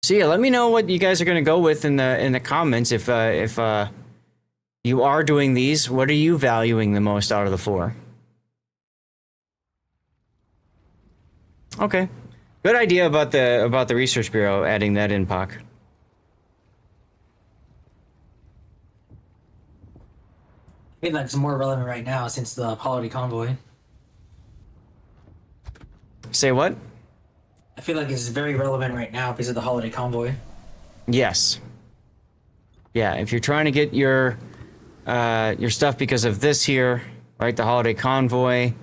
So yeah, let me know what you guys are gonna go with in the comments. If you are doing these, what are you valuing the most out of the 4? Okay, good idea about the research bureau, adding that in, Pac. I feel like it's more relevant right now since the holiday convoy. Say what? I feel like it's very relevant right now because of the holiday convoy. Yes. Yeah, if you're trying to get your stuff because of this here, right? The holiday convoy.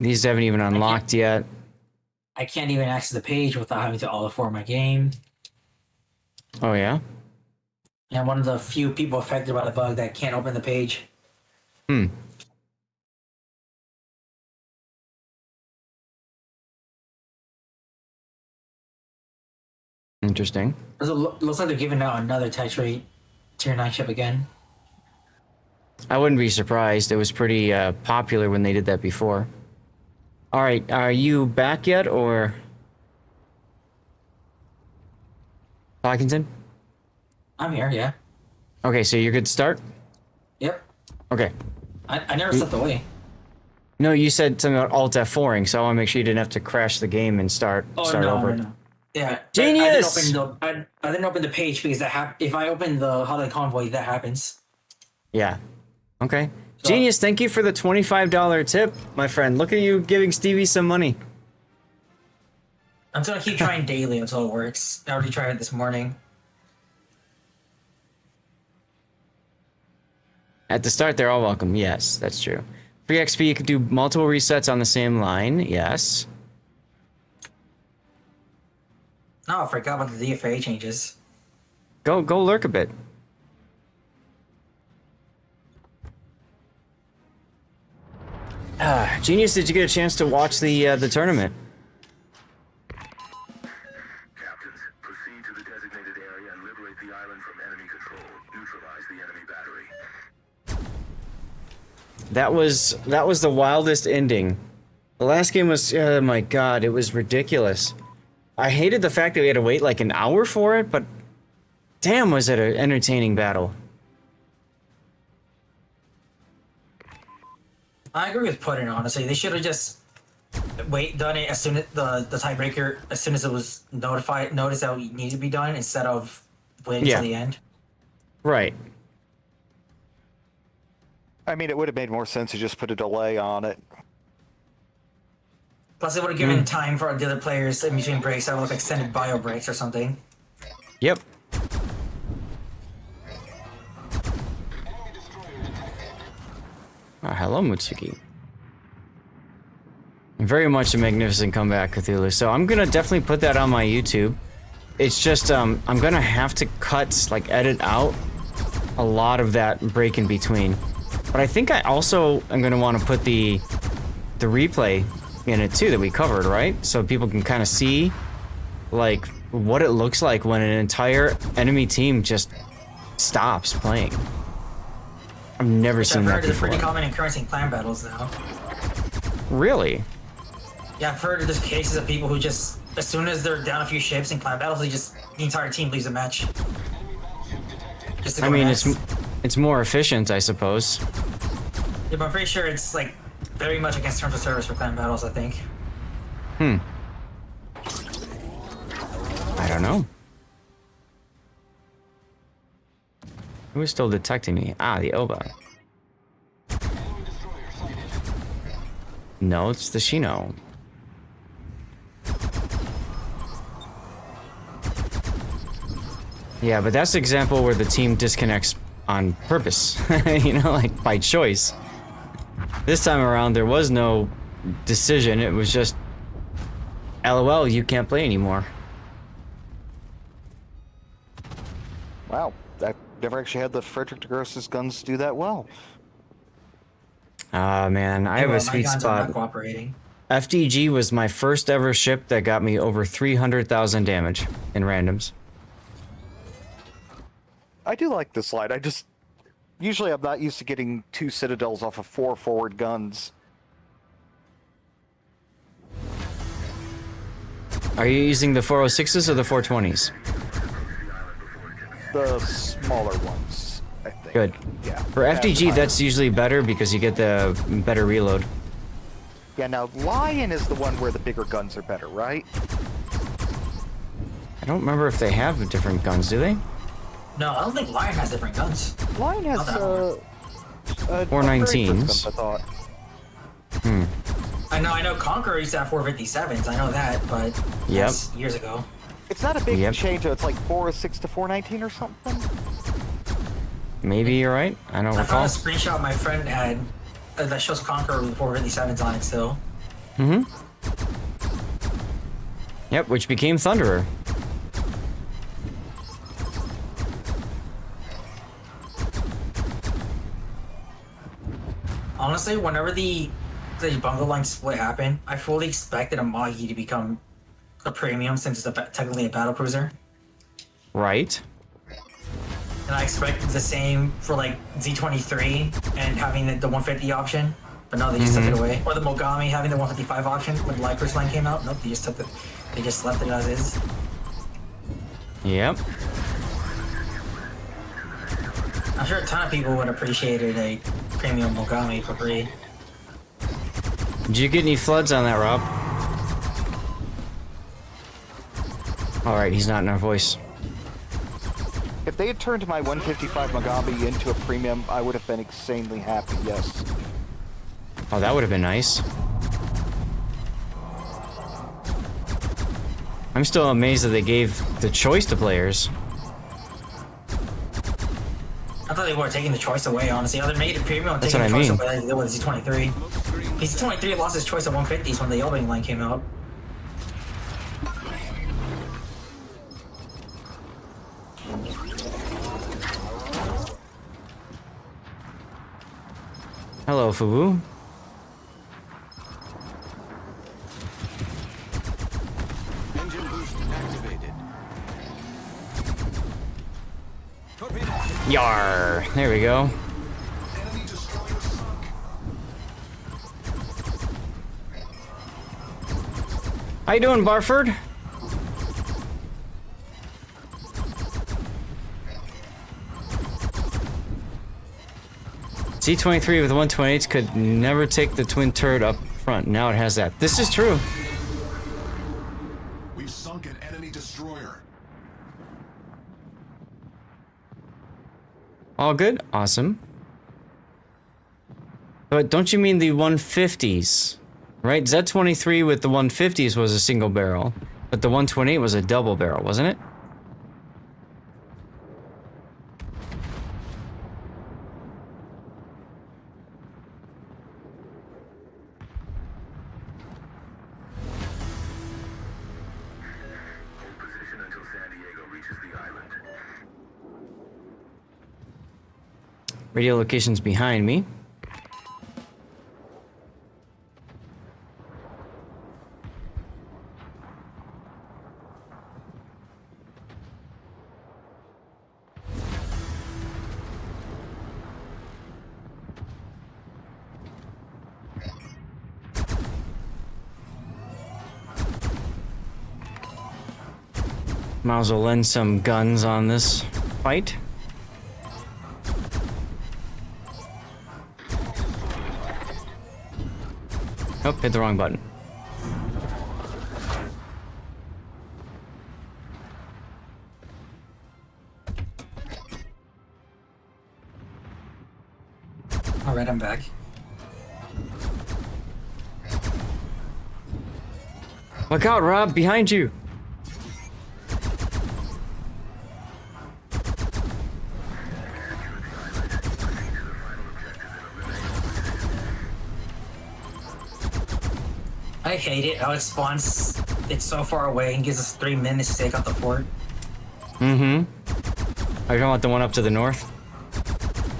These haven't even unlocked yet. I can't even access the page without having to auto-form my game. Oh yeah? And I'm one of the few people affected by the bug that can't open the page. Hmm. Interesting. Looks like they're giving out another tax rate tier 9 ship again. I wouldn't be surprised. It was pretty popular when they did that before. All right, are you back yet, or Parkinson? I'm here, yeah. Okay, so you're good to start. Yep. Okay. I never stepped away. No, you said something about Alt F4ing, so I want to make sure you didn't have to crash the game and start over. No. Yeah. Genius! I didn't open the page because if I open the holiday convoy, that happens. Yeah. Okay. So- Genius, thank you for the $25 tip, my friend. Look at you giving Stevie some money. I'm gonna keep trying daily until it works. I already tried it this morning. At the start, they're all welcome. Yes, that's true. Free XP, you can do multiple resets on the same line. Yes. No, I forgot about the DFA changes. Go lurk a bit. Genius, did you get a chance to watch the tournament? Captains, proceed to the designated area and liberate the island from enemy control. Neutralize the enemy battery. That was the wildest ending. The last game was, oh my god, it was ridiculous. I hated the fact that we had to wait like an hour for it, but damn, was it an entertaining battle. I agree with Puddin', honestly. They should have just done it as soon as the tiebreaker, as soon as it was noticed that it needed to be done, instead of waiting till the end. Right. I mean, it would have made more sense to just put a delay on it. Plus, it would have given time for the other players in between breaks to have like extended bio breaks or something. Yep. Oh, hello, Mutsuki. Very much a magnificent comeback, Cthulhu. So I'm gonna definitely put that on my YouTube. It's just, I'm gonna have to edit out a lot of that break in between. But I think I also am gonna want to put the replay in it too that we covered, right? So people can kind of see, like, what it looks like when an entire enemy team just stops playing. I've never seen that It's before. pretty common in currency and clan battles now. Really? Yeah, I've heard there's cases of people who just, as soon as they're down a few ships in clan battles, the entire team leaves the match. Just to I go mean, next. it's more efficient, I suppose. Yeah, but I'm pretty sure it's like very much against terms of service for clan battles, I think. I don't know. Who is still detecting me? Ah, the Oba. No, it's the Shino. Yeah, but that's the example where the team disconnects on purpose. You know, like by choice. This time around, there was no decision. It was just, LOL, you can't play anymore. Wow, I've never actually had the Frederick de Gross's guns do that well. Ah, man, I have a My sweet guns are not spot. cooperating. FDG was my first ever ship that got me over 300,000 damage in randoms. I do like this slide. Usually I'm not used to getting 2 citadels off of 4 forward guns. Are you using the 406s or the 420s? The smaller ones, I think. Good. Yeah. For FDG, that's usually better because you get the better reload. Yeah, now Lion is the one where the bigger guns are better, right? I don't remember if they have different guns, do they? No, I don't think Lion has different guns. Lion has, Not that one. 419s. I thought. I know Conqueror used to have 457s, I know that, but that's years ago. It's not a big Yep. change, though. It's like 406 to 419 or something. Maybe you're right. I don't I recall. found a screenshot my friend had that shows Conqueror with 457s on it still. Mm-hmm. Yep, which became Thunderer. Honestly, whenever the bungle line split happened, I fully expected a Mahi to become a premium since it's technically a battle cruiser. Right. And I expected the same for like Z23 and having the 150 option, but no, they just took it away. Or the Mogami having the 155 option when the Light Cruise line came out. Nope, they just took it. They just left it as is. Yep. I'm sure a ton of people would appreciate a premium Mogami for free. Did you get any floods on that, Rob? Alright, he's not in our voice. If they had turned my 155 Mogami into a premium, I would have been insanely happy, yes. Oh, that would have been nice. I'm still amazed that they gave the choice to players. I thought they were taking the choice away, honestly. They made it premium and That's taking the what I choice mean. away like they did with Z23. Z23 lost his choice at 150s when the Elbing line came out. Hello, Fubu. Engine boost activated. Yar! There we go. Enemy destroyer sunk. How you doing, Barford? C-23 with 128s could never take the twin turret up front. Now it has that. This is true. We've sunk an enemy destroyer. All good? Awesome. But don't you mean the 150s? Right? Z-23 with the 150s was a single barrel, but the 128 was a double barrel, wasn't it? Hold position until San Diego reaches the island. Radio location's behind me. Might as well lend some guns on this fight. Oh, hit the wrong button. Alright, I'm back. Look out, Rob, behind you! I hate it how it spawns. It's so far away and gives us 3 minutes to take out the fort. Mm-hmm. Are you talking about the one up to the north?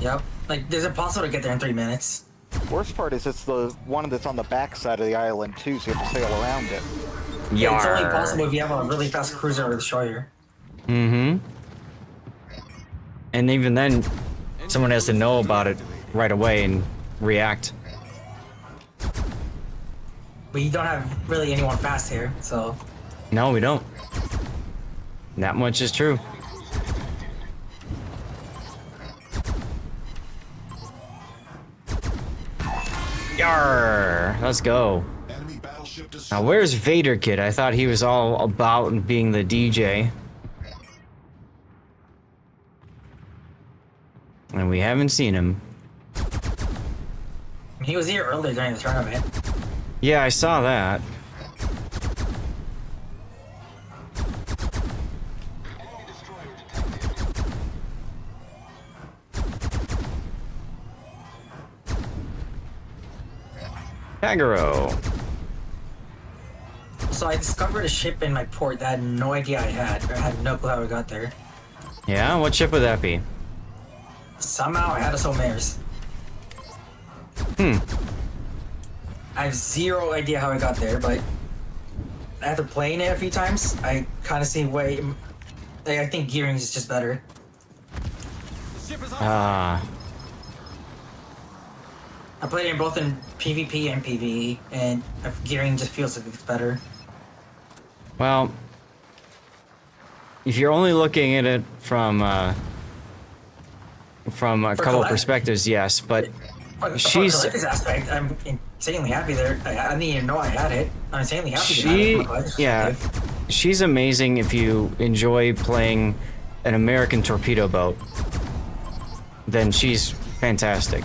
Yep. Like, it's impossible to get there in 3 minutes. Worst part is it's the one that's on the back side of the island, too, so you have to sail around it. Yeah, it's only Yar. possible if you have a really fast cruiser or destroyer. Mm-hmm. And even then, someone has to know about it right away and react. But you don't have really anyone fast here, so... No, we don't. That much is true. Yarr! Let's go. Enemy battleship destroyed. Now, where's Vader Kid? I thought he was all about being the DJ. And we haven't seen him. He was here earlier during the tournament. Yeah, I saw that. Kagero. So I discovered a ship in my port that I had no idea I had. I had no clue how it got there. Yeah, what ship would that be? Somehow I had a Somares. I have zero idea how I got there, but after playing it a few times, I kind of see way. I think gearing is just better. Ah. I played it both in PvP and PvE, and gearing just feels like it's better. Well, if you're only looking at it from a couple perspectives, yes, but From she's a collector's aspect, I'm insanely happy there. I didn't even know I had it. I'm insanely happy to she have it. yeah, she's amazing if you enjoy playing an American torpedo boat. Then she's fantastic.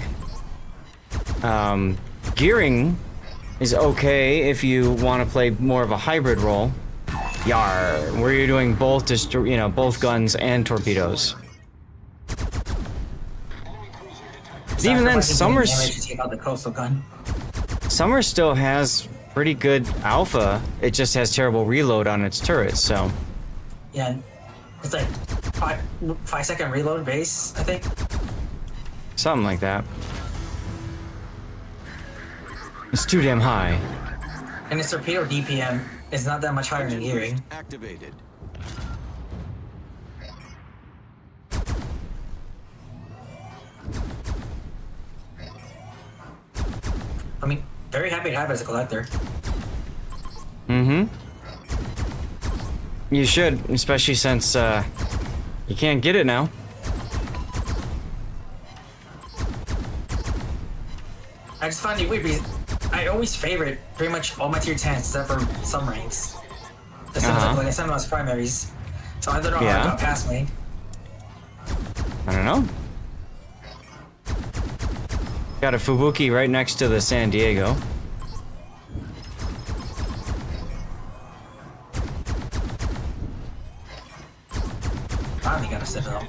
Gearing is okay if you want to play more of a hybrid role. Yar, where you're doing both, both guns and torpedoes. Even then, Summer still has pretty good alpha. It just has terrible reload on its turrets. So yeah, it's like 5-second reload base, I think. something like that. It's too damn high. And its torpedo DPM is not that much higher than gearing. Activated. I mean, very happy to have it as a collector. Mm-hmm. You should, especially since you can't get it now. I just find it weird because I always favorite pretty much all my tier 10s except for some ranks. Like I send them as primaries. So I don't know how it got past me. I don't know. Got a Fubuki right next to the San Diego. Finally got a Citadel.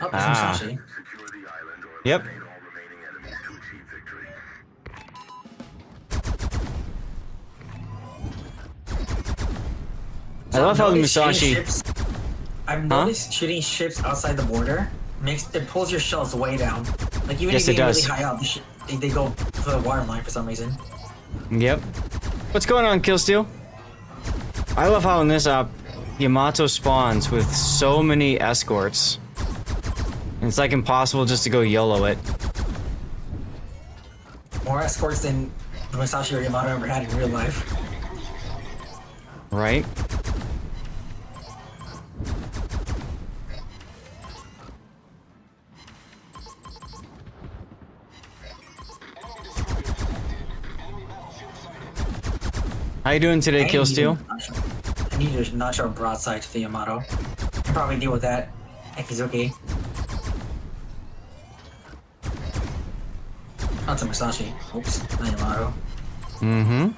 Oh, there's Musashi. Secure the island or Yep. eliminate all remaining enemies to achieve victory. I love how the Musashi. I've noticed shooting ships outside the border it pulls your shells way down. Like even Yes, if it you're does. really high up, they go for the waterline for some reason. Yep. What's going on, Killsteel? I love how in this op, Yamato spawns with so many escorts. And it's like impossible just to go YOLO it. More escorts than Musashi or Yamato ever had in real life. Right? How you doing today, Killsteel? I need to not show a broadside to the Yamato. I can probably deal with that. Akizuki. Not to Musashi. Oops, not Yamato. Mm-hmm.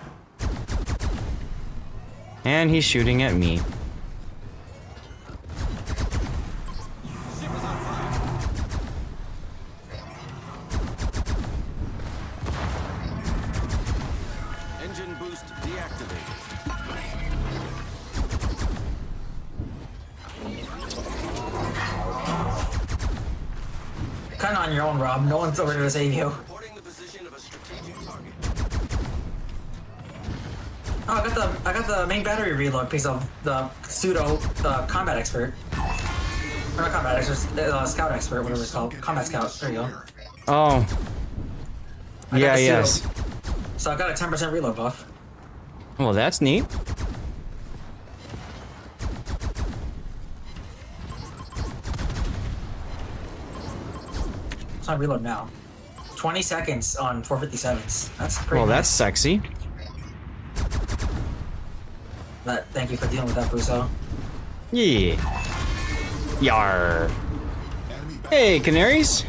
And he's shooting at me. Engine boost deactivated. Kinda on your own, Rob. No one's over there to save you. Reporting the Oh, I got the main battery reload because of the pseudo combat expert. Or not combat expert, scout expert, whatever it's called. Combat scout. There you go. Oh. I got Yeah, the pseudo. yes. So I got a 10% reload buff. Well, that's neat. It's not reload now. 20 seconds on 457s. That's pretty Well, nice. that's sexy. But thank you for dealing with that, Buso. Yeah. Yar. Hey, canaries.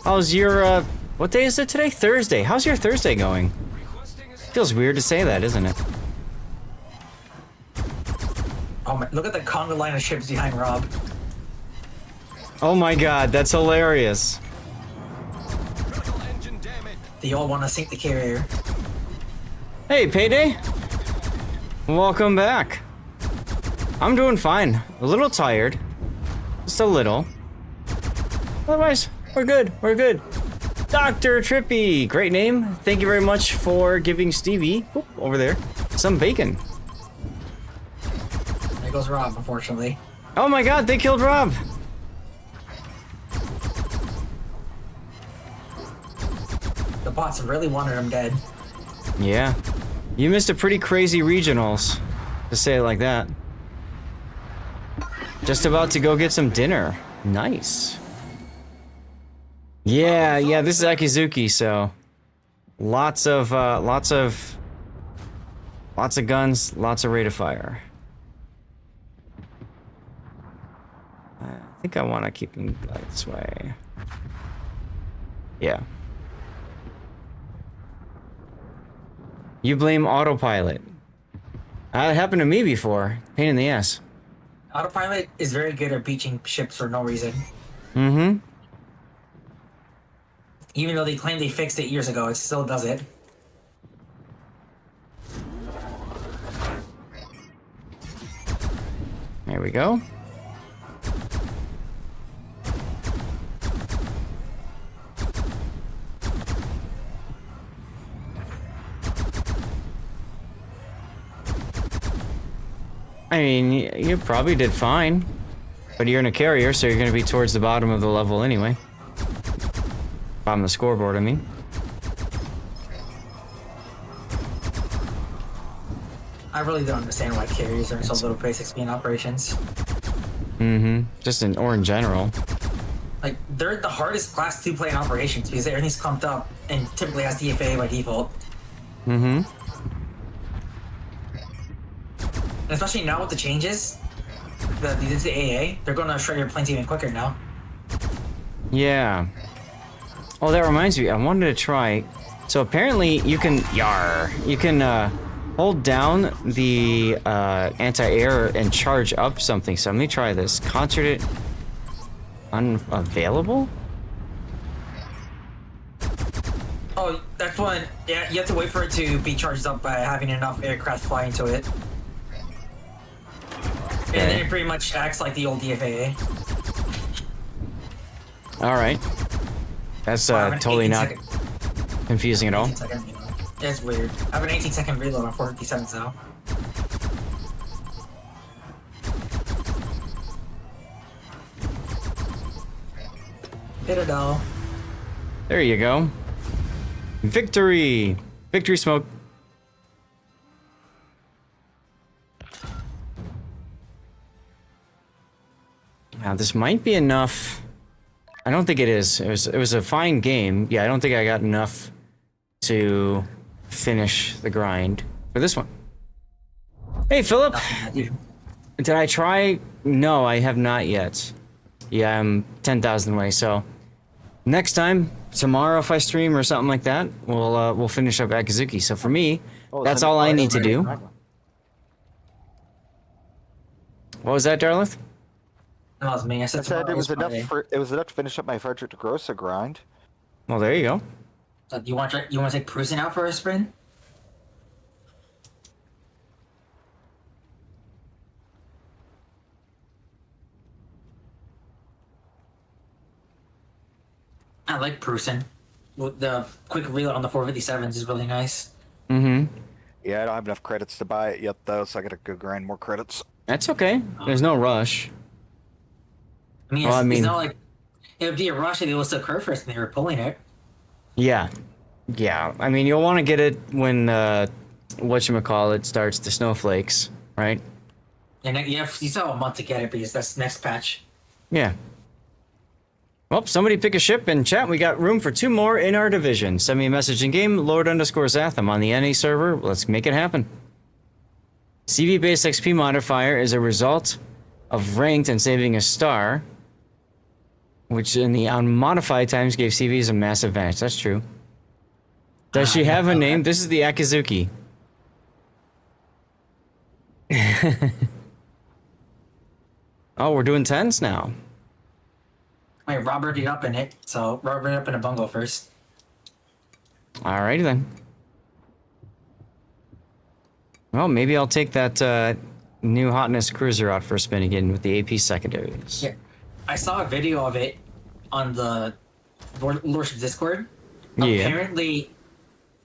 How's your, what day is it today? Thursday. How's your Thursday going? Feels weird to say that, isn't it? Oh my, look at the conga line of ships behind Rob. Oh my god, that's hilarious. They all want to sink the carrier. Hey, Payday. Welcome back. I'm doing fine. A little tired. Just a little. Otherwise, we're good. We're good. Dr. Trippy. Great name. Thank you very much for giving Stevie, oop, over there, some bacon. There goes Rob, unfortunately. Oh my god, they killed Rob. The bots really wanted him dead. Yeah. You missed a pretty crazy regionals, to say it like that. Just about to go get some dinner. Nice. Yeah, this is Akizuki, so lots of guns, lots of rate of fire. I think I want to keep him this way. Yeah. You blame autopilot. That happened to me before. Pain in the ass. Autopilot is very good at beaching ships for no reason. Mm-hmm. Even though they claim they fixed it years ago, it still does it. There we go. I mean, you probably did fine, but you're in a carrier, so you're going to be towards the bottom of the level anyway. Bottom of the scoreboard, I mean. I really don't understand why carriers are so little basic speed operations. Mm-hmm. Just in general. Like, they're the hardest class 2 plane operations because everything's clumped up and typically has DFA by default. Mm-hmm. And especially now with the changes, the AA, they're gonna shred your planes even quicker now. Yeah. Oh, that reminds me. I wanted to try. So apparently you can hold down the anti-air and charge up something. So let me try this. Concert it unavailable? Oh, that's when, yeah, you have to wait for it to be charged up by having enough aircraft fly into it. And then it pretty much acts like the old DFAA. Alright. That's totally not confusing at all. It's weird. I have an 18-second reload on 457 now. Hit it all. There you go. Victory! Victory smoke. Now this might be enough. I don't think it is. It was a fine game. Yeah, I don't think I got enough to finish the grind for this one. Hey, Philip. Did I try? No, I have not yet. Yeah, I'm 10,000 away. So next time, tomorrow, if I stream or something like that, we'll finish up Akizuki. So for me, that's all I need to do. What was that, Darlith? That was me. I said it was enough. It was enough to finish up my Frederick DeGrossa grind. Well, there you go. So you want to take Prusen out for a sprint? I like Prusen. The quick reload on the 457s is really nice. Mm-hmm. Yeah, I don't have enough credits to buy it yet, though, so I gotta go grind more credits. That's okay. There's no rush. I mean, Well, I it's mean- not like it would be a rush if it was occur first and they were pulling it. Yeah. Yeah. I mean, you'll want to get it when, whatchamacallit starts the snowflakes, right? And you still have a month to get it because that's next patch. Yeah. Well, somebody pick a ship in chat. We got room for 2 more in our division. Send me a message in game, Lord_Zath. I'm on the NA server. Let's make it happen. CV base XP modifier is a result of ranked and saving a star, which in the unmodified times gave CVs a massive advantage. That's true. Does she have a name? This is the Akizuki. Oh, we're doing 10s now. Wait, Robert it up in it. So Robert it up in a bungo first. Alrighty then. Well, maybe I'll take that new hotness cruiser out for a spin again with the AP secondaries. Yeah. I saw a video of it on the Warships Discord. Yeah. Apparently,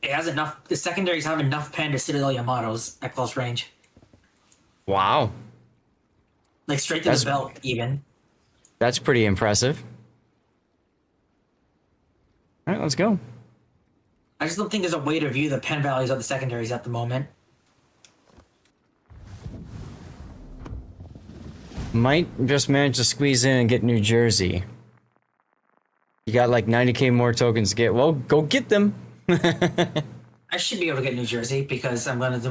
it has enough. The secondaries have enough pen to Citadel Yamatos at close range. Wow. Like straight to That's- the belt, even. That's pretty impressive. Alright, let's go. I just don't think there's a way to view the pen values of the secondaries at the moment. Might just manage to squeeze in and get New Jersey. You got like 90k more tokens to get. Well, go get them. I should be able to get New Jersey because I'm going to do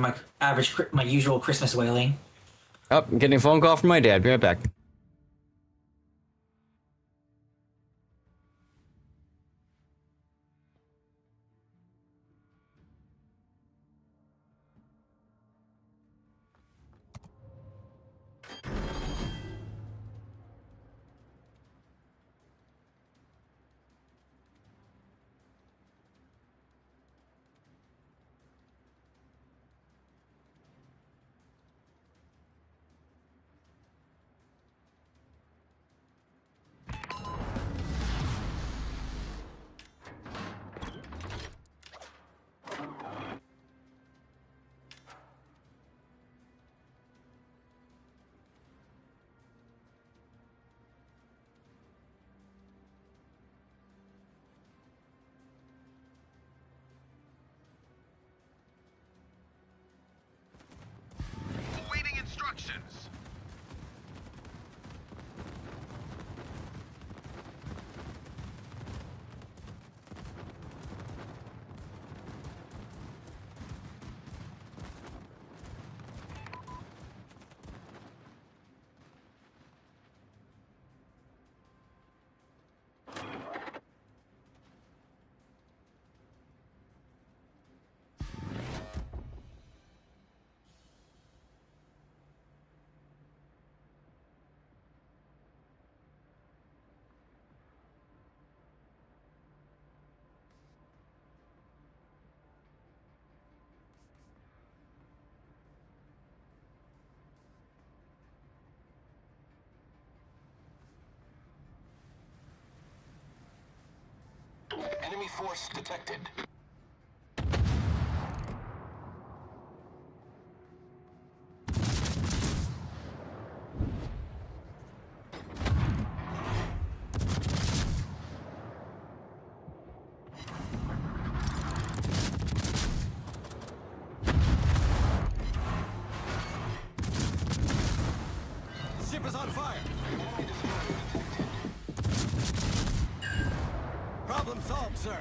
my usual Christmas whaling. Oh, I'm getting a phone call from my dad. Be right back. Awaiting instructions. Enemy force detected. Ship is on fire. Problem solved, sir.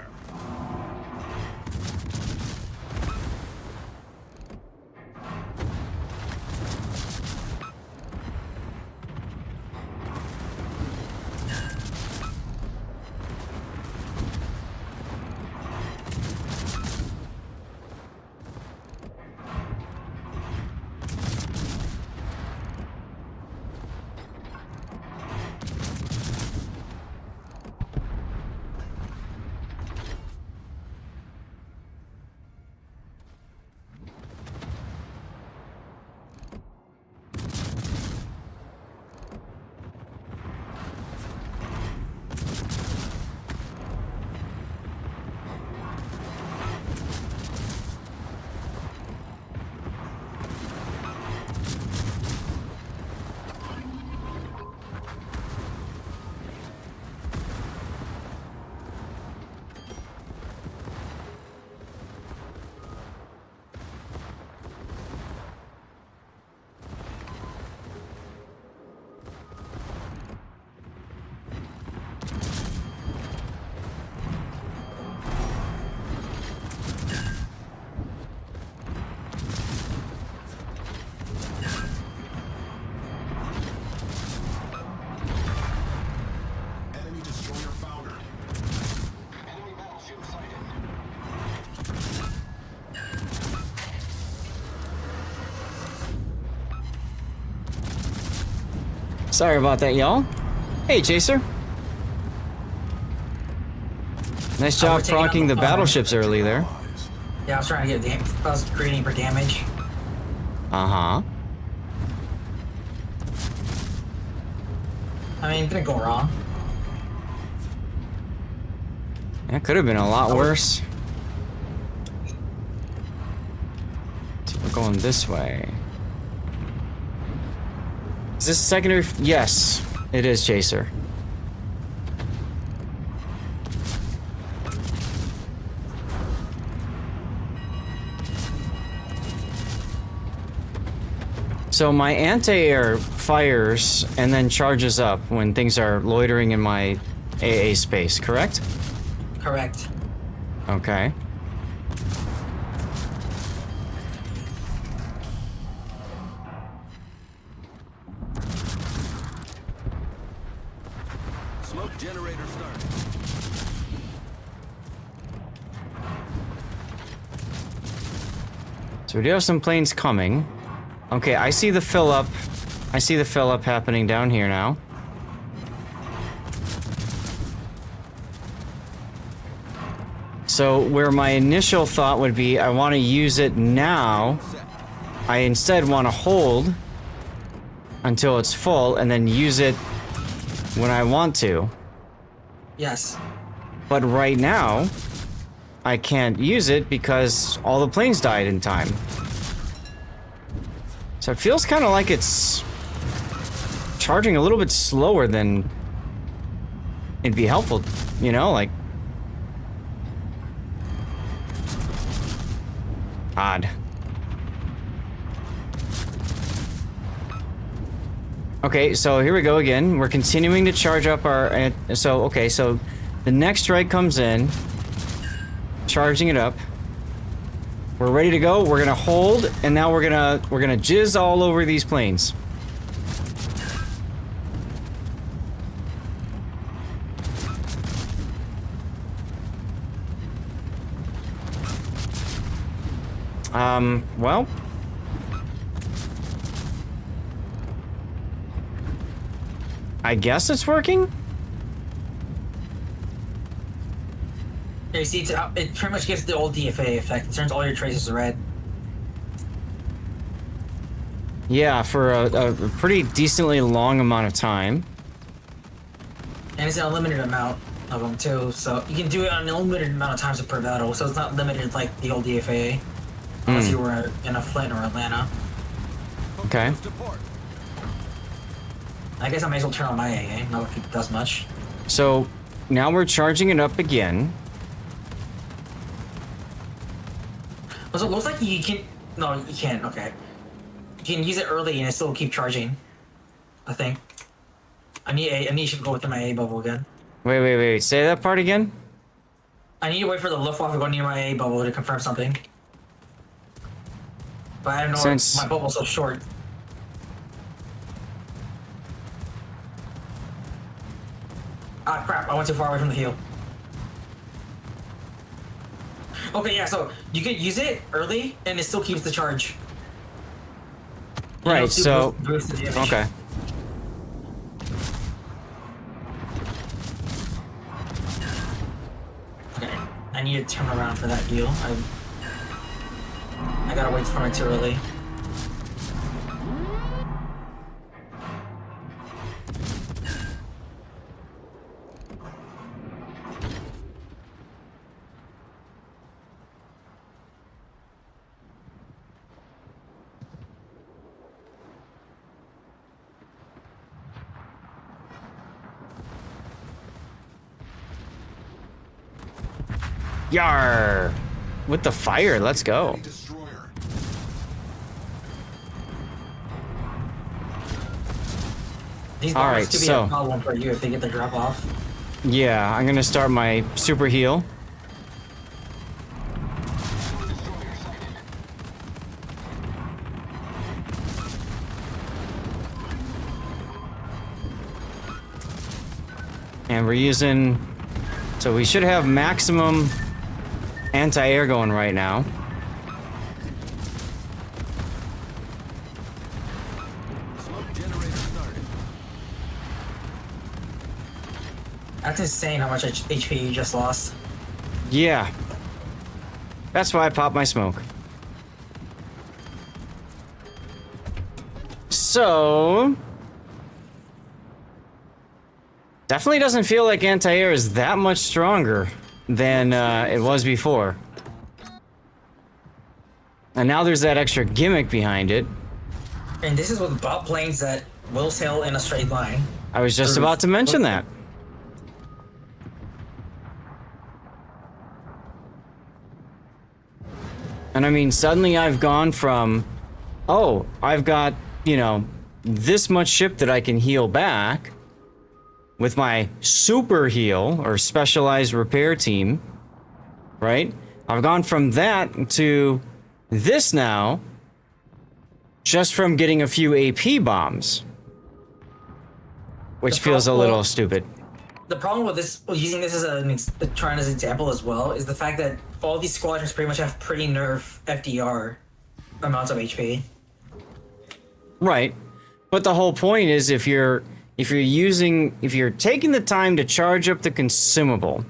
Sorry about that, y'all. Hey, Chaser. Nice job we're taking out proccing the the- battleships early there. Yeah, I was trying to get I was greeting for damage. Uh-huh. I mean, didn't go wrong. That could have been a lot worse. So we're going this way. Is this secondary? Yes, it is, Chaser. So my anti-air fires and then charges up when things are loitering in my AA space, correct? Correct. Okay. Smoke generator started. So we do have some planes coming. Okay, I see the fill up. I see the fill up happening down here now. So where my initial thought would be, I want to use it now. I instead want to hold until it's full and then use it when I want to. Yes. But right now, I can't use it because all the planes died in time. So it feels kind of like it's charging a little bit slower than it'd be helpful, you know, like odd. Okay, so here we go again. We're continuing to charge up our so the next strike comes in, charging it up. We're ready to go. We're gonna hold, and now we're gonna jizz all over these planes. Well. I guess it's working? Yeah, you see, it pretty much gives the old DFA effect. It turns all your traces red. Yeah, for a pretty decently long amount of time. And it's an unlimited amount of them too, so you can do it on an unlimited amount of times per battle, so it's not limited like the old DFA. Unless you were in a Flint or Atlanta. Okay. I guess I may as well turn on my AA, not if it does much. So, now we're charging it up again. So it looks like you can... No, you can't, okay. You can use it early and it still keep charging. I think. I need to go within my AA bubble again. Wait. Say that part again? I need to wait for the Luftwaffe to go near my AA bubble to confirm something. But I don't know Since- why my bubble's so short. Ah, crap, I went too far away from the heel. Okay, yeah, so you can use it early, and it still keeps the charge. And Right, it'll still so... boost the damage. Okay. Okay, I need to turn around for that heel. I gotta wait for it too early. Yar! With the fire, let's go. These All bombers right, could be so- a problem for you if they get the drop off. Yeah, I'm gonna start my super heal. And we're using... So we should have maximum anti-air going right now. Smoke generator started. That's insane how much HP you just lost. Yeah. That's why I popped my smoke. So... definitely doesn't feel like anti-air is that much stronger than it was before. And now there's that extra gimmick behind it. And this is with bot planes that will sail in a straight line. I was just about to mention that. And I mean, suddenly I've gone from, oh, I've got, you know, this much ship that I can heal back with my super heal or specialized repair team, right? I've gone from that to this now, just from getting a few AP bombs, which feels a little stupid. The problem with this, using this as trying as an example as well, is the fact that all these squadrons pretty much have pretty nerf FDR amounts of HP. Right, but the whole point is if you're taking the time to charge up the consumable,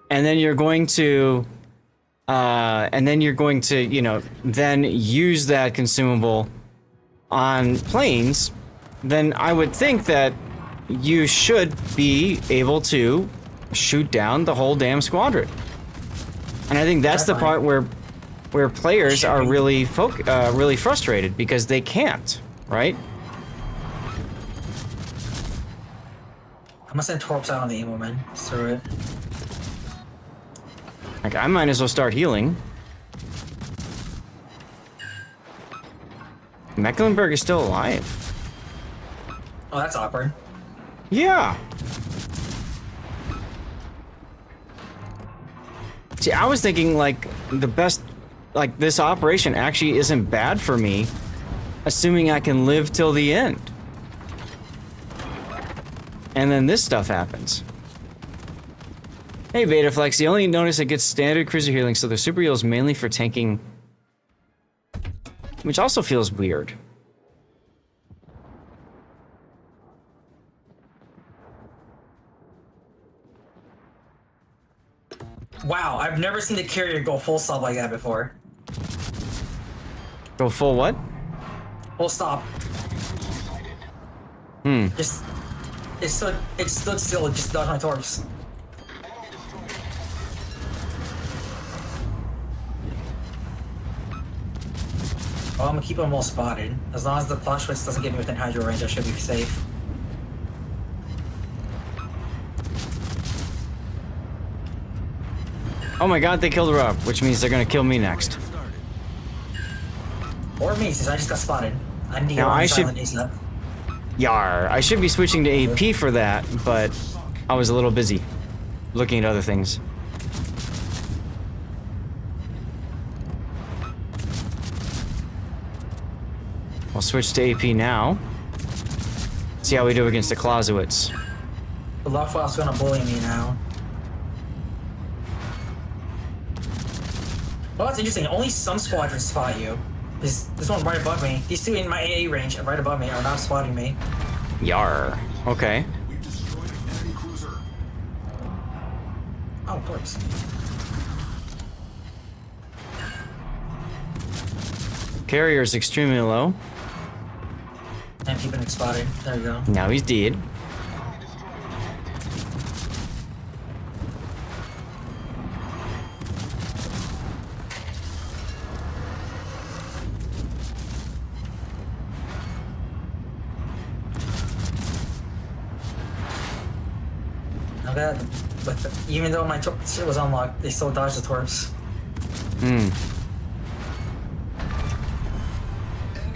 and then you're going to, you know, then use that consumable on planes, then I would think that you should be able to shoot down the whole damn squadron. And I think that's the part where players are really frustrated because they can't, right? I'm gonna send Torps out on the ammo, man. Through it. Like, I might as well start healing. Mecklenburg is still alive. Oh, that's awkward. Yeah. See, I was thinking, like, the best... like, this operation actually isn't bad for me, assuming I can live till the end. And then this stuff happens. Hey, Betaflex, you only notice it gets standard cruiser healing, so the super heal is mainly for tanking... which also feels weird. Wow, I've never seen the carrier go full stop like that before. Go full what? Full stop. Just... it stood still, it just dodged my torps. Well, I'm gonna keep them well spotted. As long as the plot switch doesn't get me within hydro range, I should be safe. Oh my god, they killed Rob, which means they're gonna kill me next. Or me, since I just got spotted. I need to get Now, on I silent should- ASAP. Yar, I should be switching to AP for that, but I was a little busy looking at other things. I'll switch to AP now. See how we do against the Clausewitz. The Luftwaffe's gonna bully me now. Well, that's interesting. Only some squadrons spot you. This one right above me. These two in my AA range right above me are not spotting me. Yar. Okay. Oh, of course. Carrier is extremely low. And keeping it spotted. There we go. Now he's dead. Now that, even though my shit was unlocked, they still dodged the torps. Enemy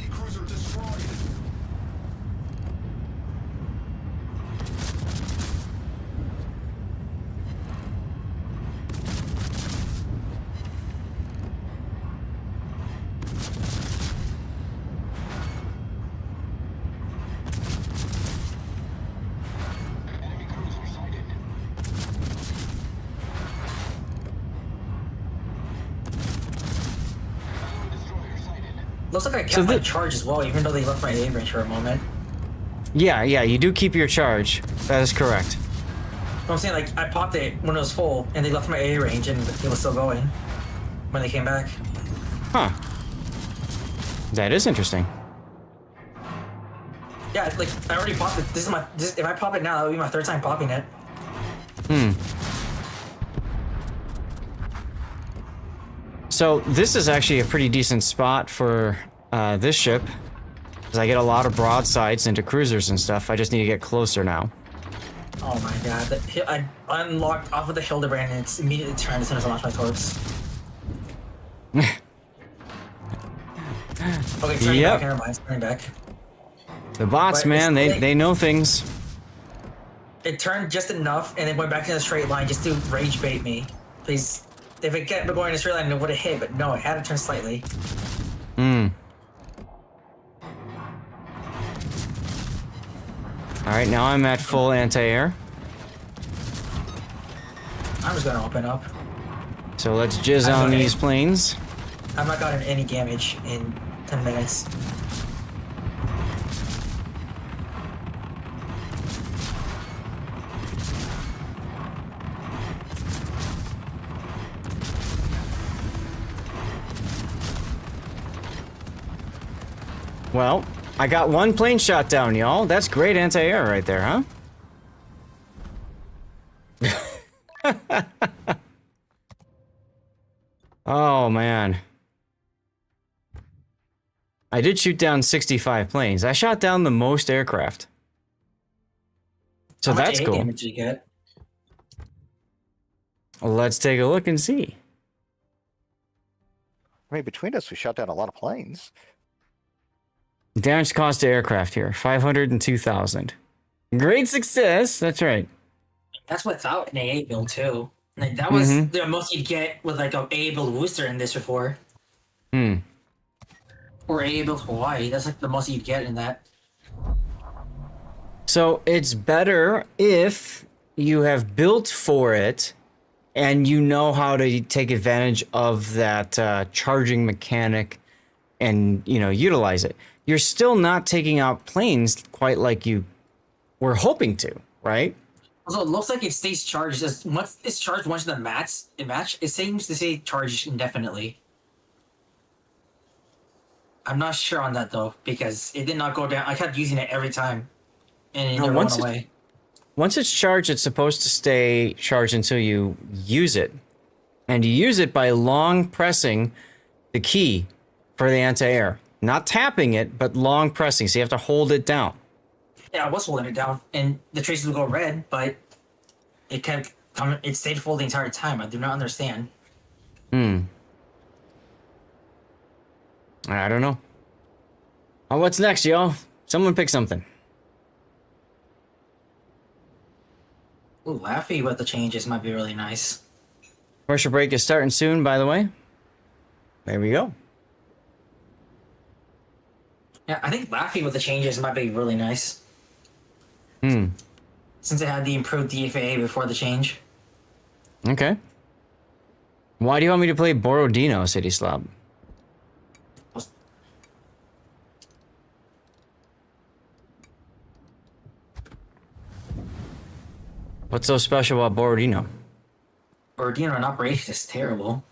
cruiser destroyed. Looks like I kept So my charge as well, even though they left my aim range for a moment. Yeah, you do keep your charge. That is correct. I'm saying, like, I popped it when it was full, and they left my AA range, and it was still going when they came back. Huh. That is interesting. Yeah, like, I already popped it. If I pop it now, that would be my 3rd time popping it. So this is actually a pretty decent spot for this ship, because I get a lot of broadsides into cruisers and stuff. I just need to get closer now. Oh my god, I unlocked off of the Hildebrand, and it's immediately turned as soon as I launch my torps. Okay, turning Yep. back, never mind, turning back. The bots, But man, it's- they know things. It turned just enough, and it went back in a straight line just to rage bait me. Please. If it kept going in a straight line, it would have hit, but no, it had to turn slightly. Alright, now I'm at full anti-air. I'm just gonna open up. So let's jizz on Okay. these planes. I've not gotten any damage in 10 minutes. Well, I got one plane shot down, y'all. That's great anti-air right there, huh? Oh, man. I did shoot down 65 planes. I shot down the most aircraft. So How much that's AA cool. damage did you get? Let's take a look and see. I mean, between us, we shot down a lot of planes. Damage cost to aircraft here, 502,000. Great success. That's right. That's without an AA build, too. Like, that was the most you'd get with, like, an AA build booster in this before. Or AA build Hawaii. That's, like, the most you'd get in that. So it's better if you have built for it and you know how to take advantage of that charging mechanic and, you know, utilize it. You're still not taking out planes quite like you were hoping to, right? Also, it looks like it stays charged. Once it's charged once in the match, it seems to stay charged indefinitely. I'm not sure on that, though, because it did not go down. I kept using it every time, and it No, never once went away. Once it's charged, it's supposed to stay charged until you use it. And you use it by long pressing the key for the anti-air. Not tapping it, but long pressing, so you have to hold it down. Yeah, I was holding it down, and the traces would go red, but it kept coming. It stayed full the entire time. I do not understand. I don't know. Oh, what's next, y'all? Someone pick something. Ooh, Laffy with the changes might be really nice. Commercial break is starting soon, by the way. There we go. Yeah, I think Laffy with the changes might be really nice. Since it had the improved DFA before the change. Okay. Why do you want me to play Borodino, City Slob? What's so special about Borodino? Borodino in operation is terrible.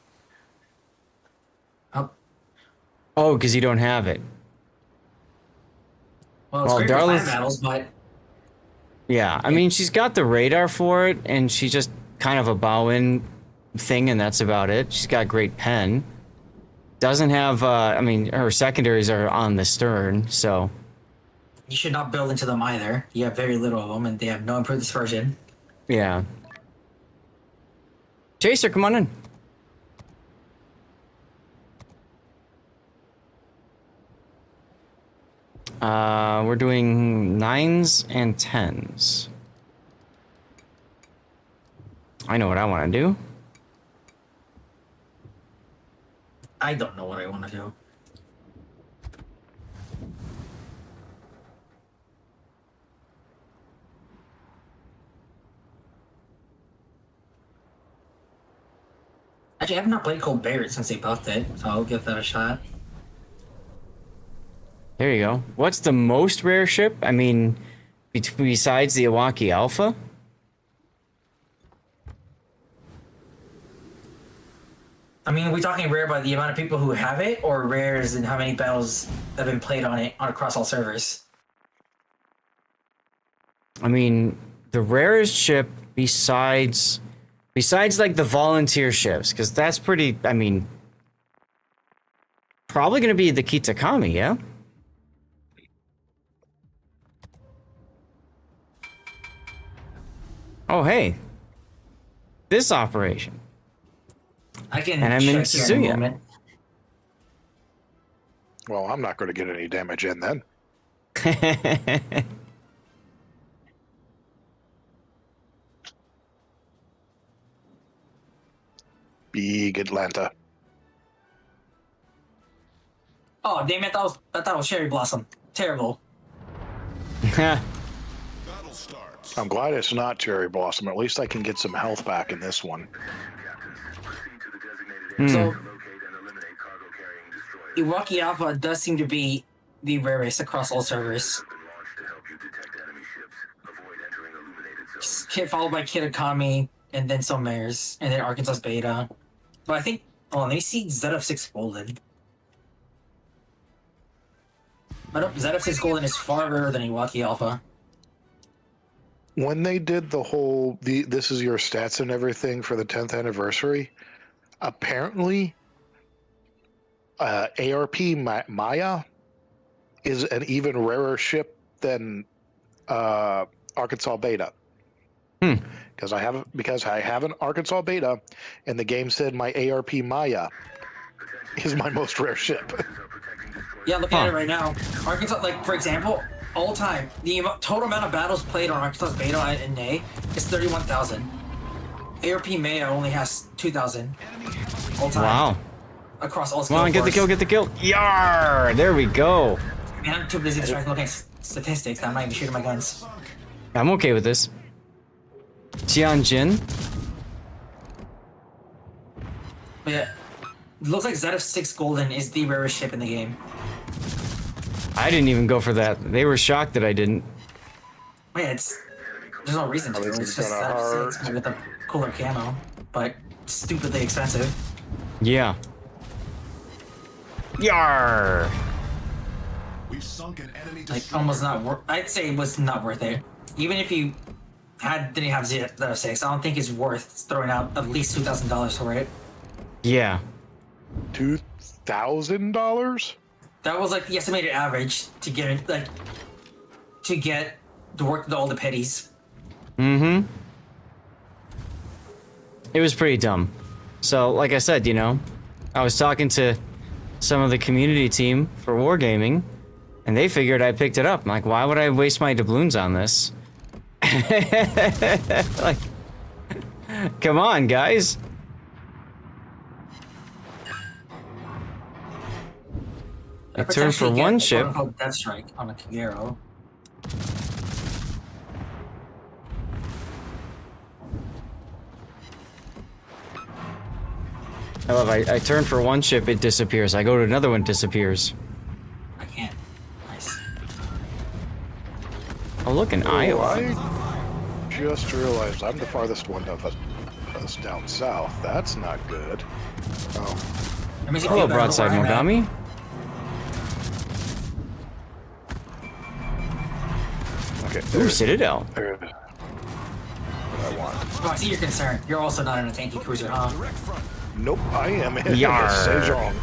Oh, because you don't have it. Well, it's Well, great for Darla's- land battles, but Yeah, I mean, she's got the radar for it, and she's just kind of a bow-in thing, and that's about it. She's got great pen. Doesn't have, I mean, her secondaries are on the stern, so... you should not build into them either. You have very little of them, and they have no improved dispersion. Yeah. Chaser, come on in. We're doing 9s and 10s. I know what I want to do. I don't know what I want to do. Actually, I have not played Cold Barrett since they buffed it, so I'll give that a shot. There you go. What's the most rare ship? I mean, besides the Iwaki Alpha? I mean, are we talking rare by the amount of people who have it, or rares and how many battles have been played on it across all servers? I mean, the rarest ship besides like the volunteer ships, because that's pretty. I mean, probably gonna be the Kitakami, yeah. Oh hey, this operation. I can. And I'm in check here in a Suzuya. moment. Well, I'm not going to get any damage in then. Big Atlanta. Oh damn it! That was Cherry Blossom. Terrible. Battle starts. I'm glad it's not Cherry Blossom. At least I can get some health back in this one. So Locate and eliminate cargo carrying destroyers. Iwaki Alpha does seem to be the rarest across all servers. Been launched to help you detect enemy ships. Avoid entering illuminated zones. Kit followed by Kitakami, and then some mares, and then Arkansas Beta. But I think, oh, let me see ZF6 Golden. I don't, ZF6 Golden is far rarer than Iwaki Alpha. When they did the whole this is your stats and everything for the 10th anniversary, apparently ARP Maya is an even rarer ship than Arkansas Beta. Because I have an Arkansas Beta, and the game said my ARP Maya is my most rare ship. Yeah, looking at it right now. Arkansas, like, for example, all time, the total amount of battles played on Arkansas Beta and A is 31,000. ARP Maya only has 2,000 all time. Wow. Across all Come on, get the kill, get the kill. Yar! There we go. Man, I'm too busy trying to look at statistics that I'm not even shooting my guns. I'm okay with this. Tianjin. But yeah, it looks like ZF6 Golden is the rarest ship in the game. I didn't even go for that. They were shocked that I didn't. Yeah, there's no reason to. least It's it's just gonna ZF6 hurt. with a cooler camo, but stupidly expensive. Yeah. Yar! We've sunk an enemy Like destroyer. almost not worth. I'd say it was not worth it. Even if you didn't have ZF6, I don't think it's worth throwing out at least $2,000 for it. Yeah. $2,000? That was like the estimated average to get it, like to work with all the petties. Mm-hmm. It was pretty dumb. So, like I said, you know, I was talking to some of the community team for Wargaming, and they figured I picked it up. I'm like, why would I waste my doubloons on this? Like, come on, guys. I turned for one ship. Death Strike on a Kagero. I love. I turn for one ship, it disappears. I go to another one, it disappears. I can't. Nice. Oh, look, in Iowa. I just realized I'm the farthest one of us down south. That's not good. Oh, Let me see if Hello, you guys know broadside where I'm at. Mogami. okay. Ooh, There's Citadel. what I want. Oh, I see your concern. You're also not in a tanky cruiser, huh? Direct front. Nope, I am in Yar. the Sejong,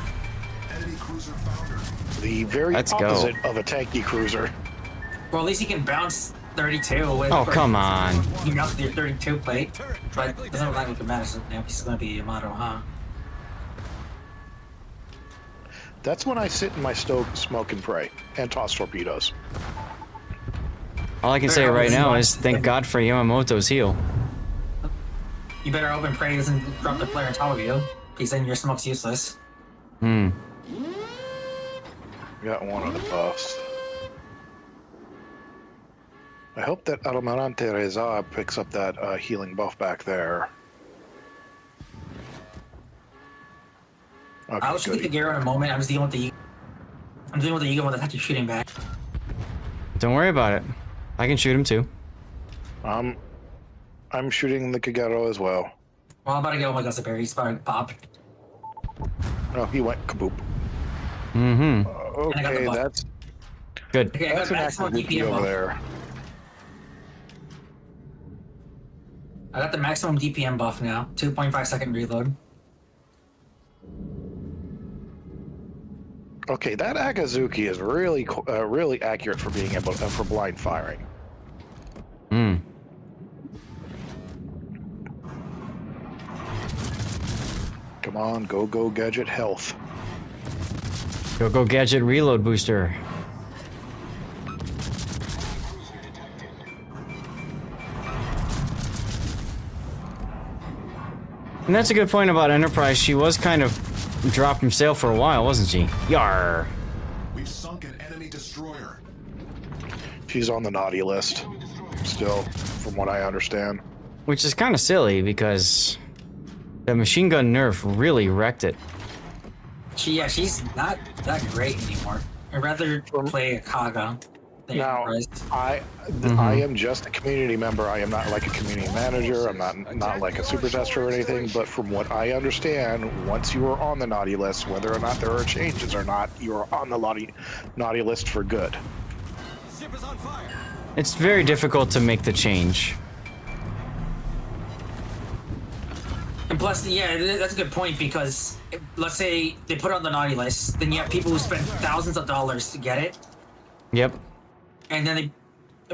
Enemy cruiser founder. the very Let's go. opposite of a tanky cruiser. Well, at least you can bounce 32 with. Oh, come on. You can bounce with your 32 plate, but it doesn't look like it matters. Now he's gonna be Yamato, huh? That's when I sit in my stove, smoke and pray, and toss torpedoes. All I can say right now is thank God for Yamamoto's heel. You better open pray doesn't drop the flare on top of you, because then your smoke's useless. Hmm. Got one of the buffs. I hope that Almirante Reza picks up that healing buff back there. Okay, I'll shoot the good. Kagero in a moment. I'm dealing with the Eagle one that's actually shooting back. Don't worry about it. I can shoot him too. I'm shooting the Kagero as well. Well, I'm about to get all my guns up here. He's about to pop. Oh, he went kaboop. Mm-hmm. I got the Okay, buff. that's Good. Okay, I that's got an maximum active DPM over buff. there. I got the maximum DPM buff now. 2.5 second reload. Okay, that Akazuki is really really accurate for being able for blind firing. Hmm. Come on, go gadget health. Go gadget reload booster. And that's a good point about Enterprise. She was kind of dropped from sail for a while, wasn't she? Yar. We've sunk an enemy destroyer. She's on the naughty list still, from what I understand. Which is kind of silly because the machine gun nerf really wrecked it. She's not that great anymore. I'd rather play a Kaga than Now, Enterprise. I am just a community member. I am not like a community manager. I'm not like a super tester or anything. But from what I understand, once you are on the naughty list, whether or not there are changes or not, you are on the naughty list for good. It's very difficult to make the change. And plus, yeah, that's a good point because let's say they put it on the naughty list, then you have people who spend thousands of dollars to get it, Yep. and then they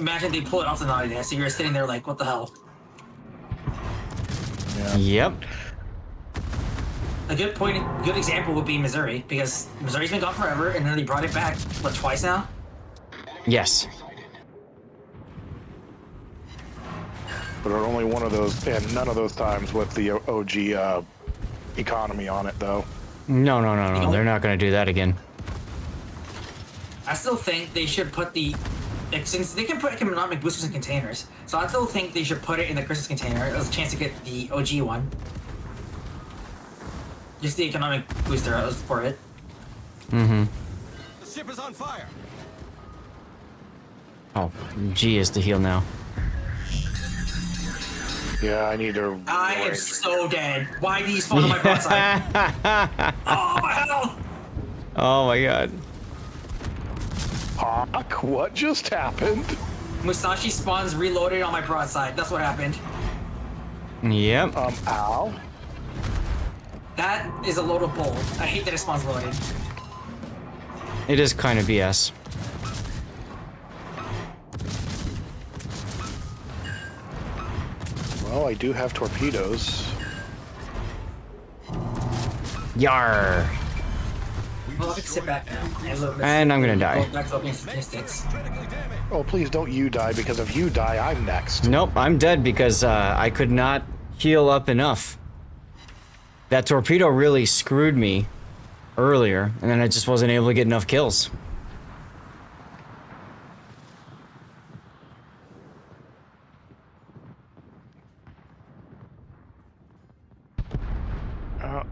imagine they pull it off the naughty list, so you're sitting there like, what the hell? Yep. A good example would be Missouri because Missouri's been gone forever, and then they brought it back what, twice now? Yes. But only one of those, and none of those times with the OG economy on it, though. No. They're not going to do that again. I still think they should put since they can put economic boosters in containers, so I still think they should put it in the Christmas container as a chance to get the OG one. Just the economic booster for it. Mm-hmm. The ship is on fire. Oh, G is to heal now. Yeah, I need to. I am so dead. Why did he spawn on my broadside? Oh, my hell! Oh my god. Hawk, what just happened? Musashi spawns reloaded on my broadside. That's what happened. Yep. Ow. That is a load of bull. I hate that it spawns loaded. It is kind of BS. Well, I do have torpedoes. Yar. Well, I can sit back now. And I'm gonna die. Go back to opening statistics. Oh, please don't you die, because if you die, I'm next. Nope, I'm dead because I could not heal up enough. That torpedo really screwed me earlier, and then I just wasn't able to get enough kills.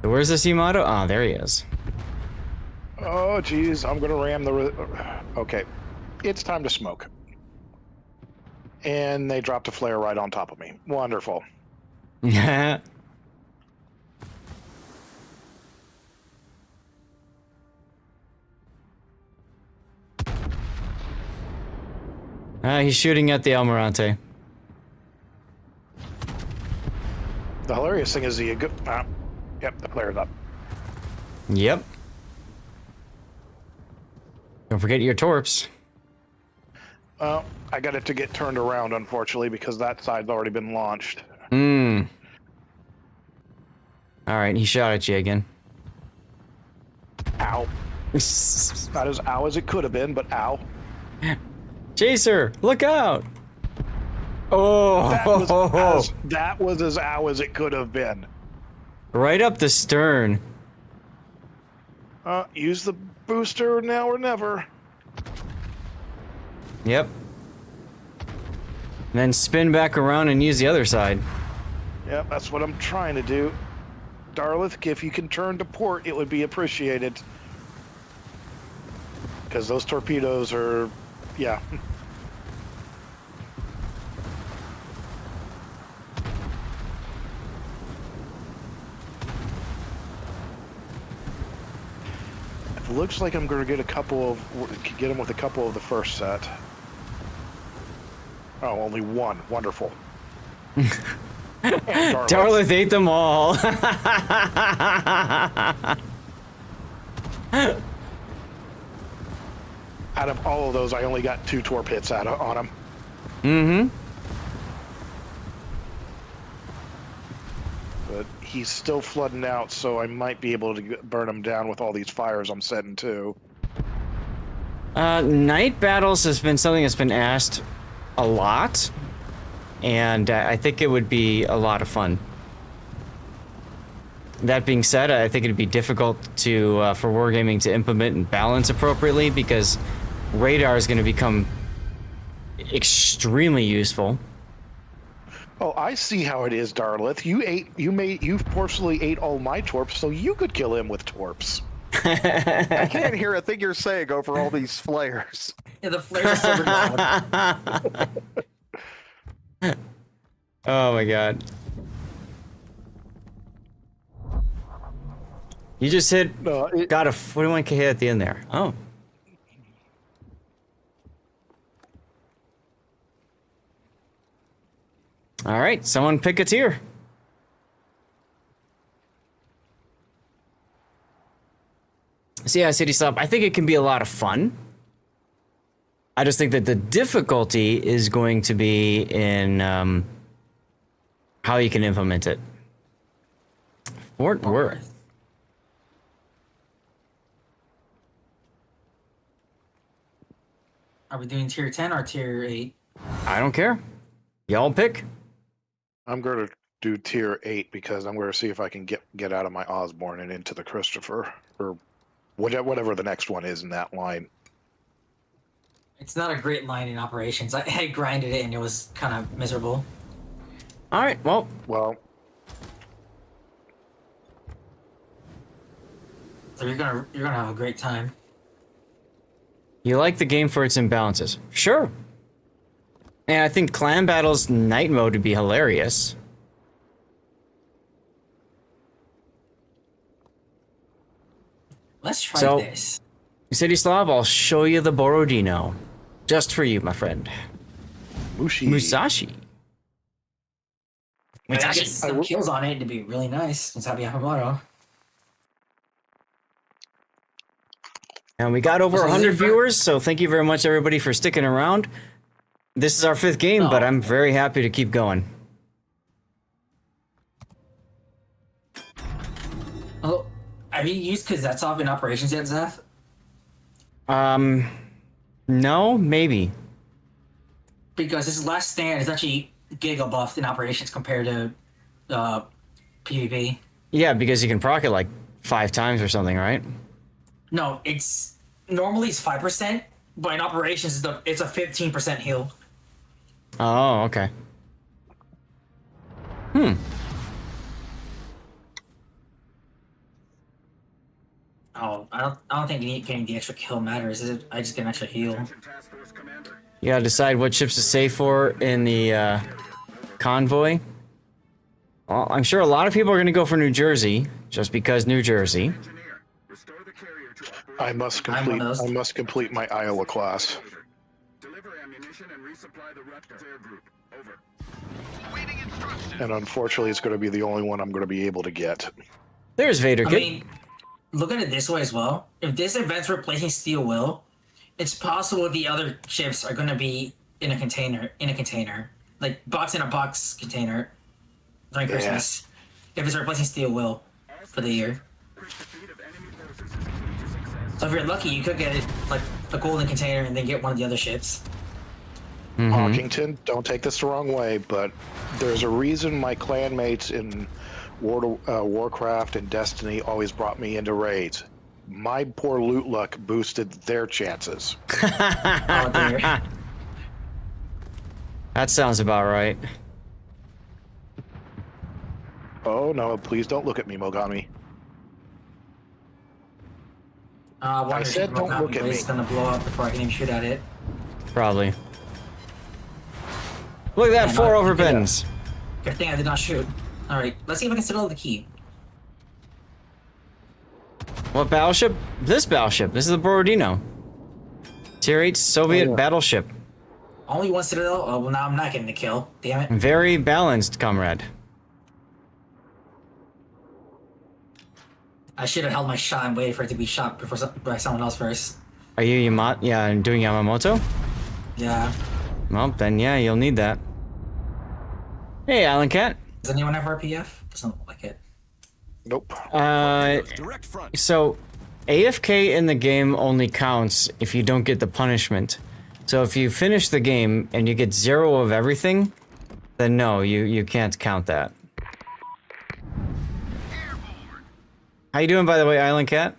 Where's this Yamato? Oh, there he is. Oh, geez, I'm gonna ram the... Okay, it's time to smoke. And they dropped a flare right on top of me. Wonderful. Yeah. He's shooting at the Almirante. The hilarious thing is the... Yep, the flare's up. Yep. Don't forget your torps. Well, I got it to get turned around, unfortunately, because that side's already been launched. Alright, he shot at you again. Ow. Not as ow as it could have been, but ow. Chaser, look out! Oh, That was as ow as it could have been. right up the stern. Use the booster now or never. Yep. Then spin back around and use the other side. Yep, that's what I'm trying to do. Darlith, if you can turn to port, it would be appreciated. Because those torpedoes are... Yeah. looks like I'm going to get him with a couple of the first set. Oh, only one. Wonderful. Darlith ate them all. Out of all of those, I only got 2 torp hits on him. Mm-hmm. But he's still flooding out, so I might be able to burn him down with all these fires I'm setting too. Night battles has been something that's been asked a lot, and I think it would be a lot of fun. That being said, I think it'd be difficult to for wargaming to implement and balance appropriately because radar is going to become extremely useful. Oh, I see how it is, Darlith. You forcefully ate all my torps, so you could kill him with torps. I can't hear a thing you're saying over all these flares. Yeah, the flares are so loud. Oh my god. You just hit, got a 41k hit at the end there. Oh. Alright, someone pick a tier. So yeah, City Stop, I think it can be a lot of fun. I just think that the difficulty is going to be in how you can implement it. Fort Worth. Are we doing tier 10 or tier 8? I don't care. Y'all pick. I'm going to do tier 8 because I'm going to see if I can get out of my Osborne and into the Christopher or whatever the next one is in that line. It's not a great line in operations. I grinded it and it was kind of miserable. All right. Well. So you're gonna have a great time. You like the game for its imbalances? Sure. And I think clan battles night mode would be hilarious. Let's try this. City Slav, I'll show you the Borodino. Just for you, my friend. Musashi. I get some kills on it to be really nice. Since Happy Yamamoto. And we got over 100 viewers, so thank you very much, everybody, for sticking around. This is our 5th game, but I'm very happy to keep going. Oh, have you used Kuznetsov in operations yet, Zeth? No, maybe. Because his last stand is actually giga buffed in operations compared to PvP. Yeah, because you can proc it like 5 times or something, right? No, it's normally it's 5%, but in operations it's a 15% heal. Oh, okay. Oh, I don't think getting the extra kill matters. I just get an extra heal. You gotta decide what ships to save for in the convoy. Well, I'm sure a lot of people are gonna go for New Jersey, just because New Jersey. I must complete my Iowa class. And unfortunately, it's going to be the only one I'm going to be able to get. There's Vader Kid. I mean, look at it this way as well. If this event's replacing Steel Will, it's possible the other ships are going to be in a container, like box in a box container during Christmas. If it's replacing Steel Will for the year. So if you're lucky, you could get like a golden container and then get one of the other ships. Hawkington, don't take this the wrong way, but there's a reason my clanmates in Warcraft and Destiny always brought me into raids. My poor loot luck boosted their chances. Oh dear. That sounds about right. Oh no, please don't look at me, Mogami. I said don't look at me. It's gonna blow up before I can even shoot at it. Probably. Look at that, 4 overbends. Good thing I did not shoot. Alright, let's see if I can settle the key. What battleship? This battleship. This is the Borodino. Tier 8 Soviet battleship. Only one citadel? Oh, well, now I'm not getting the kill. Damn it. Very balanced, comrade. I should have held my shot and waited for it to be shot before by someone else first. Are you doing Yamamoto? Yeah. Well, then yeah, you'll need that. Hey, Alan Cat. Does anyone have RPF? Doesn't look like it. Nope. Direct front. So, AFK in the game only counts if you don't get the punishment. So if you finish the game and you get 0 of everything, then no, you can't count that. How you doing, by the way, Island Cat?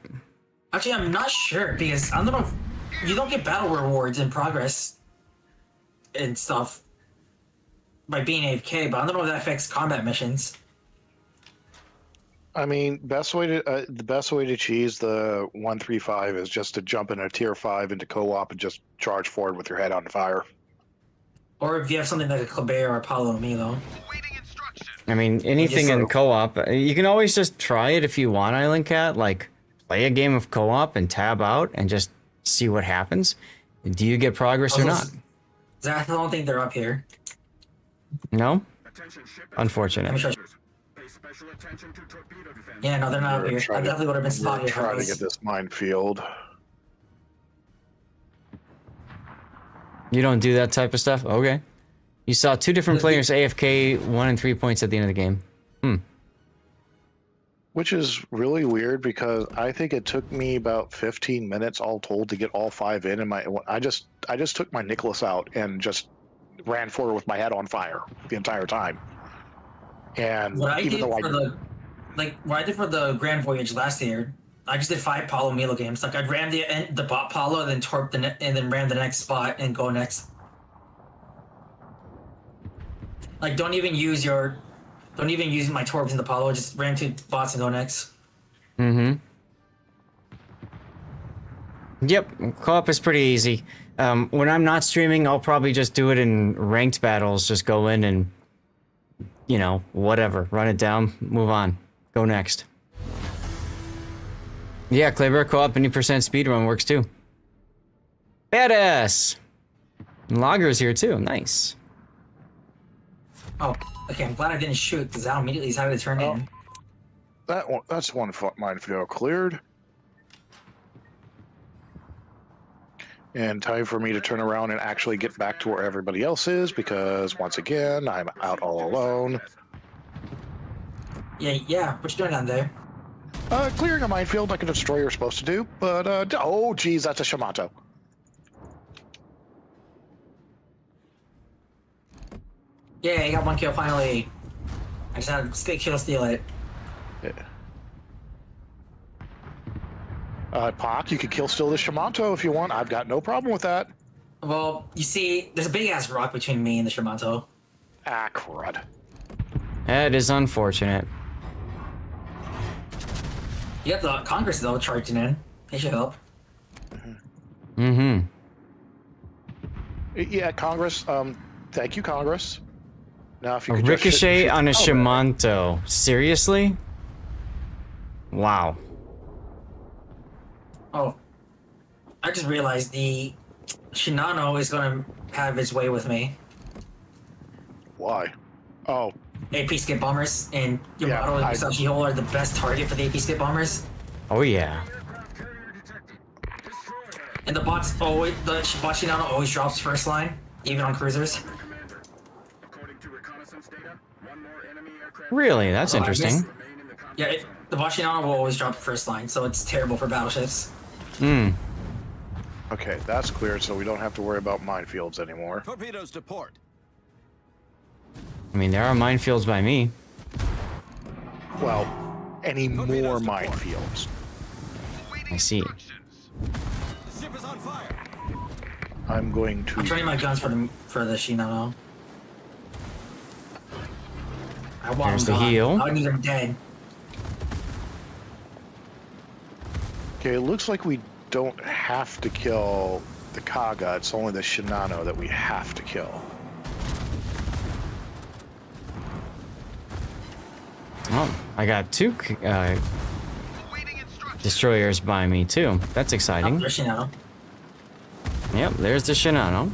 Actually, I'm not sure because I don't know if you don't get battle rewards in progress and stuff by being AFK, but I don't know if that affects combat missions. I mean, the best way to cheese the 135 is just to jump in a tier 5 into co-op and just charge forward with your head on fire. Or if you have something like a Kleber or Apollo Milo. I mean, anything in co-op, you can always just try it if you want, Island Cat. Like, play a game of co-op and tab out and just see what happens. Do you get progress or not? I don't think they're up here. No? Unfortunate. Yeah, no, they're not up here. I definitely would have been spotted. Trying to get this minefield. You don't do that type of stuff? Okay. You saw 2 different players AFK 1 and 3 points at the end of the game. Which is really weird because I think it took me about 15 minutes all told to get all 5 in, and I just took my Nicholas out and just ran forward with my head on fire the entire time. And what I did for the Grand Voyage last year, I just did 5 Paulo Milo games. Like I'd ram the bot Paulo, then torp and then ram the next spot and go next. Like don't even use my torps in the Paulo. Just ram 2 bots and go next. Mm-hmm. Yep, co-op is pretty easy. When I'm not streaming, I'll probably just do it in ranked battles. Just go in and, you know, whatever. Run it down, move on. Go next. Yeah, Kleber co-op any % speedrun works too. Badass! And Lager's here too, nice. Oh, okay, I'm glad I didn't shoot, because that immediately is how to turn in. That's one minefield cleared. And time for me to turn around and actually get back to where everybody else is, because once again, I'm out all alone. Yeah, what you doing down there? Clearing a minefield like a destroyer is supposed to do, but, oh geez, that's a Shamato. Yeah, I got 1 kill finally. I just had to kill steal it. Yeah. Pock, you could kill still this Shamato if you want. I've got no problem with that. Well, you see, there's a big ass rock between me and the Shamato. Ah, crud. That is unfortunate. You got the Congress though charging in. They should help. Mm-hmm. Yeah, Congress. Thank you, Congress. Now, if you A could ricochet on a Oh, Shimanto. Seriously? Wow. Oh, I just realized the Shinano is gonna have his way with me. Why? Oh, AP skip bombers and Yamato and Musashihol are the best target for the AP skip bombers. Oh yeah. And the bot Shinano always drops first line, even on cruisers. Really? That's interesting. Yeah, the bot Shinano will always drop first line, so it's terrible for battleships. Hmm. okay, that's cleared, so we don't have to worry about minefields anymore. Torpedoes to port. I mean, there are minefields by me. Well, any more minefields. I see. The ship is on fire. I'm going to. I'm training my guns for the Shinano. I want There's him the gone. heal. I need him dead. Okay, it looks like we don't have to kill the Kaga. It's only the Shinano that we have to kill. Oh, I got 2 Destroyers by me too. That's exciting. There's Shinano. Yep, there's the Shinano.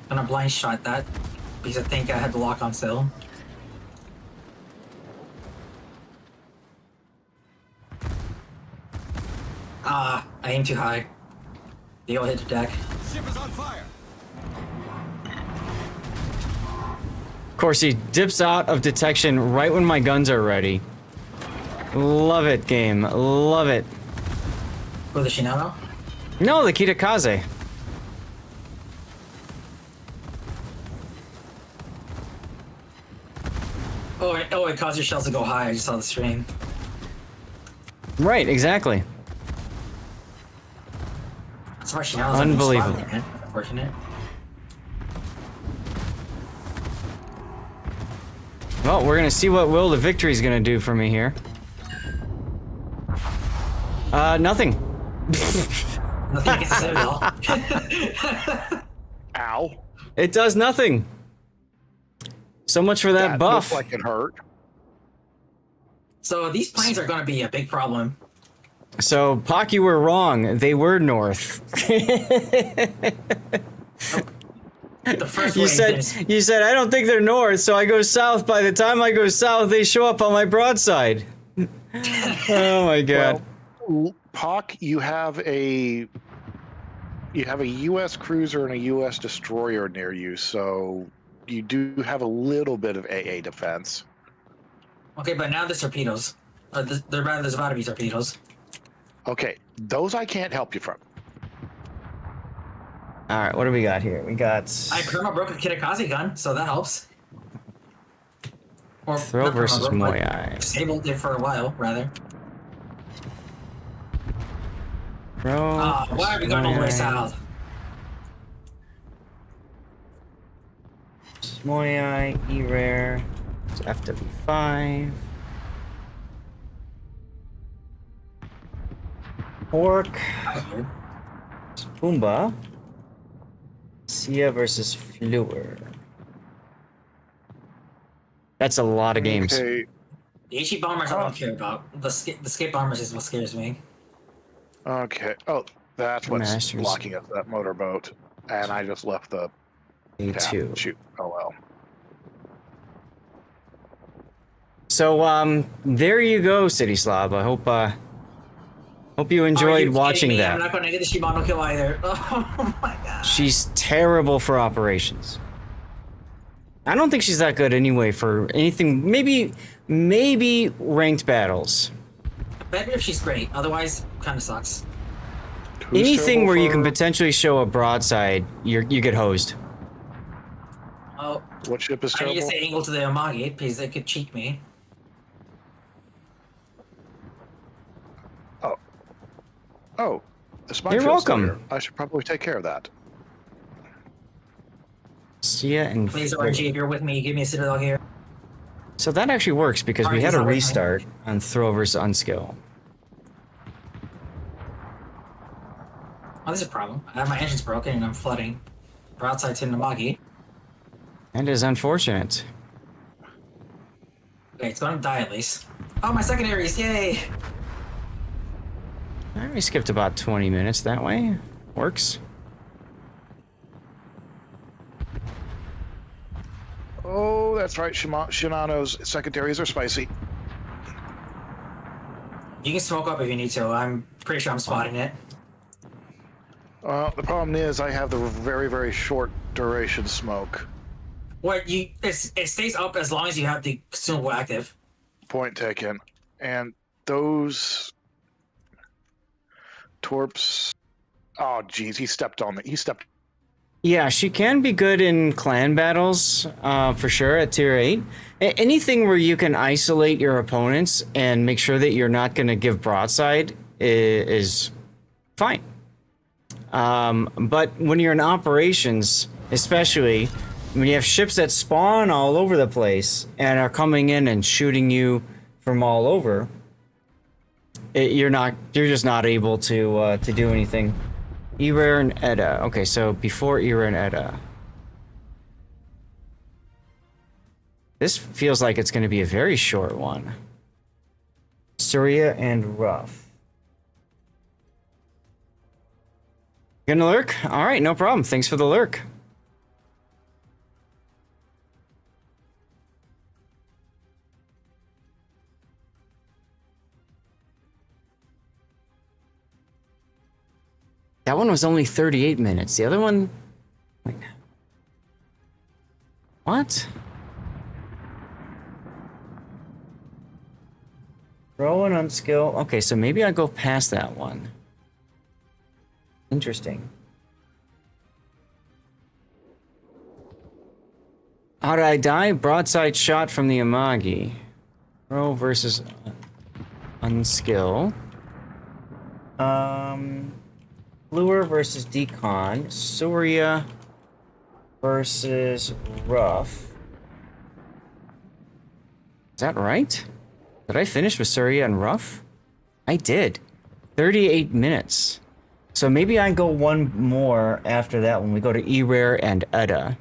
Gonna blind shot that because I think I had the lock on still. I aimed too high. They all hit the deck. Ship is on fire. Of course, he dips out of detection right when my guns are ready. Love it, game. Love it. With the Shinano? No, the Kitakaze. Oh, it caused your shells to go high. I just saw the stream. Right, exactly. That's why Shinano's Unbelievable. Like, unfortunate. Well, we're gonna see what Will the Victory's gonna do for me here. Nothing. Nothing against the Citadel. Ow. It does nothing. So much for that buff. Looked like it hurt. So these planes are going to be a big problem. So, Pac, you were wrong. They were north. The first You wave said is- I don't think they're north, so I go south. By the time I go south, they show up on my broadside. Oh my god. Well, Pac, you have a U.S. cruiser and a U.S. destroyer near you, so you do have a little bit of AA defense. Okay, but now there's torpedoes. There's about to be torpedoes. Okay, those I can't help you from. All right, what do we got here? We got I perma broke a Kitakaze gun, so that helps. Or throw not versus perma broke, but Moyai. disabled it for a while, rather. Throw. Why are we going all the way south? Moyai, E-Rare, it's FW5. Pork, Pumbaa, Sia versus Fluor. That's a lot of games. Okay, The HE bombers I don't care about. The skate bombers is what scares me. okay. Oh, that's what's Masters. blocking us, that motorboat. And I just left the A2. tab. Shoot. Oh well. So, there you go, City Slob. I hope you enjoyed watching me? that. I'm not going to get the Shimano kill either. Oh my god. She's terrible for operations. I don't think she's that good anyway for anything. Maybe ranked battles. Better if she's great. Otherwise, kind of sucks. Who's Anything where you terrible can potentially show a broadside, you get hosed. Oh, for- What ship is I need terrible? to say angle to the Omagi because they could cheat me. Oh, the You're Spine welcome. I should probably take care of that. Sia and Please, Fluor. RG, if you're with me, give me a Citadel here. So that actually works because we RG's had a not with me. restart on throw versus unskill. Oh, this is a problem. I have my engine's broken and I'm flooding. Broadside to Namagi. That is unfortunate. Okay, it's going to die at least. Oh, my secondaries! Yay! Alright, we skipped about 20 minutes that way. Works. Oh, that's right. Shinano's secondaries are spicy. You can smoke up if you need to. I'm pretty sure I'm spotting it. The problem is I have the very, very short duration smoke. It stays up as long as you have the consumable active. Point taken. And those torps. Oh, geez, he stepped on it. He stepped. Yeah, she can be good in clan battles, for sure, at tier 8. Anything where you can isolate your opponents and make sure that you're not going to give broadside is fine. But when you're in operations, especially when you have ships that spawn all over the place and are coming in and shooting you from all over, you're just not able to do anything. E-Rare and Edda. Okay, so before E-Rare and Edda. This feels like it's going to be a very short one. Surya and Rough. Gonna lurk? All right, no problem. Thanks for the lurk. That one was only 38 minutes. The other one... Wait. What? Throw and unskill. Okay, so maybe I go past that one. Interesting. How did I die? Broadside shot from the Amagi. Throw versus unskill. Lure versus decon. Surya versus rough. Is that right? Did I finish with Surya and rough? I did. 38 minutes. So maybe I go one more after that when we go to E-Rare and Edda.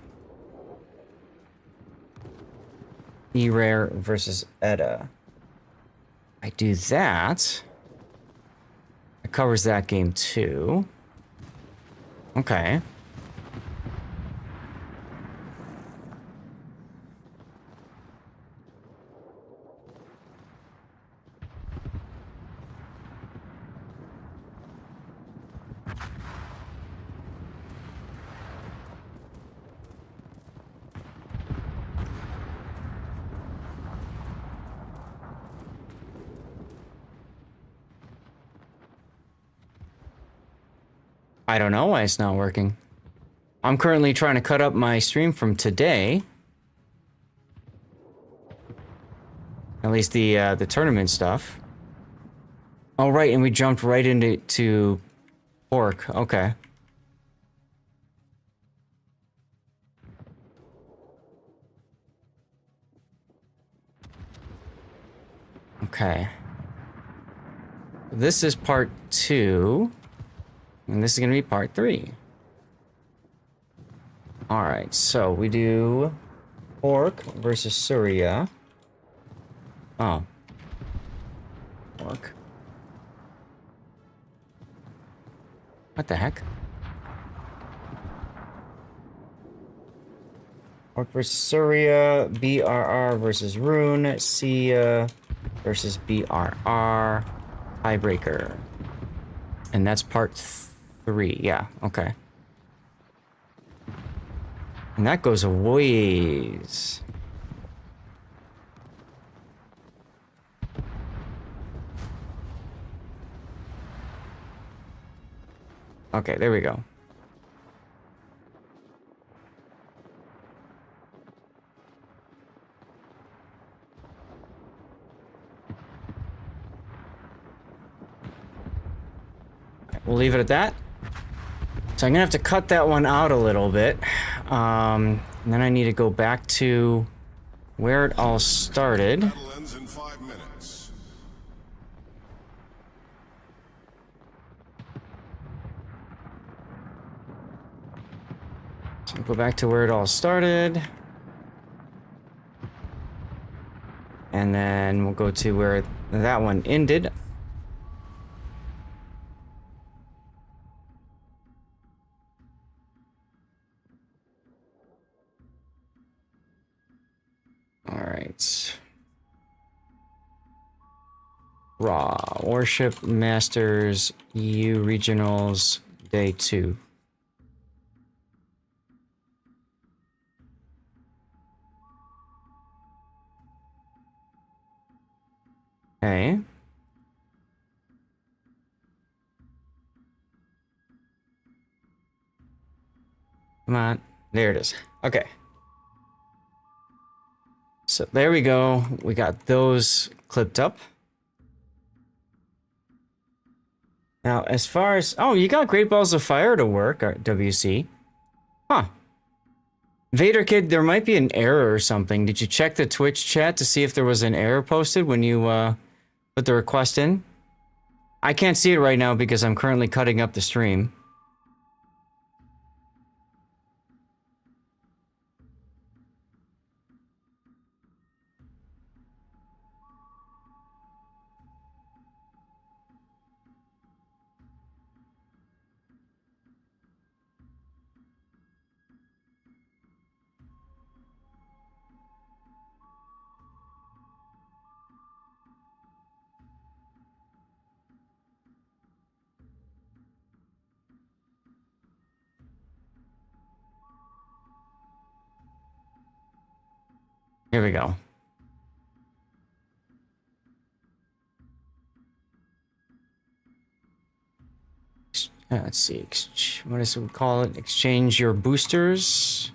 E-Rare versus Edda. I do that. It covers that game too. Okay. I don't know why it's not working. I'm currently trying to cut up my stream from today. At least the tournament stuff. Oh, right, and we jumped right into pork. Okay. Okay. This is part 2. And this is going to be part 3. Alright, so we do pork versus Surya. Oh. Pork. What the heck? Pork versus Surya. BRR versus Rune. Sia versus BRR. Tiebreaker. And that's part 3. Yeah, okay. And that goes a ways. Okay, there we go. We'll leave it at that. So I'm gonna have to cut that one out a little bit. And then I need to go back to where it all started. Battle ends in 5 minutes. So go back to where it all started. And then we'll go to where that one ended. Alright. Raw. Warship Masters EU Regionals Day 2. Okay. Come on. There it is. Okay. So there we go. We got those clipped up. Now, as far as... Oh, you got Great Balls of Fire to work, WC. Huh. Vader Kid, there might be an error or something. Did you check the Twitch chat to see if there was an error posted when you put the request in? I can't see it right now because I'm currently cutting up the stream. Here we go. Let's see. What is it we call it? Exchange your boosters.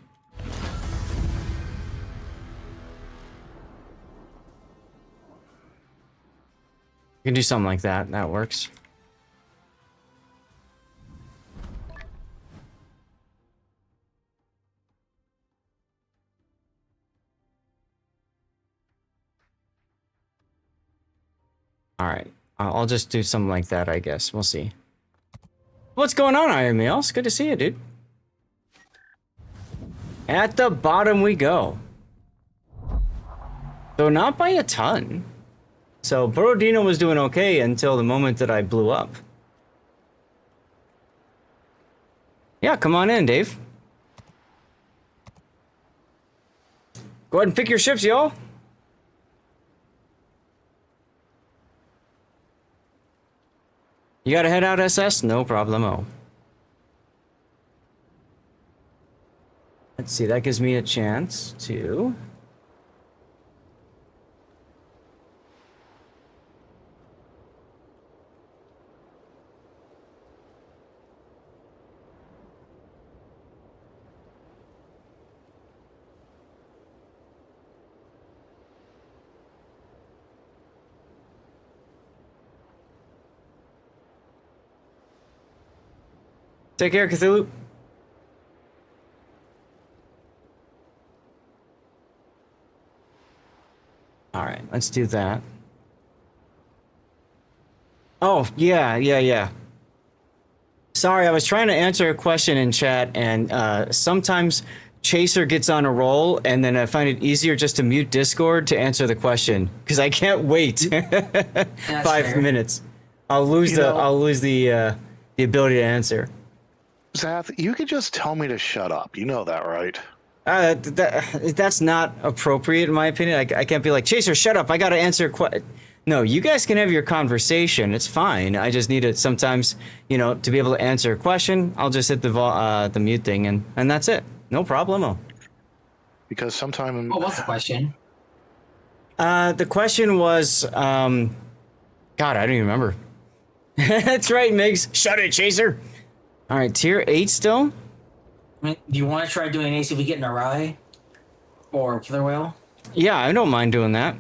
You can do something like that. That works. All right. I'll just do something like that, I guess. We'll see. What's going on, Iron Meal? It's good to see you, dude. At the bottom we go. So not by a ton. So Borodino was doing okay until the moment that I blew up. Yeah, come on in, Dave. Go ahead and pick your ships, y'all. You gotta head out, SS? No problemo. Let's see, that gives me a chance to... Take care, Cthulhu. All right, let's do that. Oh, yeah. Sorry, I was trying to answer a question in chat, and sometimes Chaser gets on a roll, and then I find it easier just to mute Discord to answer the question, because I can't wait 5 minutes. I'll lose the ability to answer. Zath, you could just tell me to shut up. You know that, right? That's not appropriate, in my opinion. I can't be like, Chaser, shut up. I got to answer a question. No, you guys can have your conversation. It's fine. I just need it sometimes, to be able to answer a question. I'll just hit the mute thing, and that's it. No problemo. Because sometime... What's the question? The question was... God, I don't even remember. That's right, Migs. Shut it, Chaser. All right, tier 8 still? I mean, do you want to try doing ace if we get an Arai? Or Killer Whale? Yeah, I don't mind doing that.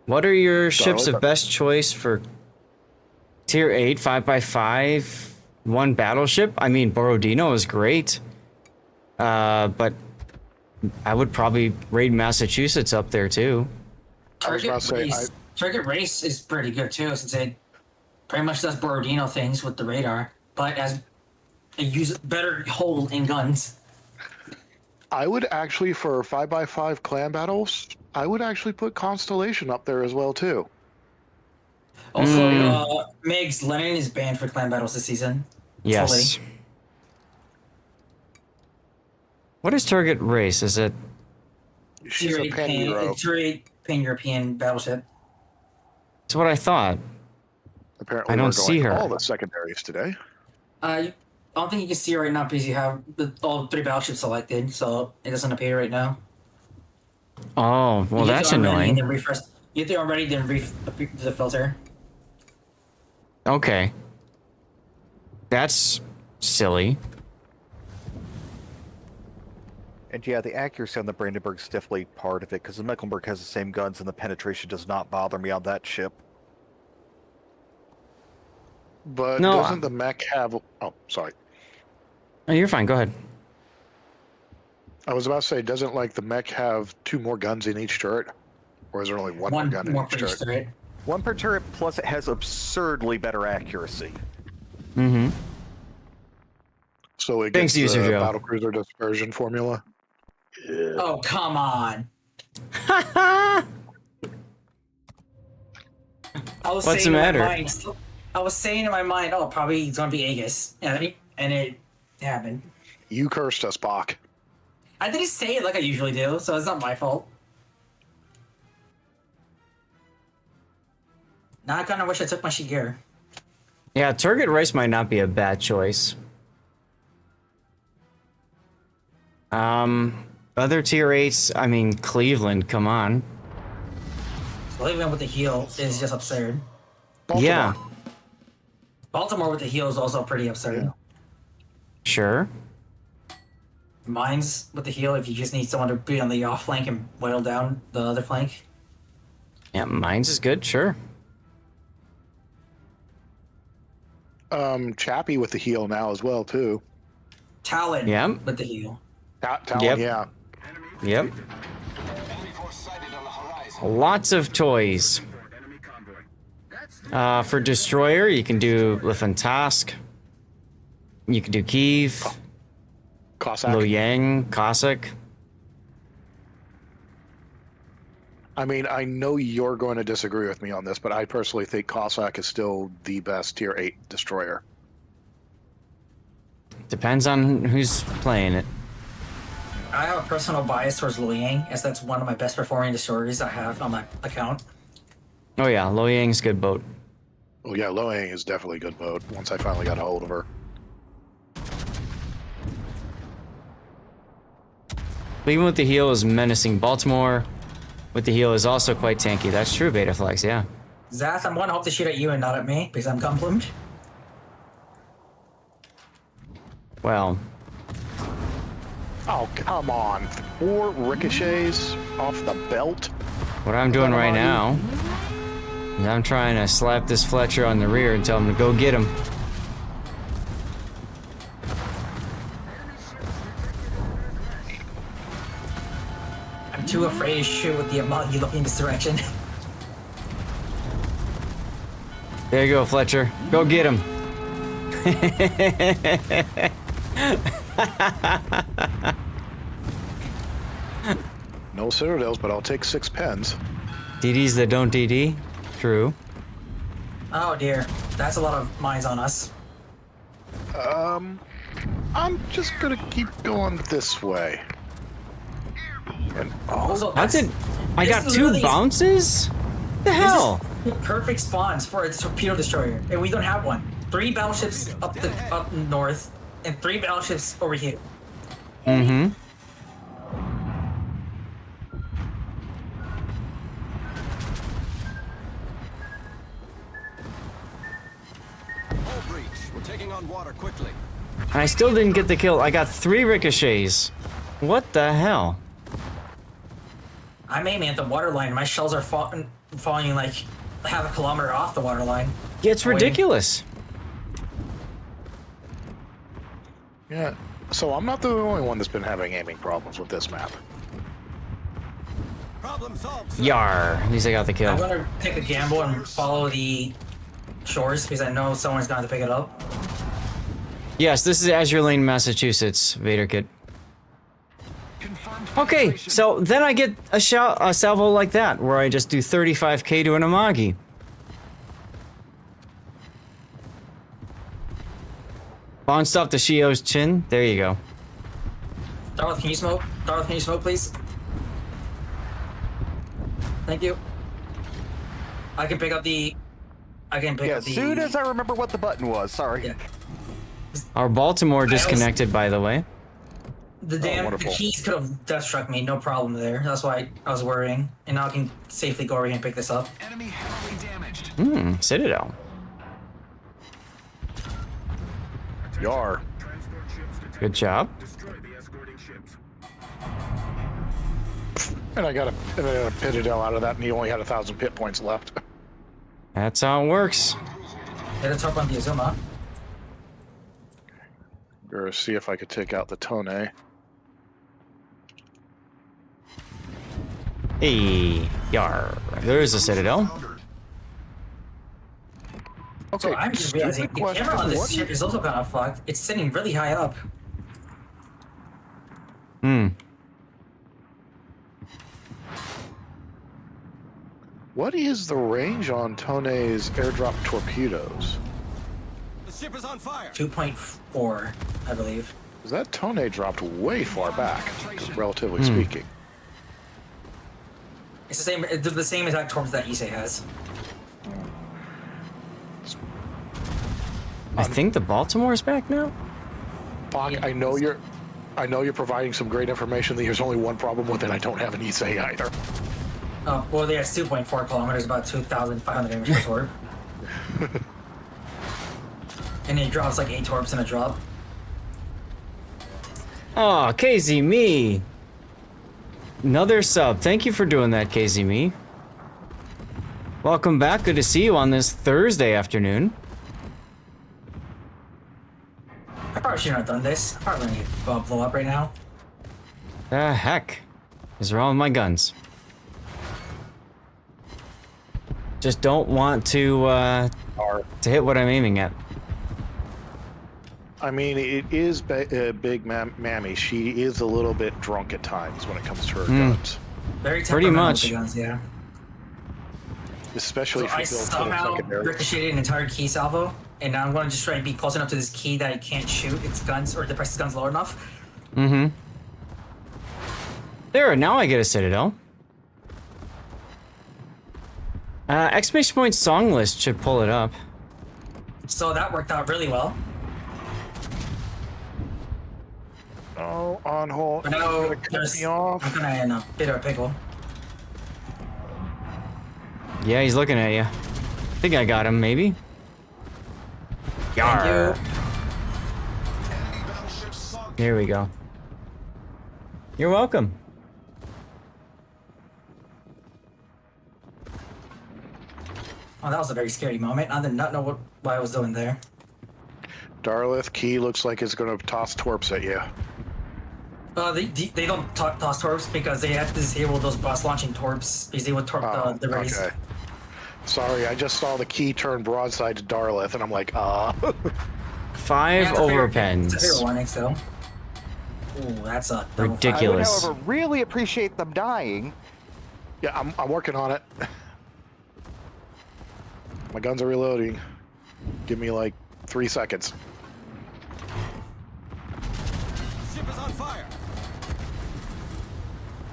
What are your ships of best choice for tier 8, 5x5, 1 battleship? I mean, Borodino is great. But I would probably raid Massachusetts up there, too. Target Race is pretty good, too, since it pretty much does Borodino things with the radar, but as a better hold in guns. I would actually, for 5x5 clan battles, I would actually put Constellation up there as well, too. Also, Megs, Lennon is banned for clan battles this season. Yes. Fully. What is Target Race? Is it... She's a pan-Euro. Pan-European battleship. That's what I thought. Apparently, I don't we're see going her. all the secondaries today. I don't think you can see her right now because you have all 3 battleships selected, so it doesn't appear right now. Oh, well, that's annoying. You have to already then the filter. Okay. That's silly. And yeah, the accuracy on the Brandenburg's definitely part of it, because the Mecklenburg has the same guns and the penetration does not bother me on that ship. But No, doesn't the mech have... Oh, sorry. Oh, you're fine. Go ahead. I was about to say, doesn't the mech have 2 more guns in each turret? Or is there only one more gun in each turret? 1 per turret, plus it has absurdly better accuracy. Mm-hmm. So it gets Thanks, User the Joe. battlecruiser dispersion formula? Yeah. Oh, come on. What's the matter? I was saying in my mind, oh, probably it's going to be Aegis. And it happened. You cursed us, Bach. I didn't say it like I usually do, so it's not my fault. Now I kind of wish I took my Shigear. Yeah, Target Race might not be a bad choice. other tier 8s, I mean, Cleveland, come on. Cleveland with the heal is just absurd. Baltimore. Yeah, Baltimore with the heal is also pretty absurd. Yeah. sure. Mines with the heal, if you just need someone to be on the off flank and whittle down the other flank. Yeah, Mines is good, sure. Chappie with the heal now as well too. Talon Yeah. with the heal. Talon, Yep. yeah. Yep. Enemy force sighted on the horizon. Lots of toys. Enemy convoy. For Destroyer, you can do Lifantask. You can do Kiev, Cossack. Loyang, Cossack. I mean, I know you're going to disagree with me on this, but I personally think Cossack is still the best tier 8 destroyer. Depends on who's playing it. I have a personal bias towards Luoyang, as that's one of my best performing destroyers I have on my account. Oh yeah, Loyang's good boat. Oh yeah, Loang is definitely a good boat once I finally got a hold of her. Even with the heal is menacing. Baltimore with the heal is also quite tanky. That's true, Betaflex, yeah. Zath, I'm gonna hope to shoot at you and not at me, because I'm compliment. Well, Oh, come on. 4 ricochets off the belt? what I'm doing right now is I'm trying to slap this Fletcher on the rear and tell him to go get him. I'm too afraid to shoot with the amount you look in this direction. There you go, Fletcher. Go get him. No citadels, but I'll take 6 pens. DDs that don't DD? True. Oh dear, that's a lot of mines on us. I'm just gonna keep going this way. And Also, I did. I got this 2 literally- bounces? The hell? This is perfect spawns for a torpedo destroyer, and we don't have one. 3 battleships up north, and 3 battleships over here. Mm-hmm. Hull breach. We're taking on water quickly. And I still didn't get the kill. I got 3 ricochets. What the hell? I'm aiming at the waterline. My shells are falling like half a kilometer off the waterline. Yeah, it's ridiculous. yeah, so I'm not the only one that's been having aiming problems with this map. Problem solved. Sir. Yar. At least I got the I'm kill. gonna take a gamble and follow the shores because I know someone's going to pick it up. Yes, this is Azure Lane, Massachusetts, Vader Kit. Okay, so then I get a salvo like that, where I just do 35k to an Amagi. Bounced off the Shio's chin. There you go. Darth, can you smoke? Darth, can you smoke, please? Thank you. I can pick up the... Yeah, as soon as I remember what the button was, sorry. Yeah. Our Baltimore disconnected, by the way. The damn wonderful. keys could have death struck me, no problem there. That's why I was worrying. And now I can safely go over here and pick this up. Enemy heavily damaged. Citadel. Yar. Transport ships detected. Good job. Destroy the escorting ships. And I got a Citadel out of that, and he only had 1,000 pit points left. That's how it works. Hit a top on the Azuma. Or see if I could take out the Tone. Hey, yar. There's a Citadel. Okay, So I'm just realizing the question, camera on this what- ship is also kind of fucked. It's sitting really high up. What is the range on Tone's airdrop torpedoes? The ship is on fire. 2.4, I believe. Because that Tone dropped way far back, relatively speaking. It's the same exact torps that Issei has. I think the Baltimore is back now. Fuck, I know you're I know you're providing some great information. There's only one problem with it. I don't have an ESA either. Oh, well, yeah, it's 2.4 kilometers, about 2,500 damage per torp. And it drops like 8 torps in a drop. Oh, KZ Me. Another sub. Thank you for doing that, KZ Me. Welcome back. Good to see you on this Thursday afternoon. I probably shouldn't have done this. I probably need to blow up right now. The heck is wrong with my guns? Just don't want to hit what I'm aiming at. I mean, it is Big Mammy. She is a little bit drunk at times when it comes to her guns. Very pretty much. with the guns, yeah. Especially So I if you build somehow secondary. ricocheted an entire key salvo, and now I'm going to just try to be close enough to this key that it can't shoot its guns or depress its guns low enough. Mm-hmm. There, now I get a citadel. Exclamation point song list should pull it up. So that worked out really well. Oh, on hold. But now You're gonna cut me off. I'm gonna in a bit of a pickle. Yeah, he's looking at you. I think I got him, maybe. Yarr. Thank you. Here we go. You're welcome. Oh, that was a very scary moment. I did not know what I was doing there. Darlith Key looks like it's going to toss torps at you. They don't toss torps because they have to disable those bus launching torps because they would torp the race. Okay. Sorry, I just saw the key turn broadside to Darlith, and I'm like, 5 Yeah, it's a fair overpens. warning, still. Ooh, that's a double Ridiculous. I would, however, really appreciate them dying. Yeah, I'm working on it. My guns are reloading. Give me like 3 seconds. Ship is on fire.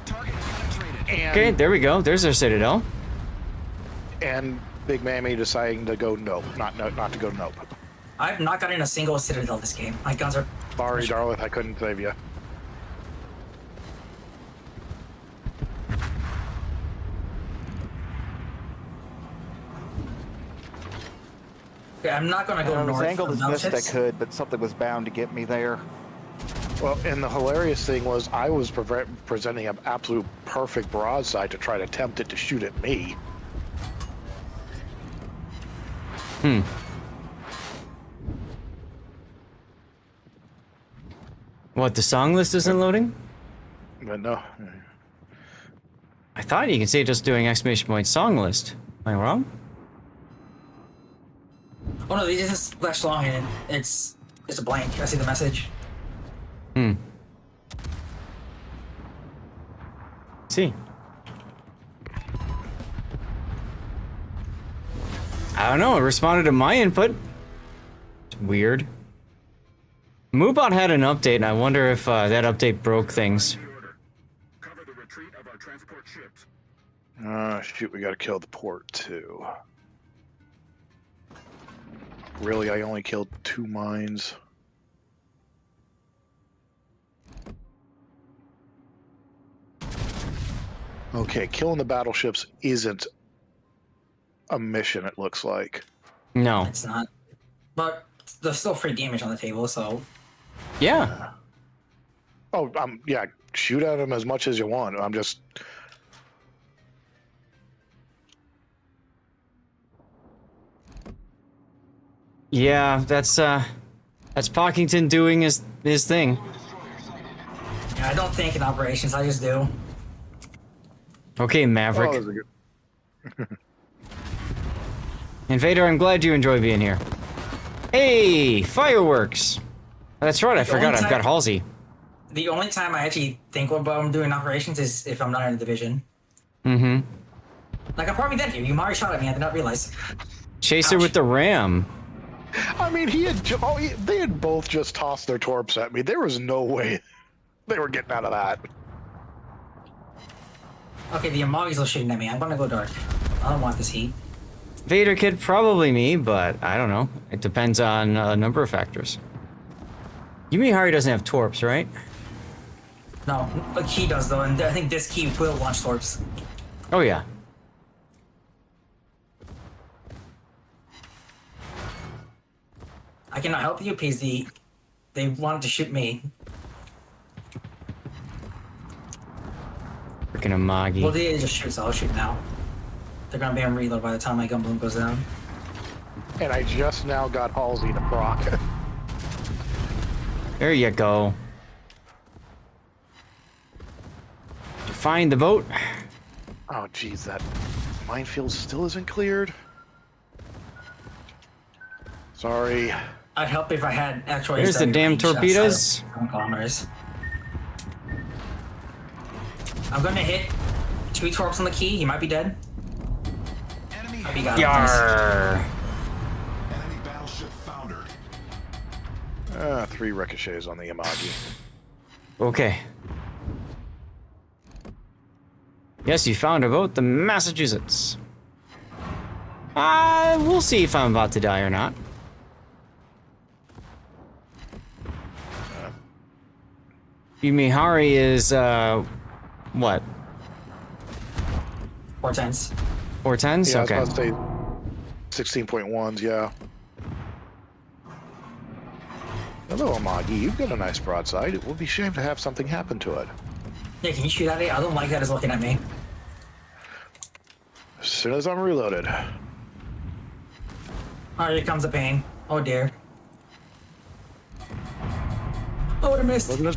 Target penetrated. And, Okay, there we go. There's our citadel. and Big Mammy deciding to go nope, not to go nope. I've not gotten a single citadel this game. My guns are. Sorry, Darlith, I couldn't save you. Okay, I'm not gonna go I was north. angled from as best I Warships. could, but something was bound to get me there. Well, and the hilarious thing was I was presenting an absolute perfect broadside to try to tempt it to shoot at me. What, the song list isn't loading? But no. I thought you could say just doing exclamation point song list. Am I wrong? Oh no, they just flash long and it's a blank. I see the message. See. I don't know, it responded to my input. It's weird. Moobot had an update, and I wonder if that update broke things. Cover the retreat of our transport ships. Shoot, we gotta kill the port too. Really, I only killed 2 mines. Okay, killing the battleships isn't a mission, it looks like. No. It's not. But there's still free damage on the table, so. Yeah. Oh, yeah, shoot at them as much as you want. I'm just... Yeah, that's Pockington doing his thing. Yeah, I don't think in operations, I just do. Okay, Maverick. Oh, there's a good... Invader, I'm glad you enjoy being here. Hey, fireworks! That's right, I forgot, I've got Halsey. The only time I actually think about doing operations is if I'm not in a division. Mm-hmm. Like, I'm probably dead here. You Mari shot at me, I did not realize. Chaser Ouch. with the ram. I mean, they had both just tossed their torps at me. There was no way they were getting out of that. Okay, the Amaris are shooting at me. I'm gonna go dark. I don't want this heat. Vader Kid, probably me, but I don't know. It depends on a number of factors. Yumihari doesn't have torps, right? No, a key does though, and I think this key will launch torps. Oh yeah. I cannot help you, PZ. They wanted to shoot me. Freaking Amagi. Well, they just shoot, so I'll shoot now. They're gonna be on reload by the time my gun bloom goes down. And I just now got Halsey to proc. There you go. Find the boat. Oh, geez, that minefield still isn't cleared. Sorry. I'd help if I had actual. There's the damn torpedoes. Bombers. I'm gonna hit 2 torps on the key. He might be dead. Enemy Hope he got it. Yarr. enemy battleship foundered. 3 ricochets on the Amagi. Okay. Yes, you found a boat, the Massachusetts. We'll see if I'm about to die or not. Yumihari is, what? 4 tens. 4 tens? Yeah, Okay. I was about to say 16.1s, yeah. Hello, Amagi. You've got a nice broadside. It would be a shame to have something happen to it. Yeah, can you shoot at it? I don't like that it's looking at me. As soon as I'm reloaded. Oh, here comes the pain. Oh dear. Oh, I missed. Look at this.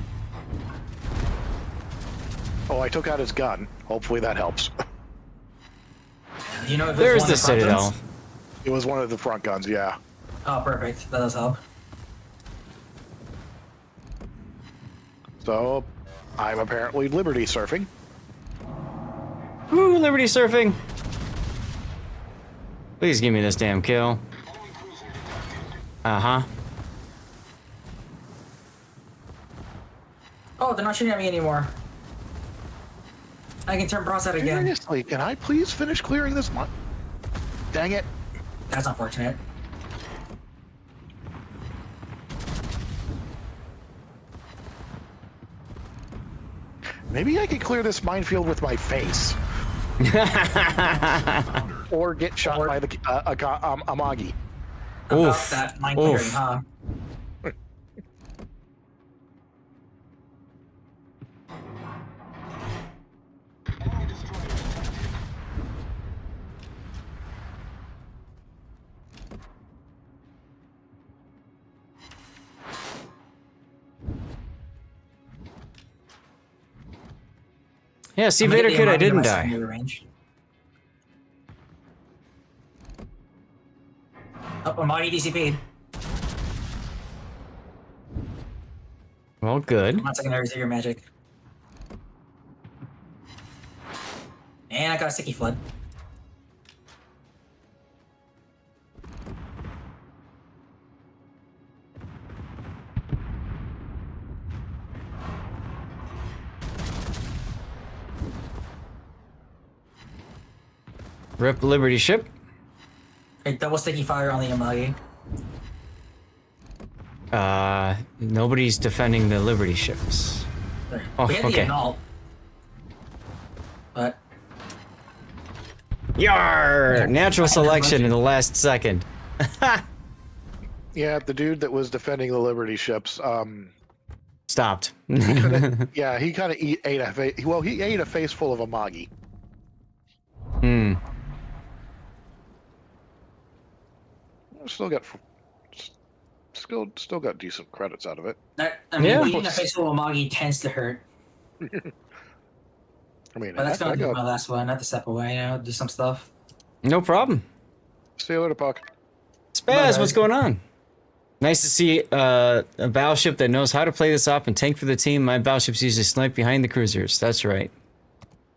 Oh, I took out his gun. Hopefully that helps. You know if There's one the of front Citadel. guns? It was one of the front guns, yeah. Oh, perfect. That does help. So, I'm apparently Liberty surfing. Woo, Liberty surfing. Please give me this damn kill. Uh-huh. Oh, they're not shooting at me anymore. I can turn broadside again. Seriously, can I please finish clearing this one? Dang it. That's unfortunate. Maybe I could clear this minefield with my face. Or get shot by the Amagi. About Oof. that mine Oof. clearing, huh? Enemy destroyer detected. Yeah, see, I'm gonna Vader get Kid, the I Amagi to didn't my die. secondary range. Oh, Amagi DCP. Well, good. I'm not secondary to your magic. And I got a sticky flood. Rip Liberty ship. Okay, double sticky fire on the Amagi. Nobody's defending the Liberty ships. There. Oh, We had okay. the annul. But Yar! Natural I had that selection much. in the last second. Yeah, the dude that was defending the Liberty ships, Stopped. yeah, he kind of ate a he ate a face full of Amagi. Hmm. Still got decent credits out of it. that, I mean, Yeah. eating a face full of Amagi tends to hurt. I mean, But that's I gonna be got my last one. I have to step away, do some stuff. No problem. see you later, Puck. Spaz, Bye, what's guys. going on? Nice to see a battleship that knows how to play this up and tank for the team. My battleships usually snipe behind the cruisers. That's right.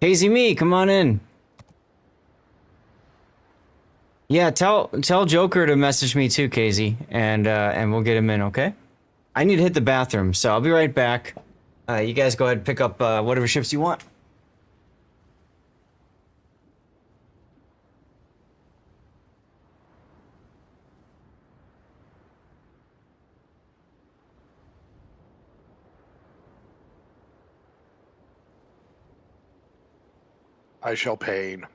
Hazy me, come on in. Yeah, tell Joker to message me too, Casey, and we'll get him in, okay? I need to hit the bathroom, so I'll be right back. You guys go ahead and pick up whatever ships you want. I shall pain.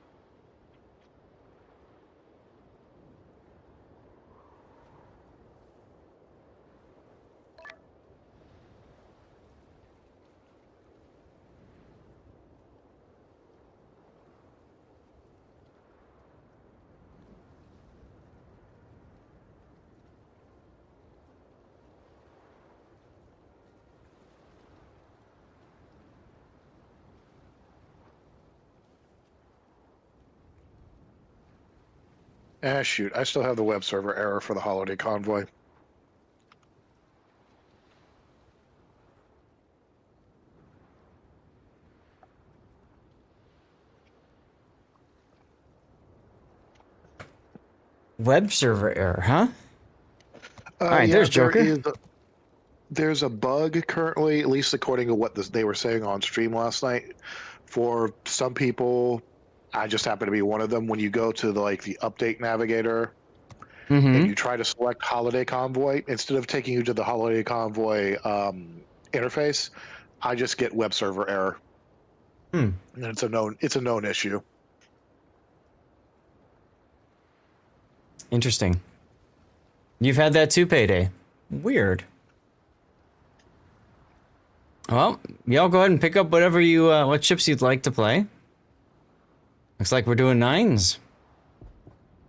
Ah, shoot. I still have the web server error for the holiday convoy. Web server error, huh? All right, Yeah, there's Joker. There's a bug currently, at least according to what they were saying on stream last night. For some people, I just happen to be one of them. When you go to the update navigator and you try to select holiday convoy, instead of taking you to the holiday convoy interface, I just get web server error. And it's a known issue. Interesting. You've had that too, Payday. Weird. Well, y'all go ahead and pick up whatever you, what ships you'd like to play. Looks like we're doing 9s.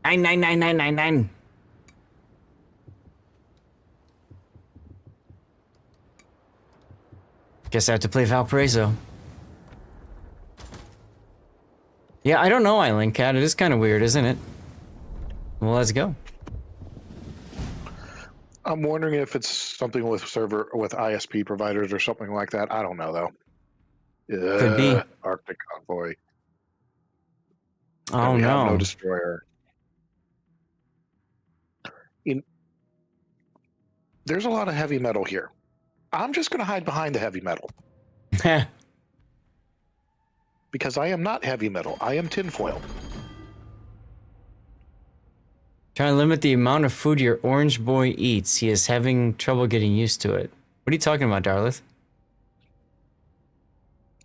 9. Guess I have to play Valparaiso. Yeah, I don't know, Island Cat. It is kind of weird, isn't it? Well, let's go. I'm wondering if it's something with ISP providers or something like that. I don't know though. Could be. Arctic convoy. Oh we have no. no destroyer. There's a lot of heavy metal here. I'm just going to hide behind the heavy metal. Because I am not heavy metal. I am tinfoil. Trying to limit the amount of food your orange boy eats. He is having trouble getting used to it. What are you talking about, Darlith?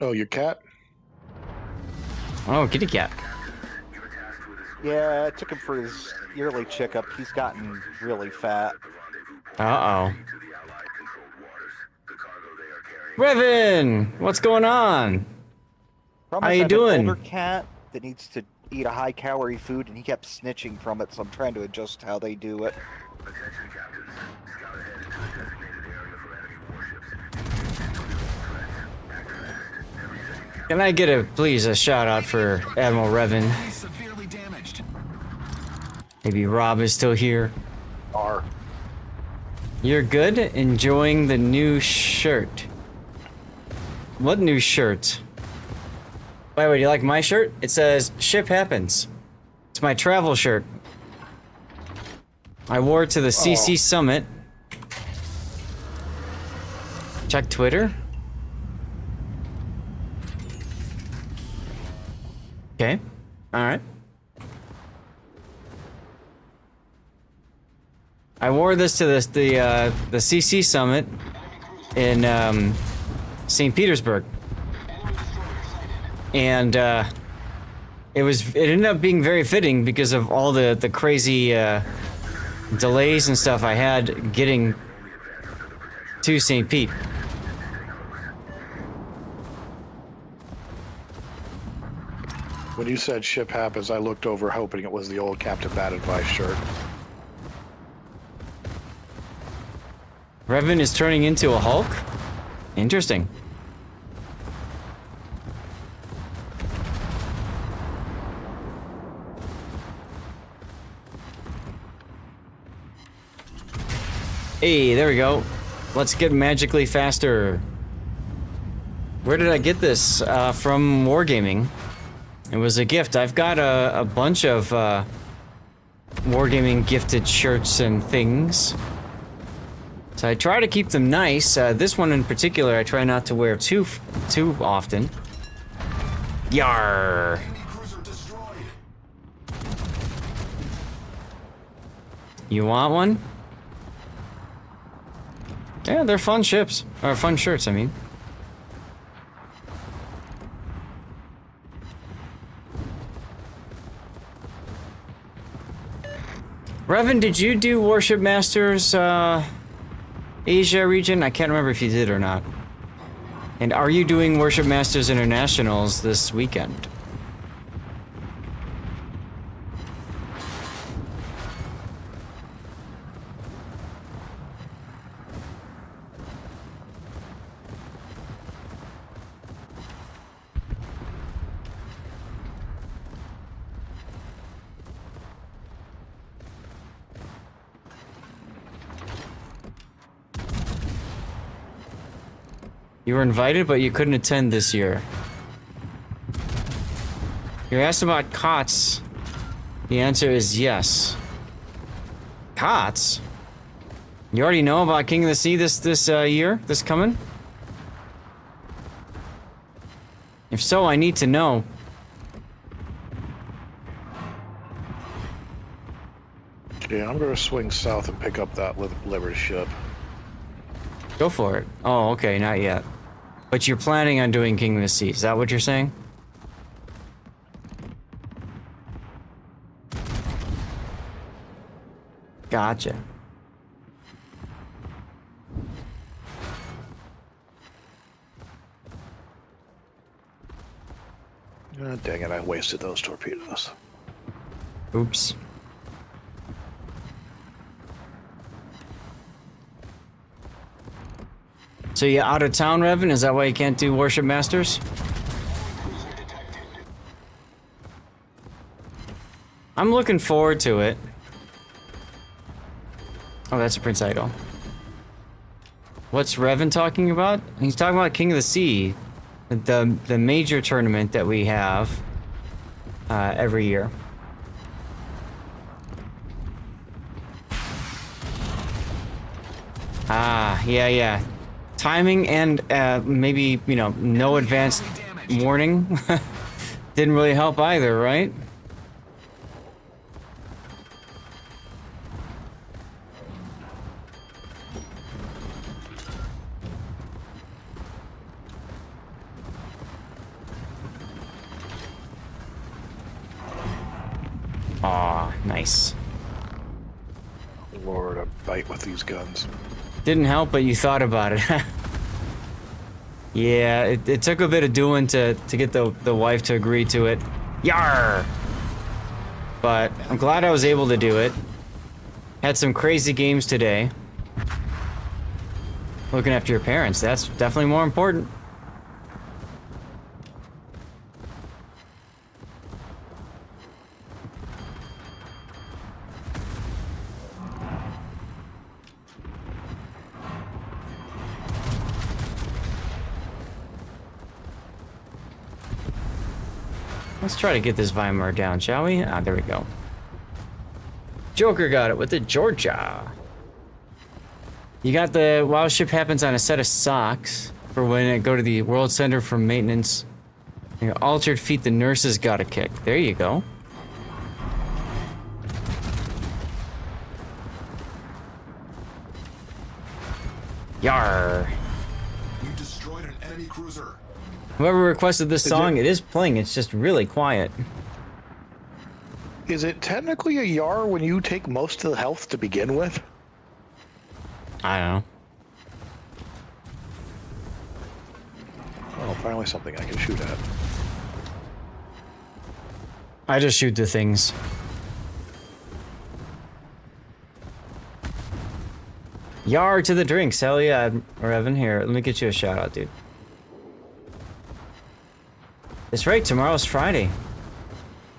Oh, your cat? Oh, kitty cat. Yeah, I took him for his yearly checkup. He's gotten really fat. Uh-oh. Revan! What's going on? Problem How is, you I have an doing? older cat that needs to eat a high-calorie food, and he kept snitching from it, so I'm trying to adjust how they do it. Attention captains. Scout ahead into the designated area for enemy warships. Act fast. Every second counts. Can I get please, a shout out for Admiral Revan? He's severely damaged. Maybe Rob is still here. R. You're good? Enjoying the new shirt. What new shirt? By the way, do you like my shirt? It says, Ship Happens. It's my travel shirt. I wore it to the CC Summit. Check Twitter. Okay. Alright. I wore this to the CC Summit in St. Petersburg. And it ended up being very fitting because of all the crazy delays and stuff I had getting to St. Pete. When you said ship happens, I looked over hoping it was the old Captain Bad Advice shirt. Revan is turning into a Hulk? Interesting. Hey, there we go. Let's get magically faster. Where did I get this? From Wargaming. It was a gift. I've got a bunch of Wargaming gifted shirts and things. So I try to keep them nice. This one in particular, I try not to wear too often. Yarr! Cruiser destroyed. You want one? Yeah, they're fun ships. Or fun shirts, I mean. Revan, did you do Warship Masters Asia region? I can't remember if you did or not. And are you doing Warship Masters Internationals this weekend? You were invited, but you couldn't attend this year. You're asked about COTS. The answer is yes. COTS? You already know about King of the Sea this year? This coming? If so, I need to know. Yeah, I'm gonna swing south and pick up that Liberty ship. Go for it. Oh, okay, not yet. But you're planning on doing King of the Sea, is that what you're saying? Gotcha. Oh, dang it, I wasted those torpedoes. Oops. So you out of town, Revan? Is that why you can't do Warship Masters? I'm looking forward to it. Oh, that's a Prince Idol. What's Revan talking about? He's talking about King of the Sea, the major tournament that we have every year. Ah, yeah. Timing and maybe, you know, no advanced warning didn't really help either, right? Aw, nice. Lord, I bite with these guns. Didn't help, but you thought about it. Yeah, it took a bit of doing to get the wife to agree to it. Yarr! But I'm glad I was able to do it. Had some crazy games today. Looking after your parents, that's definitely more important. Let's try to get this Weimar down, shall we? Ah, there we go. Joker got it with the Georgia. You got the WoW ship happens on a set of socks for when I go to the World Center for Maintenance. Your altered feet, the nurses got a kick. There you go. Yarr. You destroyed an enemy cruiser. Whoever requested this song, it is playing. It's just really quiet. Is it technically a Yar when you take most of the health to begin with? I don't know. Oh, finally something I can shoot at. I just shoot the things. Yar to the drinks. Hell yeah, Revan. Here, let me get you a shout out, dude. That's right, tomorrow's Friday.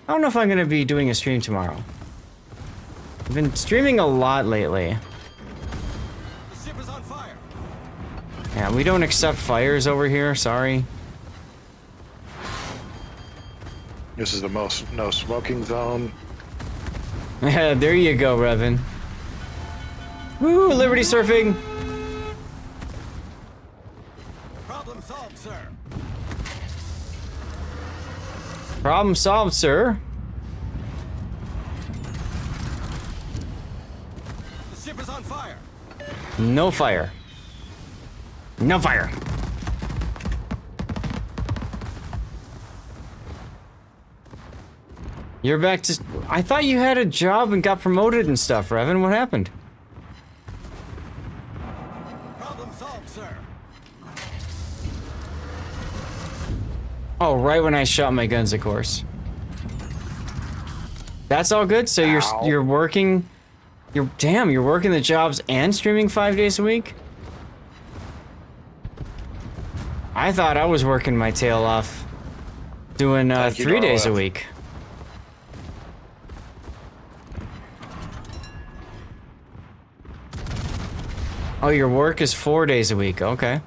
I don't know if I'm gonna be doing a stream tomorrow. I've been streaming a lot lately. The ship is on fire. Yeah, we don't accept fires over here, sorry. This is the most no smoking zone. There you go, Revan. Woo, Liberty surfing! Problem solved, sir. Problem solved, sir. The ship is on fire. No fire. No fire. You're back to... I thought you had a job and got promoted and stuff, Revan. What happened? Problem solved, sir. Oh, right when I shot my guns, of course. That's all good? So you're working... You're working the jobs and streaming 5 days a week? I thought I was working my tail off doing 3 days a week. Oh, your work is 4 days a week. Okay.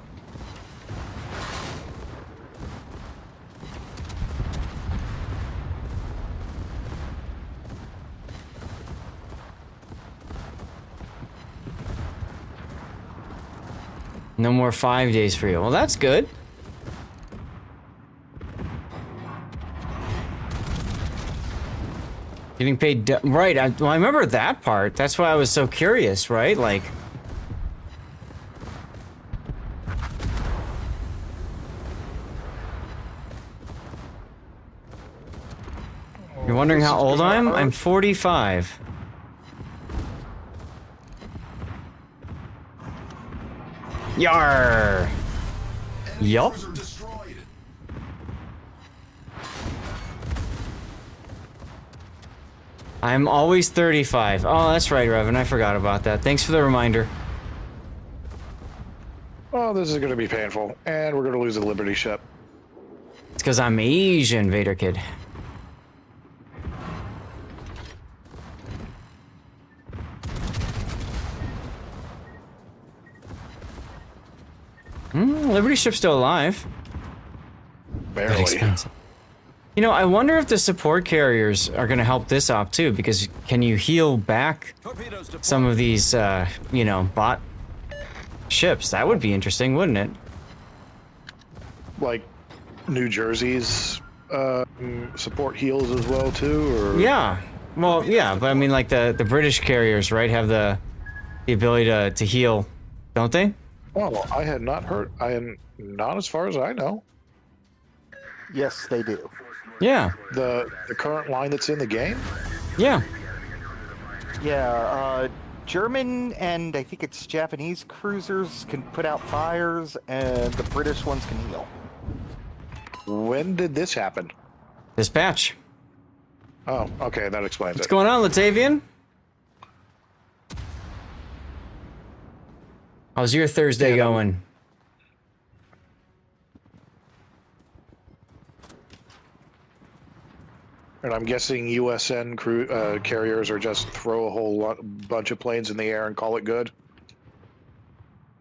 No more 5 days for you. Well, that's good. Getting paid, right? Well, I remember that part. That's why I was so curious, right? Like, you're wondering how old I am? I'm 45. Yar. Yup. Cruiser destroyed. I'm always 35. Oh, that's right, Revan. I forgot about that. Thanks for the reminder. Oh, this is going to be painful, and we're going to lose the Liberty ship. It's because I'm Asian, Vader Kid. Liberty ship's still alive. But Barely. expensive. You know, I wonder if the support carriers are going to help this op too, because can you heal back Torpedoes deployed. some of these, you know, bot ships? That would be interesting, wouldn't it? Like New Jersey's support heals as well too, or Yeah. Well, yeah, but I mean, like the British carriers, right, have the ability to heal, don't they? Well, I had not heard. I am not, as far as I know. Yes, they do. Yeah. The current line that's in the game. Yeah. Yeah, German and I think it's Japanese cruisers can put out fires, and the British ones can heal. When did this happen? Dispatch. Oh, okay, that explains What's it. going on, Latavian? How's your Thursday going? And I'm guessing USN carriers are just throw a whole bunch of planes in the air and call it good.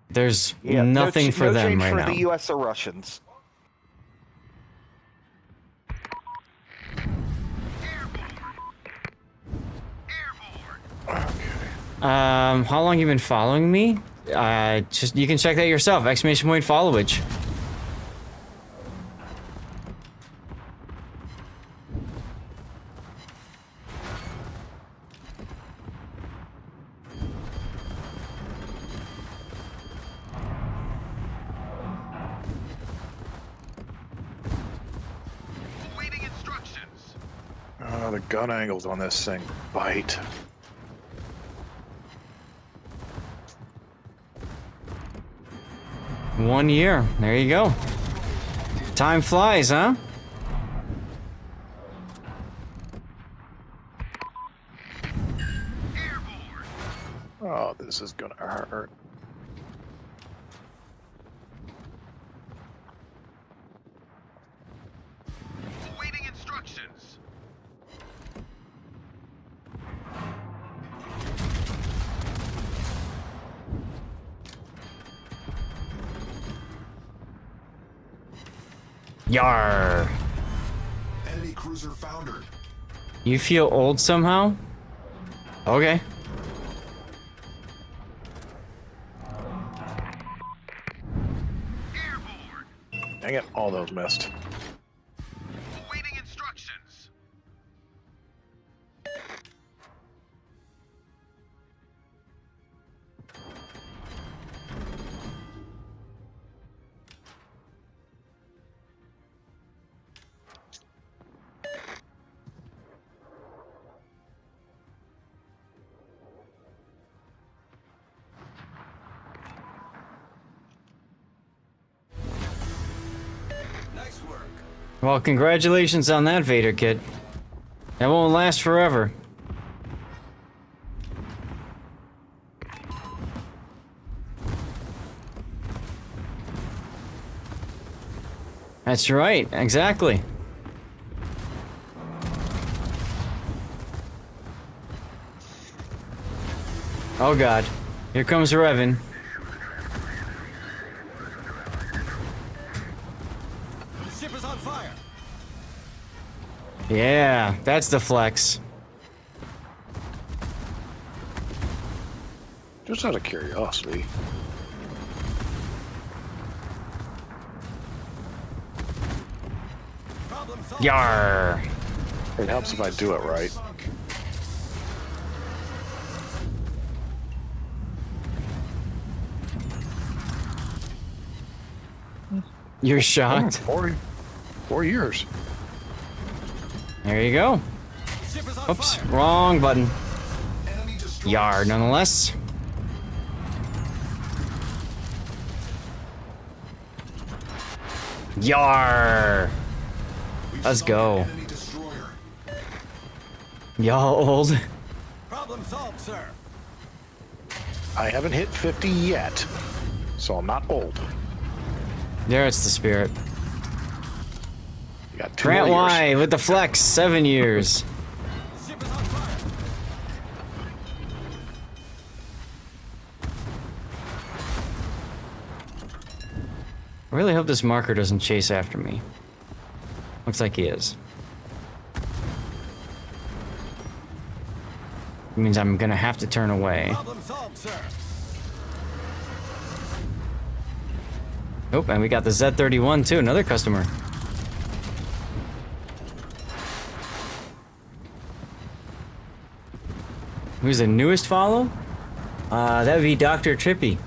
There's Yeah, nothing for no them change right for now. the U.S. or Russians. How long you been following me? Just you can check that yourself. Exclamation point followage. Awaiting instructions. The gun angles on this thing bite. One year. There you go. Time flies, huh? Airborne. Oh, this is gonna hurt. Awaiting instructions. Yar. Enemy cruiser foundered. You feel old somehow? Okay. Airborne. Dang it, all those missed. Awaiting instructions. Well, congratulations on that, Vader kid. That won't last forever. That's right, exactly. Oh god, here comes Revan. Ship is on fire. Yeah, that's the flex. Just out of curiosity. Problem solved. Yar. It helps if I do it right. You're shocked? 4 years. There you go. Ship is on Oops, fire. wrong button. Enemy destroyed. Yar, nonetheless. Yar. We've Let's sunk go. an enemy destroyer. Y'all old. Problem solved, sir. I haven't hit 50 yet, so I'm not old. There, it's the spirit. You got 2 Grant more years. Y with the flex, 7 years. Ship is on fire. I really hope this marker doesn't chase after me. Looks like he is. It means I'm gonna have to turn away. Problem solved, sir. Oh, and we got the Z31 too, another customer. Who's the newest follow? That would be Dr. Trippy.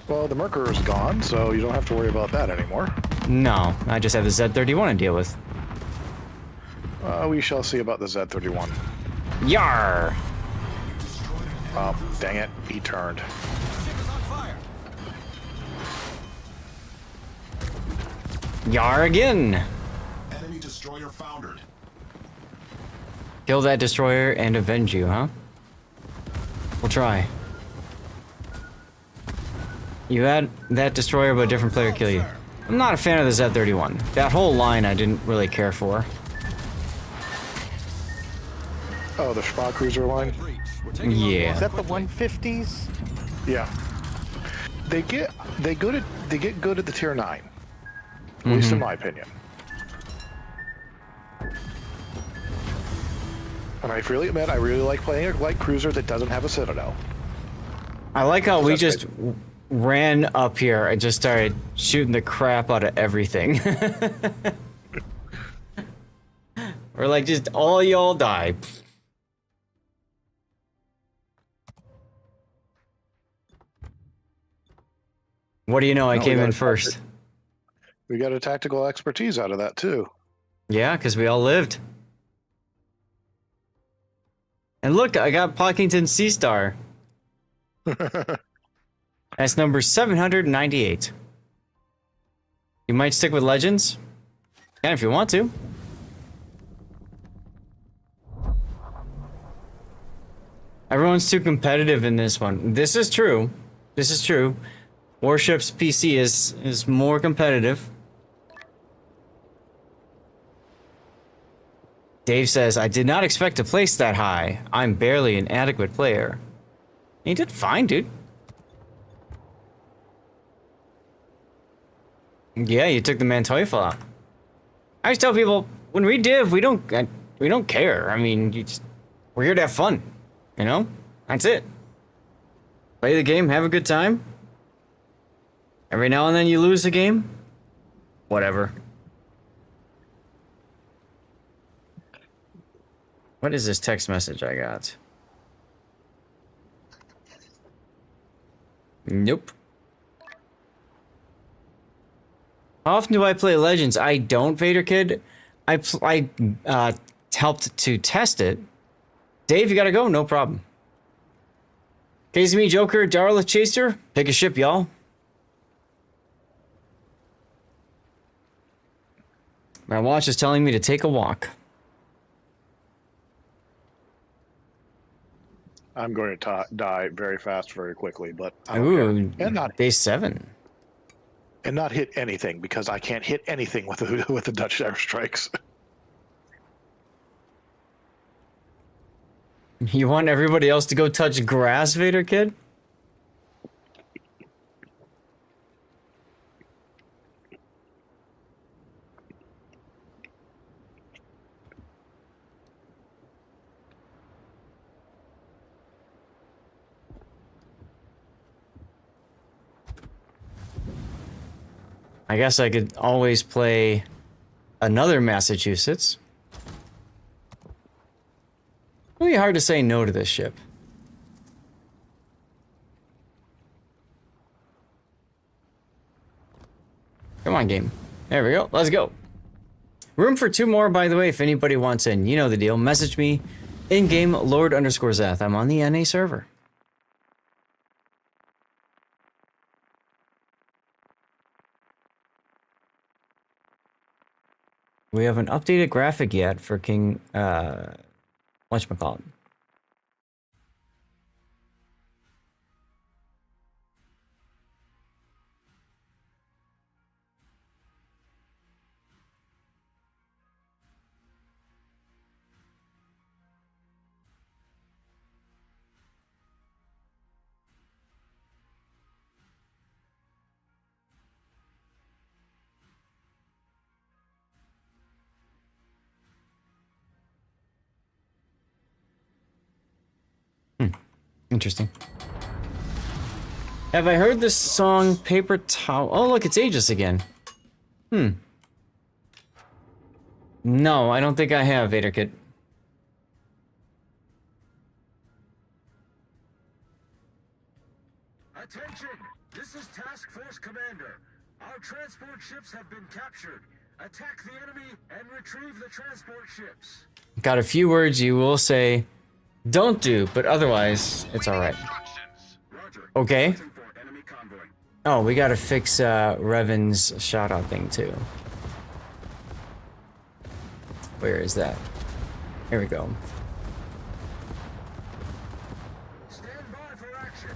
Well, the Mercury is gone, so you don't have to worry about that anymore. No, I just have the Z31 to deal with. We shall see about the Z31. Yar! Oh, dang it. He turned. Ship is on fire. Yar again! Enemy destroyer foundered. Kill that destroyer and avenge you, huh? We'll try. You had that destroyer, but a different player kill you. I'm not a fan of the Z31. That whole line I didn't really care for. Oh, the Spa Cruiser line? Breach. We're taking on Yeah. Is that the quickly. 150s? Yeah. They get good at the tier 9. At least in my opinion. And I really admit I really like playing a light cruiser that doesn't have a citadel. I like how we That's just ran up here and just started shooting the crap out of everything. We're like, just all y'all die. What do you know? I No, we came got in a first. We got a tactical expertise out of that too. Yeah, because we all lived. And look, I got Pockington Sea Star. That's number 798. You might stick with Legends? Yeah, if you want to. Everyone's too competitive in this one. This is true. This is true. Warships PC is more competitive. Dave says, I did not expect to place that high. I'm barely an adequate player. You did fine, dude. Yeah, you took the Manteufel out. I always tell people, when we div, we don't care. I mean, we're here to have fun. You know? That's it. Play the game, have a good time. Every now and then you lose a game. Whatever. What is this text message I got? Nope. How often do I play Legends? I don't, Vader Kid. I helped to test it. Dave, you gotta go? No problem. Casey Me, Joker, Darla Chaser. Pick a ship, y'all. My watch is telling me to take a walk. I'm going to die very fast, very quickly, but I don't Ooh, care. day 7. And not hit anything because I can't hit anything with the Dutch airstrikes. You want everybody else to go touch grass, Vader Kid? I guess I could always play another Massachusetts. Really hard to say no to this ship. Come on, game. There we go. Let's go. Room for 2 more, by the way, if anybody wants in. You know the deal. Message me in-game Lord_Zath. I'm on the NA server. We have an updated graphic yet for King, whatchamacallit? Interesting. Have I heard this song, Paper Towel? Oh, look, it's Aegis again. No, I don't think I have, Vader Kid. Attention! This is Task Force Commander. Our transport ships have been captured. Attack the enemy and retrieve the transport ships. Got a few words you will say don't do, but otherwise, it's alright. Roger. Okay. Watching for enemy convoy. Oh, we gotta fix Revan's shout-out thing, too. Where is that? Here we go. Stand by for action.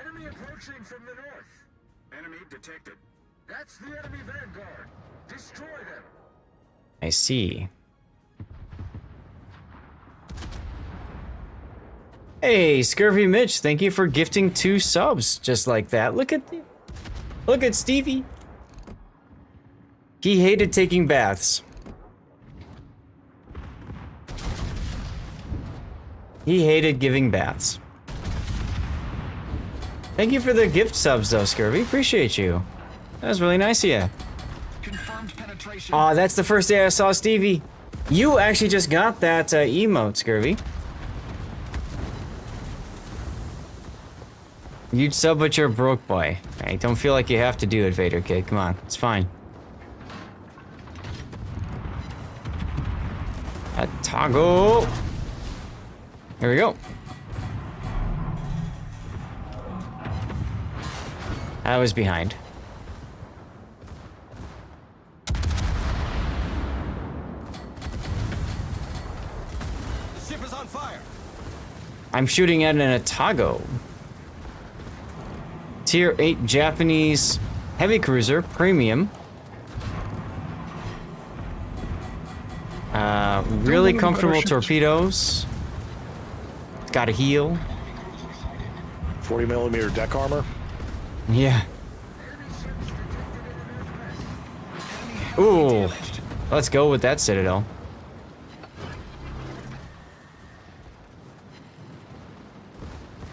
Enemy approaching from the north. Enemy detected. That's the enemy vanguard. Destroy them. I see. Hey, Scurvy Mitch, thank you for gifting 2 subs just like that. Look at Stevie. He hated taking baths. He hated giving baths. Thank you for the gift subs though, Scurvy. Appreciate you. That was really nice of you. Confirmed penetration. Aw, that's the first day I saw Stevie. You actually just got that emote, Scurvy. You'd sub but you're a broke boy. I don't feel like you have to do it, Vader Kid. Come on, it's fine. A toggle. Here we go. I was behind. The ship is on fire. I'm shooting at an Atago. Tier 8 Japanese heavy cruiser, premium. Really comfortable torpedoes. Got a heal. 40mm deck armor. Yeah. Ooh. Let's go with that Citadel.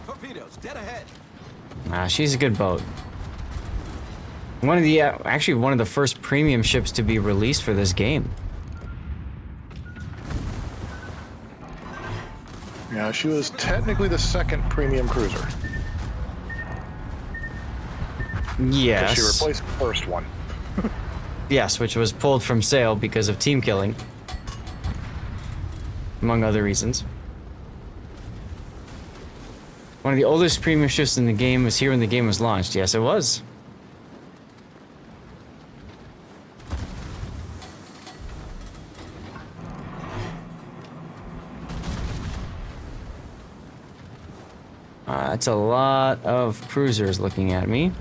Torpedoes dead ahead. She's a good boat. One of the, actually one of the first premium ships to be released for this game. Yeah, she was technically the second premium cruiser. Yes. She replaced the first one. Yes, which was pulled from sale because of team killing. Among other reasons. One of the oldest premium ships in the game was here when the game was launched. Yes, it was. That's a lot of cruisers looking at me.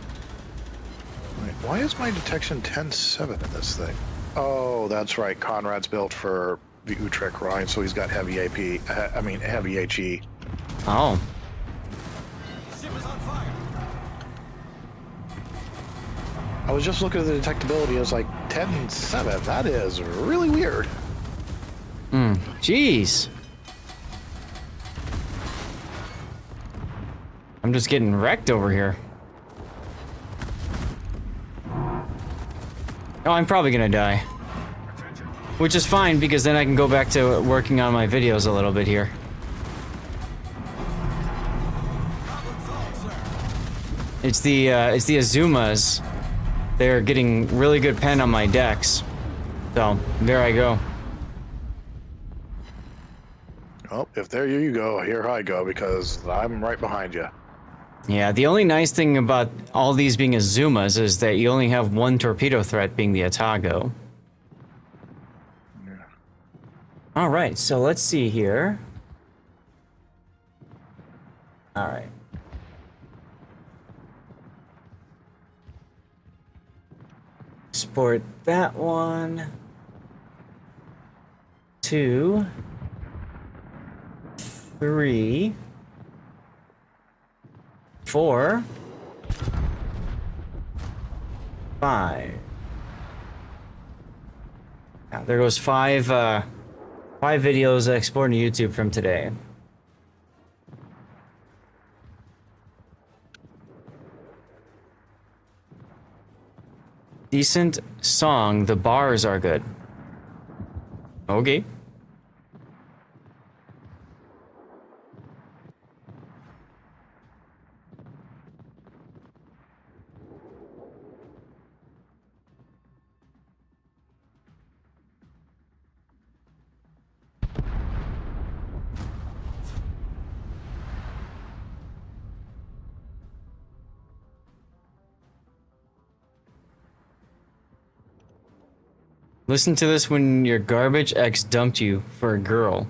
Wait, why is my detection 10-7 in this thing? Oh, that's right. Conrad's built for the Utrecht Rhine, so he's got heavy AP. I mean, heavy HE. Oh. Ship is on fire. I was just looking at the detectability. I was like, 10-7. That is really weird. Jeez. I'm just getting wrecked over here. Oh, I'm probably gonna die. Which is fine, because then I can go back to working on my videos a little bit here. It's the Azumas. They're getting really good pen on my decks. So, there I go. Well, if there you go, here I go, because I'm right behind you. Yeah, the only nice thing about all these being Azumas is that you only have one torpedo threat, being the Atago. Yeah. Alright, so let's see here. Alright. Export that one. 2. 3. 4. 5. Now, there goes 5 videos exporting to YouTube from today. Decent song, the bars are good. Okay. Listen to this when your garbage ex dumped you for a girl.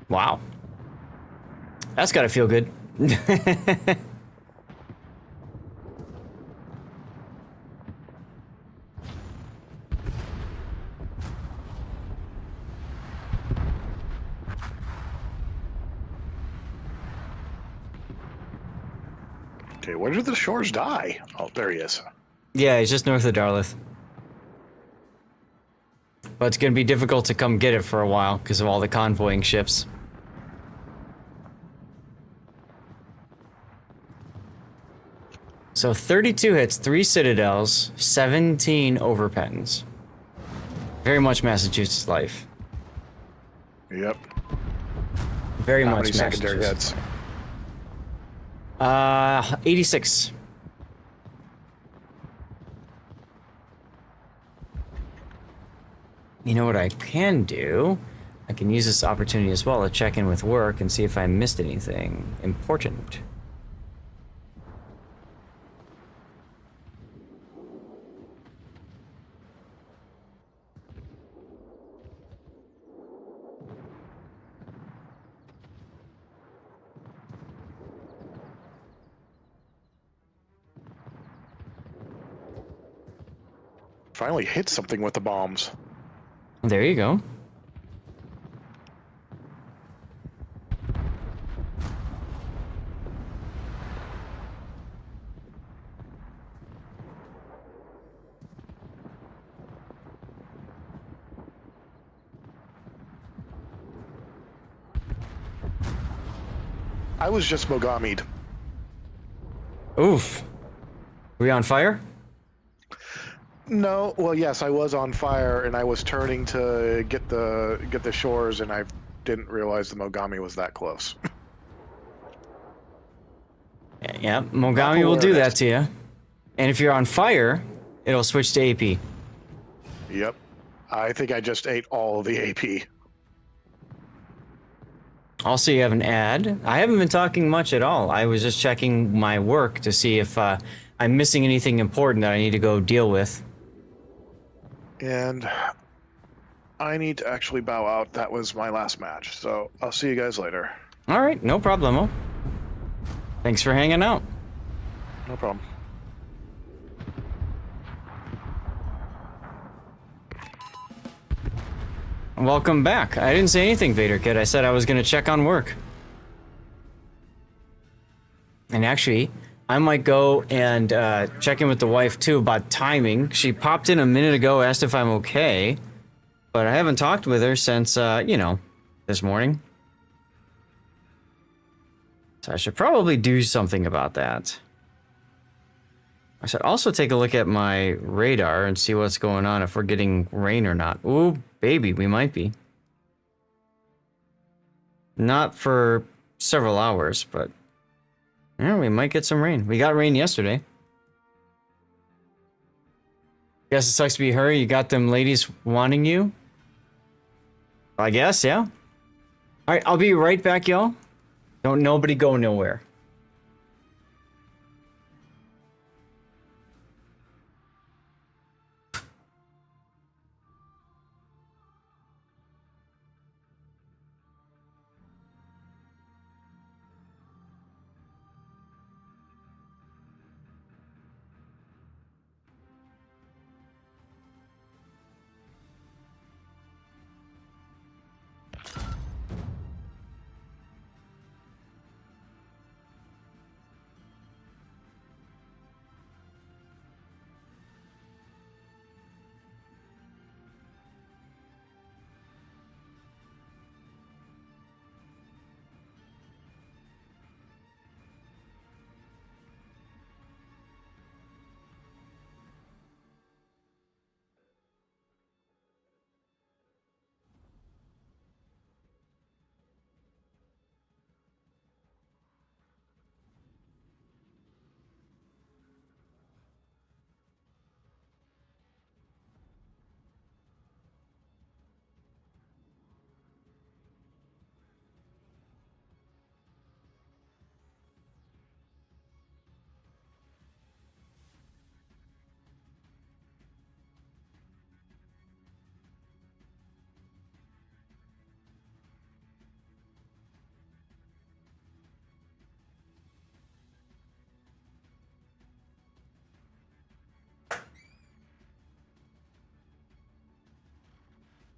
Wow. That's gotta feel good. Okay, where did the shores die? Oh, there he is. Yeah, it's just north of Dartmouth. But it's gonna be difficult to come get it for a while because of all the convoying ships. So 32 hits, 3 citadels, 17 overpens. Very much Massachusetts life. Yep. Very How much many secondary Massachusetts. hits? 86. You know what I can do? I can use this opportunity as well to check in with work and see if I missed anything important. Finally hit something with the bombs. There you go. I was just Mogami'd. Oof. Are we on fire? No, well, yes, I was on fire, and I was turning to get the shores, and I didn't realize the Mogami was that close. Yeah, Mogami will do that to you. And if you're on fire, it'll switch to AP. Yep. I think I just ate all of the AP. Also, you have an ad. I haven't been talking much at all. I was just checking my work to see if I'm missing anything important that I need to go deal with. And I need to actually bow out. That was my last match, so I'll see you guys later. All right, no problemo. Thanks for hanging out. No problem. Welcome back. I didn't say anything, Vader Kid. I said I was gonna check on work. And actually, I might go and check in with the wife too about timing. She popped in a minute ago, asked if I'm okay, but I haven't talked with her since, you know, this morning. So I should probably do something about that. I should also take a look at my radar and see what's going on, if we're getting rain or not. Ooh, baby, we might be. Not for several hours, but yeah, we might get some rain. We got rain yesterday. Guess it sucks to be her. You got them ladies wanting you. I guess, yeah. All right, I'll be right back, y'all. Don't nobody go nowhere.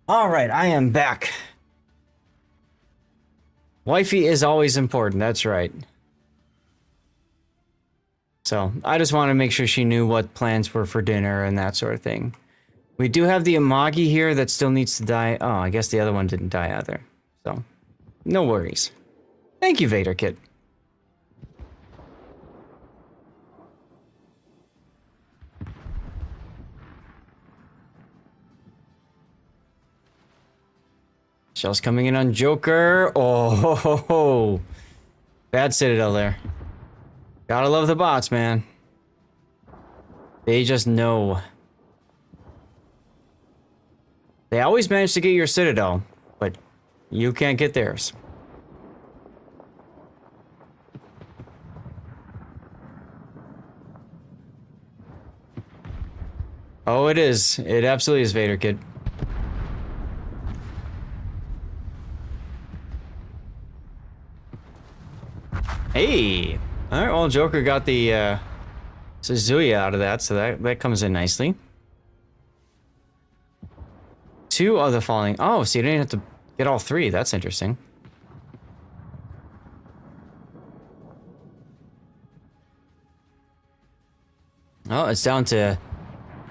All right, I am back. Wifey is always important, that's right. So, I just want to make sure she knew what plans were for dinner and that sort of thing. We do have the Amagi here that still needs to die. Oh, I guess the other one didn't die either. So, no worries. Thank you, Vader Kid. Shells coming in on Joker. Oh, ho, ho, ho. Bad Citadel there. Gotta love the bots, man. They just know. They always manage to get your Citadel, but you can't get theirs. Oh, it is. It absolutely is, Vader Kid. Hey! Alright, well, Joker got the Suzuya out of that, so that comes in nicely. 2 of the falling. Oh, so you didn't have to get all 3. That's interesting. Oh, it's down to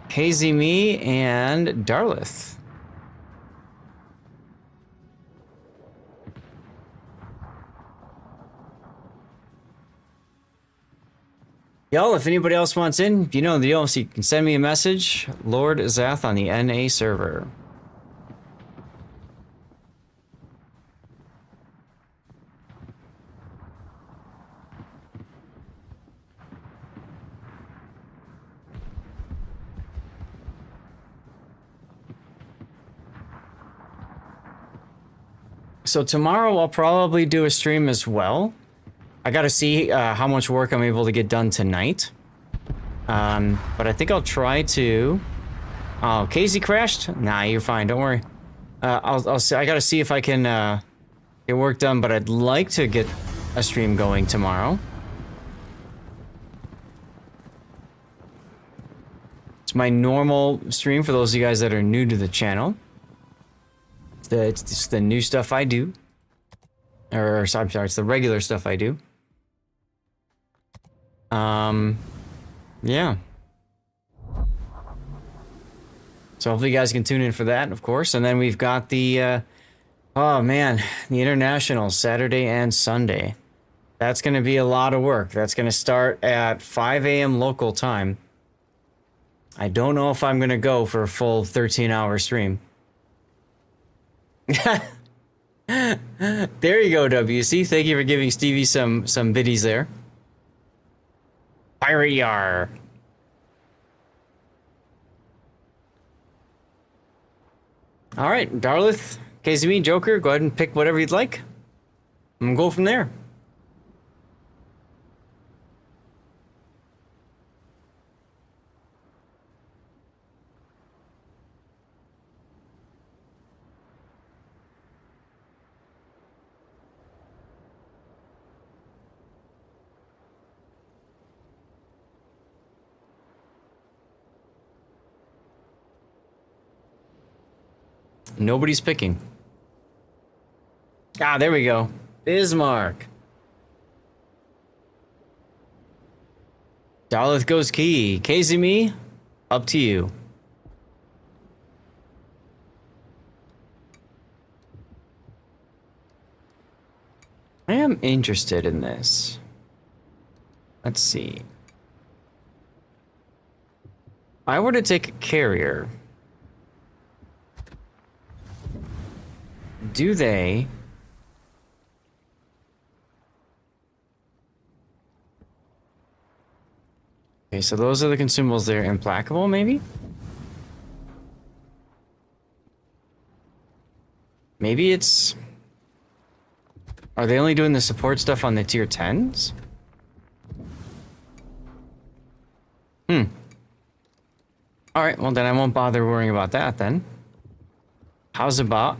Hazemi and Darlith. Y'all, if anybody else wants in, you know the deal, so you can send me a message. Lord Zath on the NA server. So tomorrow I'll probably do a stream as well. I gotta see how much work I'm able to get done tonight. But I think I'll try to... Oh, Casey crashed? Nah, you're fine, don't worry. I gotta see if I can get work done, but I'd like to get a stream going tomorrow. It's my normal stream for those of you guys that are new to the channel. It's just the new stuff I do. Or, I'm sorry, it's the regular stuff I do. Yeah. So hopefully you guys can tune in for that, of course. And then we've got the, oh man, the Internationals, Saturday and Sunday. That's going to be a lot of work. That's going to start at 5 a.m. local time. I don't know if I'm going to go for a full 13-hour stream. There you go, WC. Thank you for giving Stevie some biddies there. Pirate Yar. All right, Darlith, KZB, Joker, go ahead and pick whatever you'd like. And go from there. Nobody's picking. Ah, there we go. Bismarck. Darlith goes key. KZB, up to you. I am interested in this. Let's see. If I were to take a carrier, do they... Okay, so those are the consumables there. Implacable, maybe? Maybe it's... Are they only doing the support stuff on the tier 10s? Alright, well then I won't bother worrying about that then. How's about...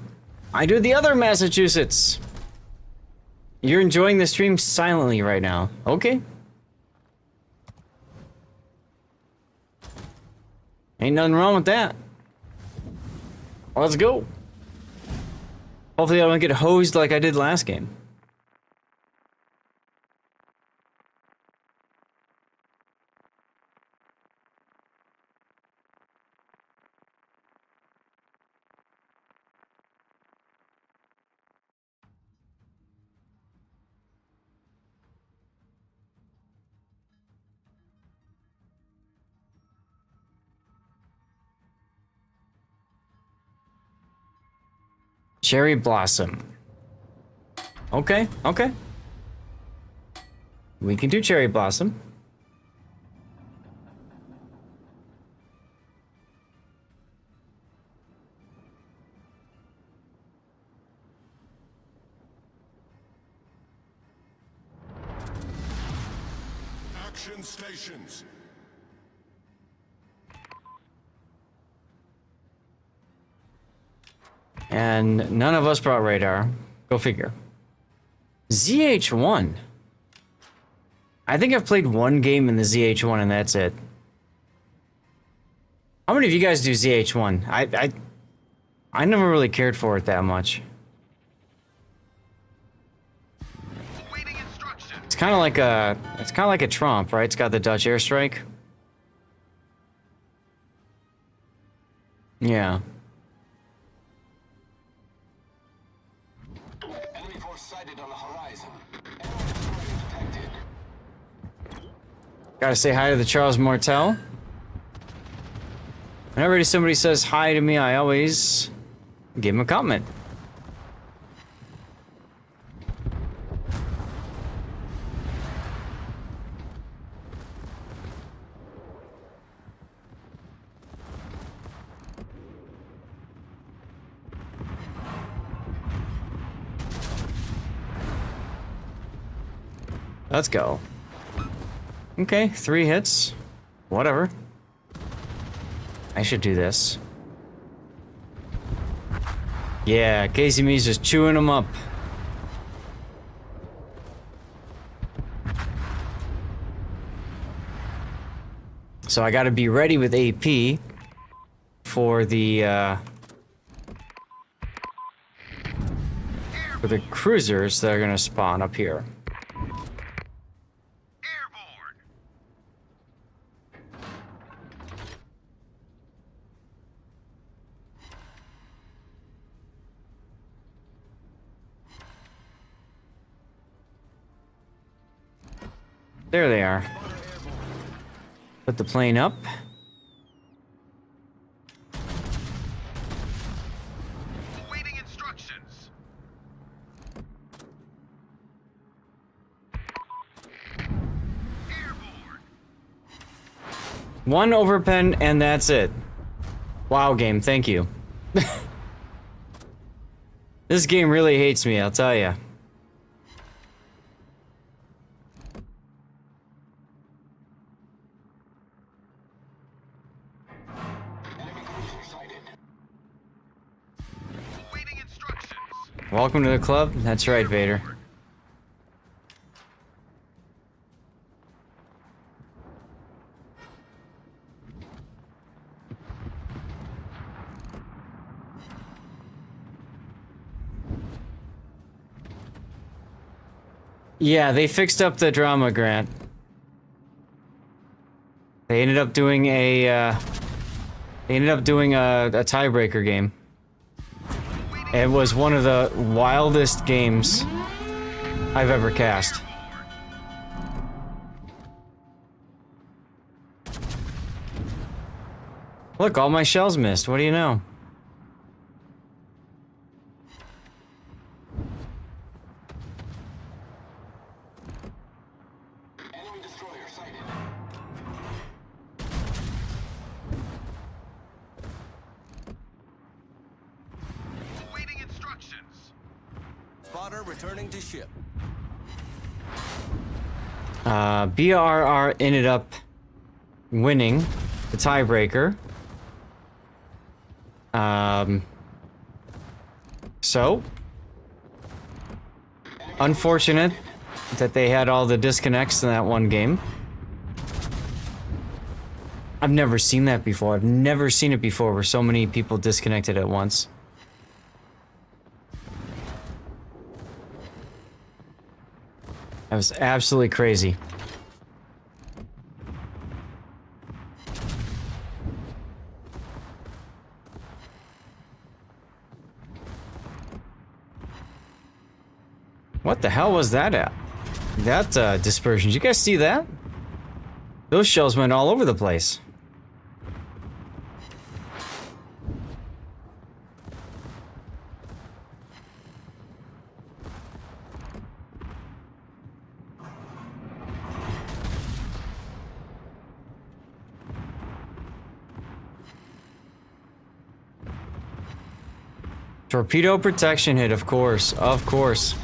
I do the other Massachusetts! You're enjoying the stream silently right now. Okay. Ain't nothing wrong with that. Let's go. Hopefully I don't get hosed like I did last game. Cherry Blossom. Okay, okay. We can do Cherry Blossom. Action stations. And none of us brought radar. Go figure. ZH1. I think I've played one game in the ZH1 and that's it. How many of you guys do ZH1? I never really cared for it that much. It's kind of like a Trump, right? It's got the Dutch airstrike. Yeah. Enemy force sighted on the horizon. Enemy destroyer detected. Gotta say hi to the Charles Martel. Whenever somebody says hi to me, I always give him a comment. Let's go. Okay, 3 hits. Whatever. I should do this. Yeah, Casey Me's just chewing them up. So I gotta be ready with AP for the cruisers that are gonna spawn up here. There they are. Put the plane up. Awaiting instructions. Airborne. One overpen and that's it. Wow, game, thank you. This game really hates me, I'll tell ya. Awaiting instructions. Welcome to the club. That's right, Vader. Yeah, they fixed up the drama, Grant. They ended up doing a tiebreaker game. It was one of the wildest games I've ever cast. Look, all my shells missed. What do you know? Enemy destroyer sighted. Awaiting instructions. Spotter returning to ship. BRR ended up winning the tiebreaker. So unfortunate that they had all the disconnects in that one game. I've never seen that before. I've never seen it before where so many people disconnected at once. That was absolutely crazy. What the hell was that at? That dispersion. Did you guys see that? Those shells went all over the place. Torpedo protection hit, of course. Of course.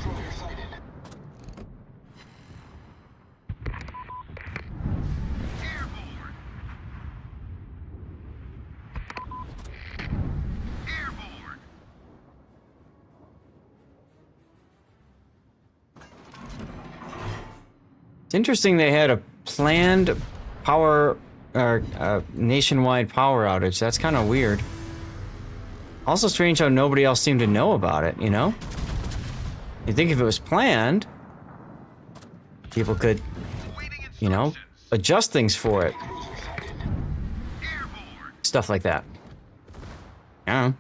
It's interesting they had a planned power or nationwide power outage. That's kind of weird. Also strange how nobody else seemed to know about it, you know? You'd think if it was planned, people could, you know, adjust things for it. Stuff like that. I don't know.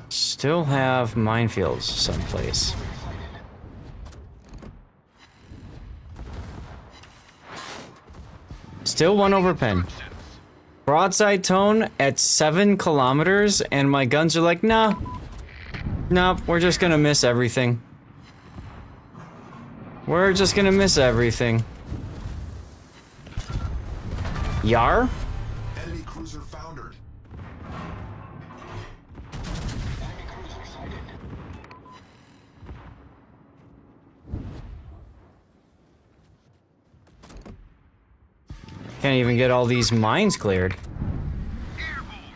Still have minefields someplace. Still one overpen. Broadside tone at 7 kilometers, and my guns are like, nah. Nope, we're just gonna miss everything. We're just gonna miss everything. Yar? Enemy cruiser foundered. Can't even get all these mines cleared. Airborne.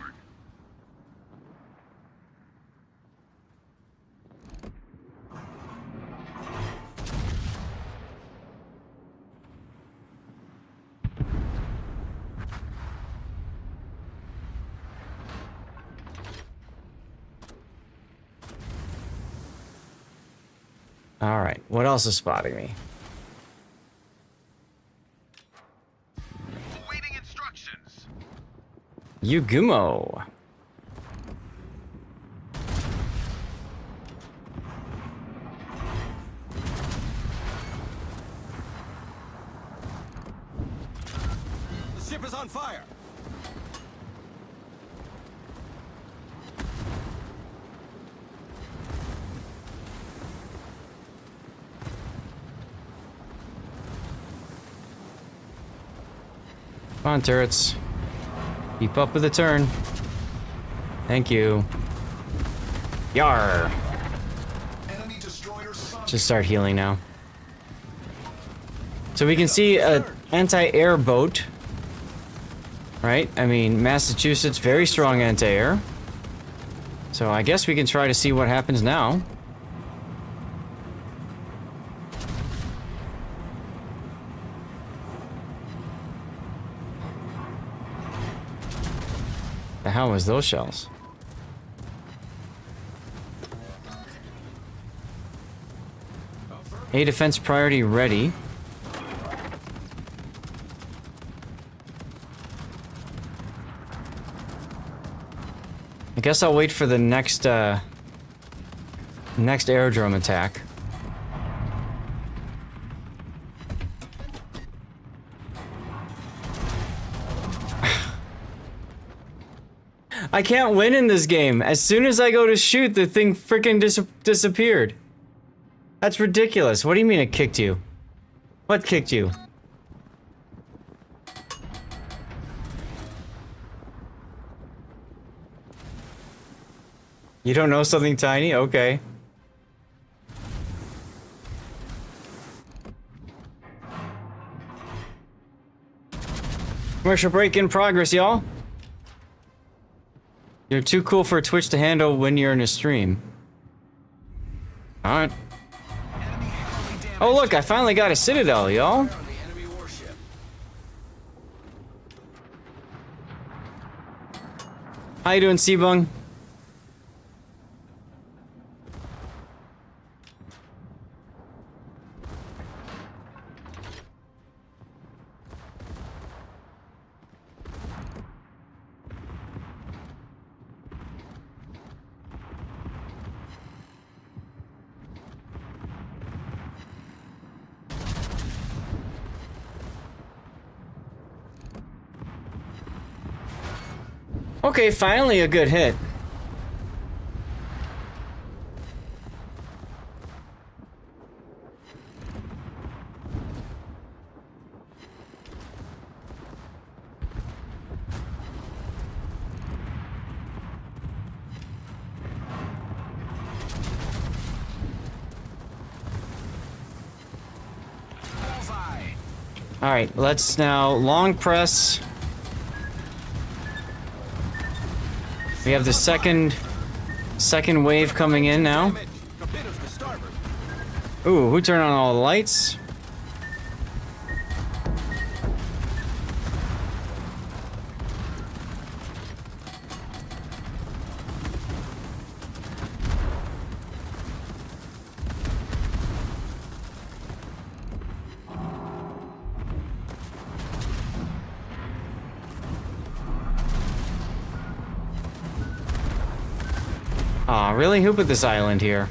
All right, what else is spotting me? Awaiting instructions. Yugumo. The ship is on fire. Come on, turrets. Keep up with the turn. Thank you. Yar. Enemy destroyer sunk. Just start healing now. So we can see a anti-air boat. Right? I mean, Massachusetts, very strong anti-air. So I guess we can try to see what happens now. The hell was those shells? A defense priority ready. I guess I'll wait for the next next aerodrome attack. I can't win in this game. As soon as I go to shoot, the thing freaking disappeared. That's ridiculous. What do you mean it kicked you? What kicked you? You don't know something tiny? Okay. Commercial break in progress, y'all. You're too cool for Twitch to handle when you're in a stream. Alright. Oh look, I finally got a citadel, y'all. The enemy warship. How you doing, Seabung? Okay, finally a good hit. Bullseye. All right, let's now long press. We have the second wave coming in now. Damage. Torpedoes to starboard. Ooh, who turned on all the lights? Aw, really? Who put this island here?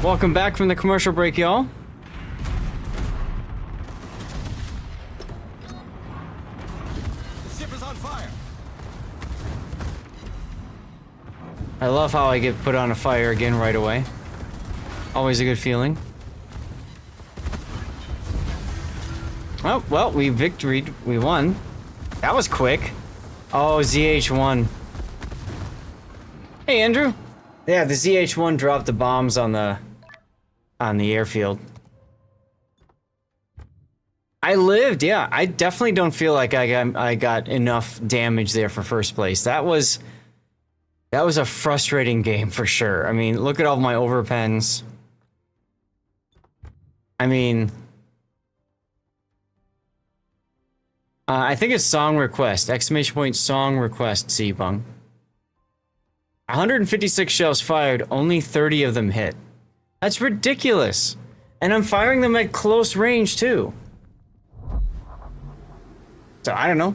Welcome back from the commercial break, y'all. The ship is on fire. I love how I get put on a fire again right away. Always a good feeling. Oh, well, we victoried. We won. That was quick. Oh, ZH-1. Hey, Andrew. Yeah, the ZH-1 dropped the bombs on the airfield. I lived, yeah. I definitely don't feel like I got enough damage there for first place. That was a frustrating game for sure. I mean, look at all my overpens. I mean, I think it's song request. Exclamation point song request, Seabung. 156 shells fired, only 30 of them hit. That's ridiculous. And I'm firing them at close range too. So I don't know.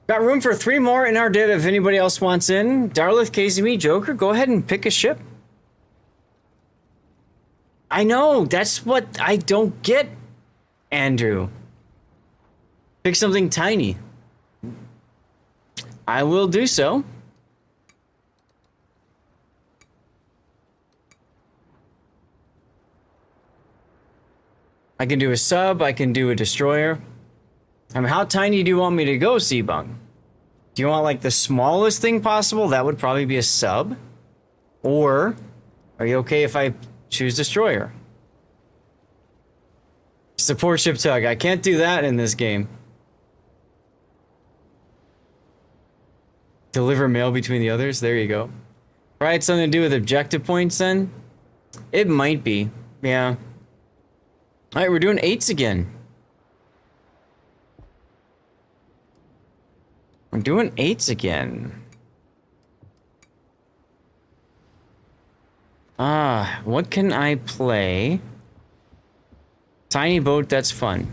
Got room for 3 more in our div if anybody else wants in. Darlith, KZM, Joker, go ahead and pick a ship. I know, that's what I don't get, Andrew. Pick something tiny. I will do so. I can do a sub, I can do a destroyer. I mean, how tiny do you want me to go, Seabung? Do you want like the smallest thing possible? That would probably be a sub. Or are you okay if I choose destroyer? Support ship tug. I can't do that in this game. Deliver mail between the others. There you go. Right, something to do with objective points then? It might be. Yeah. Alright, we're doing 8s again. We're doing 8s again. What can I play? Tiny boat, that's fun.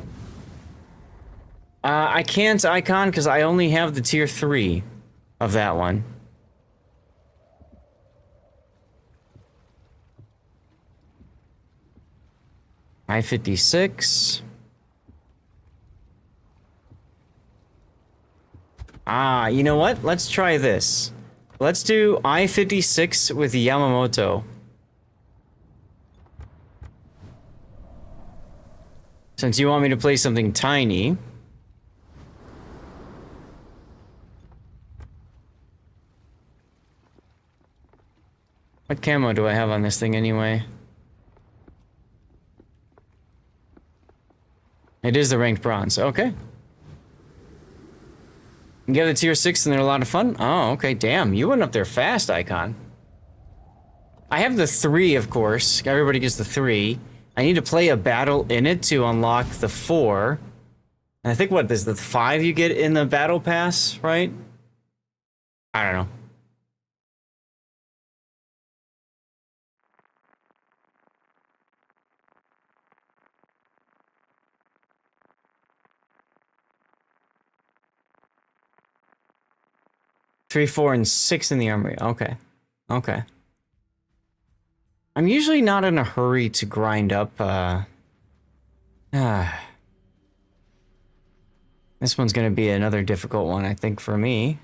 I can't icon because I only have the tier 3 of that one. I-56. You know what? Let's try this. Let's do I-56 with Yamamoto. Since you want me to play something tiny. What camo do I have on this thing anyway? It is the ranked bronze. Okay. You get a tier 6 and they're a lot of fun? Oh, okay. Damn, you went up there fast, Icon. I have the 3, of course. Everybody gets the 3. I need to play a battle in it to unlock the 4. And I think, what, is the 5 you get in the battle pass, right? I don't know. Three, 4, and 6 in the armory. Okay. Okay. I'm usually not in a hurry to grind up, This one's gonna be another difficult one, I think, for me.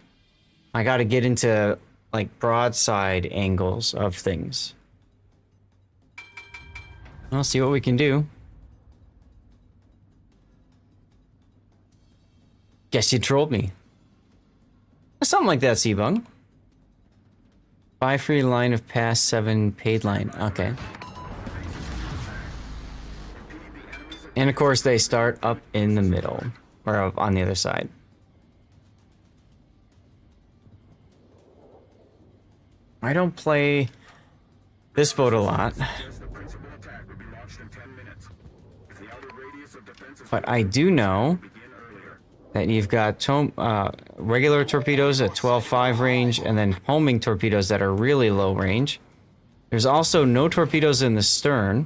I gotta get into, like, broadside angles of things. I'll see what we can do. Guess you trolled me. Something like that, Seabung. Buy free line of pass 7 paid line. Okay. And of course they start up in the middle. Or up on the other side. I don't play this boat a lot. But I do know that you've got regular torpedoes at 12.5 range, and then homing torpedoes that are really low range. There's also no torpedoes in the stern.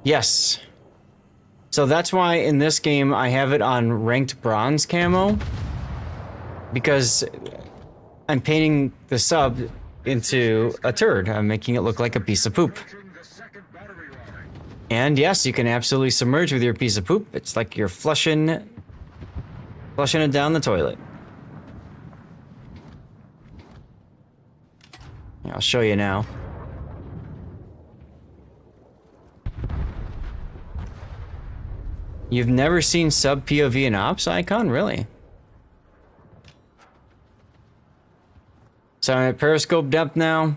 Yes. So that's why in this game I have it on ranked bronze camo, because I'm painting the sub into a turd. I'm making it look like a piece of poop. And yes, you can absolutely submerge with your piece of poop. It's like you're flushing it down the toilet. I'll show you now. You've never seen sub POV and ops icon? Really? So I'm at periscope depth now.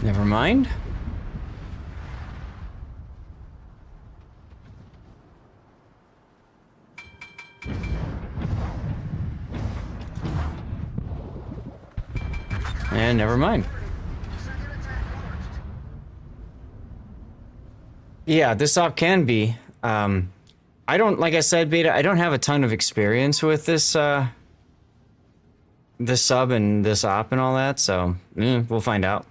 Never mind. And never mind. Yeah, this op can be. I don't, like I said, Beta, I don't have a ton of experience with this, this sub and this op and all that, so we'll find out.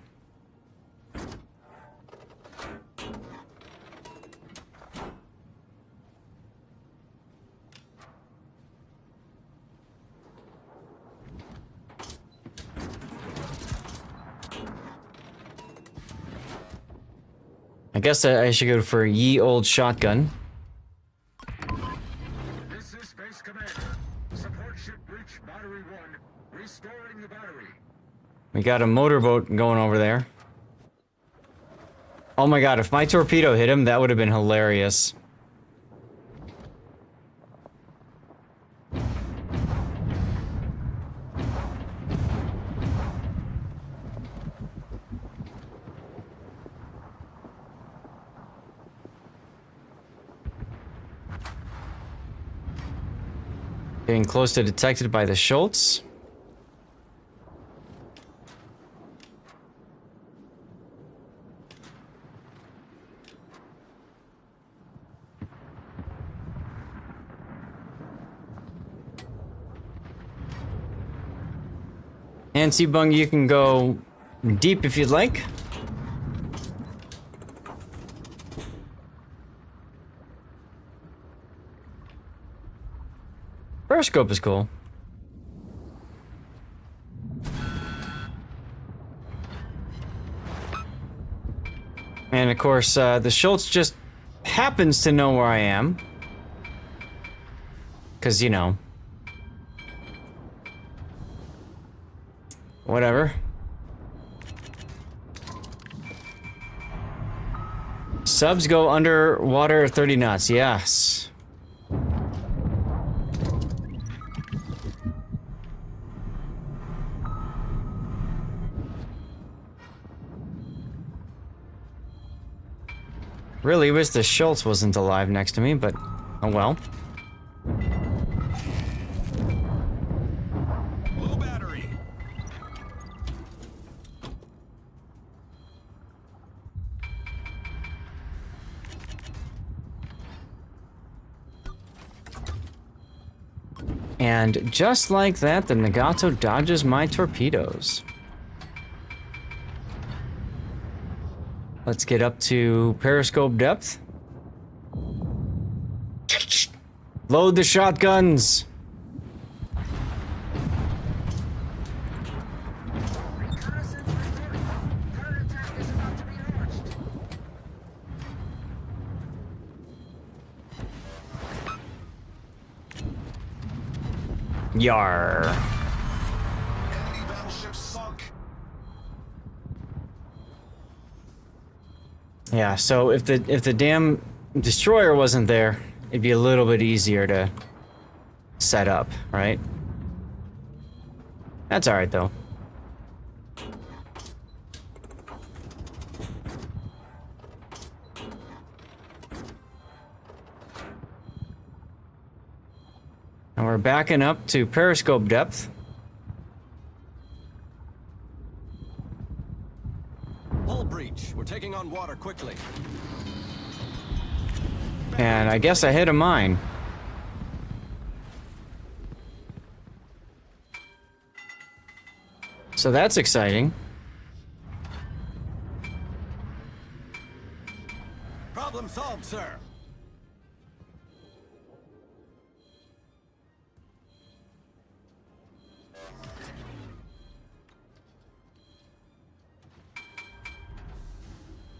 I guess I should go for ye old shotgun. This is Base Commander. Support ship breach battery 1. Restoring the battery. We got a motorboat going over there. Oh my god, if my torpedo hit him, that would have been hilarious. Getting close to detected by the Schultz. And Seabung, you can go deep if you'd like. Periscope is cool. And of course, the Schultz just happens to know where I am. 'Cause, you know. Whatever. Subs go underwater 30 knots, yes. Really wish the Schultz wasn't alive next to me, but oh well. Low battery. And just like that, the Nagato dodges my torpedoes. Let's get up to periscope depth. Load the shotguns. Reconnaissance reporting. Current attack is about to be launched. Yar. Enemy battleship sunk. Yeah, so if the damn destroyer wasn't there, it'd be a little bit easier to set up, right? That's all right though. And we're backing up to periscope depth. Hull breach. We're taking on water quickly. And I guess I hit a mine. So that's exciting. Problem solved, sir.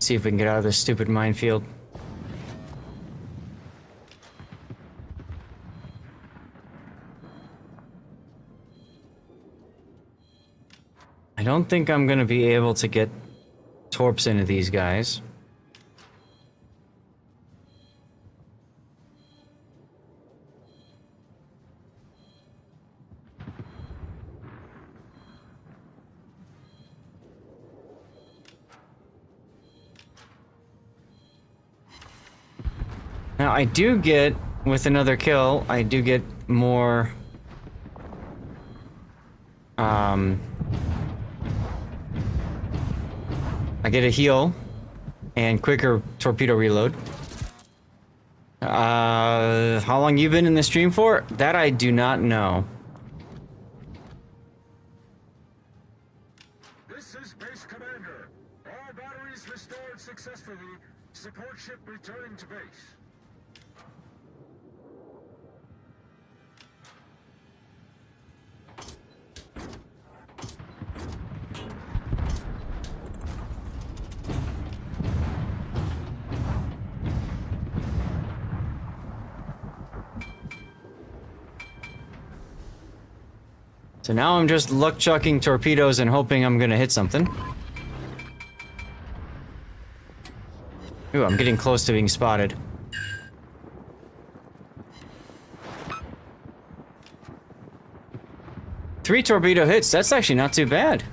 See if we can get out of this stupid minefield. I don't think I'm gonna be able to get torps into these guys. Now I do get, with another kill, I do get more... I get a heal and quicker torpedo reload. How long you been in the stream for? That I do not know. This is Base Commander. All batteries restored successfully. Support ship returning to base. So now I'm just luck chucking torpedoes and hoping I'm gonna hit something. Ooh, I'm getting close to being spotted. Three torpedo hits, that's actually not too bad.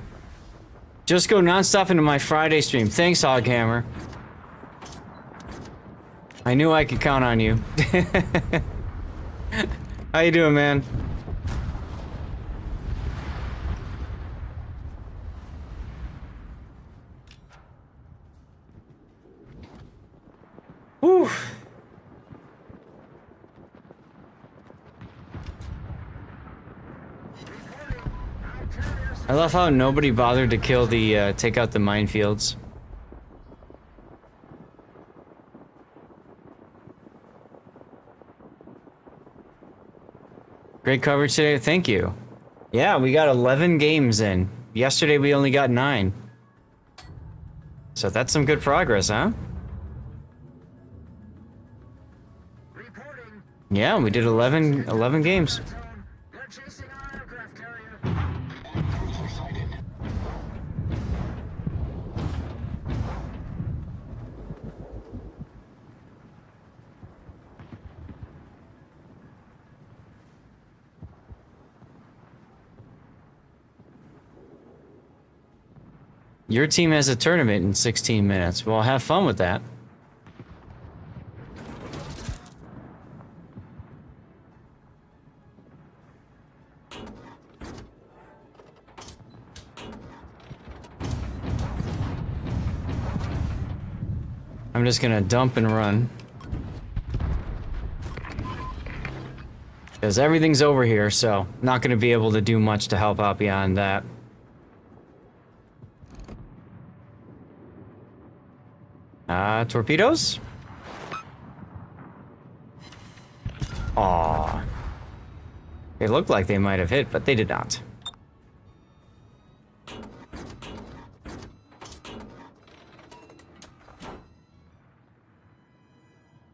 Just go non-stop into my Friday stream. Thanks, Hoghammer. I knew I could count on you. How you doing, man? Whew. I love how nobody bothered to kill the, take out the minefields. Great coverage today, thank you. Yeah, we got 11 games in. Yesterday we only got 9. So that's some good progress, huh? Yeah, we did 11 games. They're chasing our aircraft carrier. Cruiser sighted. Your team has a tournament in 16 minutes. Well, have fun with that. I'm just gonna dump and run. Because everything's over here, so not gonna be able to do much to help out beyond that. Torpedoes? Aw. They looked like they might have hit, but they did not.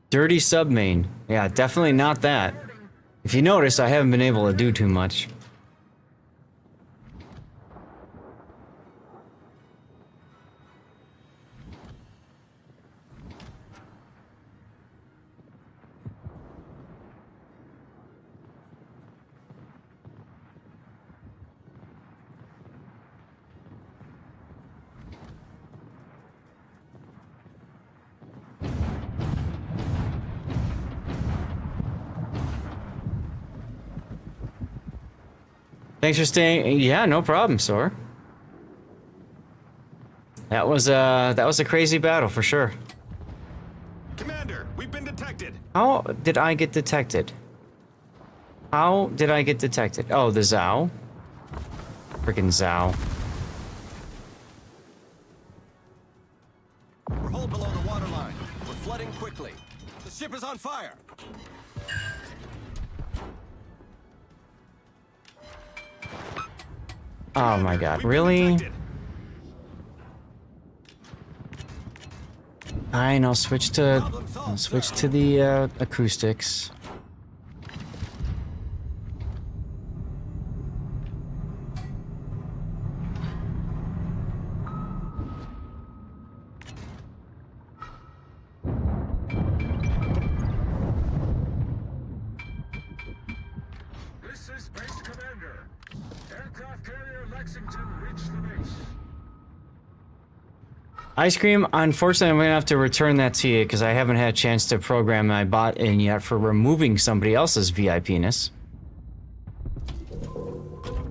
Dirty submarine. Yeah, definitely not that. If you notice, I haven't been able to do too much. Thanks for staying. Yeah, no problem, Sor. That was a crazy battle for sure. Commander, we've been detected. How did I get detected? How did I get detected? Oh, the Zao. Freaking Zao. We're hull below the waterline. We're flooding quickly. The ship is on fire. Oh my god, We've been really? detected. Fine, I'll switch to the acoustics. This is Base Commander. Aircraft carrier Lexington reached the base. Ice cream, unfortunately, I'm going to have to return that to you because I haven't had a chance to program my bot in yet for removing somebody else's VIPness.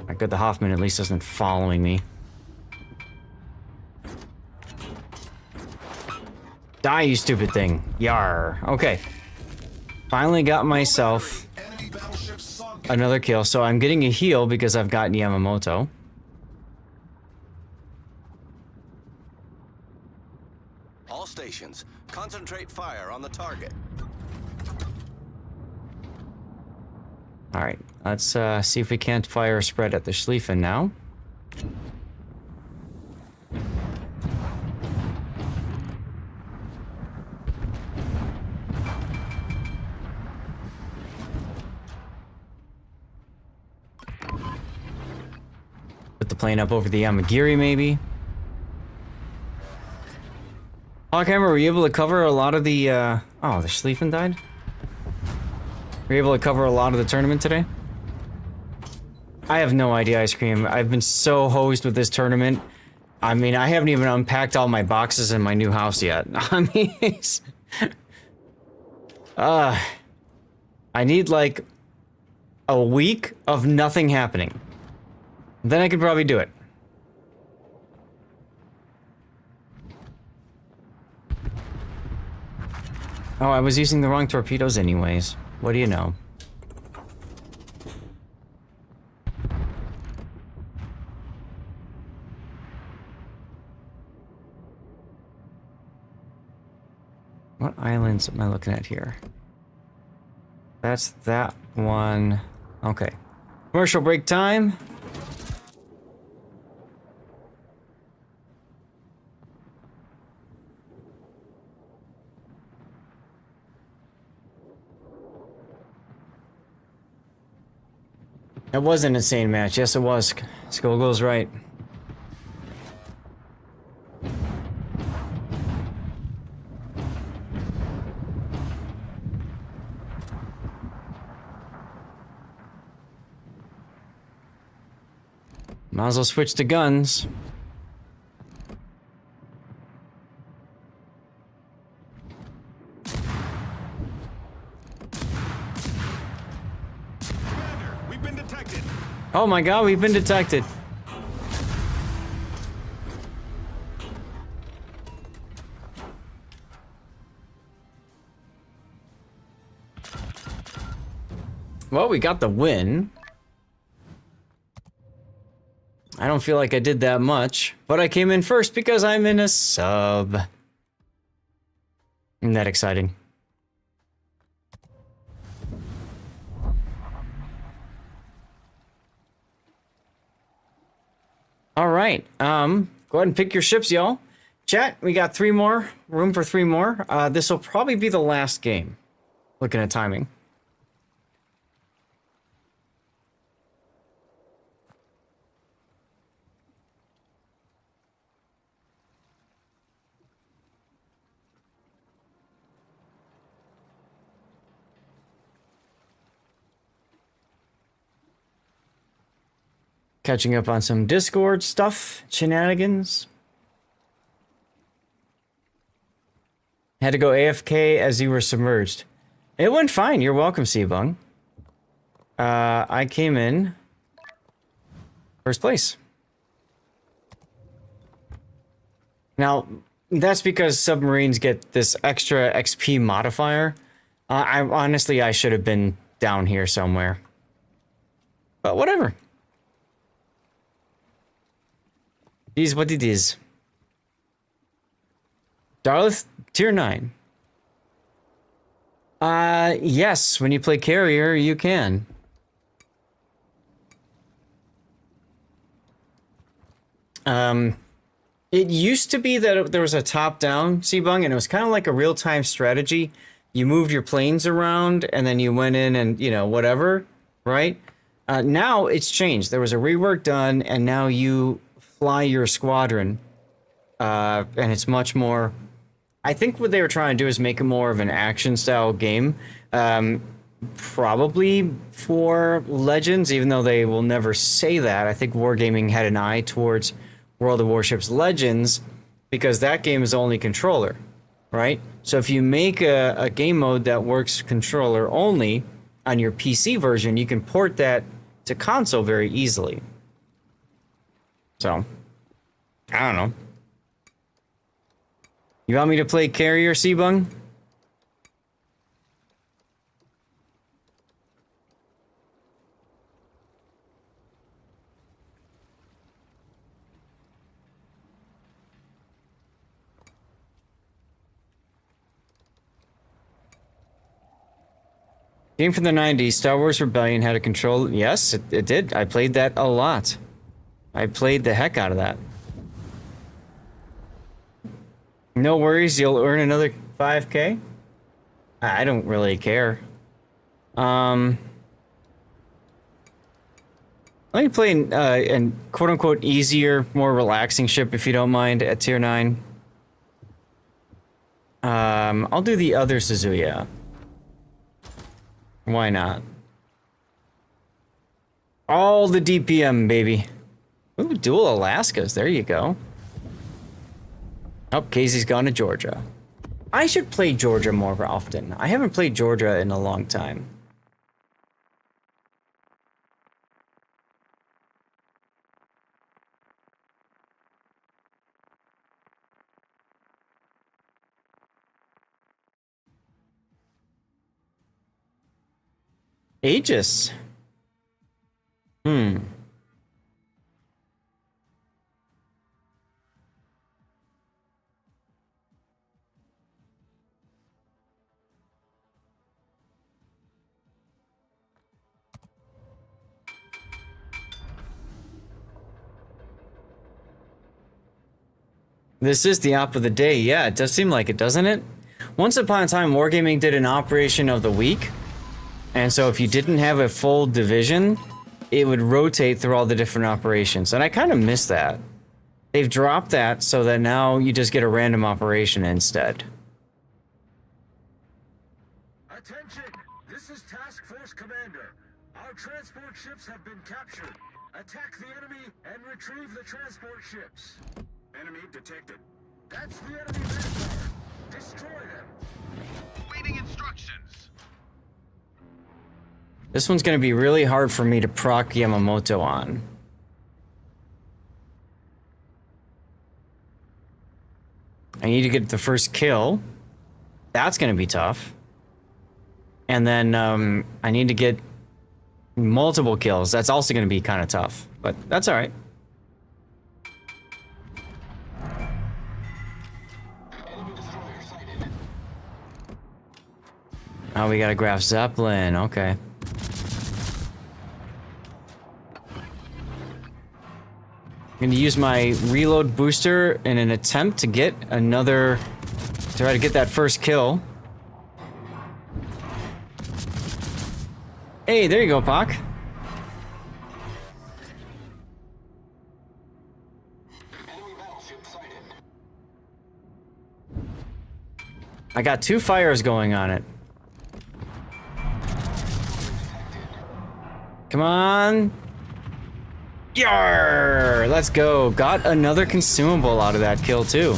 My good, the Hoffman at least isn't following me. Die, you stupid thing. Yar. Okay. Finally got myself another kill, so I'm getting a heal because I've got Yamamoto. All stations, concentrate fire on the target. Alright, let's see if we can't fire a spread at the Schlieffen now. Put the plane up over the Yamagiri, maybe. Hawkhammer, were you able to cover a lot of the, oh, the Schlieffen died? Were you able to cover a lot of the tournament today? I have no idea, Ice Cream. I've been so hosed with this tournament. I mean, I haven't even unpacked all my boxes in my new house yet. I mean, it's... I need, like, a week of nothing happening. Then I could probably do it. Oh, I was using the wrong torpedoes anyways. What do you know? What islands am I looking at here? That's that one. Okay. Commercial break time. It was an insane match. Yes, it was. Skogul's right. Might as well switch to guns. Oh my god, we've been detected. Well, we got the win. I don't feel like I did that much, but I came in first because I'm in a sub. Isn't that exciting? All right, go ahead and pick your ships, y'all. Chat, we got 3 more, room for 3 more. This will probably be the last game, looking at timing. Catching up on some Discord stuff, shenanigans. Had to go AFK as you were submerged. It went fine. You're welcome, Seabung. I came in first place. Now, that's because submarines get this extra XP modifier. Honestly, I should have been down here somewhere. But whatever. It is what it is. Darlith, tier 9. Yes, when you play carrier, you can. It used to be that there was a top-down Seabung, and it was kind of like a real-time strategy. You moved your planes around, and then you went in and, you know, whatever, right? Now it's changed. There was a rework done, and now you fly your squadron, and it's much more... I think what they were trying to do is make it more of an action-style game, probably for Legends, even though they will never say that. I think Wargaming had an eye towards World of Warships Legends, because that game is only controller, right? So if you make a game mode that works controller only on your PC version, you can port that to console very easily. So, I don't know. You want me to play Carrier, Seabung? Game from the 90s, Star Wars Rebellion had a control. Yes, it did. I played that a lot. I played the heck out of that. No worries, you'll earn another 5K? I don't really care. Let me play an quote-unquote easier, more relaxing ship if you don't mind at tier 9. I'll do the other Suzuya. Why not? All the DPM, baby. Ooh, dual Alaskas. There you go. Oh, Casey's gone to Georgia. I should play Georgia more often. I haven't played Georgia in a long time. Aegis. This is the op of the day. Yeah, it does seem like it, doesn't it? Once upon a time, Wargaming did an operation of the week. And so if you didn't have a full division, it would rotate through all the different operations. And I kind of miss that. They've dropped that so that now you just get a random operation instead. Attention! This is Task Force Commander. Our transport ships have been captured. Attack the enemy and retrieve the transport ships. Enemy detected. That's the enemy vanguard. Destroy them. Waiting instructions. This one's going to be really hard for me to proc Yamamoto on. I need to get the first kill. That's going to be tough. And then I need to get multiple kills. That's also going to be kind of tough. But that's all right. Oh, we got a Graf Zeppelin. Okay. I'm gonna use my reload booster in an attempt to get another, try to get that first kill. Hey, there you go, Pac. I got 2 fires going on it. Come on. Yarr! Let's go. Got another consumable out of that kill, too.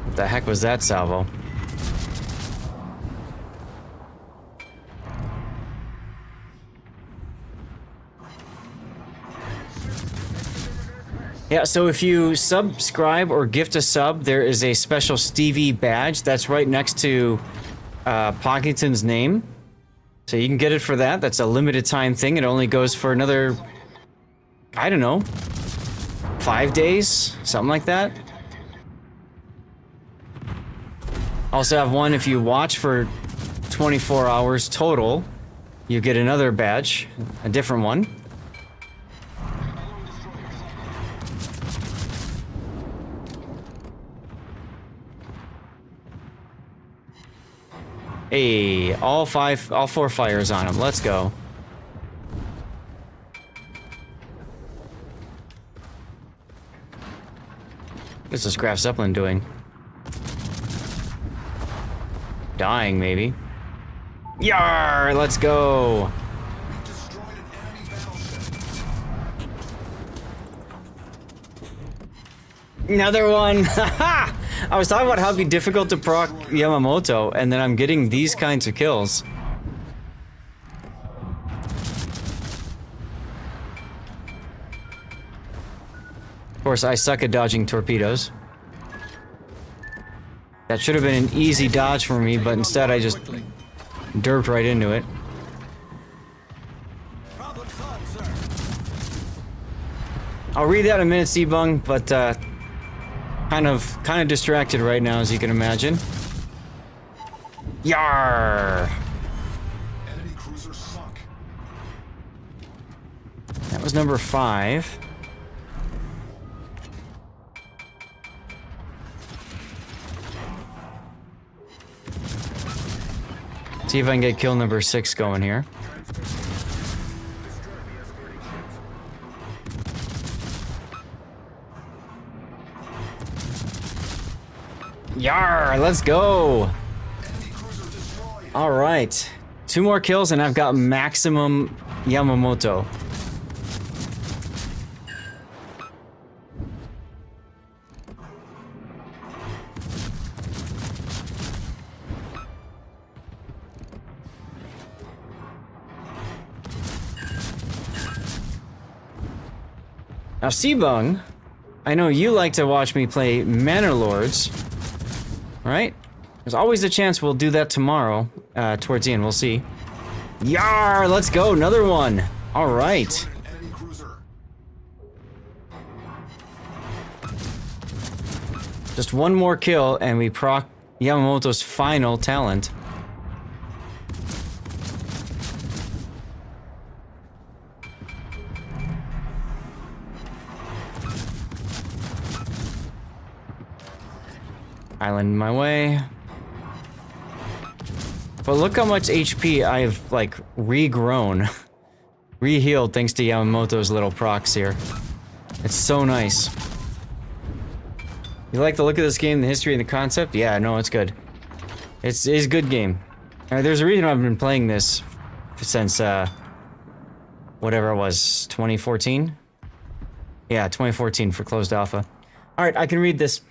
What the heck was that salvo? Yeah, so if you subscribe or gift a sub, there is a special Stevie badge that's right next to Pockington's name. So you can get it for that. That's a limited time thing. It only goes for another, I don't know, 5 days? Something like that. Also have one if you watch for 24 hours total, you get another badge, a different one. Hey, all 4 fires on him. Let's go. What's this Graf Zeppelin doing? Dying, maybe. Yar! Let's go. Destroyed an Another one! Haha! I was talking about how it'd be difficult to proc Yamamoto, and then I'm getting these kinds of kills. Of course, I suck at dodging torpedoes. That should have been an easy dodge for me, but instead I just derped right into it. Problem solved, sir. I'll read that in a minute, Seabung, but kind of distracted right now, as you can imagine. Yarr! Enemy cruiser sunk. That was number 5. See if I can get kill number 6 going here. Yar, let's go. All right, 2 more kills and I've got maximum Yamamoto. Now, Seabung, I know you like to watch me play Manor Lords, right? There's always a chance we'll do that tomorrow, towards the end, we'll see. Yar, let's go, another one. All right. Enemy cruiser. Just one more kill and we proc Yamamoto's final talent. Island in my way. But look how much HP I've, like, regrown. Re-healed thanks to Yamamoto's little procs here. It's so nice. You like the look of this game, the history and the concept? Yeah, no, it's good. It's a good game. There's a reason I've been playing this since, whatever it was, 2014? Yeah, 2014 for closed alpha. Alright, I can read this.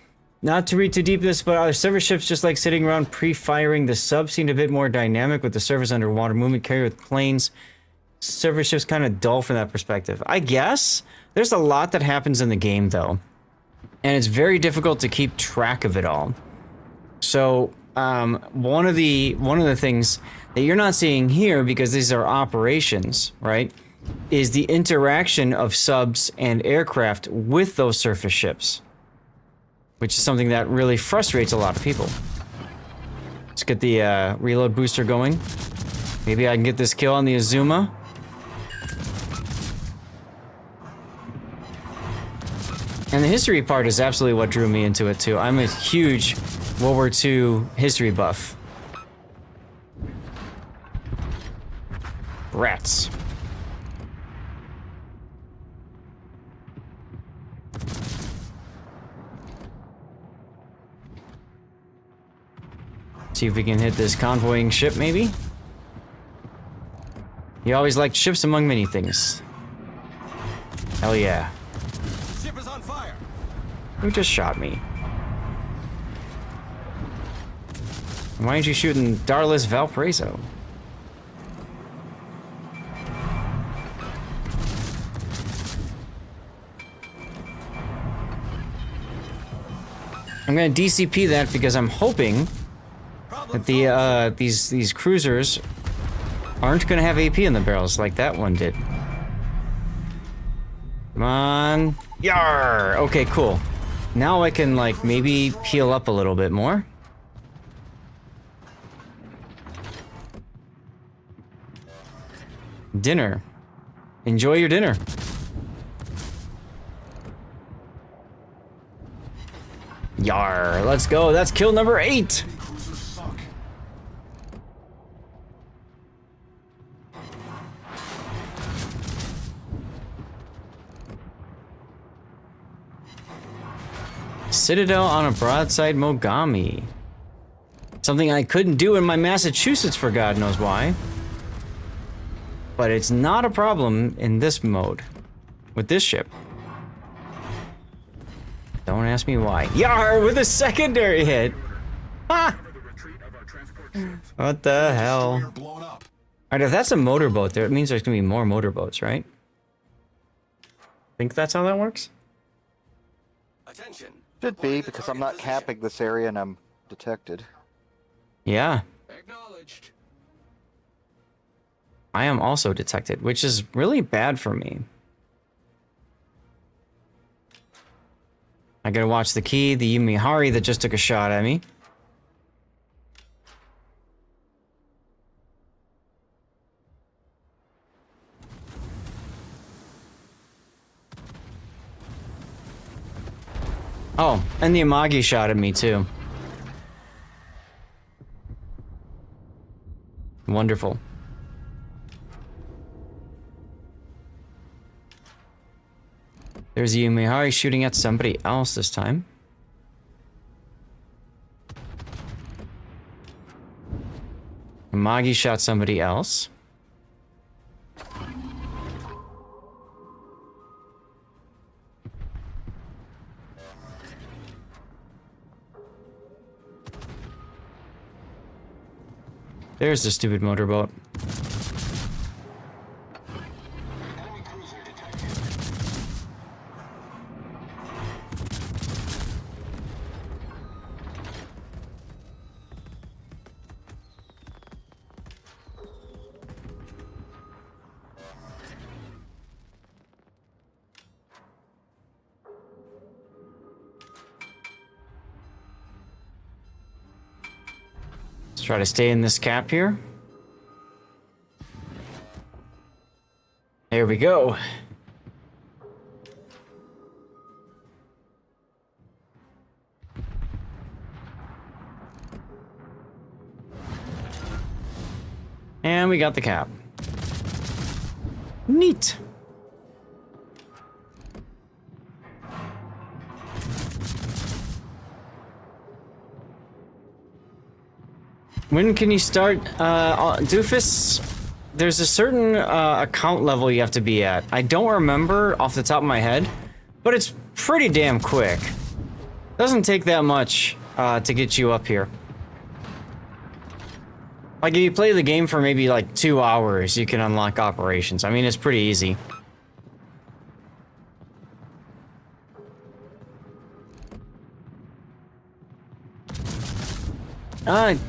Not to read too deep this, but our surface ships just like sitting around pre-firing. The sub seemed a bit more dynamic with the surface underwater movement carried with planes. Surface ships kind of dull from that perspective. I guess there's a lot that happens in the game though, and it's very difficult to keep track of it all. So one of the things that you're not seeing here, because these are operations, right, is the interaction of subs and aircraft with those surface ships, which is something that really frustrates a lot of people. Let's get the reload booster going. Maybe I can get this kill on the Azuma. And the history part is absolutely what drew me into it too. I'm a huge World War II history buff. Rats. See if we can hit this convoying ship, maybe? You always liked ships among many things. Hell yeah. Ship is on fire. Who just shot me? Why aren't you shooting Darlis Valparaiso? I'm gonna DCP that because I'm hoping that the these cruisers aren't gonna have AP in the barrels like that one did. Come on. Yar! Okay, cool. Now I can, like, maybe peel up a little bit more. Dinner. Enjoy your dinner. Yar, let's go. That's kill number 8. Cruiser sunk. Citadel on a broadside Mogami. Something I couldn't do in my Massachusetts for God knows why. But it's not a problem in this mode. With this ship. Don't ask me why. Yar with a secondary hit. Ah! Cover the retreat of our transport ships. What the hell? Destroyer blown up. Alright, if that's a motorboat there, it means there's gonna be more motorboats, right? Think that's how that works? Attention. Should be, because I'm not capping this area and I'm detected. Yeah. Acknowledged. I am also detected, which is really bad for me. I gotta watch the key, the Yumihari that just took a shot at me. Oh, and the Amagi shot at me too. Wonderful. There's Yumihari shooting at somebody else this time. Amagi shot somebody else. There's the stupid motorboat. Enemy cruiser detected. Let's try to stay in this cap here. There we go. And we got the cap. Neat. When can you start, Doofus? There's a certain account level you have to be at. I don't remember off the top of my head, but it's pretty damn quick. Doesn't take that much to get you up here. Like if you play the game for maybe like 2 hours, you can unlock operations. I mean, it's pretty easy.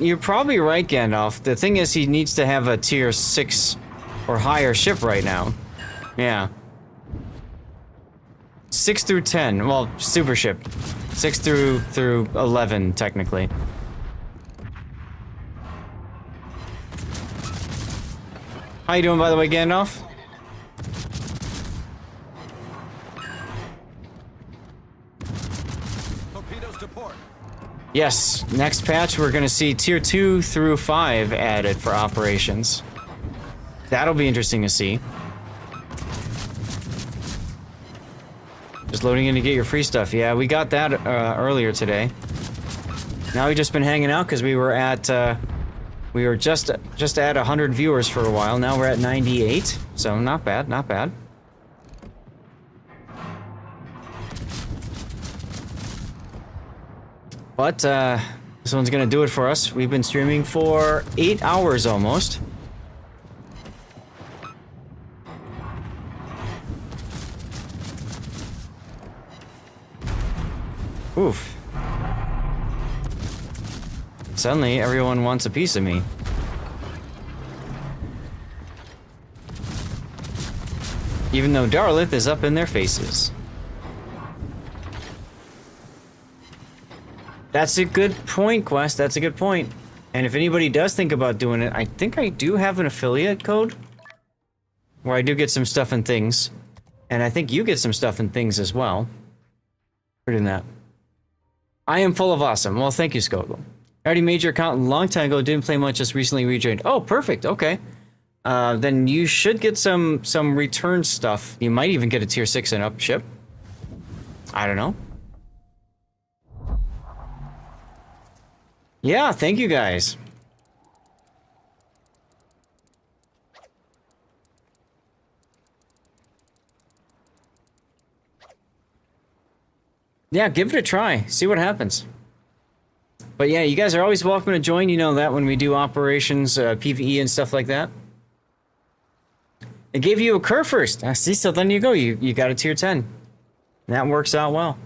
You're probably right, Gandalf. The thing is, he needs to have a tier 6 or higher ship right now. Yeah. 6 through 10. Well, super ship. 6 through 11, technically. How you doing, by the way, Gandalf? Torpedoes to port. Yes, next patch we're gonna see tier 2 through 5 added for operations. That'll be interesting to see. Just loading in to get your free stuff. Yeah, we got that earlier today. Now we've just been hanging out because we were just at 100 viewers for a while. Now we're at 98, so not bad, not bad. But, this one's gonna do it for us. We've been streaming for 8 hours almost. Oof. Suddenly, everyone wants a piece of me. Even though Darlith is up in their faces. That's a good point, Quest. That's a good point. And if anybody does think about doing it, I think I do have an affiliate code where I do get some stuff and things. And I think you get some stuff and things as well. For doing that. I am full of awesome. Well, thank you, Skogel. I already made your account a long time ago. Didn't play much, just recently rejoined. Oh, perfect. Okay. Then you should get some return stuff. You might even get a tier 6 and up ship. I don't know. Yeah, thank you guys. Yeah, give it a try. See what happens. But yeah, you guys are always welcome to join. You know that when we do operations, PvE and stuff like that. It gave you a curve first. See, so then you go. You got a tier 10. That works out well.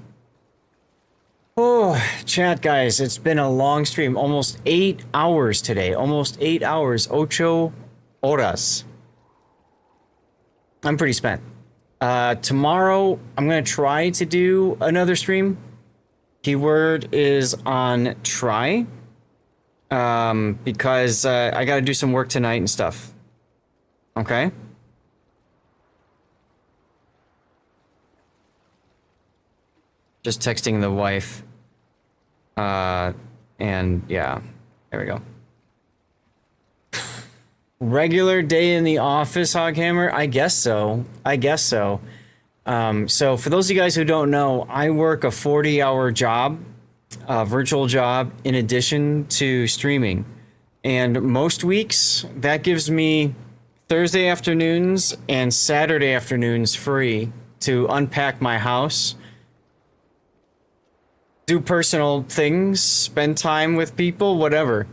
Oh, chat, guys. It's been a long stream. Almost 8 hours today. Almost 8 hours. 8 horas. I'm pretty spent. Tomorrow, I'm going to try to do another stream. Keyword is on try. Because I got to do some work tonight and stuff. Okay? Just texting the wife. And yeah, there we go. Regular day in the office, Hoghammer? I guess so. I guess so. So for those of you guys who don't know, I work a 40-hour job, a virtual job, in addition to streaming. And most weeks, that gives me Thursday afternoons and Saturday afternoons free to unpack my house, do personal things, spend time with people, whatever.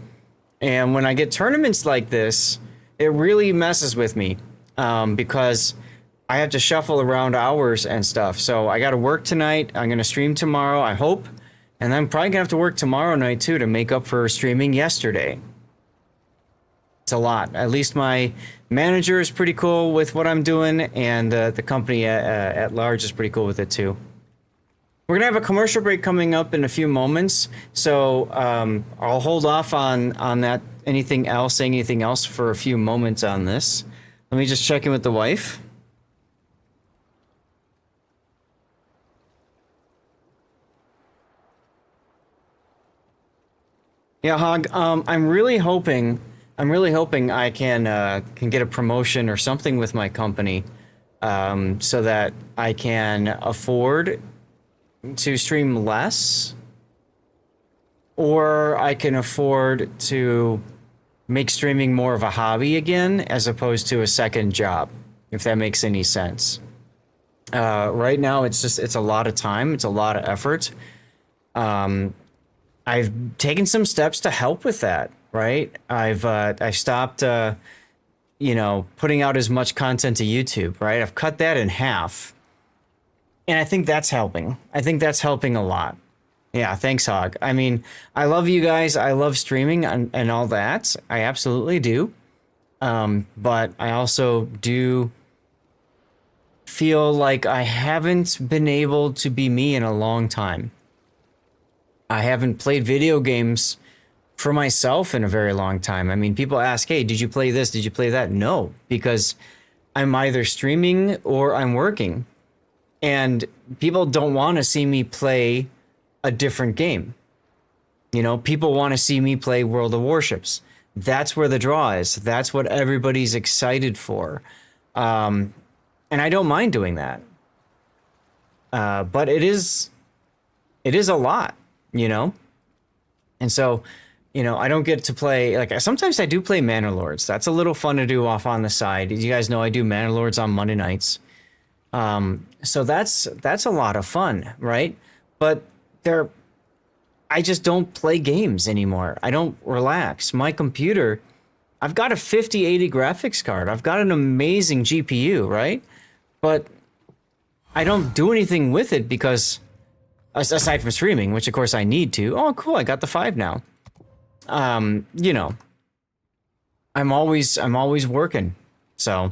And when I get tournaments like this, it really messes with me because I have to shuffle around hours and stuff. So I got to work tonight. I'm going to stream tomorrow, I hope. And I'm probably going to have to work tomorrow night too to make up for streaming yesterday. It's a lot. At least my manager is pretty cool with what I'm doing, and the company at large is pretty cool with it too. We're gonna have a commercial break coming up in a few moments, so I'll hold off on that. Saying anything else for a few moments on this. Let me just check in with the wife. Yeah, Hog. I'm really hoping I can get a promotion or something with my company, so that I can afford to stream less, or I can afford to make streaming more of a hobby again as opposed to a second job, if that makes any sense. Right now it's a lot of time, it's a lot of effort. I've taken some steps to help with that, right? I stopped putting out as much content to YouTube, right? I've cut that in half. And I think that's helping. I think that's helping a lot. Yeah, thanks, Hog. I mean, I love you guys. I love streaming and all that. I absolutely do. But I also do feel like I haven't been able to be me in a long time. I haven't played video games for myself in a very long time. I mean, people ask, hey, did you play this? Did you play that? No, because I'm either streaming or I'm working. And people don't want to see me play a different game. You know, people want to see me play World of Warships. That's where the draw is. That's what everybody's excited for. And I don't mind doing that. But it is a lot, you know? And so, you know, I don't get to play, like, sometimes I do play Manor Lords. That's a little fun to do off on the side. You guys know I do Manor Lords on Monday nights. So that's a lot of fun, right? But I just don't play games anymore. I don't relax. My computer, I've got a 5080 graphics card. I've got an amazing GPU, right? But I don't do anything with it because, aside from streaming, which of course I need to. Oh, cool, I got the 5 now. You know, I'm always working. So,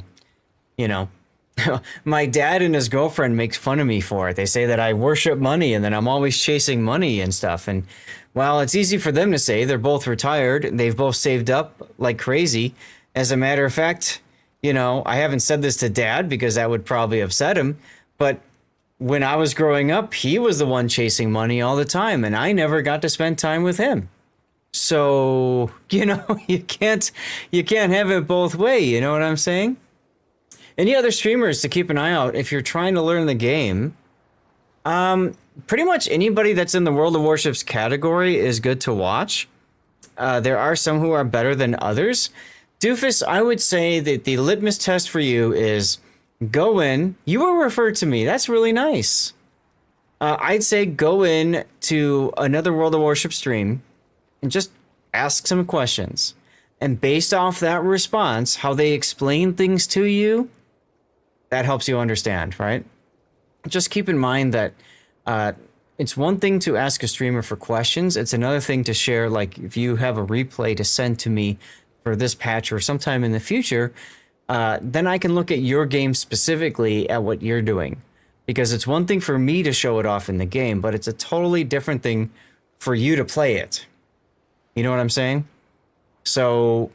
you know, my dad and his girlfriend makes fun of me for it. They say that I worship money and that I'm always chasing money and stuff. And while it's easy for them to say, they're both retired. They've both saved up like crazy. As a matter of fact, you know, I haven't said this to Dad because that would probably upset him. But when I was growing up, he was the one chasing money all the time, and I never got to spend time with him. So, you know, you can't have it both ways. You know what I'm saying? Any other streamers to keep an eye out if you're trying to learn the game? Pretty much anybody that's in the World of Warships category is good to watch. There are some who are better than others. Doofus, I would say that the litmus test for you is go in. You were referred to me. That's really nice. I'd say go in to another World of Warship stream and just ask some questions. And based off that response, how they explain things to you, that helps you understand, right? Just keep in mind that it's one thing to ask a streamer for questions. It's another thing to share, like if you have a replay to send to me for this patch or sometime in the future, then I can look at your game specifically at what you're doing. Because it's one thing for me to show it off in the game, but it's a totally different thing for you to play it. You know what I'm saying? So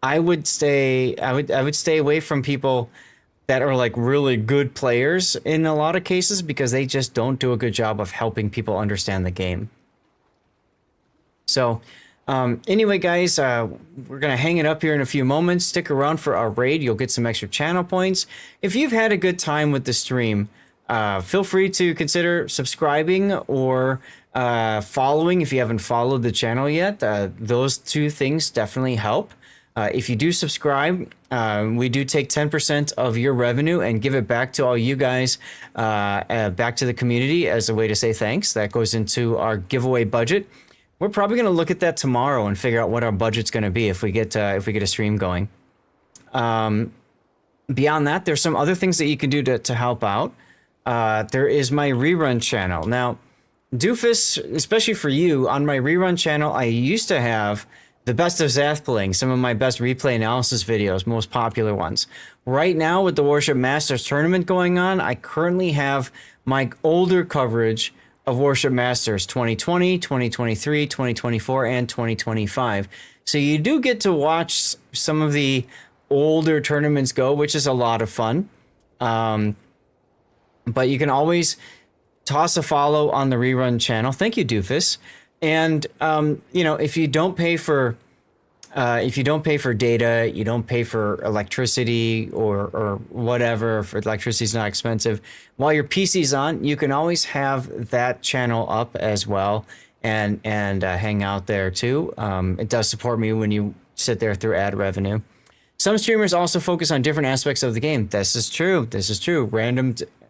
I would stay away from people that are like really good players in a lot of cases, because they just don't do a good job of helping people understand the game. So anyway, guys, we're going to hang it up here in a few moments. Stick around for our raid. You'll get some extra channel points. If you've had a good time with the stream, feel free to consider subscribing or following if you haven't followed the channel yet. Those two things definitely help. If you do subscribe, we do take 10% of your revenue and give it back to all you guys, back to the community as a way to say thanks. That goes into our giveaway budget. We're probably going to look at that tomorrow and figure out what our budget's going to be if we get a stream going. Beyond that, there's some other things that you can do to help out. There is my rerun channel. Now, Doofus, especially for you, on my rerun channel, I used to have the best of Zath playing, some of my best replay analysis videos, most popular ones. Right now, with the Warship Masters tournament going on, I currently have my older coverage of Warship Masters 2020, 2023, 2024, and 2025. So you do get to watch some of the older tournaments go, which is a lot of fun. But you can always toss a follow on the rerun channel. Thank you, Doofus. And you know, if you don't pay for data, you don't pay for electricity or whatever, if electricity's not expensive, while your PC's on, you can always have that channel up as well and hang out there too. It does support me when you sit there through ad revenue. Some streamers also focus on different aspects of the game. This is true.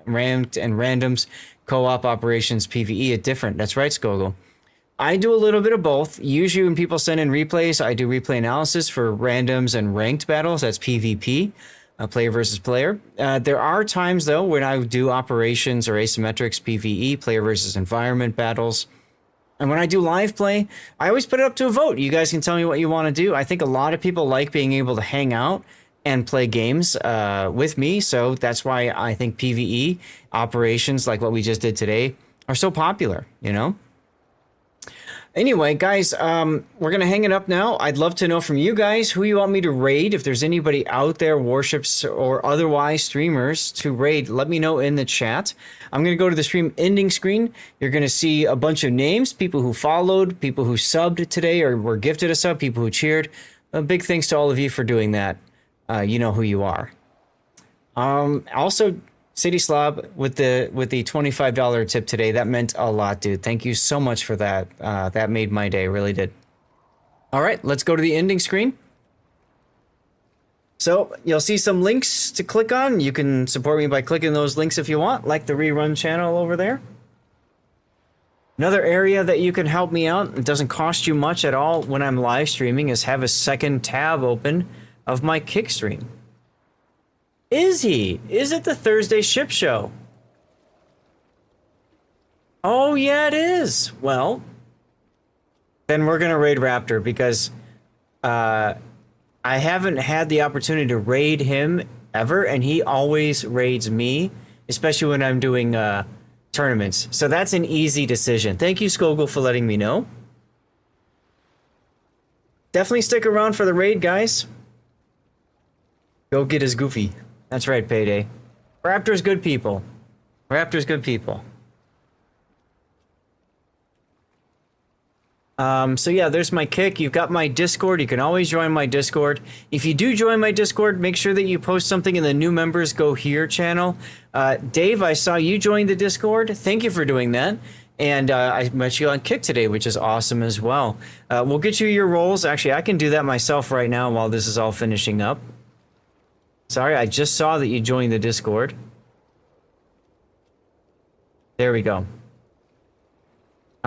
Ranked and randoms, co-op operations, PvE are different. That's right, Skogel. I do a little bit of both. Usually when people send in replays, I do replay analysis for randoms and ranked battles. That's PvP, player versus player. There are times, though, when I do operations or asymmetrics, PvE, player versus environment battles. And when I do live play, I always put it up to a vote. You guys can tell me what you want to do. I think a lot of people like being able to hang out and play games with me. So that's why I think PvE operations like what we just did today are so popular, you know? Anyway, guys, we're going to hang it up now. I'd love to know from you guys who you want me to raid. If there's anybody out there, Warships or otherwise streamers to raid, let me know in the chat. I'm going to go to the stream ending screen. You're going to see a bunch of names, people who followed, people who subbed today or were gifted a sub, people who cheered. Big thanks to all of you for doing that. You know who you are. Also, City Slob with the $25 tip today. That meant a lot, dude. Thank you so much for that. That made my day, really did. All right, let's go to the ending screen. So you'll see some links to click on. You can support me by clicking those links if you want, like the rerun channel over there. Another area that you can help me out, it doesn't cost you much at all when I'm live streaming, is have a second tab open of my Kick stream. Is it the Thursday ship show? Oh, yeah, it is. Well, then we're going to raid Raptor because I haven't had the opportunity to raid him ever, and he always raids me, especially when I'm doing tournaments. So that's an easy decision. Thank you, Skogel, for letting me know. Definitely stick around for the raid, guys. Go get his Goofy. That's right, Payday. Raptor's good people. Raptor's good people. So yeah, there's my Kick. You've got my Discord. You can always join my Discord. If you do join my Discord, make sure that you post something in the new members go here channel. Dave, I saw you join the Discord. Thank you for doing that. And I met you on Kick today, which is awesome as well. We'll get you your roles. Actually, I can do that myself right now while this is all finishing up. Sorry, I just saw that you joined the Discord. There we go.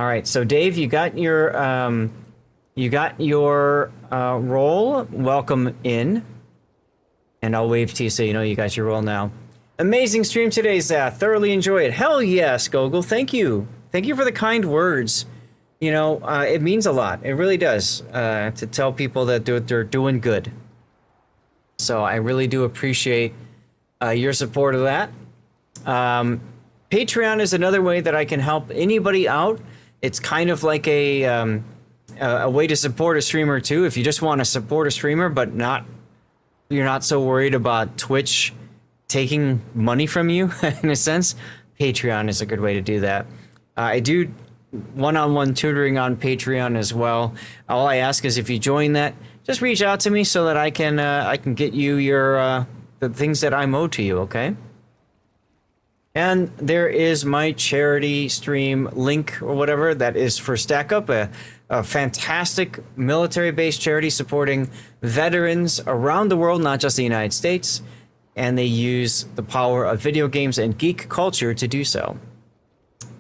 All right, so Dave, you got your roll. Welcome in, and I'll wave to you so you know you got your roll now. Amazing stream today, Zach. Thoroughly enjoy it. Hell yes, Gogol. Thank you. Thank you for the kind words. You know, it means a lot. It really does to tell people that they're doing good. So I really do appreciate your support of that. Patreon is another way that I can help anybody out. It's kind of like a way to support a streamer too. If you just want to support a streamer, but you're not so worried about Twitch taking money from you in a sense, Patreon is a good way to do that. I do one-on-one tutoring on Patreon as well. All I ask is if you join that, just reach out to me so that I can get you your the things that I'm owed to you, okay? And there is my charity stream link or whatever that is for Stack Up, a fantastic military-based charity supporting veterans around the world, not just the United States, and they use the power of video games and geek culture to do so.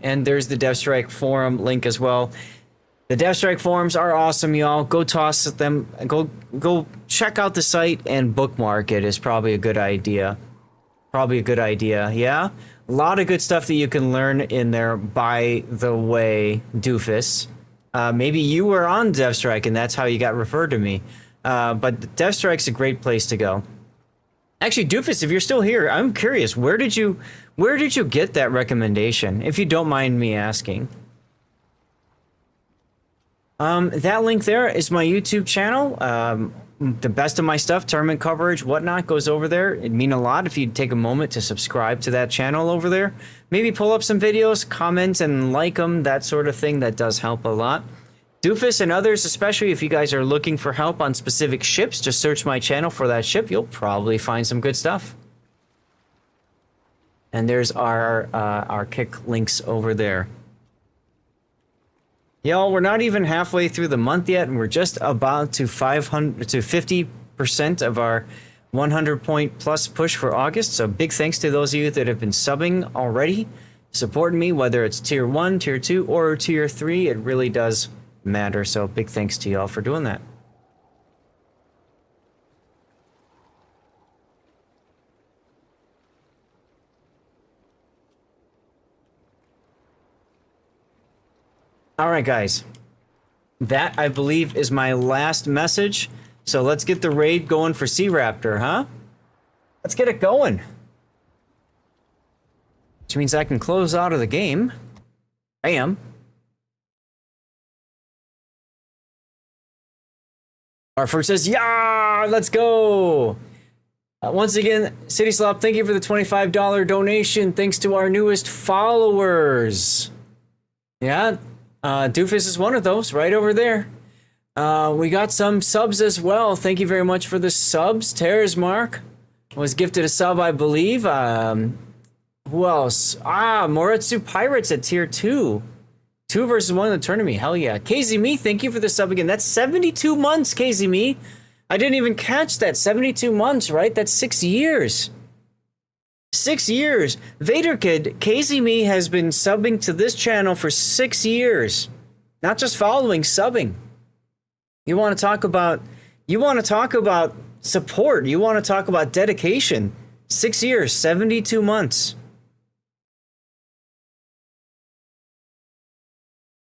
And there's the DevStrike forum link as well. The DevStrike forums are awesome, y'all. Go toss them. Go check out the site and bookmark it is probably a good idea. Probably a good idea, yeah? A lot of good stuff that you can learn in there, by the way, Doofus. Maybe you were on DevStrike and that's how you got referred to me. But DevStrike's a great place to go. Actually, Doofus, if you're still here, I'm curious, where did you get that recommendation, if you don't mind me asking? That link there is my YouTube channel. The best of my stuff, tournament coverage, whatnot, goes over there. It'd mean a lot if you'd take a moment to subscribe to that channel over there. Maybe pull up some videos, comment and like them, that sort of thing. That does help a lot. Doofus and others, especially if you guys are looking for help on specific ships, just search my channel for that ship. You'll probably find some good stuff. And there's our kick links over there. Y'all, we're not even halfway through the month yet, and we're just about to 50% of our 100 point plus push for August. So big thanks to those of you that have been subbing already, supporting me, whether it's tier 1, tier 2, or tier 3. It really does matter. So big thanks to y'all for doing that. All right, guys. That, I believe, is my last message. So let's get the raid going for Sea Raptor, huh? Let's get it going. Which means I can close out of the game. Bam. Arford says, yeah, let's go. Once again, City Slop, thank you for the $25 donation. Thanks to our newest followers. Yeah. Doofus is one of those right over there. We got some subs as well. Thank you very much for the subs. Teresmark was gifted a sub, I believe. Who else? Moritsu Pirates at tier 2. 2 versus 1 in the tournament. Hell yeah. KZMe, thank you for the sub again. That's 72 months, KZMe. I didn't even catch that. 72 months, right? That's 6 years. 6 years. Vader Kid, KZMe has been subbing to this channel for 6 years. Not just following, subbing. You want to talk about support. You want to talk about dedication. 6 years, 72 months.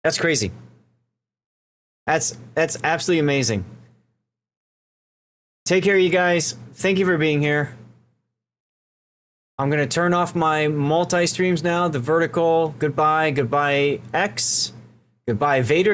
That's crazy. That's absolutely amazing. Take care, you guys. Thank you for being here. I'm going to turn off my multi-streams now. The vertical. Goodbye. Goodbye, X. Goodbye, Vader.